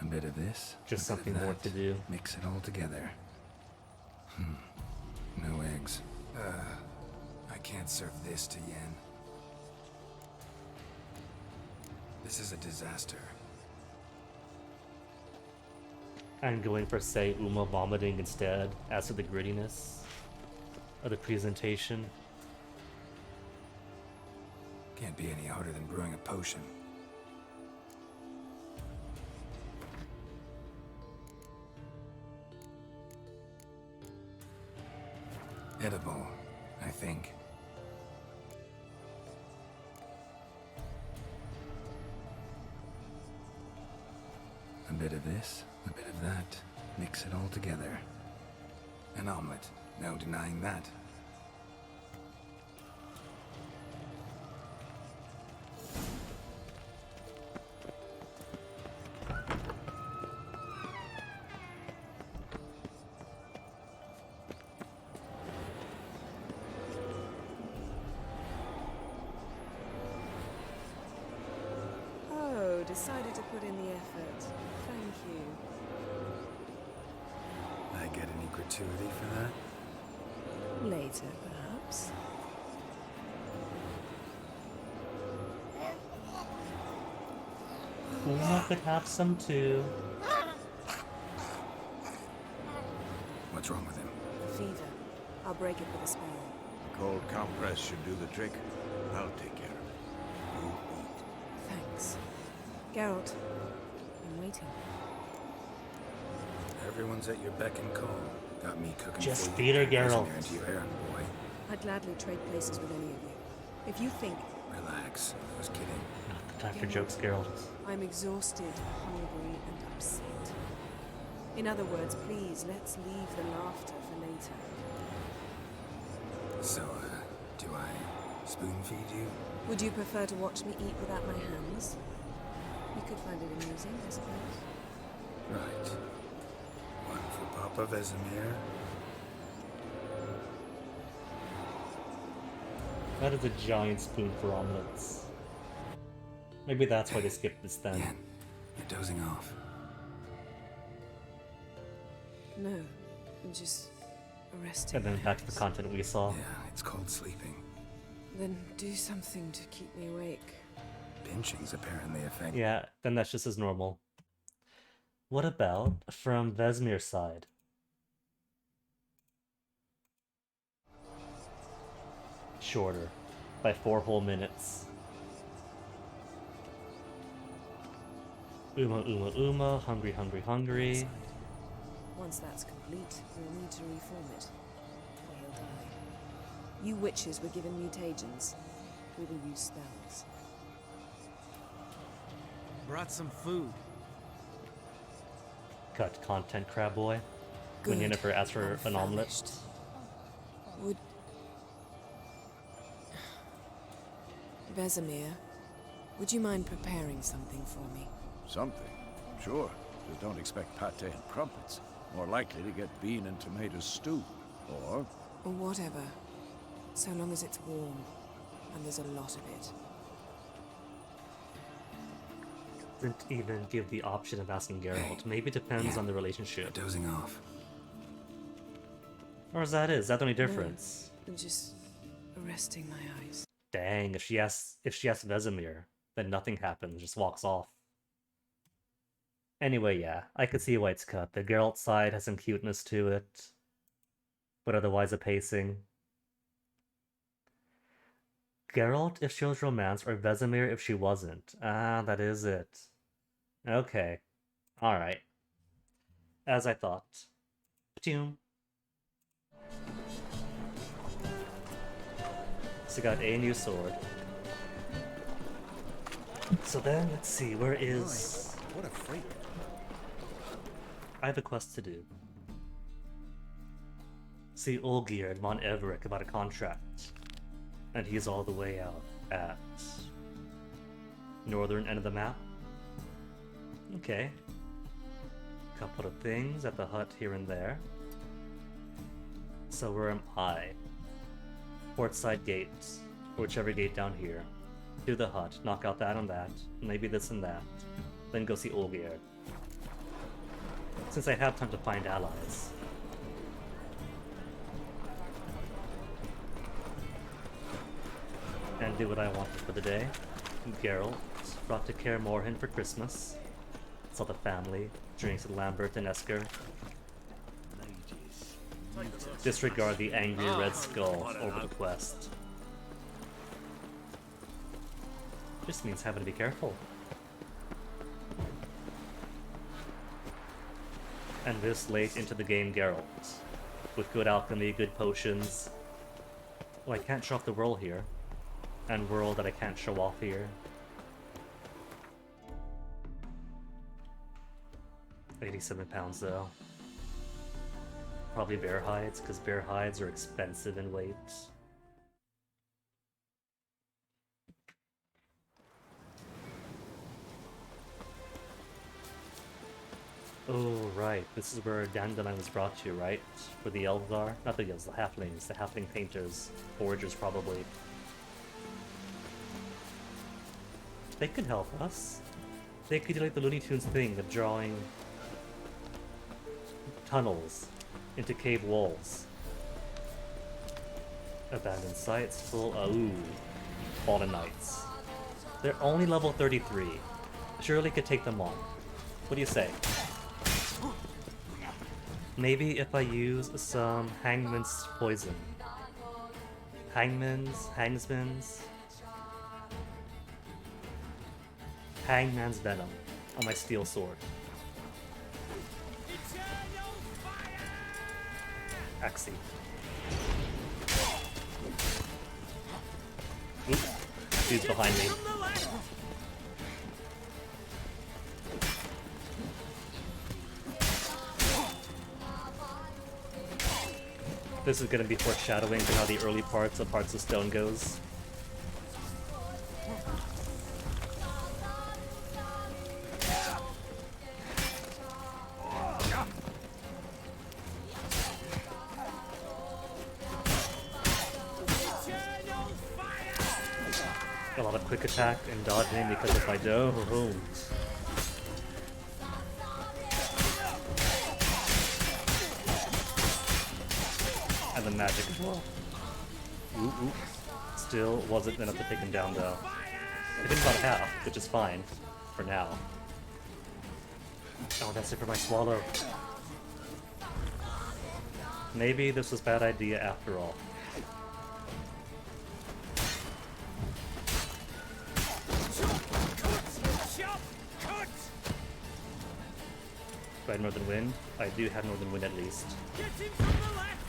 A bit of this. Just a bit something of more that. to do. Mix it all together. No eggs. I can't serve this to Yen. This is a disaster. I'm going for, say, Uma vomiting instead, as to the grittiness of the presentation. Can't be any harder than brewing a potion. Edible, I think. A bit of this, a bit of that. Mix it all together. An omelet, no denying that. Oh, decided to put in the effort. Thank you. I get any gratuity for that? Later, perhaps. Uma could have some too. What's wrong with him? Fever. I'll break it with a spell. Cold compress should do the trick. I'll take care of it. You eat. Thanks. Geralt, I'm waiting. Everyone's at your beck and call. Got me cooking Just for feed her, you. Geralt. Into your errand, boy. I'd gladly trade places with any of you. If you think Relax. I was kidding. Not the time for jokes, Geralt. I'm exhausted, hungry, and upset. In other words, please, let's leave the laughter for later. So, do I spoon feed you? Would you prefer to watch me eat without my hands? You could find it amusing, I suppose. Right. One for Papa Vesemir. That is a giant spoon for omelets. Maybe that's why they skipped this then. Yen, you're dozing off. No, I'm just resting. And then back to the content we saw. Yeah, it's called sleeping. Then do something to keep me awake. Pinching's apparently a thing. Yeah, then that's just as normal. What about from Vesemir's side? Shorter. by 4 whole minutes. Uma, hungry, hungry, hungry. Once that's complete, we'll need to reform it, or he'll die. You witches were given mutagens. We will use spells. Brought some food. Cut content, crab boy. When Good. Yennefer asks for I'm an omelet. famished. Would... Vesemir, would you mind preparing something for me? Something? Sure. Just don't expect pate and crumpets. More likely to get bean and tomato stew. Or... Or whatever. So long as it's warm, and there's a lot of it. Didn't even give the option of asking Geralt. Maybe it depends on the relationship. Dozing off. Or is that the only difference? No, I'm just resting my eyes. Dang, if she asks Vesemir, then nothing happens, just walks off. Anyway, yeah, I could see why it's cut. The Geralt side has some cuteness to it, but otherwise a pacing. Geralt if she was romance, or Vesemir if she wasn't. Ah, that is it. Okay. Alright. As I thought. Patoom. So got a new sword. So then, let's see, where is... What a freak. I have a quest to do. See Olgierd and Von Everett about a contract. And he's all the way out at... northern end of the map. Okay. Couple of things at the hut here and there. So where am I? Portside gate, or whichever gate down here. To the hut, knock out that and that, maybe this and that. Then go see Olgierd. Since I have time to find allies. And do what I wanted for the day. Geralt brought to Kaer Morhen for Christmas. Saw the family, drinks with Lambert and Esker. Disregard the angry red skull over the quest. Just means having to be careful. And this late into the game, Geralt. With good alchemy, good potions. Well, I can't show off the whirl here. And whirl that I can't show off here. 87 pounds though. Probably bear hides, because bear hides are expensive in weight. Oh, right. This is where Dandelion was brought to, right? Where the elves are? Not the elves, the halflings. The halfling painters. Foragers, probably. They could help us. They could do like the Looney Tunes thing of drawing tunnels into cave walls. Abandoned sites full of... Ooh. Fallen Knights. They're only level 33. Surely could take them on. What do you say? Maybe if I use some Hangman's poison. Hangman's venom on my steel sword. Axie. Oop. Dude's behind me. This is going to be foreshadowing to how the early parts of Hearts of Stone goes. A lot of quick attack and dodging because if I don't, and the magic as well. Ooh. Still wasn't enough to take him down though. I did about half, which is fine for now. Oh, that's it for my swallow. Maybe this was a bad idea after all. Do I have Northern Wind? I do have Northern Wind at least. Get him from the left!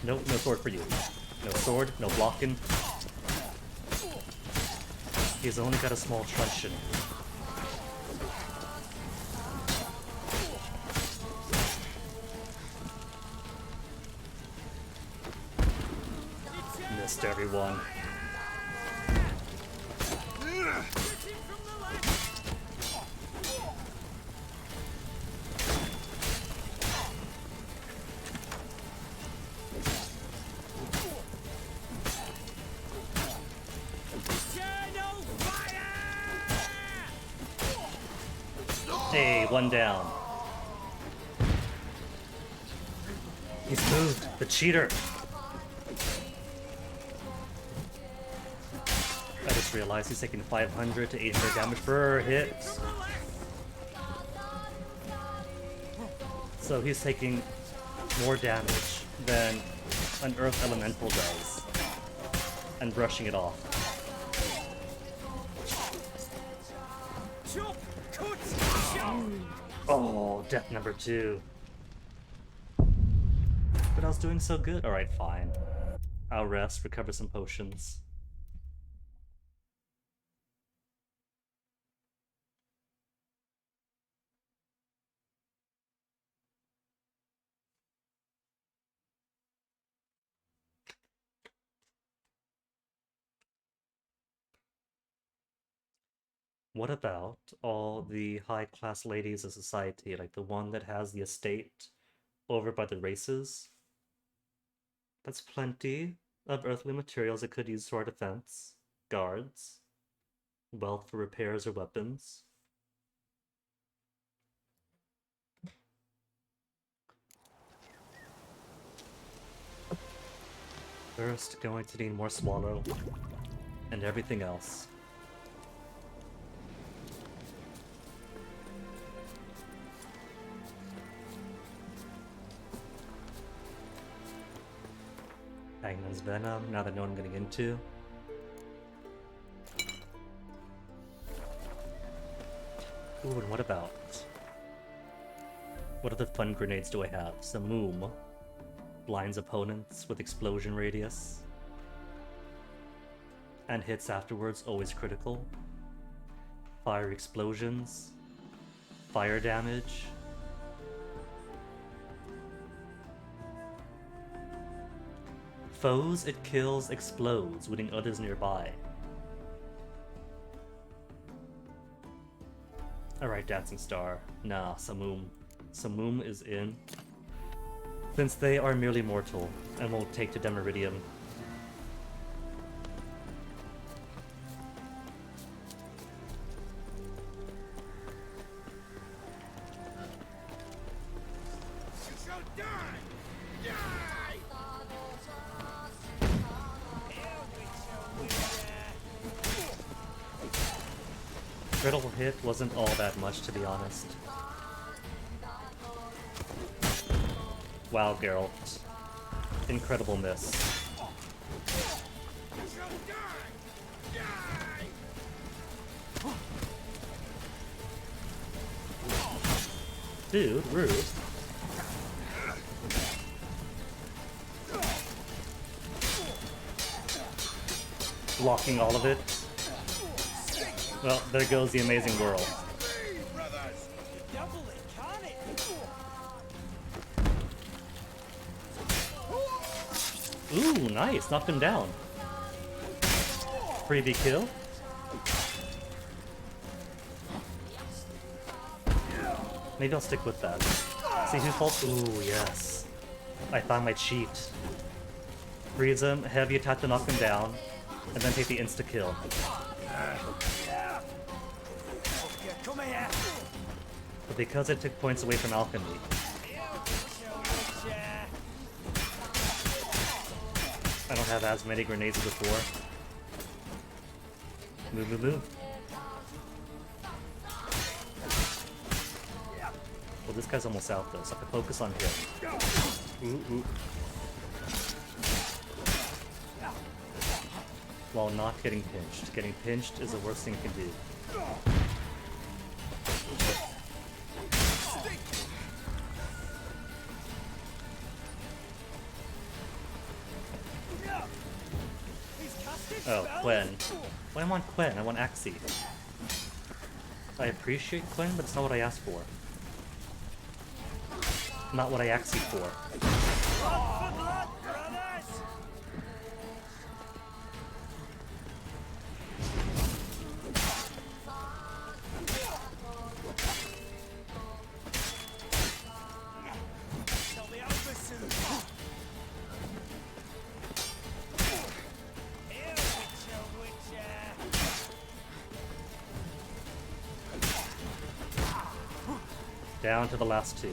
Nope, no sword for you. No sword, no blocking. He's only got a small truncheon. Missed everyone. Hey, one down. He's moved. The cheater. I just realized he's taking 500 to 800 damage per hit. So he's taking more damage than an Earth Elemental does. And brushing it off. Oh, death number 2. But I was doing so good. Alright, fine. I'll rest, recover some potions. What about all the high-class ladies of society, like the one that has the estate over by the races? That's plenty of earthly materials it could use to our defense. Guards. Wealth for repairs or weapons. First, going to need more swallow. And everything else. Hangman's Venom, now that I know what I'm getting into. Ooh, and what about... what other fun grenades do I have? Samoom. Blinds opponents with explosion radius. And hits afterwards, always critical. Fire explosions. Fire damage. Foes it kills explodes, wounding others nearby. Alright, Dancing Star. Nah, Samoom. Samoom is in. Since they are merely mortal, and won't take to Demiridium. You shall die! Die! Critical hit wasn't all that much, to be honest. Wow, Geralt. Incredible miss. Dude, rude. Blocking all of it. Well, there goes the amazing world. Ooh, nice. Knocked him down. Freebie kill. Maybe I'll stick with that. See who falls? Ooh, yes. I found my cheat. Freeze him, heavy attack to knock him down, and then take the insta-kill. But because it took points away from alchemy, I don't have as many grenades as before. Move, move, move. Well, this guy's almost out though, so I can focus on him. Ooh, ooh. while not getting pinched. Getting pinched is the worst thing you can do. Oh, Quen. Why do I want Quen? I want Axie. I appreciate Quen, but it's not what I asked for. Not what I asked you for. Down to the last two.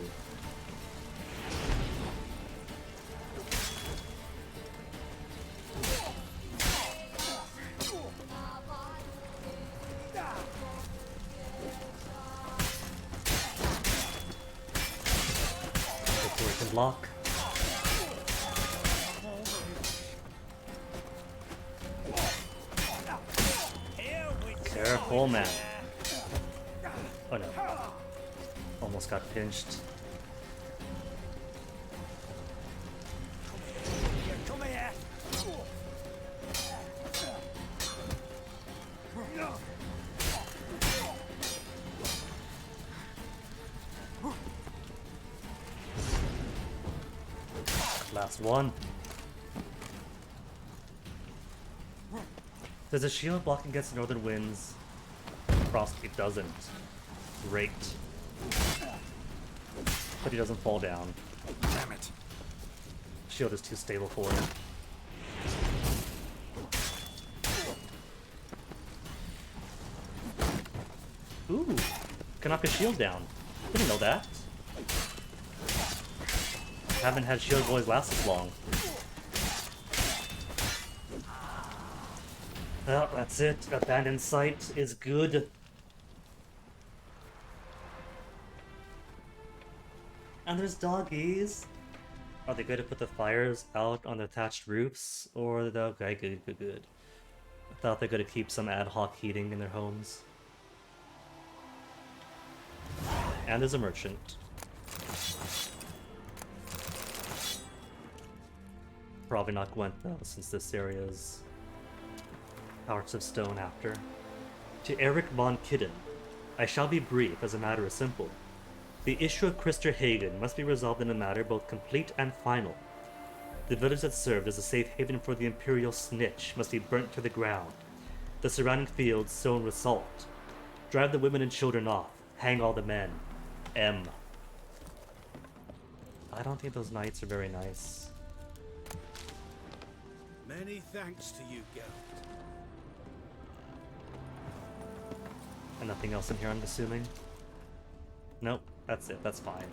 Hopefully we can block. Careful, man. Oh no. Almost got pinched. Come here. Last one. Does a shield block against northern winds? Frost, it doesn't. Great. But he doesn't fall down. Damn it. Shield is too stable for him. Ooh, can knock his shield down. Didn't know that. Haven't had shield boys last as long. Well, that's it. Abandoned site is good. And there's doggies. Are they going to put the fires out on the attached roofs? Or the okay, good. I thought they're going to keep some ad hoc heating in their homes. And there's a merchant. Probably not Gwent though, since this area is Hearts of Stone after. To Eric von Kidden, I shall be brief as the matter is simple. The issue of Krister Hagen must be resolved in a manner both complete and final. The village that served as a safe haven for the Imperial Snitch must be burnt to the ground. The surrounding fields sown with salt. Drive the women and children off. Hang all the men. M. I don't think those knights are very nice. Many thanks to you, Geralt. And nothing else in here, I'm assuming? Nope, that's it, that's fine.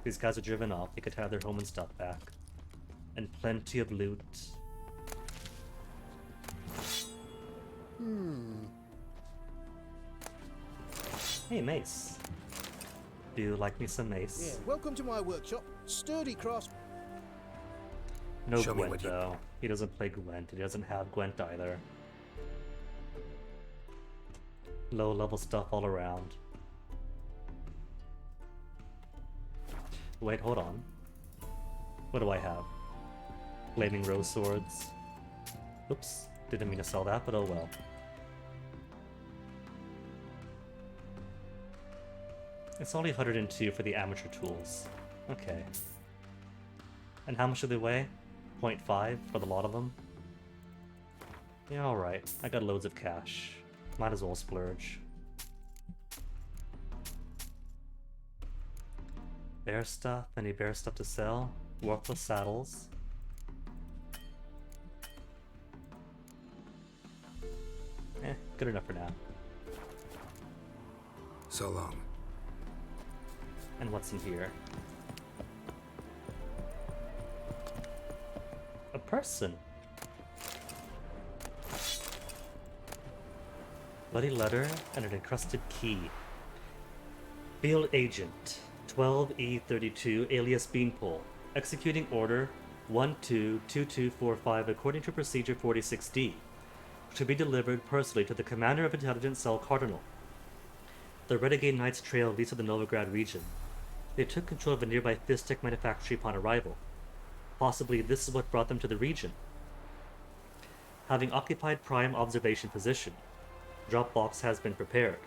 These guys are driven off, they could have their home and stuff back. And plenty of loot. Hey, mace. Do you like me some mace? Yeah, welcome to my workshop. Sturdy cross. No Show me Gwent, what you- though. He doesn't play Gwent. He doesn't have Gwent either. Low-level stuff all around. Wait, hold on. What do I have? Flaming Rose Swords. Oops, didn't mean to sell that, but oh well. It's only 102 for the amateur tools. Okay. And how much do they weigh? 0.5 for the lot of them? Yeah, alright. I got loads of cash. Might as well splurge. Bear stuff? Any bear stuff to sell? Worthless saddles. Good enough for now. So long. And what's in here? A person. Bloody letter and an encrusted key. Field Agent 12E32 alias Beanpole. Executing order 122245 according to procedure 46D. to be delivered personally to the commander of Intelligence Cell Cardinal. The Renegade Knights trail leads to the Novigrad region. They took control of a nearby Fistek manufactory upon arrival. Possibly this is what brought them to the region. Having occupied prime observation position, Dropbox has been prepared.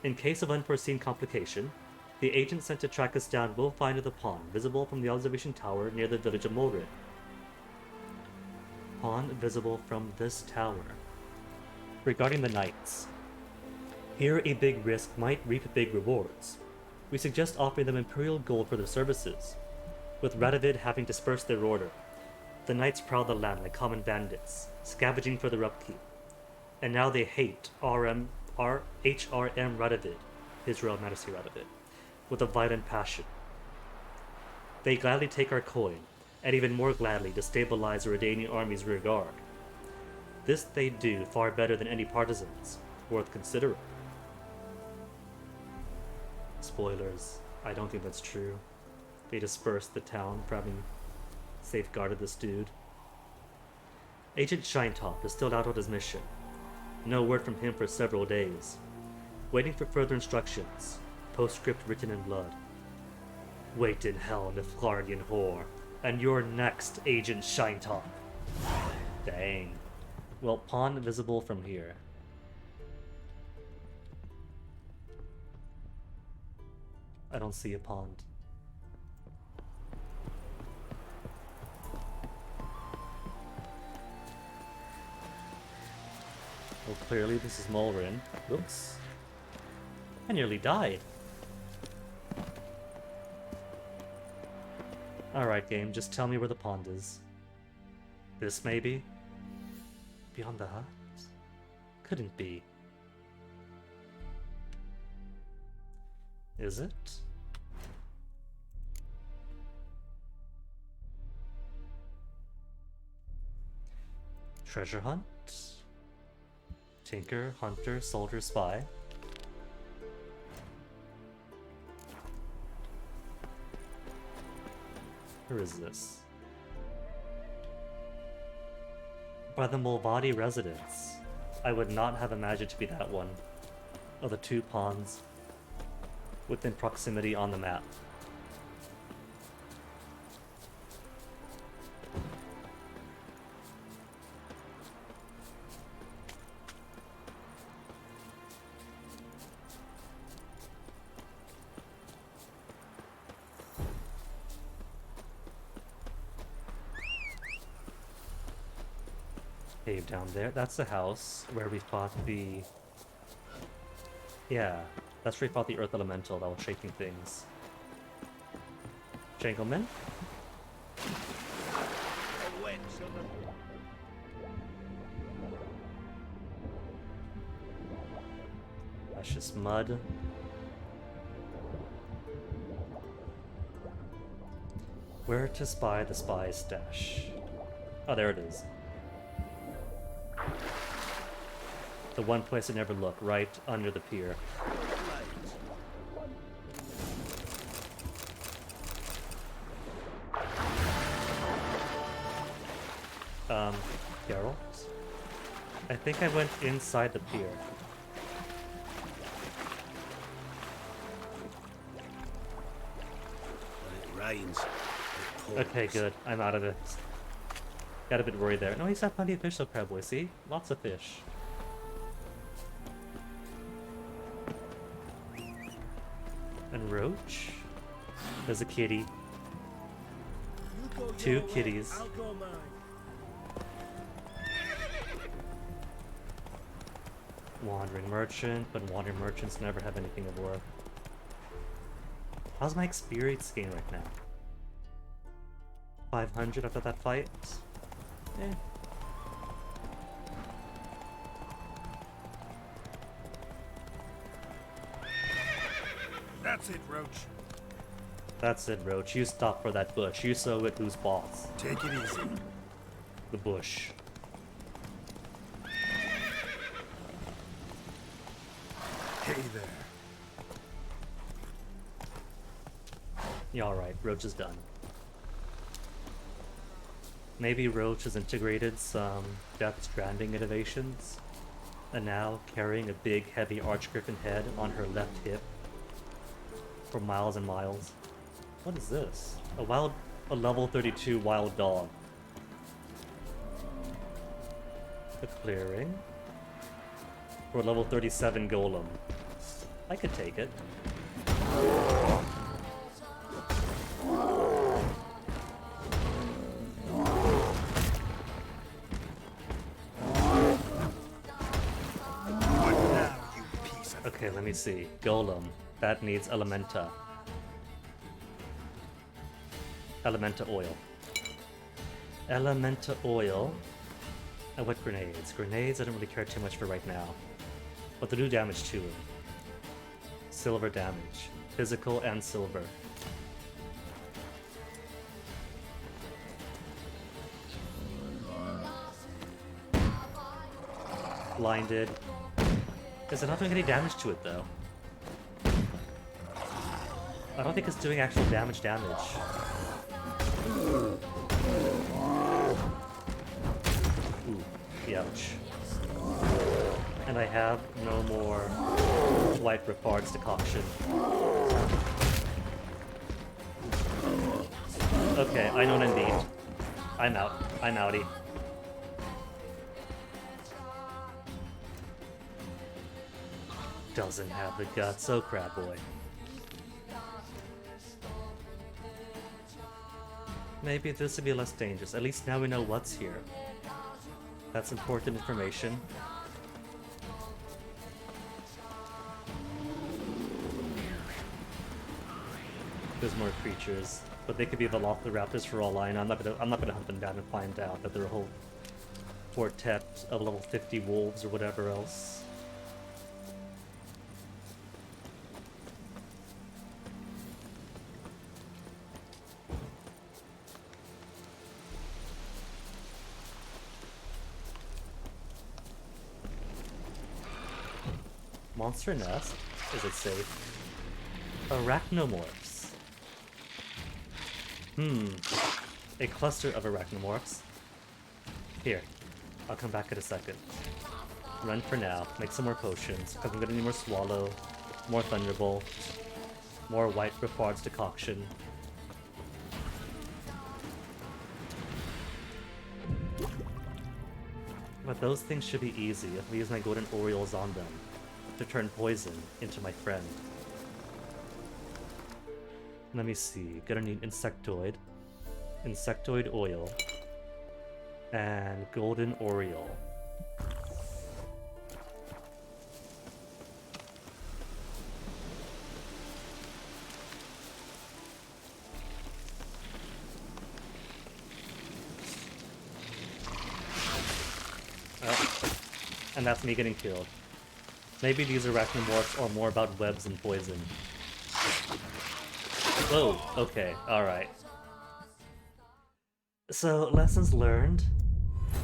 In case of unforeseen complication, the agent sent to track us down will find the pawn visible from the observation tower near the village of Mulrid. Pawn visible from this tower. Regarding the knights, here a big risk might reap big rewards. We suggest offering them Imperial gold for their services. With Radovid having dispersed their order, the knights prowl the land like common bandits, scavenging for their upkeep. And now they hate HRM Radovid, His Royal Majesty Radovid, with a violent passion. They gladly take our coin, and even more gladly destabilize the Redanian army's rear guard. This they do far better than any partisans, worth considering. Spoilers, I don't think that's true. They dispersed the town for having safeguarded this dude. Agent Shinetop is still out on his mission. No word from him for several days. Waiting for further instructions. Postscript written in blood. Wait in hell, Niflarian whore, and you're next, Agent Shinetop. Dang. Well, pawn visible from here. I don't see a pond. Well, clearly this is Mulrin. Oops. I nearly died. Alright, game, just tell me where the pond is. This, maybe? Beyond the hut? Couldn't be. Is it? Treasure hunt? Tinker, hunter, soldier, spy. Where is this? By the Mulvadi residence. I would not have imagined to be that one. Of the two pawns within proximity on the map. Cave down there. That's the house where we fought the... Yeah, that's where we fought the Earth Elemental that was shaking things. Gentlemen? That's just mud. Where to spy the spy's stash? Oh, there it is. The one place I never look, right under the pier. Geralt? I think I went inside the pier. When it rains, it pours. Okay, good. I'm out of it. Got a bit worried there. No, he's got plenty of fish though, Crab Boy, see? Lots of fish. And Roach? There's a kitty. Two kitties. Wandering merchant, but wandering merchants never have anything of worth. How's my experience gain right now? 500 after that fight? Eh. That's it, Roach. That's it, Roach. You stop for that bush. You sow it who's boss. Take it easy. The bush. Hey there. Yeah, alright. Roach is done. Maybe Roach has integrated some Death Stranding innovations, and now carrying a big, heavy Archgriffin head on her left hip for miles and miles. What is this? A level 32 wild dog. A clearing. For a level 37 golem. I could take it. Okay, let me see. Golem. That needs Elementa. Elementa oil. Elementa oil. And what grenades? Grenades I don't really care too much for right now. But they do damage to him. Silver damage. Physical and silver. Blinded. Is it not doing any damage to it though? I don't think it's doing actual damage. Ooh, ouch. And I have no more white Ripard's decoction. Okay, I know indeed. I'm out. I'm outie. Doesn't have the guts, oh crap boy. Maybe this would be less dangerous. At least now we know what's here. That's important information. There's more creatures, but they could be Velociraptors for all I know. I'm not gonna hunt them down and find out that they're a whole quartet of level 50 wolves or whatever else. Monster nest? Is it safe? Arachnomorphs. A cluster of arachnomorphs. Here. I'll come back in a second. Run for now. Make some more potions, because I'm gonna need more Swallow, more Thunderbolt, more White Ripard's decoction. But those things should be easy if we use my Golden Orioles on them to turn poison into my friend. Let me see. Gonna need Insectoid, Insectoid oil, and Golden Oriole. Oh, and that's me getting killed. Maybe these arachnomorphs are more about webs and poison. Whoa, okay, alright. So, lessons learned.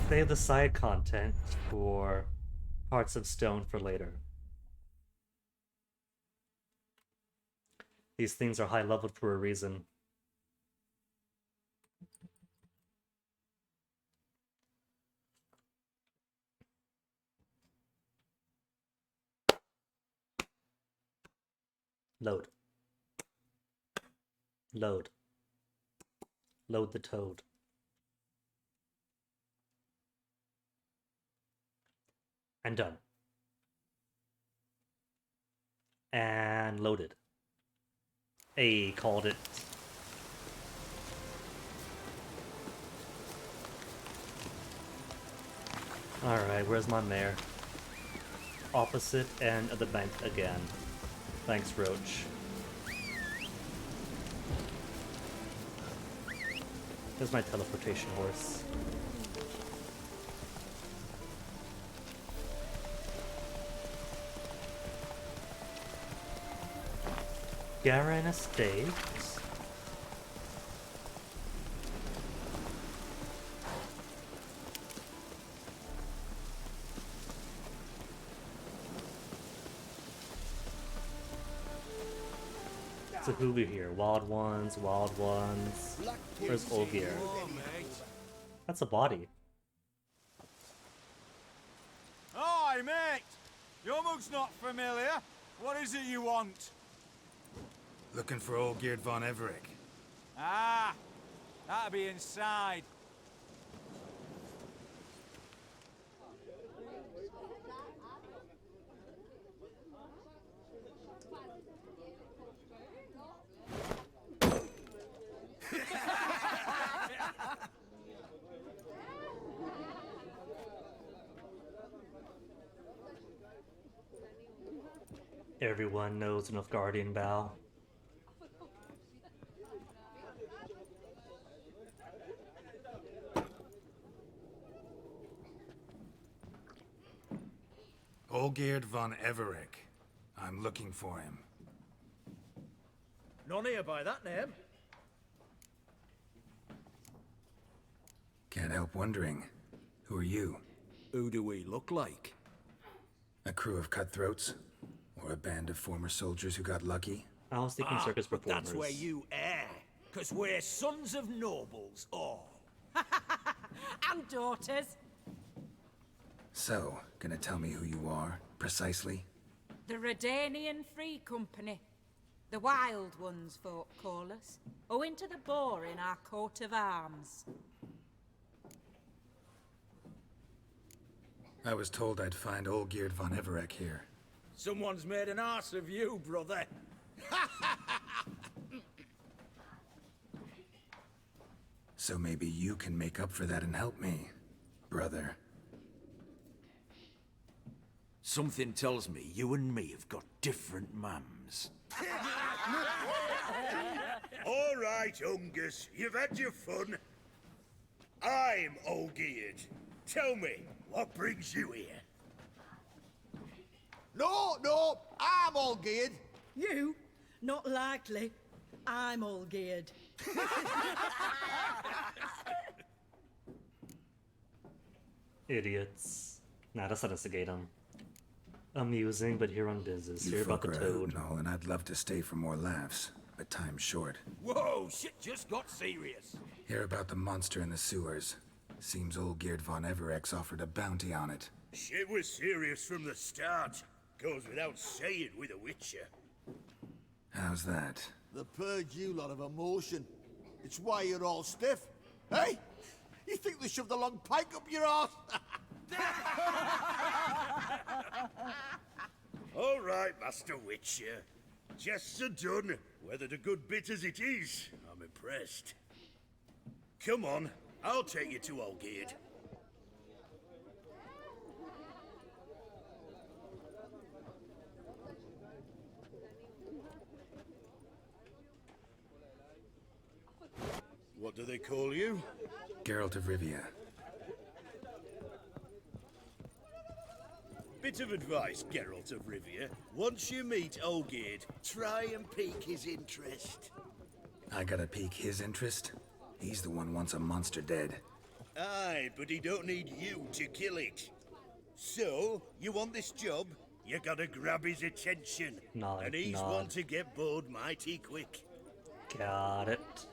Save the side content for Hearts of Stone for later. These things are high leveled for a reason. Load. Load. Load the toad. And done. And loaded. Hey, called it. Alright, where's my mare? Opposite end of the bank again. Thanks, Roach. There's my teleportation horse. Garen Estates. So who we here? Wild ones, wild ones. Where's Olgier? That's a body. Hi, mate! Your mug's not familiar. What is it you want? Looking for old Geert von Everec. Ah, that'll be inside. Everyone knows enough Guardian Bow. Olgierd von Everec. I'm looking for him. None here by that name. Can't help wondering. Who are you? Who do we look like? A crew of cutthroats? Or a band of former soldiers who got lucky? I was thinking circus but performers. that's where you err, because we're sons of nobles, all. And daughters. So, gonna tell me who you are, precisely? The Redanian Free Company. The Wild Ones, folk call us. Owing to the boar in our coat of arms. I was told I'd find Olgierd von Everec here. Someone's made an arse of you, brother. So maybe you can make up for that and help me, brother. Something tells me you and me have got different mums. All right, Ungus, you've had your fun. I'm Olgierd. Tell me, what brings you here? No, I'm all geared. You? Not likely. I'm all geared. Idiots. Nah, let's not instigate them. Amusing, but here on business. You Hear about folk the are a hoot toad. and all, and I'd love to stay for more laughs, but time's short. Whoa, shit just got serious. Hear about the monster in the sewers. Seems Olgierd von Everec offered a bounty on it. Shit was serious from the start. Goes without saying with a Witcher. How's that? The purge you lot of emotion. It's why you're all stiff. Hey? You think they shoved a long pike up your arse? All right, Master Witcher. Jests are done. Whether the good bit as it is, I'm impressed. Come on, I'll take you to Olgierd. What do they call you? Geralt of Rivia. Bit of advice, Geralt of Rivia. Once you meet Olgierd, try and pique his interest. I gotta pique his interest? He's the one wants a monster dead. Aye, but he don't need you to kill it. So, you want this job? You gotta grab his attention. Nod, and he's nod. one to get bored mighty quick. Got it.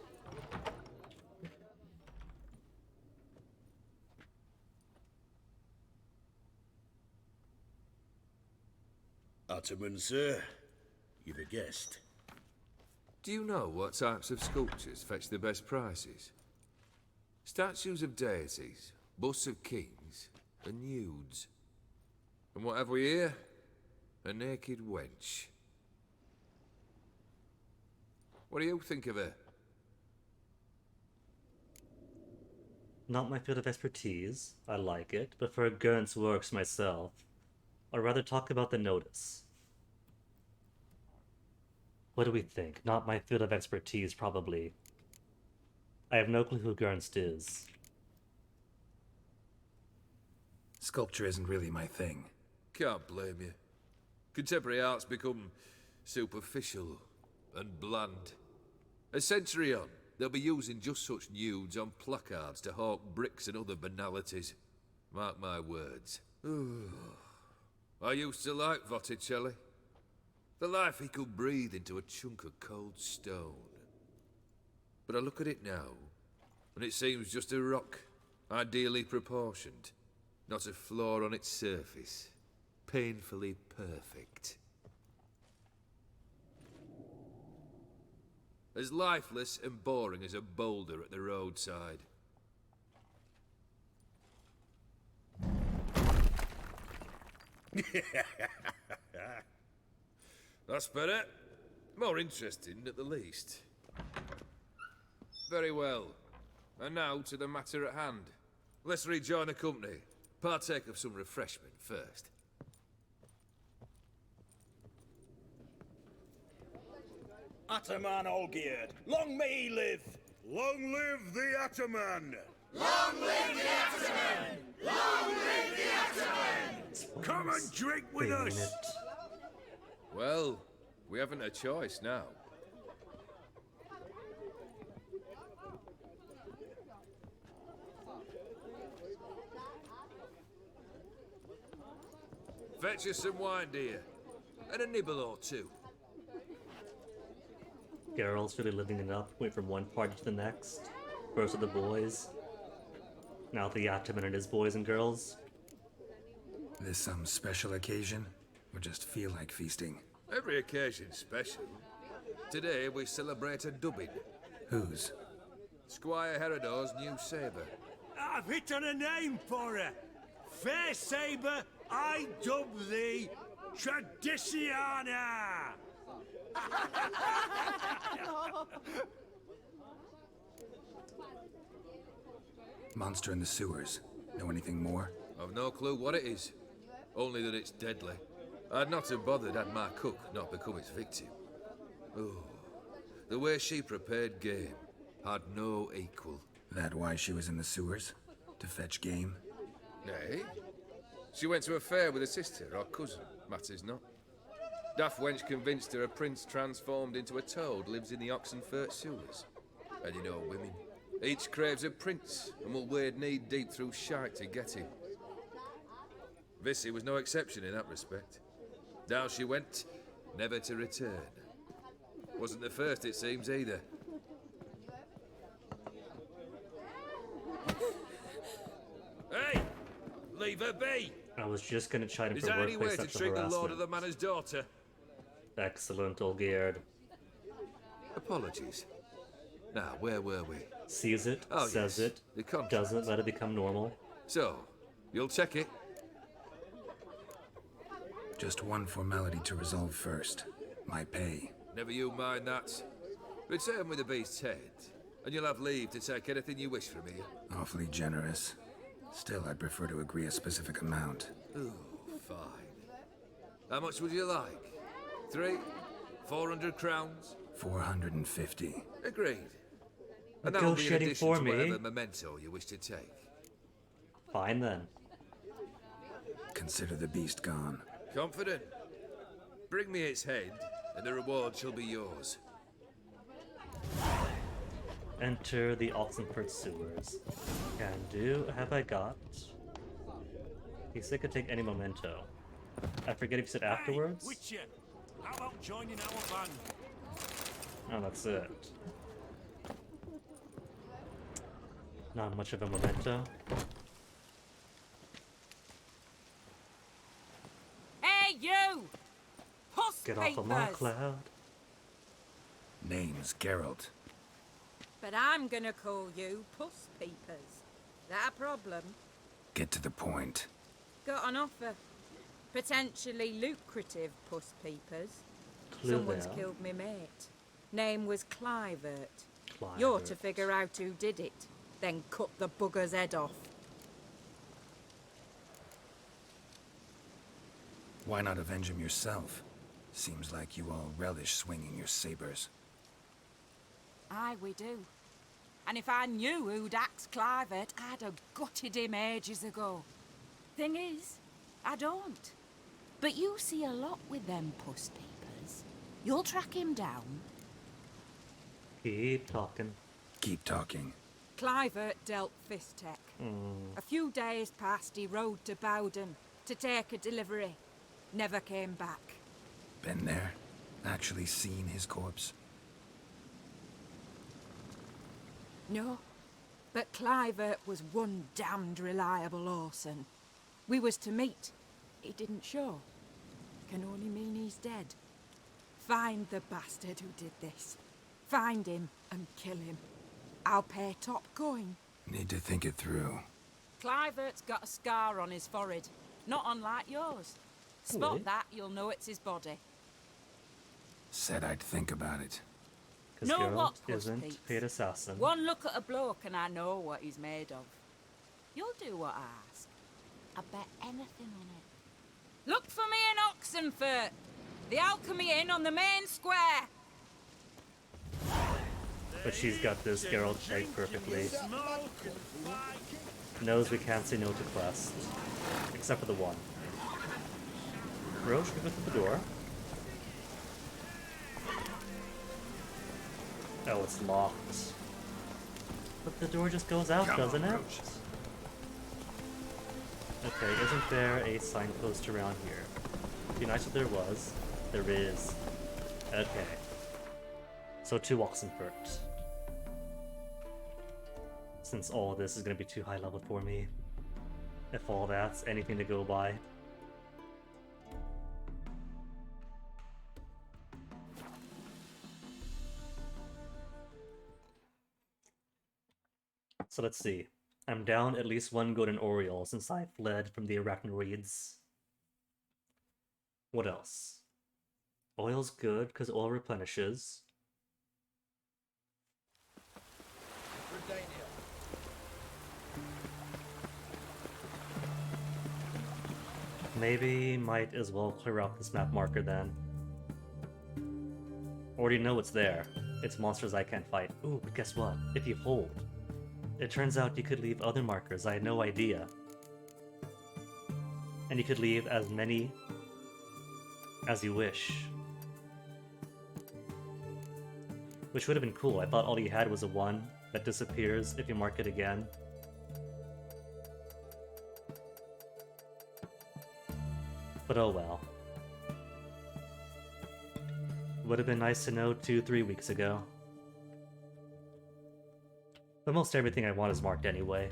Ottoman, sir. You've a guest. Do you know what types of sculptures fetch the best prices? Statues of deities, busts of kings, and nudes. And what have we here? A naked wench. What do you think of her? Not my field of expertise. I like it, but for Gern's works myself, I'd rather talk about the notice. What do we think? Not my field of expertise, probably. I have no clue who Gernst is. Sculpture isn't really my thing. Can't blame you. Contemporary art's become superficial and bland. A century on, they'll be using just such nudes on placards to hawk bricks and other banalities. Mark my words. I used to like Botticelli. The life he could breathe into a chunk of cold stone. But I look at it now, and it seems just a rock, Ideally proportioned. Not a flaw on its surface. Painfully perfect. As lifeless and boring as a boulder at the roadside. That's better. More interesting, at the least. Very well. And now to the matter at hand. Let's rejoin the company. Partake of some refreshment first. Ataman Olgierd, long may he live! Long live the Ataman! Long live the Ataman! Long live the Ataman! Come and drink with us! Well, we haven't a choice now. Fetch us some wine, dear. And a nibble or two. Geralt's really living it up, went from one party to the next. First with the boys. Now the Ataman and his boys and girls. This some special occasion? Or just feel like feasting? Every occasion's special. Today we celebrate a dubbing. Whose? Squire Herodor's new sabre. I've hit on a name for her. Fair Sabre, I dub thee Tradiciana! Monster in the sewers. Know anything more? I've no clue what it is. Only that it's deadly. I'd not have bothered had my cook not become its victim. Oh, the way she prepared game had no equal. That why she was in the sewers? To fetch game? Nay. She went to a fair with a sister or cousin, matters not. Daft wench convinced her a prince transformed into a toad lives in the Oxenfurt sewers. And you know women. Each craves a prince and will wade knee-deep through shite to get him. Vissy was no exception in that respect. Down she went, never to return. Wasn't the first, it seems, either. Hey! Leave her be! I was just gonna chide him Is for there any way workplace to sexual treat the lord of harassment. the manor's daughter? Excellent, Olgierd. Apologies. Now, where were we? Sees it, Oh, says yes, it, the contract. doesn't let it become normal. So, you'll check it? Just one formality to resolve first. My pay. Never you mind that. Return with the beast's head, and you'll have leave to take anything you wish from here. Awfully generous. Still, I'd prefer to agree a specific amount. Ooh, fine. How much would you like? 300? 400 crowns? 450. Agreed. And that'll be in Negotiating addition for to me. whatever memento you wish to take. Fine then. Consider the beast gone. Confident? Bring me its head, and the reward shall be yours. Enter the Oxenford sewers. Can do. Have I got? He said could take any memento. I forget if you said afterwards. Hey, Witcher, how about joining our band? Oh, that's it. Not much of a memento. Hey, you! Puss Get off of my papers! cloud. Name's Geralt. But I'm gonna call you Puss Peepers. That a problem? Get to the point. Got an offer. Potentially lucrative Puss Peepers. Clue Someone's there. killed me mate. Name was Clivert. You're to Clivert. figure out who did it, then cut the bugger's head off. Why not avenge him yourself? Seems like you all relish swinging your sabers. Aye, we do. And if I knew who'd axed Clivert, I'd have gutted him ages ago. Thing is, I don't. But you see a lot with them Puss Peepers. You'll track him down. Keep talking. Keep talking. Clivert dealt Fistek. A few days past, he rode to Bowden to take a delivery. Never came back. Been there? Actually seen his corpse? No. But Clivert was one damned reliable Orson. We was to meet. He didn't show. Can only mean he's dead. Find the bastard who did this. Find him and kill him. I'll pay top coin. Need to think it through. Clivert's got a scar on his forehead, not unlike yours. Spot Really? that, you'll know it's his body. Said I'd think about it. Because Know Geralt what, Puss isn't Pete's? paid assassin. One look at a bloke and I know what he's made of. You'll do what I ask. I bet anything on it. Look for me in Oxenfurt. The Alchemy Inn on the main square. But she's got this Geralt check perfectly. Knows we can't say no to quests. Except for the one. Bro, should we go through the door? Oh, it's locked. But the door just goes out, doesn't it? Okay, isn't there a signpost around here? It'd be nice if there was. There is. Okay. So to Oxenfurt. Since all of this is going to be too high level for me. If all that's anything to go by. So let's see. I'm down at least one golden Oriole since I fled from the arachnoids. What else? Oil's good because oil replenishes. Maybe might as well clear out this map marker then. Already know it's there. It's monsters I can't fight. Ooh, but guess what? If you hold, it turns out you could leave other markers. I had no idea. And you could leave as many as you wish. Which would have been cool. I thought all you had was a 1 that disappears if you mark it again. But oh well. Would have been nice to know 2-3 weeks ago. But most everything I want is marked anyway.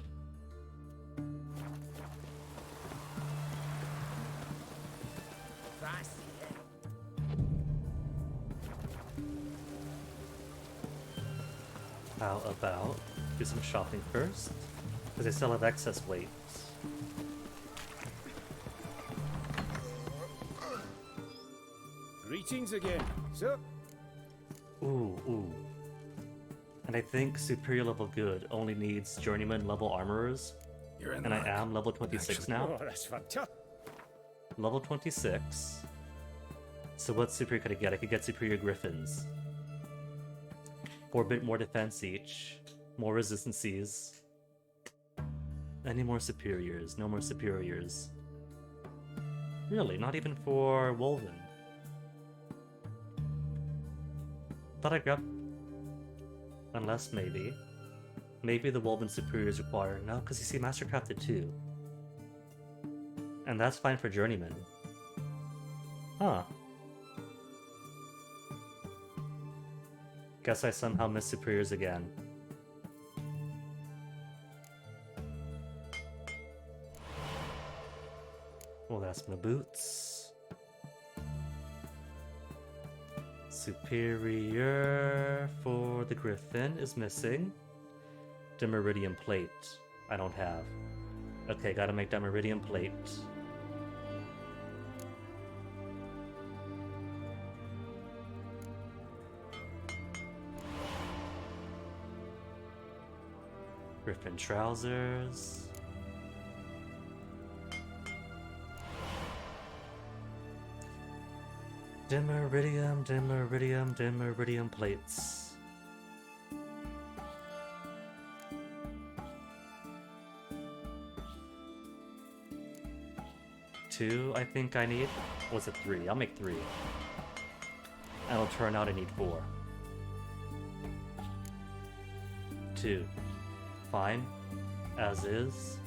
How about do some shopping first? Because I still have excess weight. Greetings again, sir. Ooh. And I think superior level good only needs journeyman level armorers. You're in and luck. I am level 26 now. Oh, that's fantastic. Level 26. So what superior could I get? I could get superior griffins. 4-bit more defense each. More resistances. Any more superiors? No more superiors. Really? Not even for Wolven? Thought I grabbed... Unless maybe. Maybe the Wolven superiors require... No, because you see Mastercrafted 2. And that's fine for Journeyman. Huh. Guess I somehow missed superiors again. Well, that's my boots. Superior for the Griffin is missing. Demiridium plate. I don't have. Okay, gotta make Demiridium plate. Griffin trousers. Demiridium plates. Two, I think I need. Was it 3? I'll make 3. And it'll turn out I need 4. 2. Fine. As is.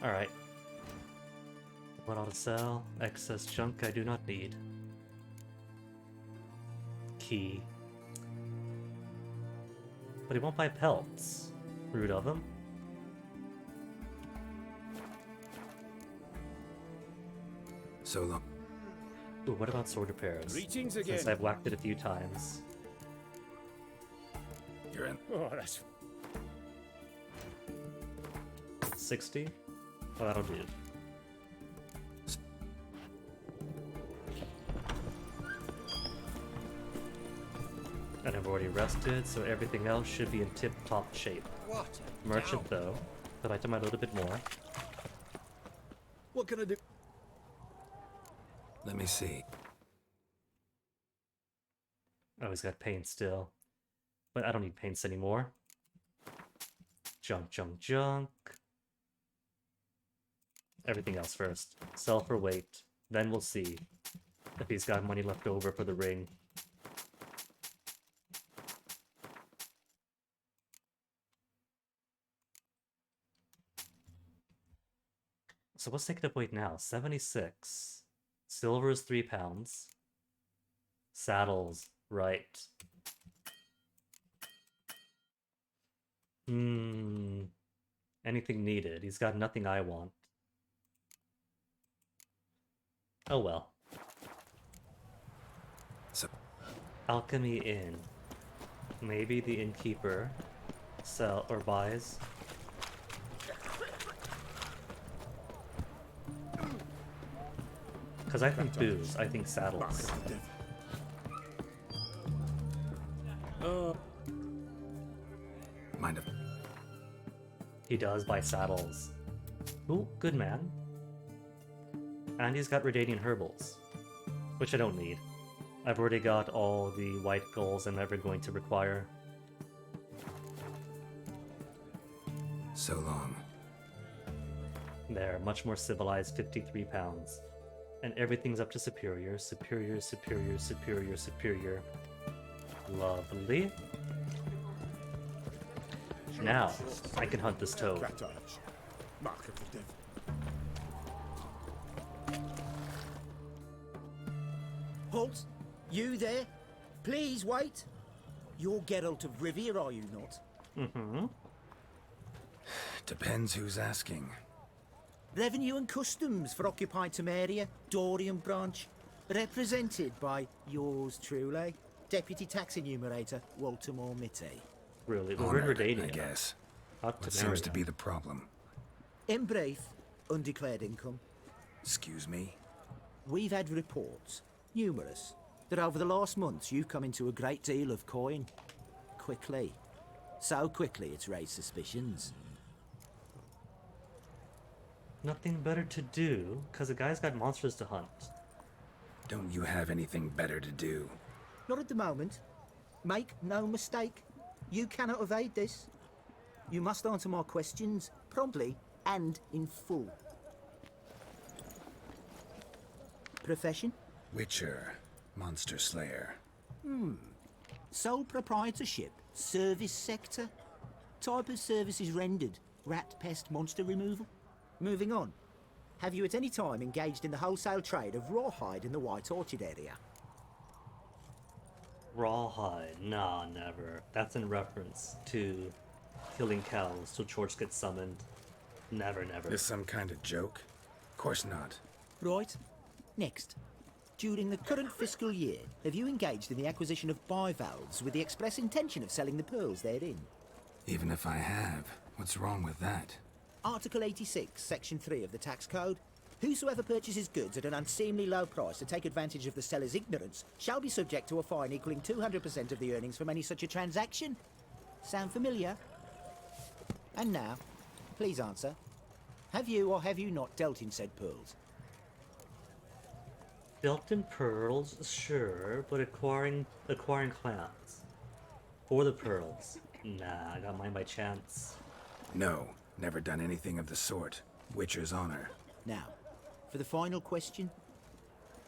Alright. What ought to sell? Excess junk I do not need. Key. But he won't buy pelts. Rude of him. So long. Ooh, what about sword repairs? Greetings Since again. I've whacked it a few times. You're in. Oh, that's 60? Well, that'll do. And I've already rested, so everything else should be in tip-top shape. What? Merchant, though. Could I do a little bit more? What can I do? Let me see. Oh, he's got paint still. But I don't need paints anymore. Junk, junk, junk. Everything else first. Sell for weight. Then we'll see if he's got money left over for the ring. So what's taking up weight now? 76. Silver is 3 pounds. Saddles, right. Anything needed. He's got nothing I want. Oh well. So Alchemy Inn. Maybe the innkeeper sell or buys. Because I think booze, I think saddles. Mind if... He does buy saddles. Ooh, good man. And he's got Redanian herbals, which I don't need. I've already got all the white gulls I'm ever going to require. So long. There, much more civilized, 53 pounds. And everything's up to superior, superior, superior, superior, superior. Lovely. Now, I can hunt this toad. Mark of the devil. Halt! You there? Please wait. You're Geralt of Rivia, are you not? Mm-hmm. Depends who's asking. Revenue and Customs for occupied Temeria, Dorian branch, represented by yours truly, Deputy Tax Enumerator Walter Mitty. Really? Well, we're in Redania. I guess. Not What seems to Temeria. be the problem? In brief, undeclared income. Excuse me? We've had reports, numerous, that over the last months you've come into a great deal of coin. Quickly. So quickly it's raised suspicions. Nothing better to do, because the guy's got monsters to hunt. Don't you have anything better to do? Not at the moment. Make no mistake. You cannot evade this. You must answer my questions promptly and in full. Profession? Witcher. Monster Slayer. Sole proprietorship? Service sector? Type of services rendered? Rat, pest, monster removal? Moving on. Have you at any time engaged in the wholesale trade of rawhide in the White Orchard area? Rawhide? Nah, never. That's in reference to killing cows till George gets summoned. Never, never. This some kind of joke? Of course not. Right. Next. During the current fiscal year, have you engaged in the acquisition of bivalves with the express intention of selling the pearls therein? Even if I have, what's wrong with that? Article 86, Section 3 of the Tax Code. Whosoever purchases goods at an unseemly low price to take advantage of the seller's ignorance shall be subject to a fine equaling 200% of the earnings from any such a transaction. Sound familiar? And now, please answer. Have you or have you not dealt in said pearls? Dealt in pearls, sure, but acquiring clans. For the pearls. Nah, I got mine by chance. No, never done anything of the sort. Witcher's honor. Now, for the final question.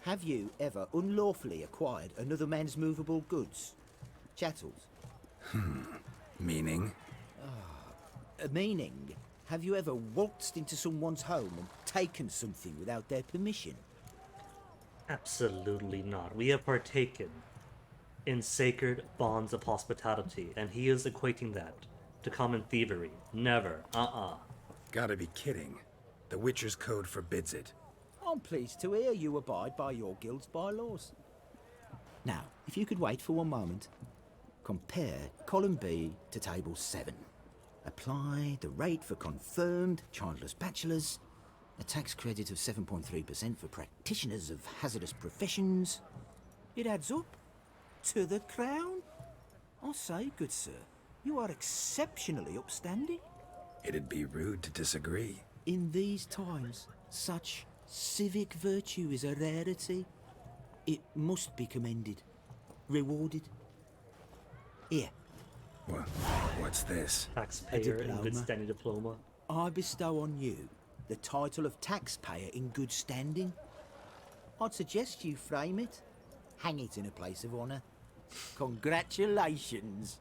Have you ever unlawfully acquired another man's movable goods? Chattels? Meaning? Meaning, have you ever waltzed into someone's home and taken something without their permission? Absolutely not. We have partaken in sacred bonds of hospitality, and he is equating that to common thievery. Never. Gotta be kidding. The Witcher's Code forbids it. I'm pleased to hear you abide by your guild's bylaws. Now, if you could wait for one moment, compare column B to table 7. Apply the rate for confirmed childless bachelors, a tax credit of 7.3% for practitioners of hazardous professions. It adds up to the crown. I say, good sir, you are exceptionally upstanding. It'd be rude to disagree. In these times, such civic virtue is a rarity. It must be commended, rewarded. Here. What's this? Taxpayer in good standing diploma. I bestow on you the title of taxpayer in good standing. I'd suggest you frame it, hang it in a place of honour. Congratulations.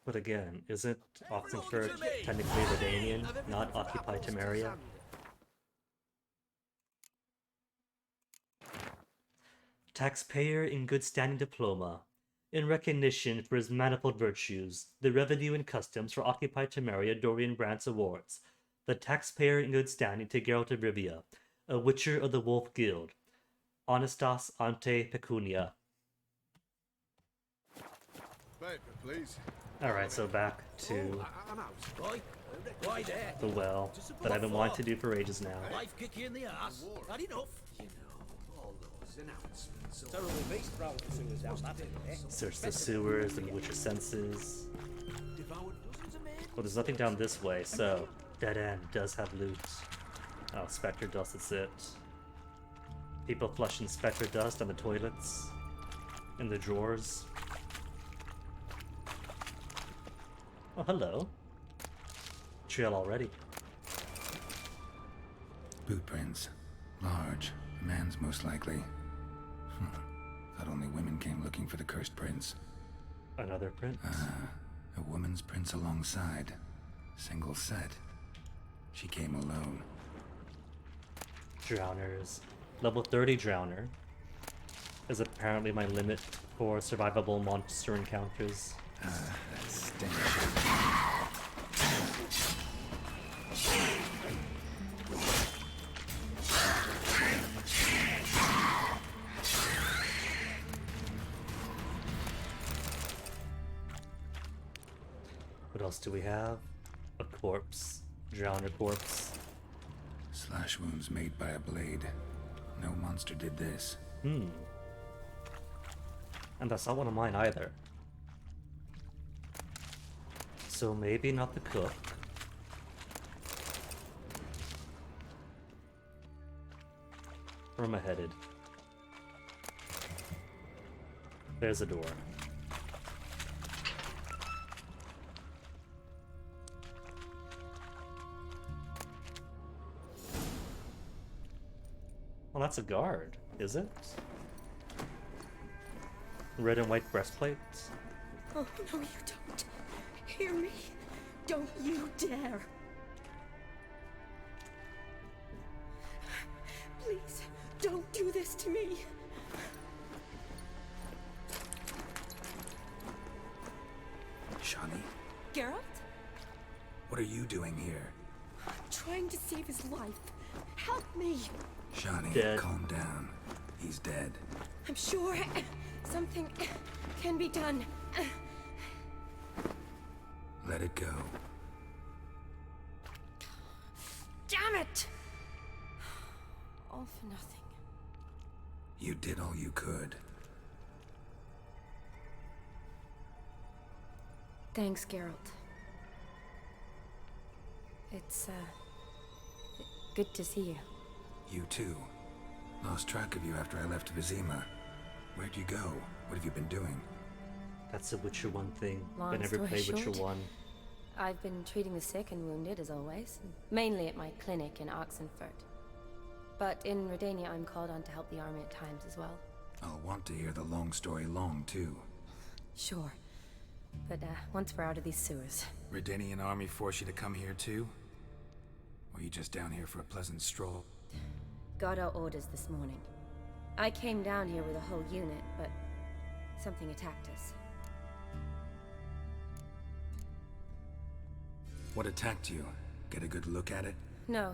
But again, isn't Oxenford technically Redanian, not Occupy Temeria? Taxpayer in good standing diploma. In recognition for his manifold virtues, the revenue and customs for Occupy Temeria Dorian Brandt's awards. The taxpayer in good standing to Geralt of Rivia, a Witcher of the Wolf Guild. Honestas ante pecunia. Paper, please. Alright, so back to the well that I've been wanting to do for ages now. Life kick you in the ass. Not enough. You know, all those announcements. Terrible beast prowling the sewers down that way. Search the sewers and Witcher senses. Well, there's nothing down this way, so dead end does have loot. Oh, Spectre dust, that's it. People flushing Spectre dust on the toilets, in the drawers. Oh, hello. Trail already. Boot prints. Large. A man's most likely. Thought only women came looking for the cursed prince. Another print? A woman's prints alongside. Single set. She came alone. Drowners. Level 30 Drowner is apparently my limit for survivable monster encounters. That stench. What else do we have? A corpse. Drowner corpse. Slash wounds made by a blade. No monster did this. And that's not one of mine either. So maybe not the cook. Where am I headed? There's a door. Well, that's a guard, is it? Red and white breastplate. Oh, no, you don't. Hear me. Don't you dare. Please, don't do this to me. Shani, Geralt? what are you doing here? I'm trying to save his life. Help me. Shani, Dead. calm down. He's dead. I'm sure something can be done. Let it go. Damn it! All for nothing. You did all you could. Thanks, Geralt. It's, good to see you. You too. Lost track of you after I left Vizima. Where'd you go? What have you been doing? That's a Witcher 1 thing. Long I never story played Witcher short, 1. I've been treating the sick and wounded, as always. Mainly at my clinic in Oxenfurt. But in Redania, I'm called on to help the army at times as well. I'll want to hear the long story long, too. Sure. But once we're out of these sewers... Redanian army force you to come here too? Or you just down here for a pleasant stroll? Got our orders this morning. I came down here with a whole unit, but something attacked us. What attacked you? Get a good look at it? No.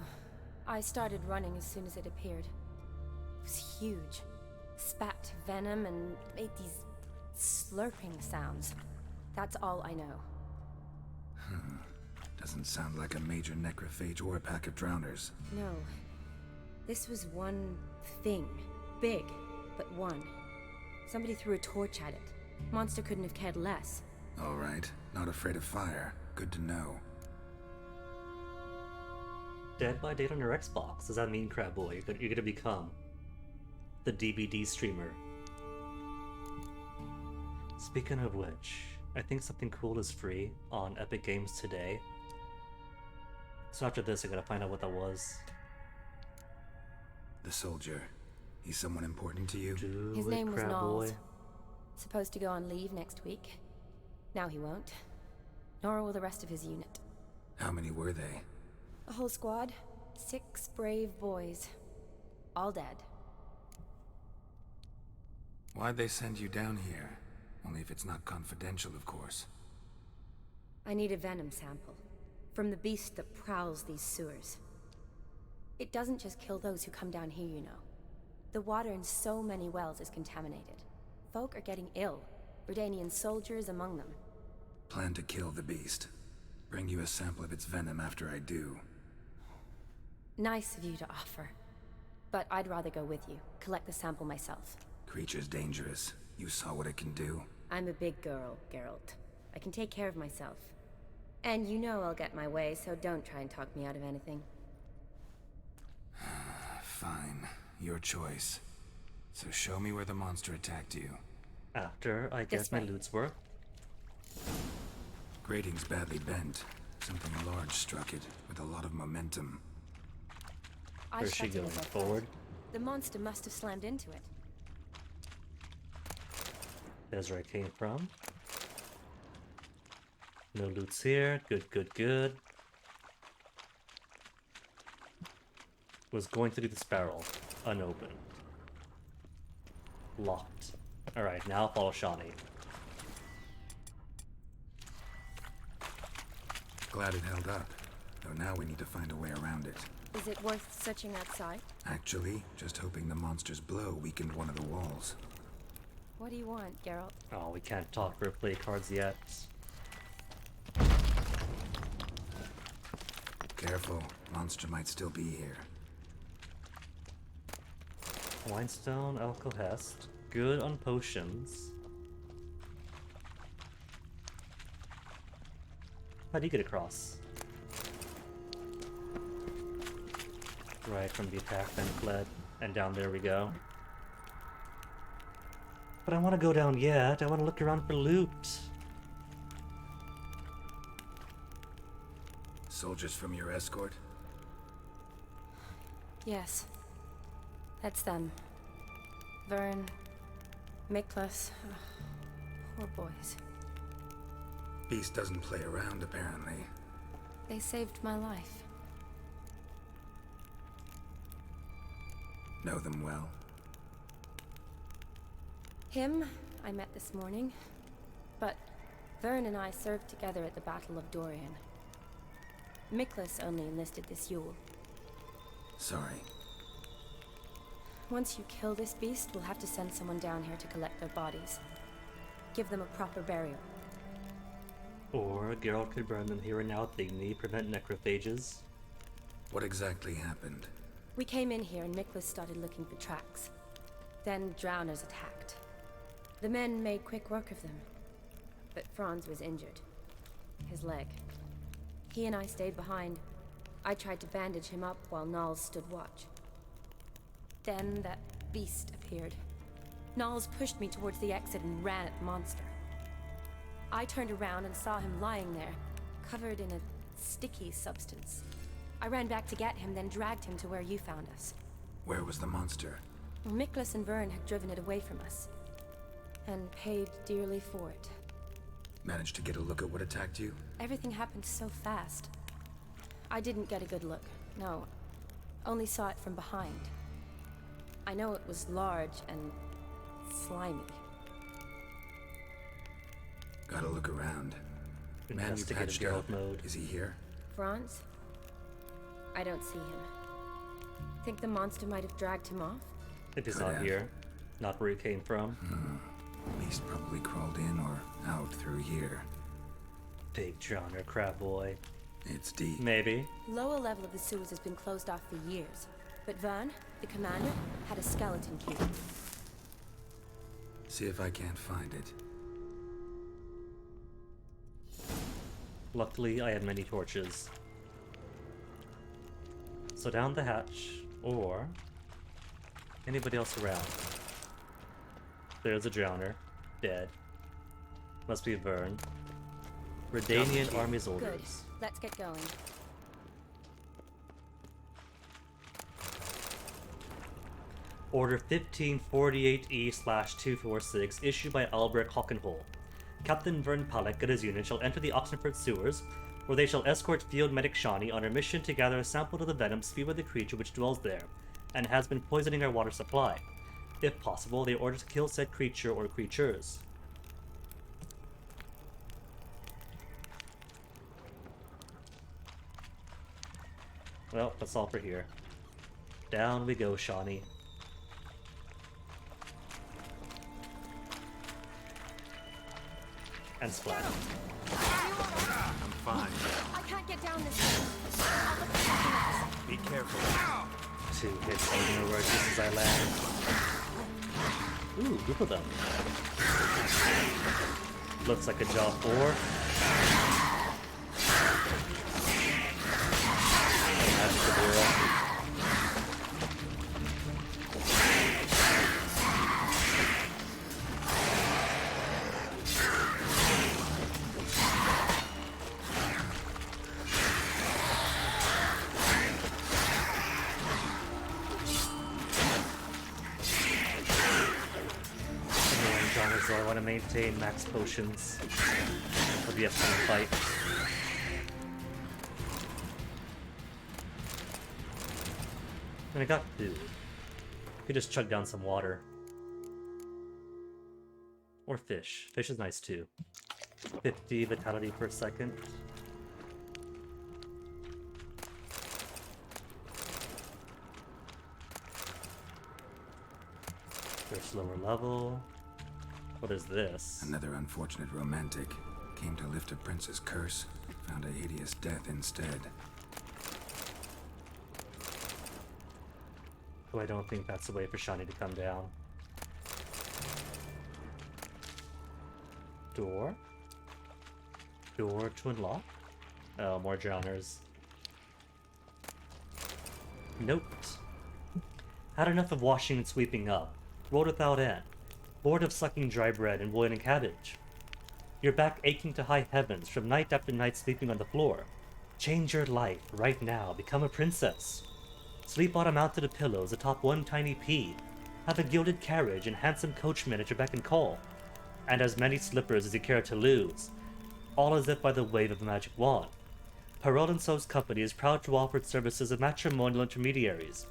I started running as soon as it appeared. It was huge. Spat venom and made these slurping sounds. That's all I know. Doesn't sound like a major necrophage or a pack of drowners. No. This was one thing. Big, but one. Somebody threw a torch at it. Monster couldn't have cared less. All right. Not afraid of fire. Good to know. Dead by Date on your Xbox. Does that mean, Crab Boy, you're gonna become the DVD streamer? Speaking of which, I think something cool is free on Epic Games today. So after this, I gotta find out what that was. The soldier. He's someone important to you? His name was Knowles. Supposed to go on leave next week. Now he won't. Nor will the rest of his unit. How many were they? A whole squad. 6 brave boys. All dead. Why'd they send you down here? Only if it's not confidential, of course. I need a venom sample. From the beast that prowls these sewers. It doesn't just kill those who come down here, you know. The water in so many wells is contaminated. Folk are getting ill. Redanian soldiers among them. Plan to kill the beast. Bring you a sample of its venom after I do. Nice of you to offer. But I'd rather go with you. Collect the sample myself. Creature's dangerous. You saw what it can do. I'm a big girl, Geralt. I can take care of myself. And you know I'll get my way, so don't try and talk me out of anything. Fine. Your choice. So show me where the monster attacked you. After I get my loot's worth. Grating's badly bent. Something large struck it, with a lot of momentum. Where's she going? Forward? The monster must have slammed into it. There's where it came from. No loot's here. Good, good, good. Was going through this barrel. Unopened. Locked. Alright, now follow Shawnee. Glad it held up. Though now we need to find a way around it. Is it worth searching outside? Actually, just hoping the monster's blow weakened one of the walls. What do you want, Geralt? Oh, we can't talk or play cards yet. Careful. Monster might still be here. Whinstone, Alcohest. Good on potions. How do you get across? Right from the attack, then fled. And down there we go. But I want to go down yet. I want to look around for loot. Soldiers from your escort? Yes. That's them. Vern, Miklas. Poor boys. Beast doesn't play around, apparently. They saved my life. Know them well? Him, I met this morning. But Vern and I served together at the Battle of Dorian. Miklas only enlisted this Yule. Sorry. Once you kill this beast, we'll have to send someone down here to collect their bodies. Give them a proper burial. Or Geralt could burn them here and now with dignity, prevent necrophages. What exactly happened? We came in here and Miklas started looking for tracks. Then drowners attacked. The men made quick work of them. But Franz was injured. His leg. He and I stayed behind. I tried to bandage him up while Knowles stood watch. Then that beast appeared. Knowles pushed me towards the exit and ran at the monster. I turned around and saw him lying there, covered in a sticky substance. I ran back to get him, then dragged him to where you found us. Where was the monster? Well, Miklas and Vern had driven it away from us. And paid dearly for it. Managed to get a look at what attacked you? Everything happened so fast. I didn't get a good look, no. Only saw it from behind. I know it was large and slimy. Gotta look around. Man you Investigative patched Geralt up. mode. Is he here? Franz? I don't see him. Think the monster might have dragged him off? If he's Could not have. here, not where he came from. Beast probably crawled in or out through here. Big drowner, crab boy. It's deep. Maybe. Lower level of the sewers has been closed off for years. But Vern, the commander, had a skeleton key. See if I can't find it. Luckily, I have many torches. So down the hatch, or anybody else around. There's a drowner, dead. Must be Vern. Redanian army's Good. orders. Let's get going. Order 1548E/246 issued by Albrecht Hockenhol. Captain Vern Palek and his unit shall enter the Oxenford sewers, where they shall escort field medic Shani on a mission to gather a sample of the venom spewed by the creature which dwells there, and has been poisoning our water supply. If possible, they are ordered to kill said creature or creatures. Well, that's all for here. Down we go, Shani. And splat. I'm fine. I can't get down this way. I'll look for something else. Be careful. 2 hits, I don't know where just as I land. Ooh, group of them. Looks like a job 4. Magic of Hero. So I want to maintain max potions for the upcoming fight. And I got food. Could just chug down some water. Or fish. Fish is nice too. 50 vitality per second. There's lower level. What is this? Another unfortunate romantic. Came to lift a prince's curse. Found a hideous death instead. Oh, I don't think that's the way for Shani to come down. Door? Door to unlock? Oh, more drowners. Note. Had enough of washing and sweeping up. Rolled without end. Bored of sucking dry bread and boiling cabbage. Your back aching to high heavens from night after night sleeping on the floor. Change your life right now. Become a princess. Sleep on a mountain of pillows atop one tiny pea. Have a gilded carriage and handsome coachmen at your beck and call. And as many slippers as you care to lose. All as if by the wave of a magic wand. Perrault & So's company is proud to offer its services as matrimonial intermediaries.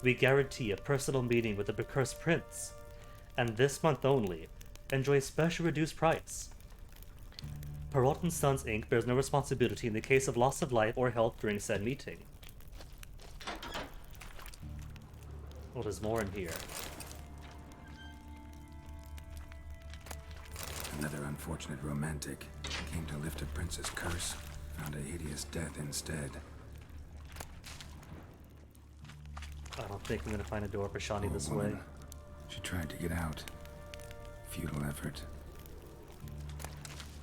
We guarantee a personal meeting with the accursed prince. And this month only, enjoy a special reduced price. Perrault & Sons Inc. bears no responsibility in the case of loss of life or health during said meeting. Well, there's more in here. Another unfortunate romantic. Came to lift a prince's curse. Found a hideous death instead. I don't think I'm gonna find a door for Shani this way. She tried to get out. Futile effort.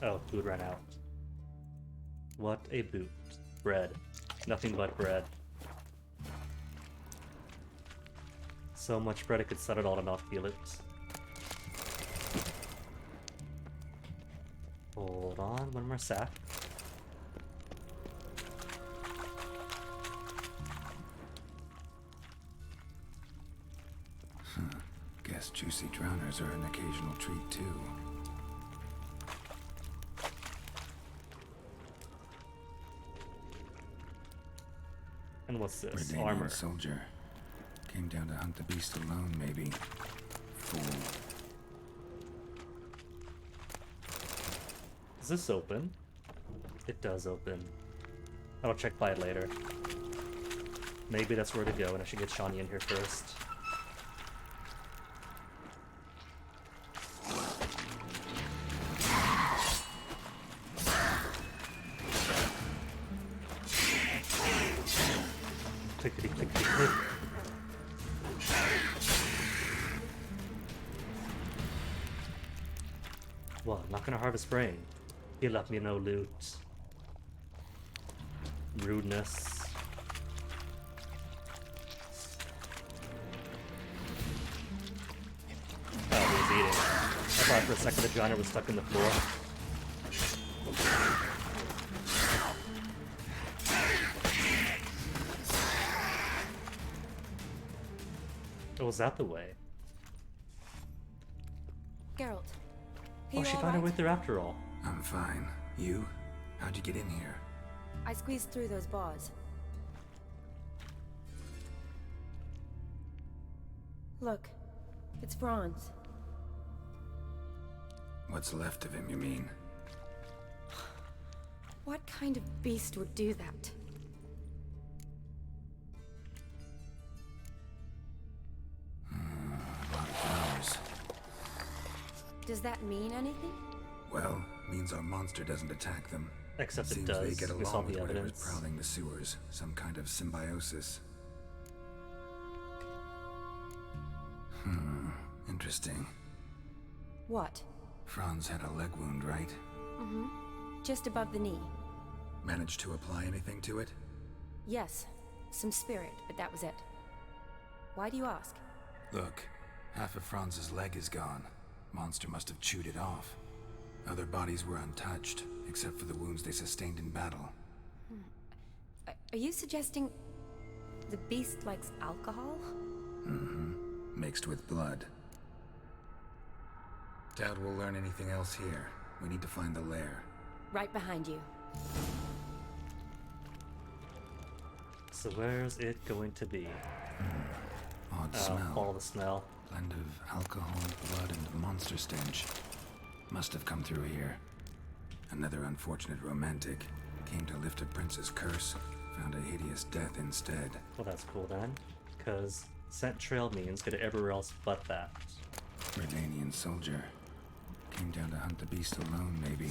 Oh, food ran out. What a boot. Bread. Nothing but bread. So much bread I could set it all to not feel it. Hold on, one more sack. Guess juicy drowners are an occasional treat too. What's this? Redanian Armor. soldier. Came down to hunt the beast alone, maybe. Fool. Does this open? It does open. I'll check by it later. Maybe that's where to go, and I should get Shawnee in here first. Clickety clickety click. What? Not gonna harvest brain. He left me no loot. Rudeness. Oh, he was eating. I thought for a second the giant was stuck in the floor. Oh, was that the way? Geralt. Oh, she found her way through after all. I'm fine. You? How'd you get in here? I squeezed through those bars. Look, it's Franz. What's left of him, you mean? What kind of beast would do that? A lot of flowers. Does that mean anything? Well, means our monster doesn't attack them. Except it Seems does. they get We saw along with the whatever's evidence. prowling the sewers. Some kind of symbiosis. Interesting. What? Franz had a leg wound, right? Mm-hmm. Just above the knee. Managed to apply anything to it? Yes. Some spirit, but that was it. Why do you ask? Look, half of Franz's leg is gone. Monster must have chewed it off. Other bodies were untouched, except for the wounds they sustained in battle. Are you suggesting the beast likes alcohol? Mm-hmm. Mixed with blood. Doubt we'll learn anything else here. We need to find the lair. Right behind you. So where's it going to be? Odd smell. Follow the smell. Blend of alcohol, blood, and monster stench. Must have come through here. Another unfortunate romantic. Came to lift a prince's curse. Found a hideous death instead. Well, that's cool then. Because scent trail means go to everywhere else but that. Redanian soldier. Came down to hunt the beast alone, maybe.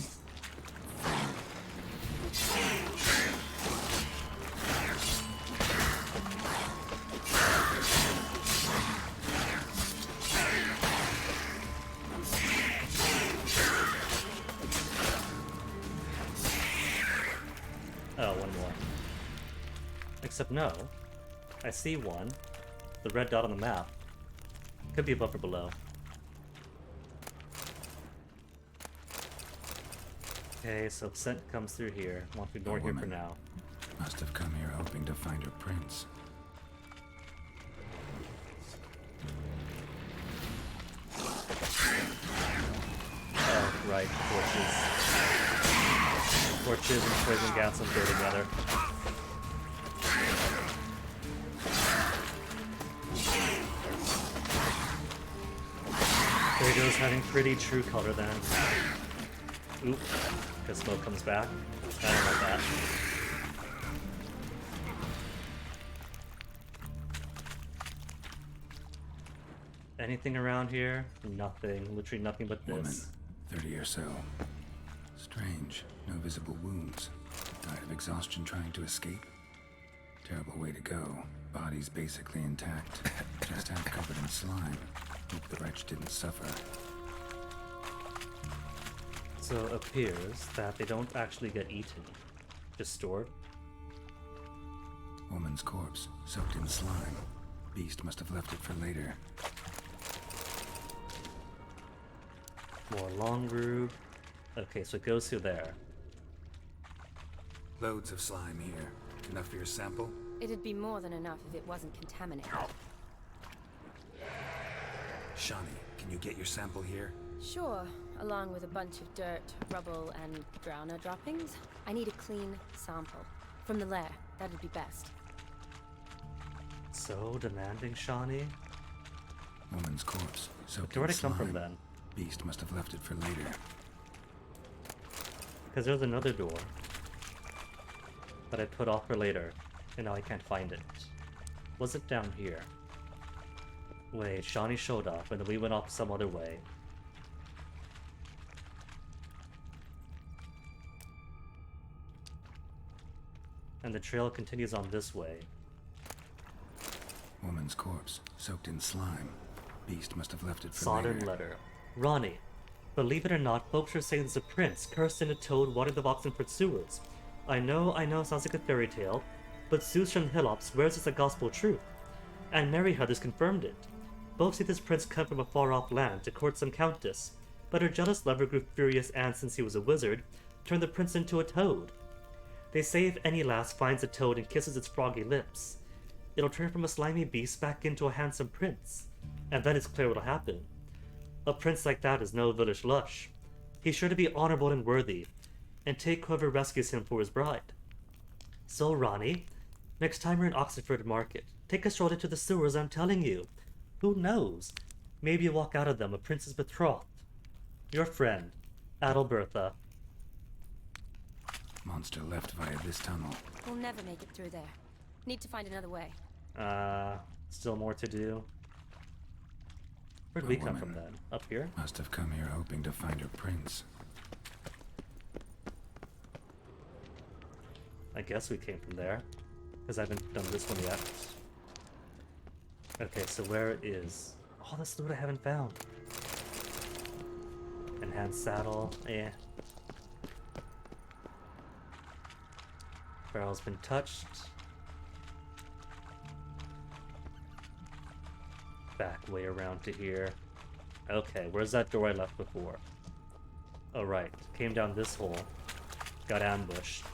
Oh, one more. Except no. I see one. The red dot on the map. Could be above or below. Okay, so scent comes through here. I want to ignore here for now. Must have come here hoping to find her prince. Oh, right. Torches. Torches and poison gas will go together. There goes having pretty true color then. Oop. Because smoke comes back. I don't like that. Anything around here? Nothing. Literally nothing but this. Woman, 30 or so. Strange. No visible wounds. Died of exhaustion trying to escape. Terrible way to go. Body's basically intact. Just half covered in slime. Hope the wretch didn't suffer. So it appears that they don't actually get eaten. Just stored. Woman's corpse, soaked in slime. Beast must have left it for later. More long groove. Okay, so it goes through there. Loads of slime here. Enough for your sample? It'd be more than enough if it wasn't contaminated. Shawnee, can you get your sample here? Sure, along with a bunch of dirt, rubble, and drowner droppings. I need a clean sample. From the lair, that'd be best. So demanding, Shawnee? Woman's corpse, soaked Where'd in it come from slime. then? Beast must have left it for later. Because there's another door that I put off for later, and now I can't find it. Was it down here? Wait, Shawnee showed up, and then we went off some other way. And the trail continues on this way. Woman's corpse, soaked in slime. Beast must have left it for Sodden later. letter. Ronnie, believe it or not, folks are saying there's a prince cursed in a toad wanting the Oxenford sewers. I know, sounds like a fairy tale, but Zeus from Hillop swears it's a gospel truth. And Mary Heather's confirmed it. Both see this prince come from a far-off land to court some countess, but her jealous lover grew furious and, since he was a wizard, turned the prince into a toad. They say if any lass finds a toad and kisses its froggy lips, it'll turn from a slimy beast back into a handsome prince, and then it's clear what'll happen. A prince like that is no village lush. He's sure to be honorable and worthy, and take whoever rescues him for his bride. So, Ronnie, next time you're in Oxenford Market, take a stroll into the sewers, I'm telling you. Who knows? Maybe you walk out of them a prince's betrothed. Your friend, Adalbertha. Monster left via this tunnel. We'll never make it through there. Need to find another way. Still more to do. Where'd we come from then? Up here? Must have come here hoping to find her prince. I guess we came from there, because I haven't done this one yet. Okay, so where is... all this loot I haven't found. Enhanced saddle, eh. Barrel's been touched. Back way around to here. Okay, where's that door I left before? Oh right, came down this hole. Got ambushed.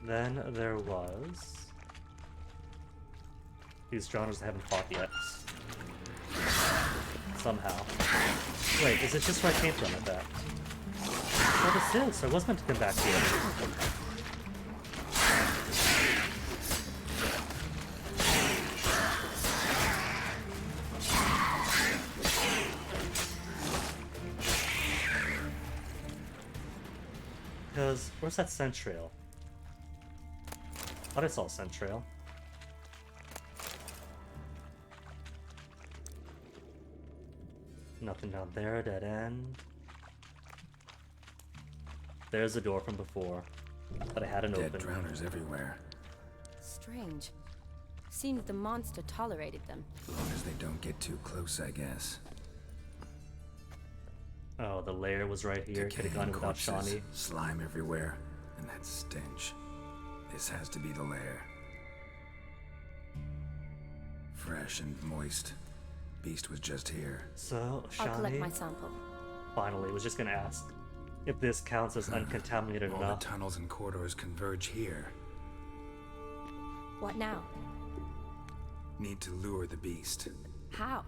Then there was... these drowners I haven't fought yet. Somehow. Wait, is it just where I came from at that? Oh, this is. I was meant to come back here. Because, where's that scent trail? Thought I saw a scent trail. Nothing down there, dead end. There's the door from before that I hadn't Dead opened. drowners everywhere. Strange. Seems the monster tolerated them. As long as they don't get too close, I guess. Oh, the lair was right here. Could have gone without Corpses, Shawnee. slime everywhere, and that stench. This has to be the lair. Fresh and moist. Beast was just here. So, I'll collect Shawnee my sample. finally was just gonna ask if this counts as uncontaminated All enough. the tunnels and corridors converge here. What now? Need to lure the beast. How?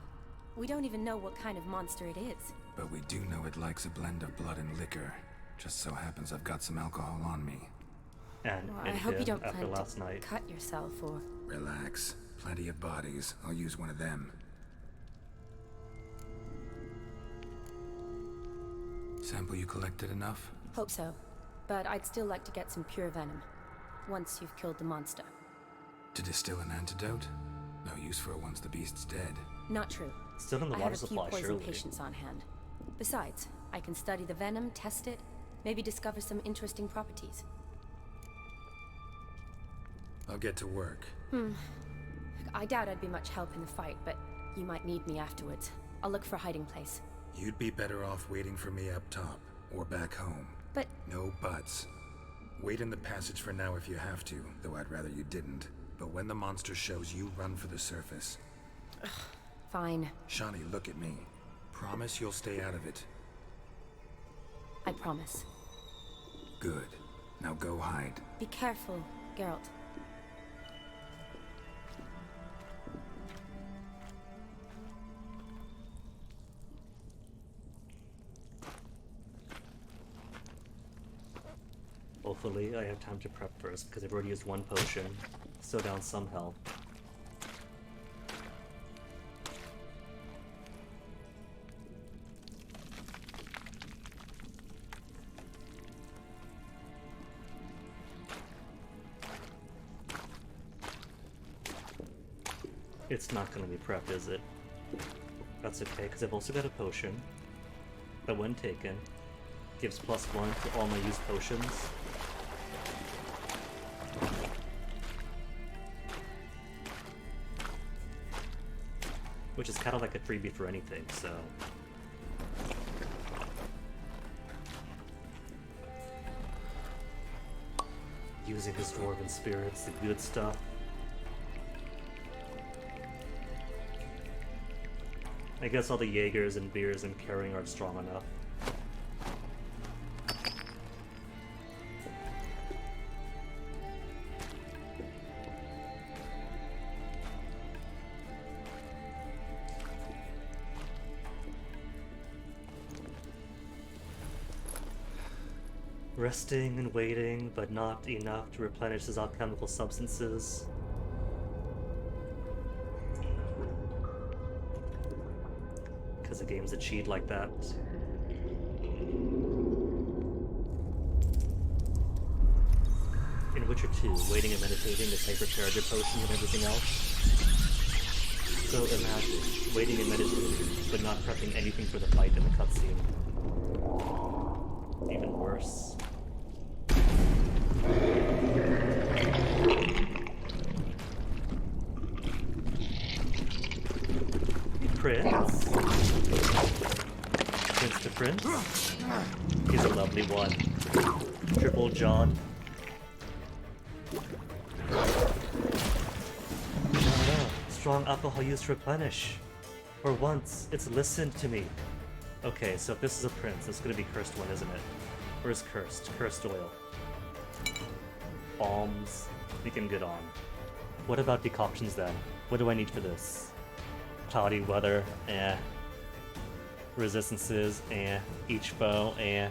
We don't even know what kind of monster it is. But we do know it likes a blend of blood and liquor. Just so happens I've got some alcohol on me. And Well, I hope you don't after plan last to night. cut yourself or... Relax. Plenty of bodies. I'll use one of them. Sample you collected enough? Hope so. But I'd still like to get some pure venom. Once you've killed the monster. To distill an antidote? No use for it once the beast's dead. Not true. Still in the I water have a few supply, poison surely. patients on hand. Besides, I can study the venom, test it, maybe discover some interesting properties. I'll get to work. I doubt I'd be much help in the fight, but you might need me afterwards. I'll look for a hiding place. You'd be better off waiting for me up top, or back home. But... No buts. Wait in the passage for now if you have to, though I'd rather you didn't. But when the monster shows you, run for the surface. Fine. Shawnee, look at me. Promise you'll stay out of it. I promise. Good. Now go hide. Be careful, Geralt. Oof. Luckily, I have time to prep first because I've already used one potion. Still down some health. It's not going to be prepped, is it? That's okay, because I've also got a potion that, when taken, gives +1 to all my used potions. Which is kind of like a freebie for anything, so... Using his dwarven spirits, the good stuff. I guess all the Jaegers and beers I'm carrying aren't strong enough. Resting and waiting, but not enough to replenish his alchemical substances. Because the game's a cheat like that. In Witcher 2, waiting and meditating is how you prepare your potion and everything else. So imagine, waiting and meditating, but not prepping anything for the fight in the cutscene. Even worse. Prince? Prince to Prince? He's a lovely one. Triple John. No. Strong alcohol used to replenish. For once, it's listened to me. Okay, so if this is a prince, it's gonna be cursed one, isn't it? Or is cursed? Cursed oil. Alms. We can get on. What about decoctions then? What do I need for this? Cloudy weather, eh. Resistances, eh. Each foe, eh.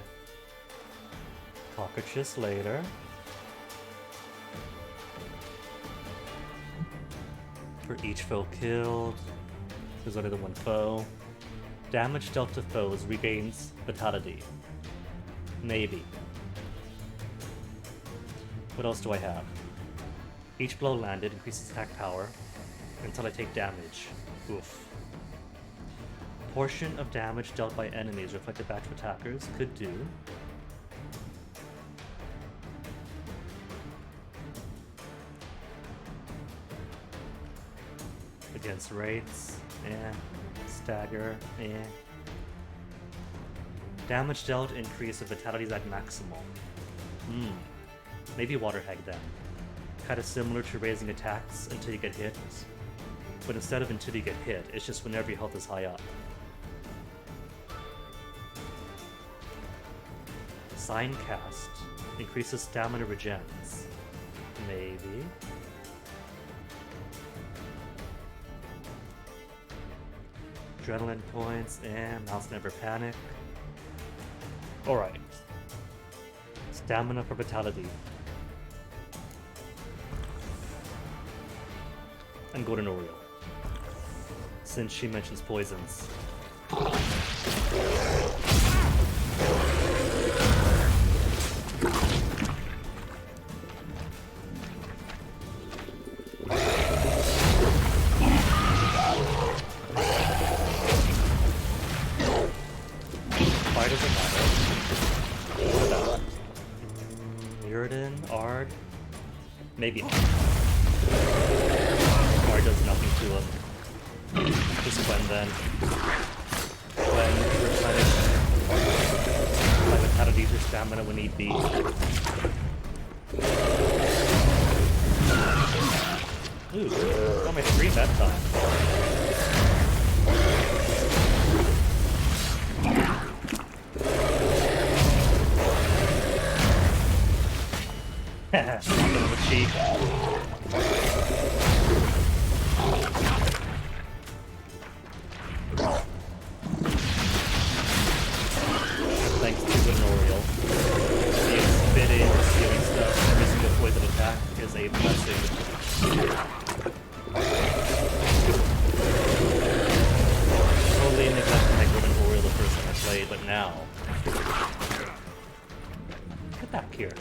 Cockroaches later. For each foe killed. There's only the one foe. Damage dealt to foes regains vitality. Maybe. What else do I have? Each blow landed increases attack power until I take damage. Oof. Portion of damage dealt by enemies reflected back to attackers could do. Against wraiths, stagger, Damage dealt increase if vitality's at maximal. Maybe Water Hag then. Kinda similar to raising attacks until you get hit. But instead of until you get hit, it's just whenever your health is high up. Sign Cast increases stamina regens. Maybe. Adrenaline points, and Mouse Never Panic. Alright. Stamina for vitality. And Golden Oriole. Since she mentions poisons. Why does it matter? What about Mirrodin, Ard? Maybe not. Ard does nothing to him. Just Gwen then. Gwen replenish my vitality for stamina when need be. Ooh, got my 3 that time. Slap on the cheek. Thanks to Golden Oriole. The spitting, stealing stuff. is a blessing. Totally neglected my golden Oriole the first time I played, but now... Get back here.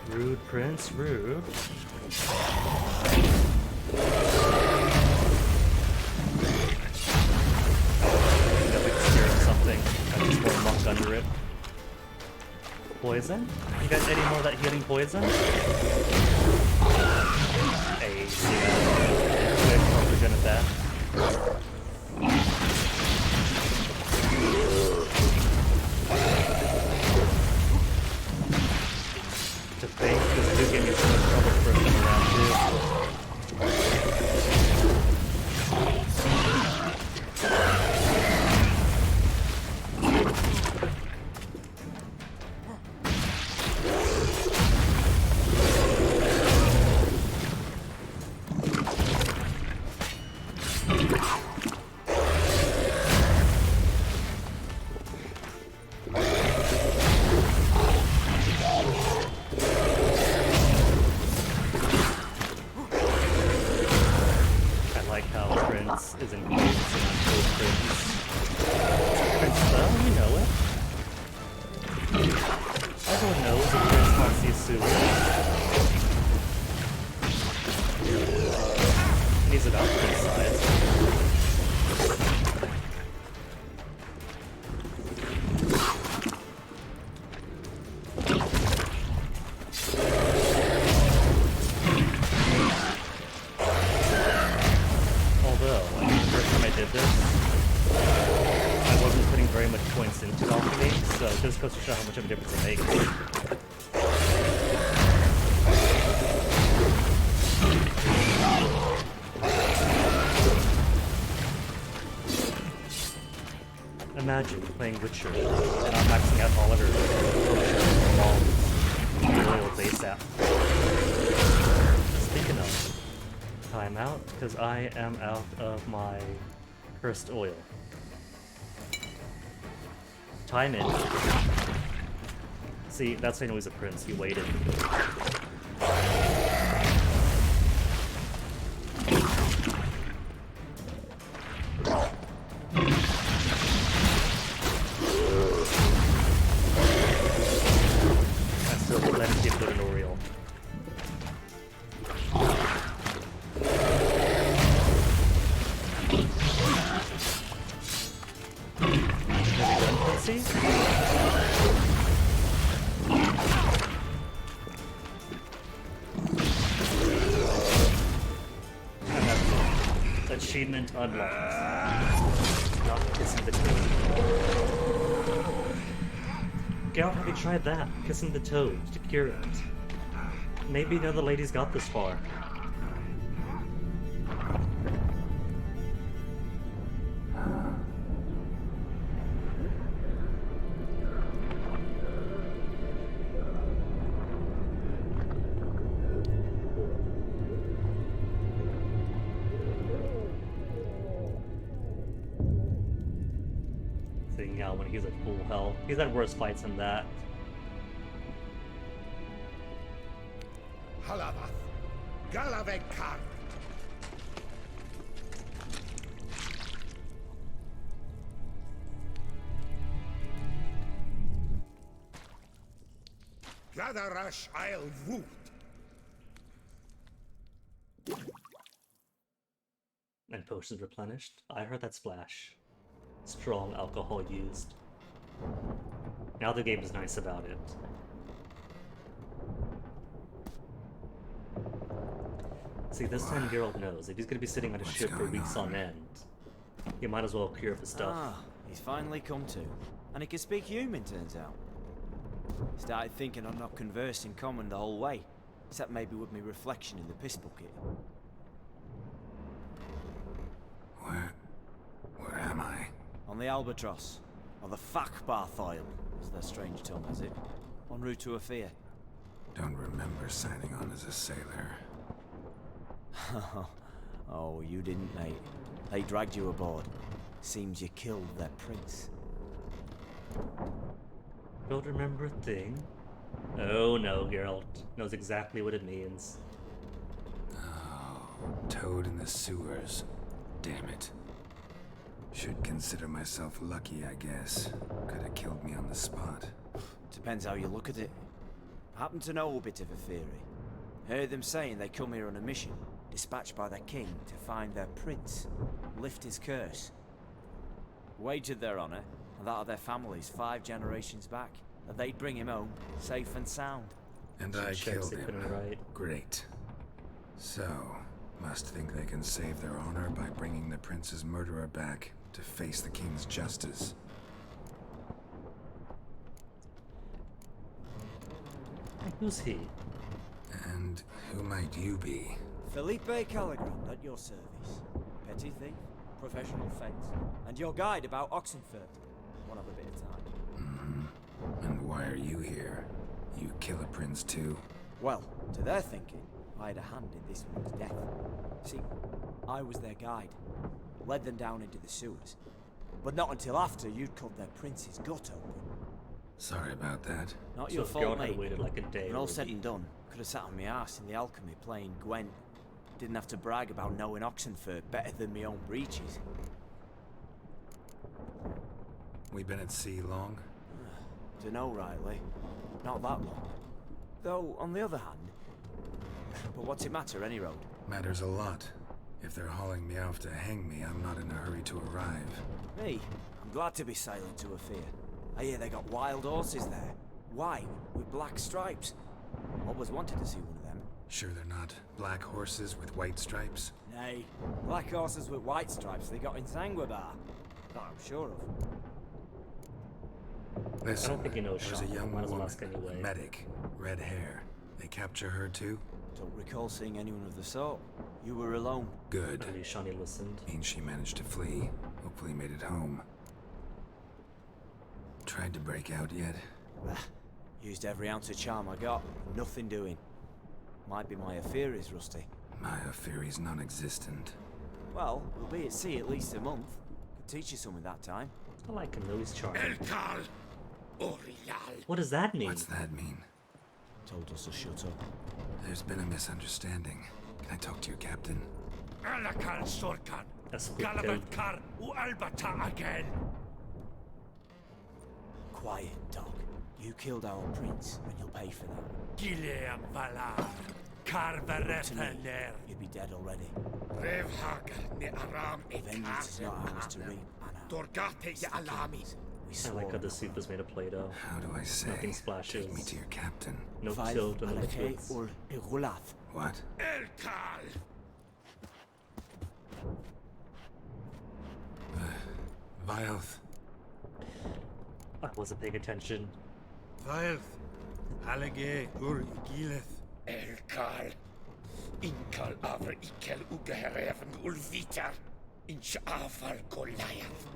Rude, Prince, rude. Something. I just more monk under it. Poison? You guys any more of that healing poison? Hey, see that? Quick, represent that. To think, this dude gave me so much trouble the first time around too. Is in quotes and quote Prince. Prince though, you know it. Everyone knows that Prince wants these suits. He's about Prince size. Points into alchemy, so it just goes to show how much of a difference it makes. Imagine playing Witcher and not maxing out all of your potions, bombs, royal base app. Speaking of, time out, because I am out of my cursed oil. Time in. See, that's why I know he's a prince. He waited. I still let him keep doing Oriole. See? Achievement unlocked. Not kissing the toad. Geralt, have you tried that? Kissing the toad to cure it. Maybe none of the ladies got this far. When he's at full health. He's had worse fights than that. Halavath, Galavekar. Gadarash I'll Voot. And potions replenished. I heard that splash. Strong alcohol used. Now the game is nice about it. See, this time Geralt knows if he's gonna be sitting on a ship for weeks on end, he might as well cure up his stuff. Ah, he's finally come to. And he can speak human, turns out. Started thinking I'd not conversed in common the whole way, except maybe with me reflection in the piss bucket. Where am I? On the Albatross, or the Fakbarthoil, as their strange tongue has it, en route to Ophir. Don't remember signing on as a sailor. Oh, you didn't, mate. They dragged you aboard. Seems you killed their prince. Don't remember a thing. Oh no, Geralt knows exactly what it means. Oh, toad in the sewers. Damn it. Should consider myself lucky, I guess. Could have killed me on the spot. Depends how you look at it. Happen to know a bit of a theory. Heard them saying they come here on a mission, dispatched by their king to find their prince, lift his curse. Wagered their honour, and that of their families 5 generations back, that they'd bring him home, safe and sound. And I killed him. Right. Great. So, must think they can save their honor by bringing the prince's murderer back to face the king's justice. Who's he? And who might you be? Felipe Caligrand at your service. Petty thief, professional fence, and your guide about Oxenfurt. One of a bit of time. And why are you here? You kill a prince too? Well, to their thinking, I had a hand in this one's death. See, I was their guide. Led them down into the sewers. But not until after you'd cut their prince's gut open. Sorry about that. Not So your if fault, Geralt had mate. waited like a day, When all would said he- and done, could have sat on my arse in the alchemy playing Gwent. Didn't have to brag about knowing Oxenfurt better than my own breeches. We been at sea long? Dunno rightly. Not that long. Though, on the other hand... But what's it matter, any road? Matters a lot. If they're hauling me off to hang me, I'm not in a hurry to arrive. Me? I'm glad to be sailing to a fair. I hear they got wild horses there. White, with black stripes. Always wanted to see one of them. Sure they're not black horses with white stripes? Nay, black horses with white stripes they got in Sanguibar. That I'm sure of. Listen, I don't think he knows there's Sean. a young Might as well woman, ask anyway. a medic, red hair. They capture her too? Don't recall seeing anyone of the sort. You were alone. Good. At least Shawnee listened. Means she managed to flee. Hopefully made it home. Tried to break out yet? Used every ounce of charm I got. Nothing doing. Might be my affair is rusty. My affair's non-existent. Well, we'll be at sea at least a month. Could teach you something that time. I like him though, he's charming. Elkal Orial. What does that mean? What's that mean? Told us to shut up. There's been a misunderstanding. Can I talk to your captain? Alakal Sorkan. That's what killed. Galabatkar u Albata again. Quiet, dog. You killed our prince, and you'll pay for that. Gileam Valar. Carverethener. You'd be dead already. Revhagar ni Aram Vengeance is not ours to reap, Anna. Dorgate ya Alami. We I swore like how the an soup is made of Play-Doh. How do I say? Nothing splashes. Take me to your captain. No Five tilt on the alake liquids. ur irulath. What? Elkal. Vilth. I wasn't paying attention. Vilth. Halage ur igileth. Elkal. Inkal aver ikel ugehereven ulvitar. Inch afal Goliath.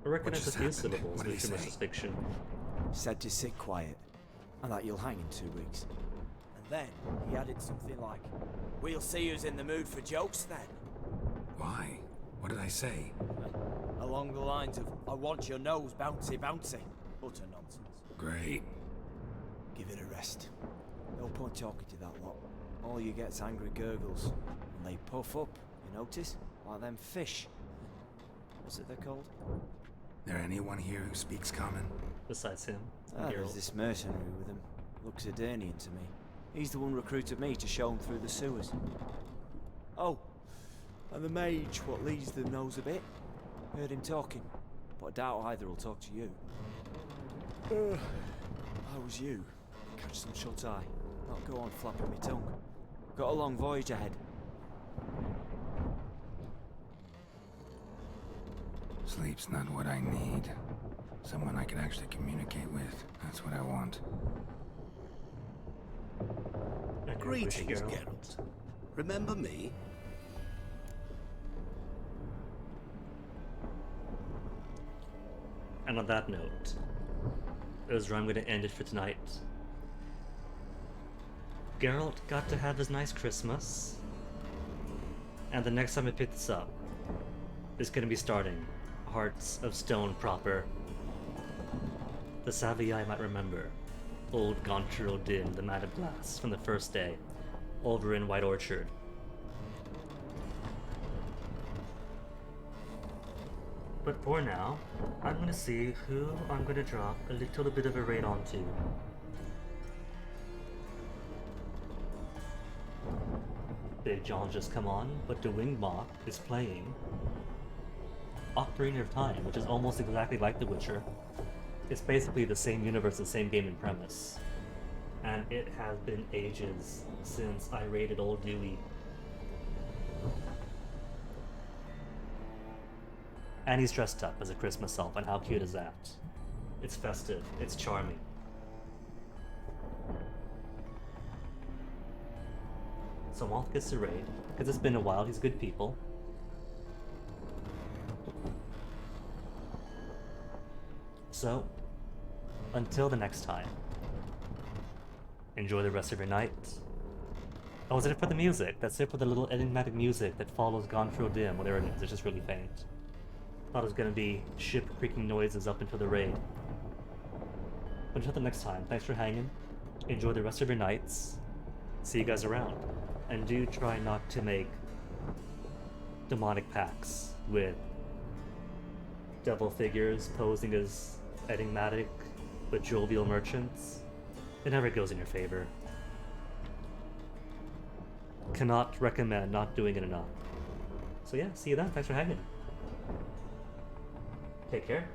I recognize a just few happened? syllables, What but did too he much say? is fiction. Said to sit quiet, and that you'll hang in 2 weeks. And then he added something like, "We'll see who's in the mood for jokes then." Why? What did I say? Along the lines of, "I want your nose bouncy bouncy." Utter nonsense. Great. Give it a rest. No point talking to that lot. All you get's angry gurgles. And they puff up, you notice? Like them fish. What's it they're called? There anyone here who speaks common? Besides him, There's Geralt. this mercenary with him. Looks Adernian to me. He's the one recruited me to show him through the sewers. Oh, and the mage what leads them knows a bit. Heard him talking, but I doubt either will talk to you. How was you? Catch some shut eye. Not go on flapping my tongue. Got a long voyage ahead. Sleep's not what I need. Someone I can actually communicate with. That's what I want. And you wish Greetings, Geralt. Geralt. Remember me? And on that note, is where I'm going to end it for tonight. Geralt got to have his nice Christmas. And the next time I pick this up, it's gonna be starting Hearts of Stone proper. The savvy eye might remember old Gontril Din, the Man of Glass, from the first day, over in White Orchard. But for now, I'm gonna see who I'm gonna drop a little bit of a raid onto. Big John just come on, but the Winged Moth is playing Ocarina of Time, which is almost exactly like The Witcher. It's basically the same universe, the same game and premise. And it has been ages since I raided Old Dewey. And he's dressed up as a Christmas elf, and how cute is that? It's festive, it's charming. So Moth gets to raid, because it's been a while, he's good people. So, until the next time, enjoy the rest of your night. Oh, is it for the music? That's it for the little enigmatic music that follows Gontril Dim. Well, there it is, it's just really faint. Thought it was gonna be ship creaking noises up until the raid. But until the next time, thanks for hanging. Enjoy the rest of your nights. See you guys around. And do try not to make demonic pacts with devil figures posing as enigmatic but jovial merchants. It never goes in your favor. Cannot recommend not doing it enough. So yeah, see you then. Thanks for hanging. Take care.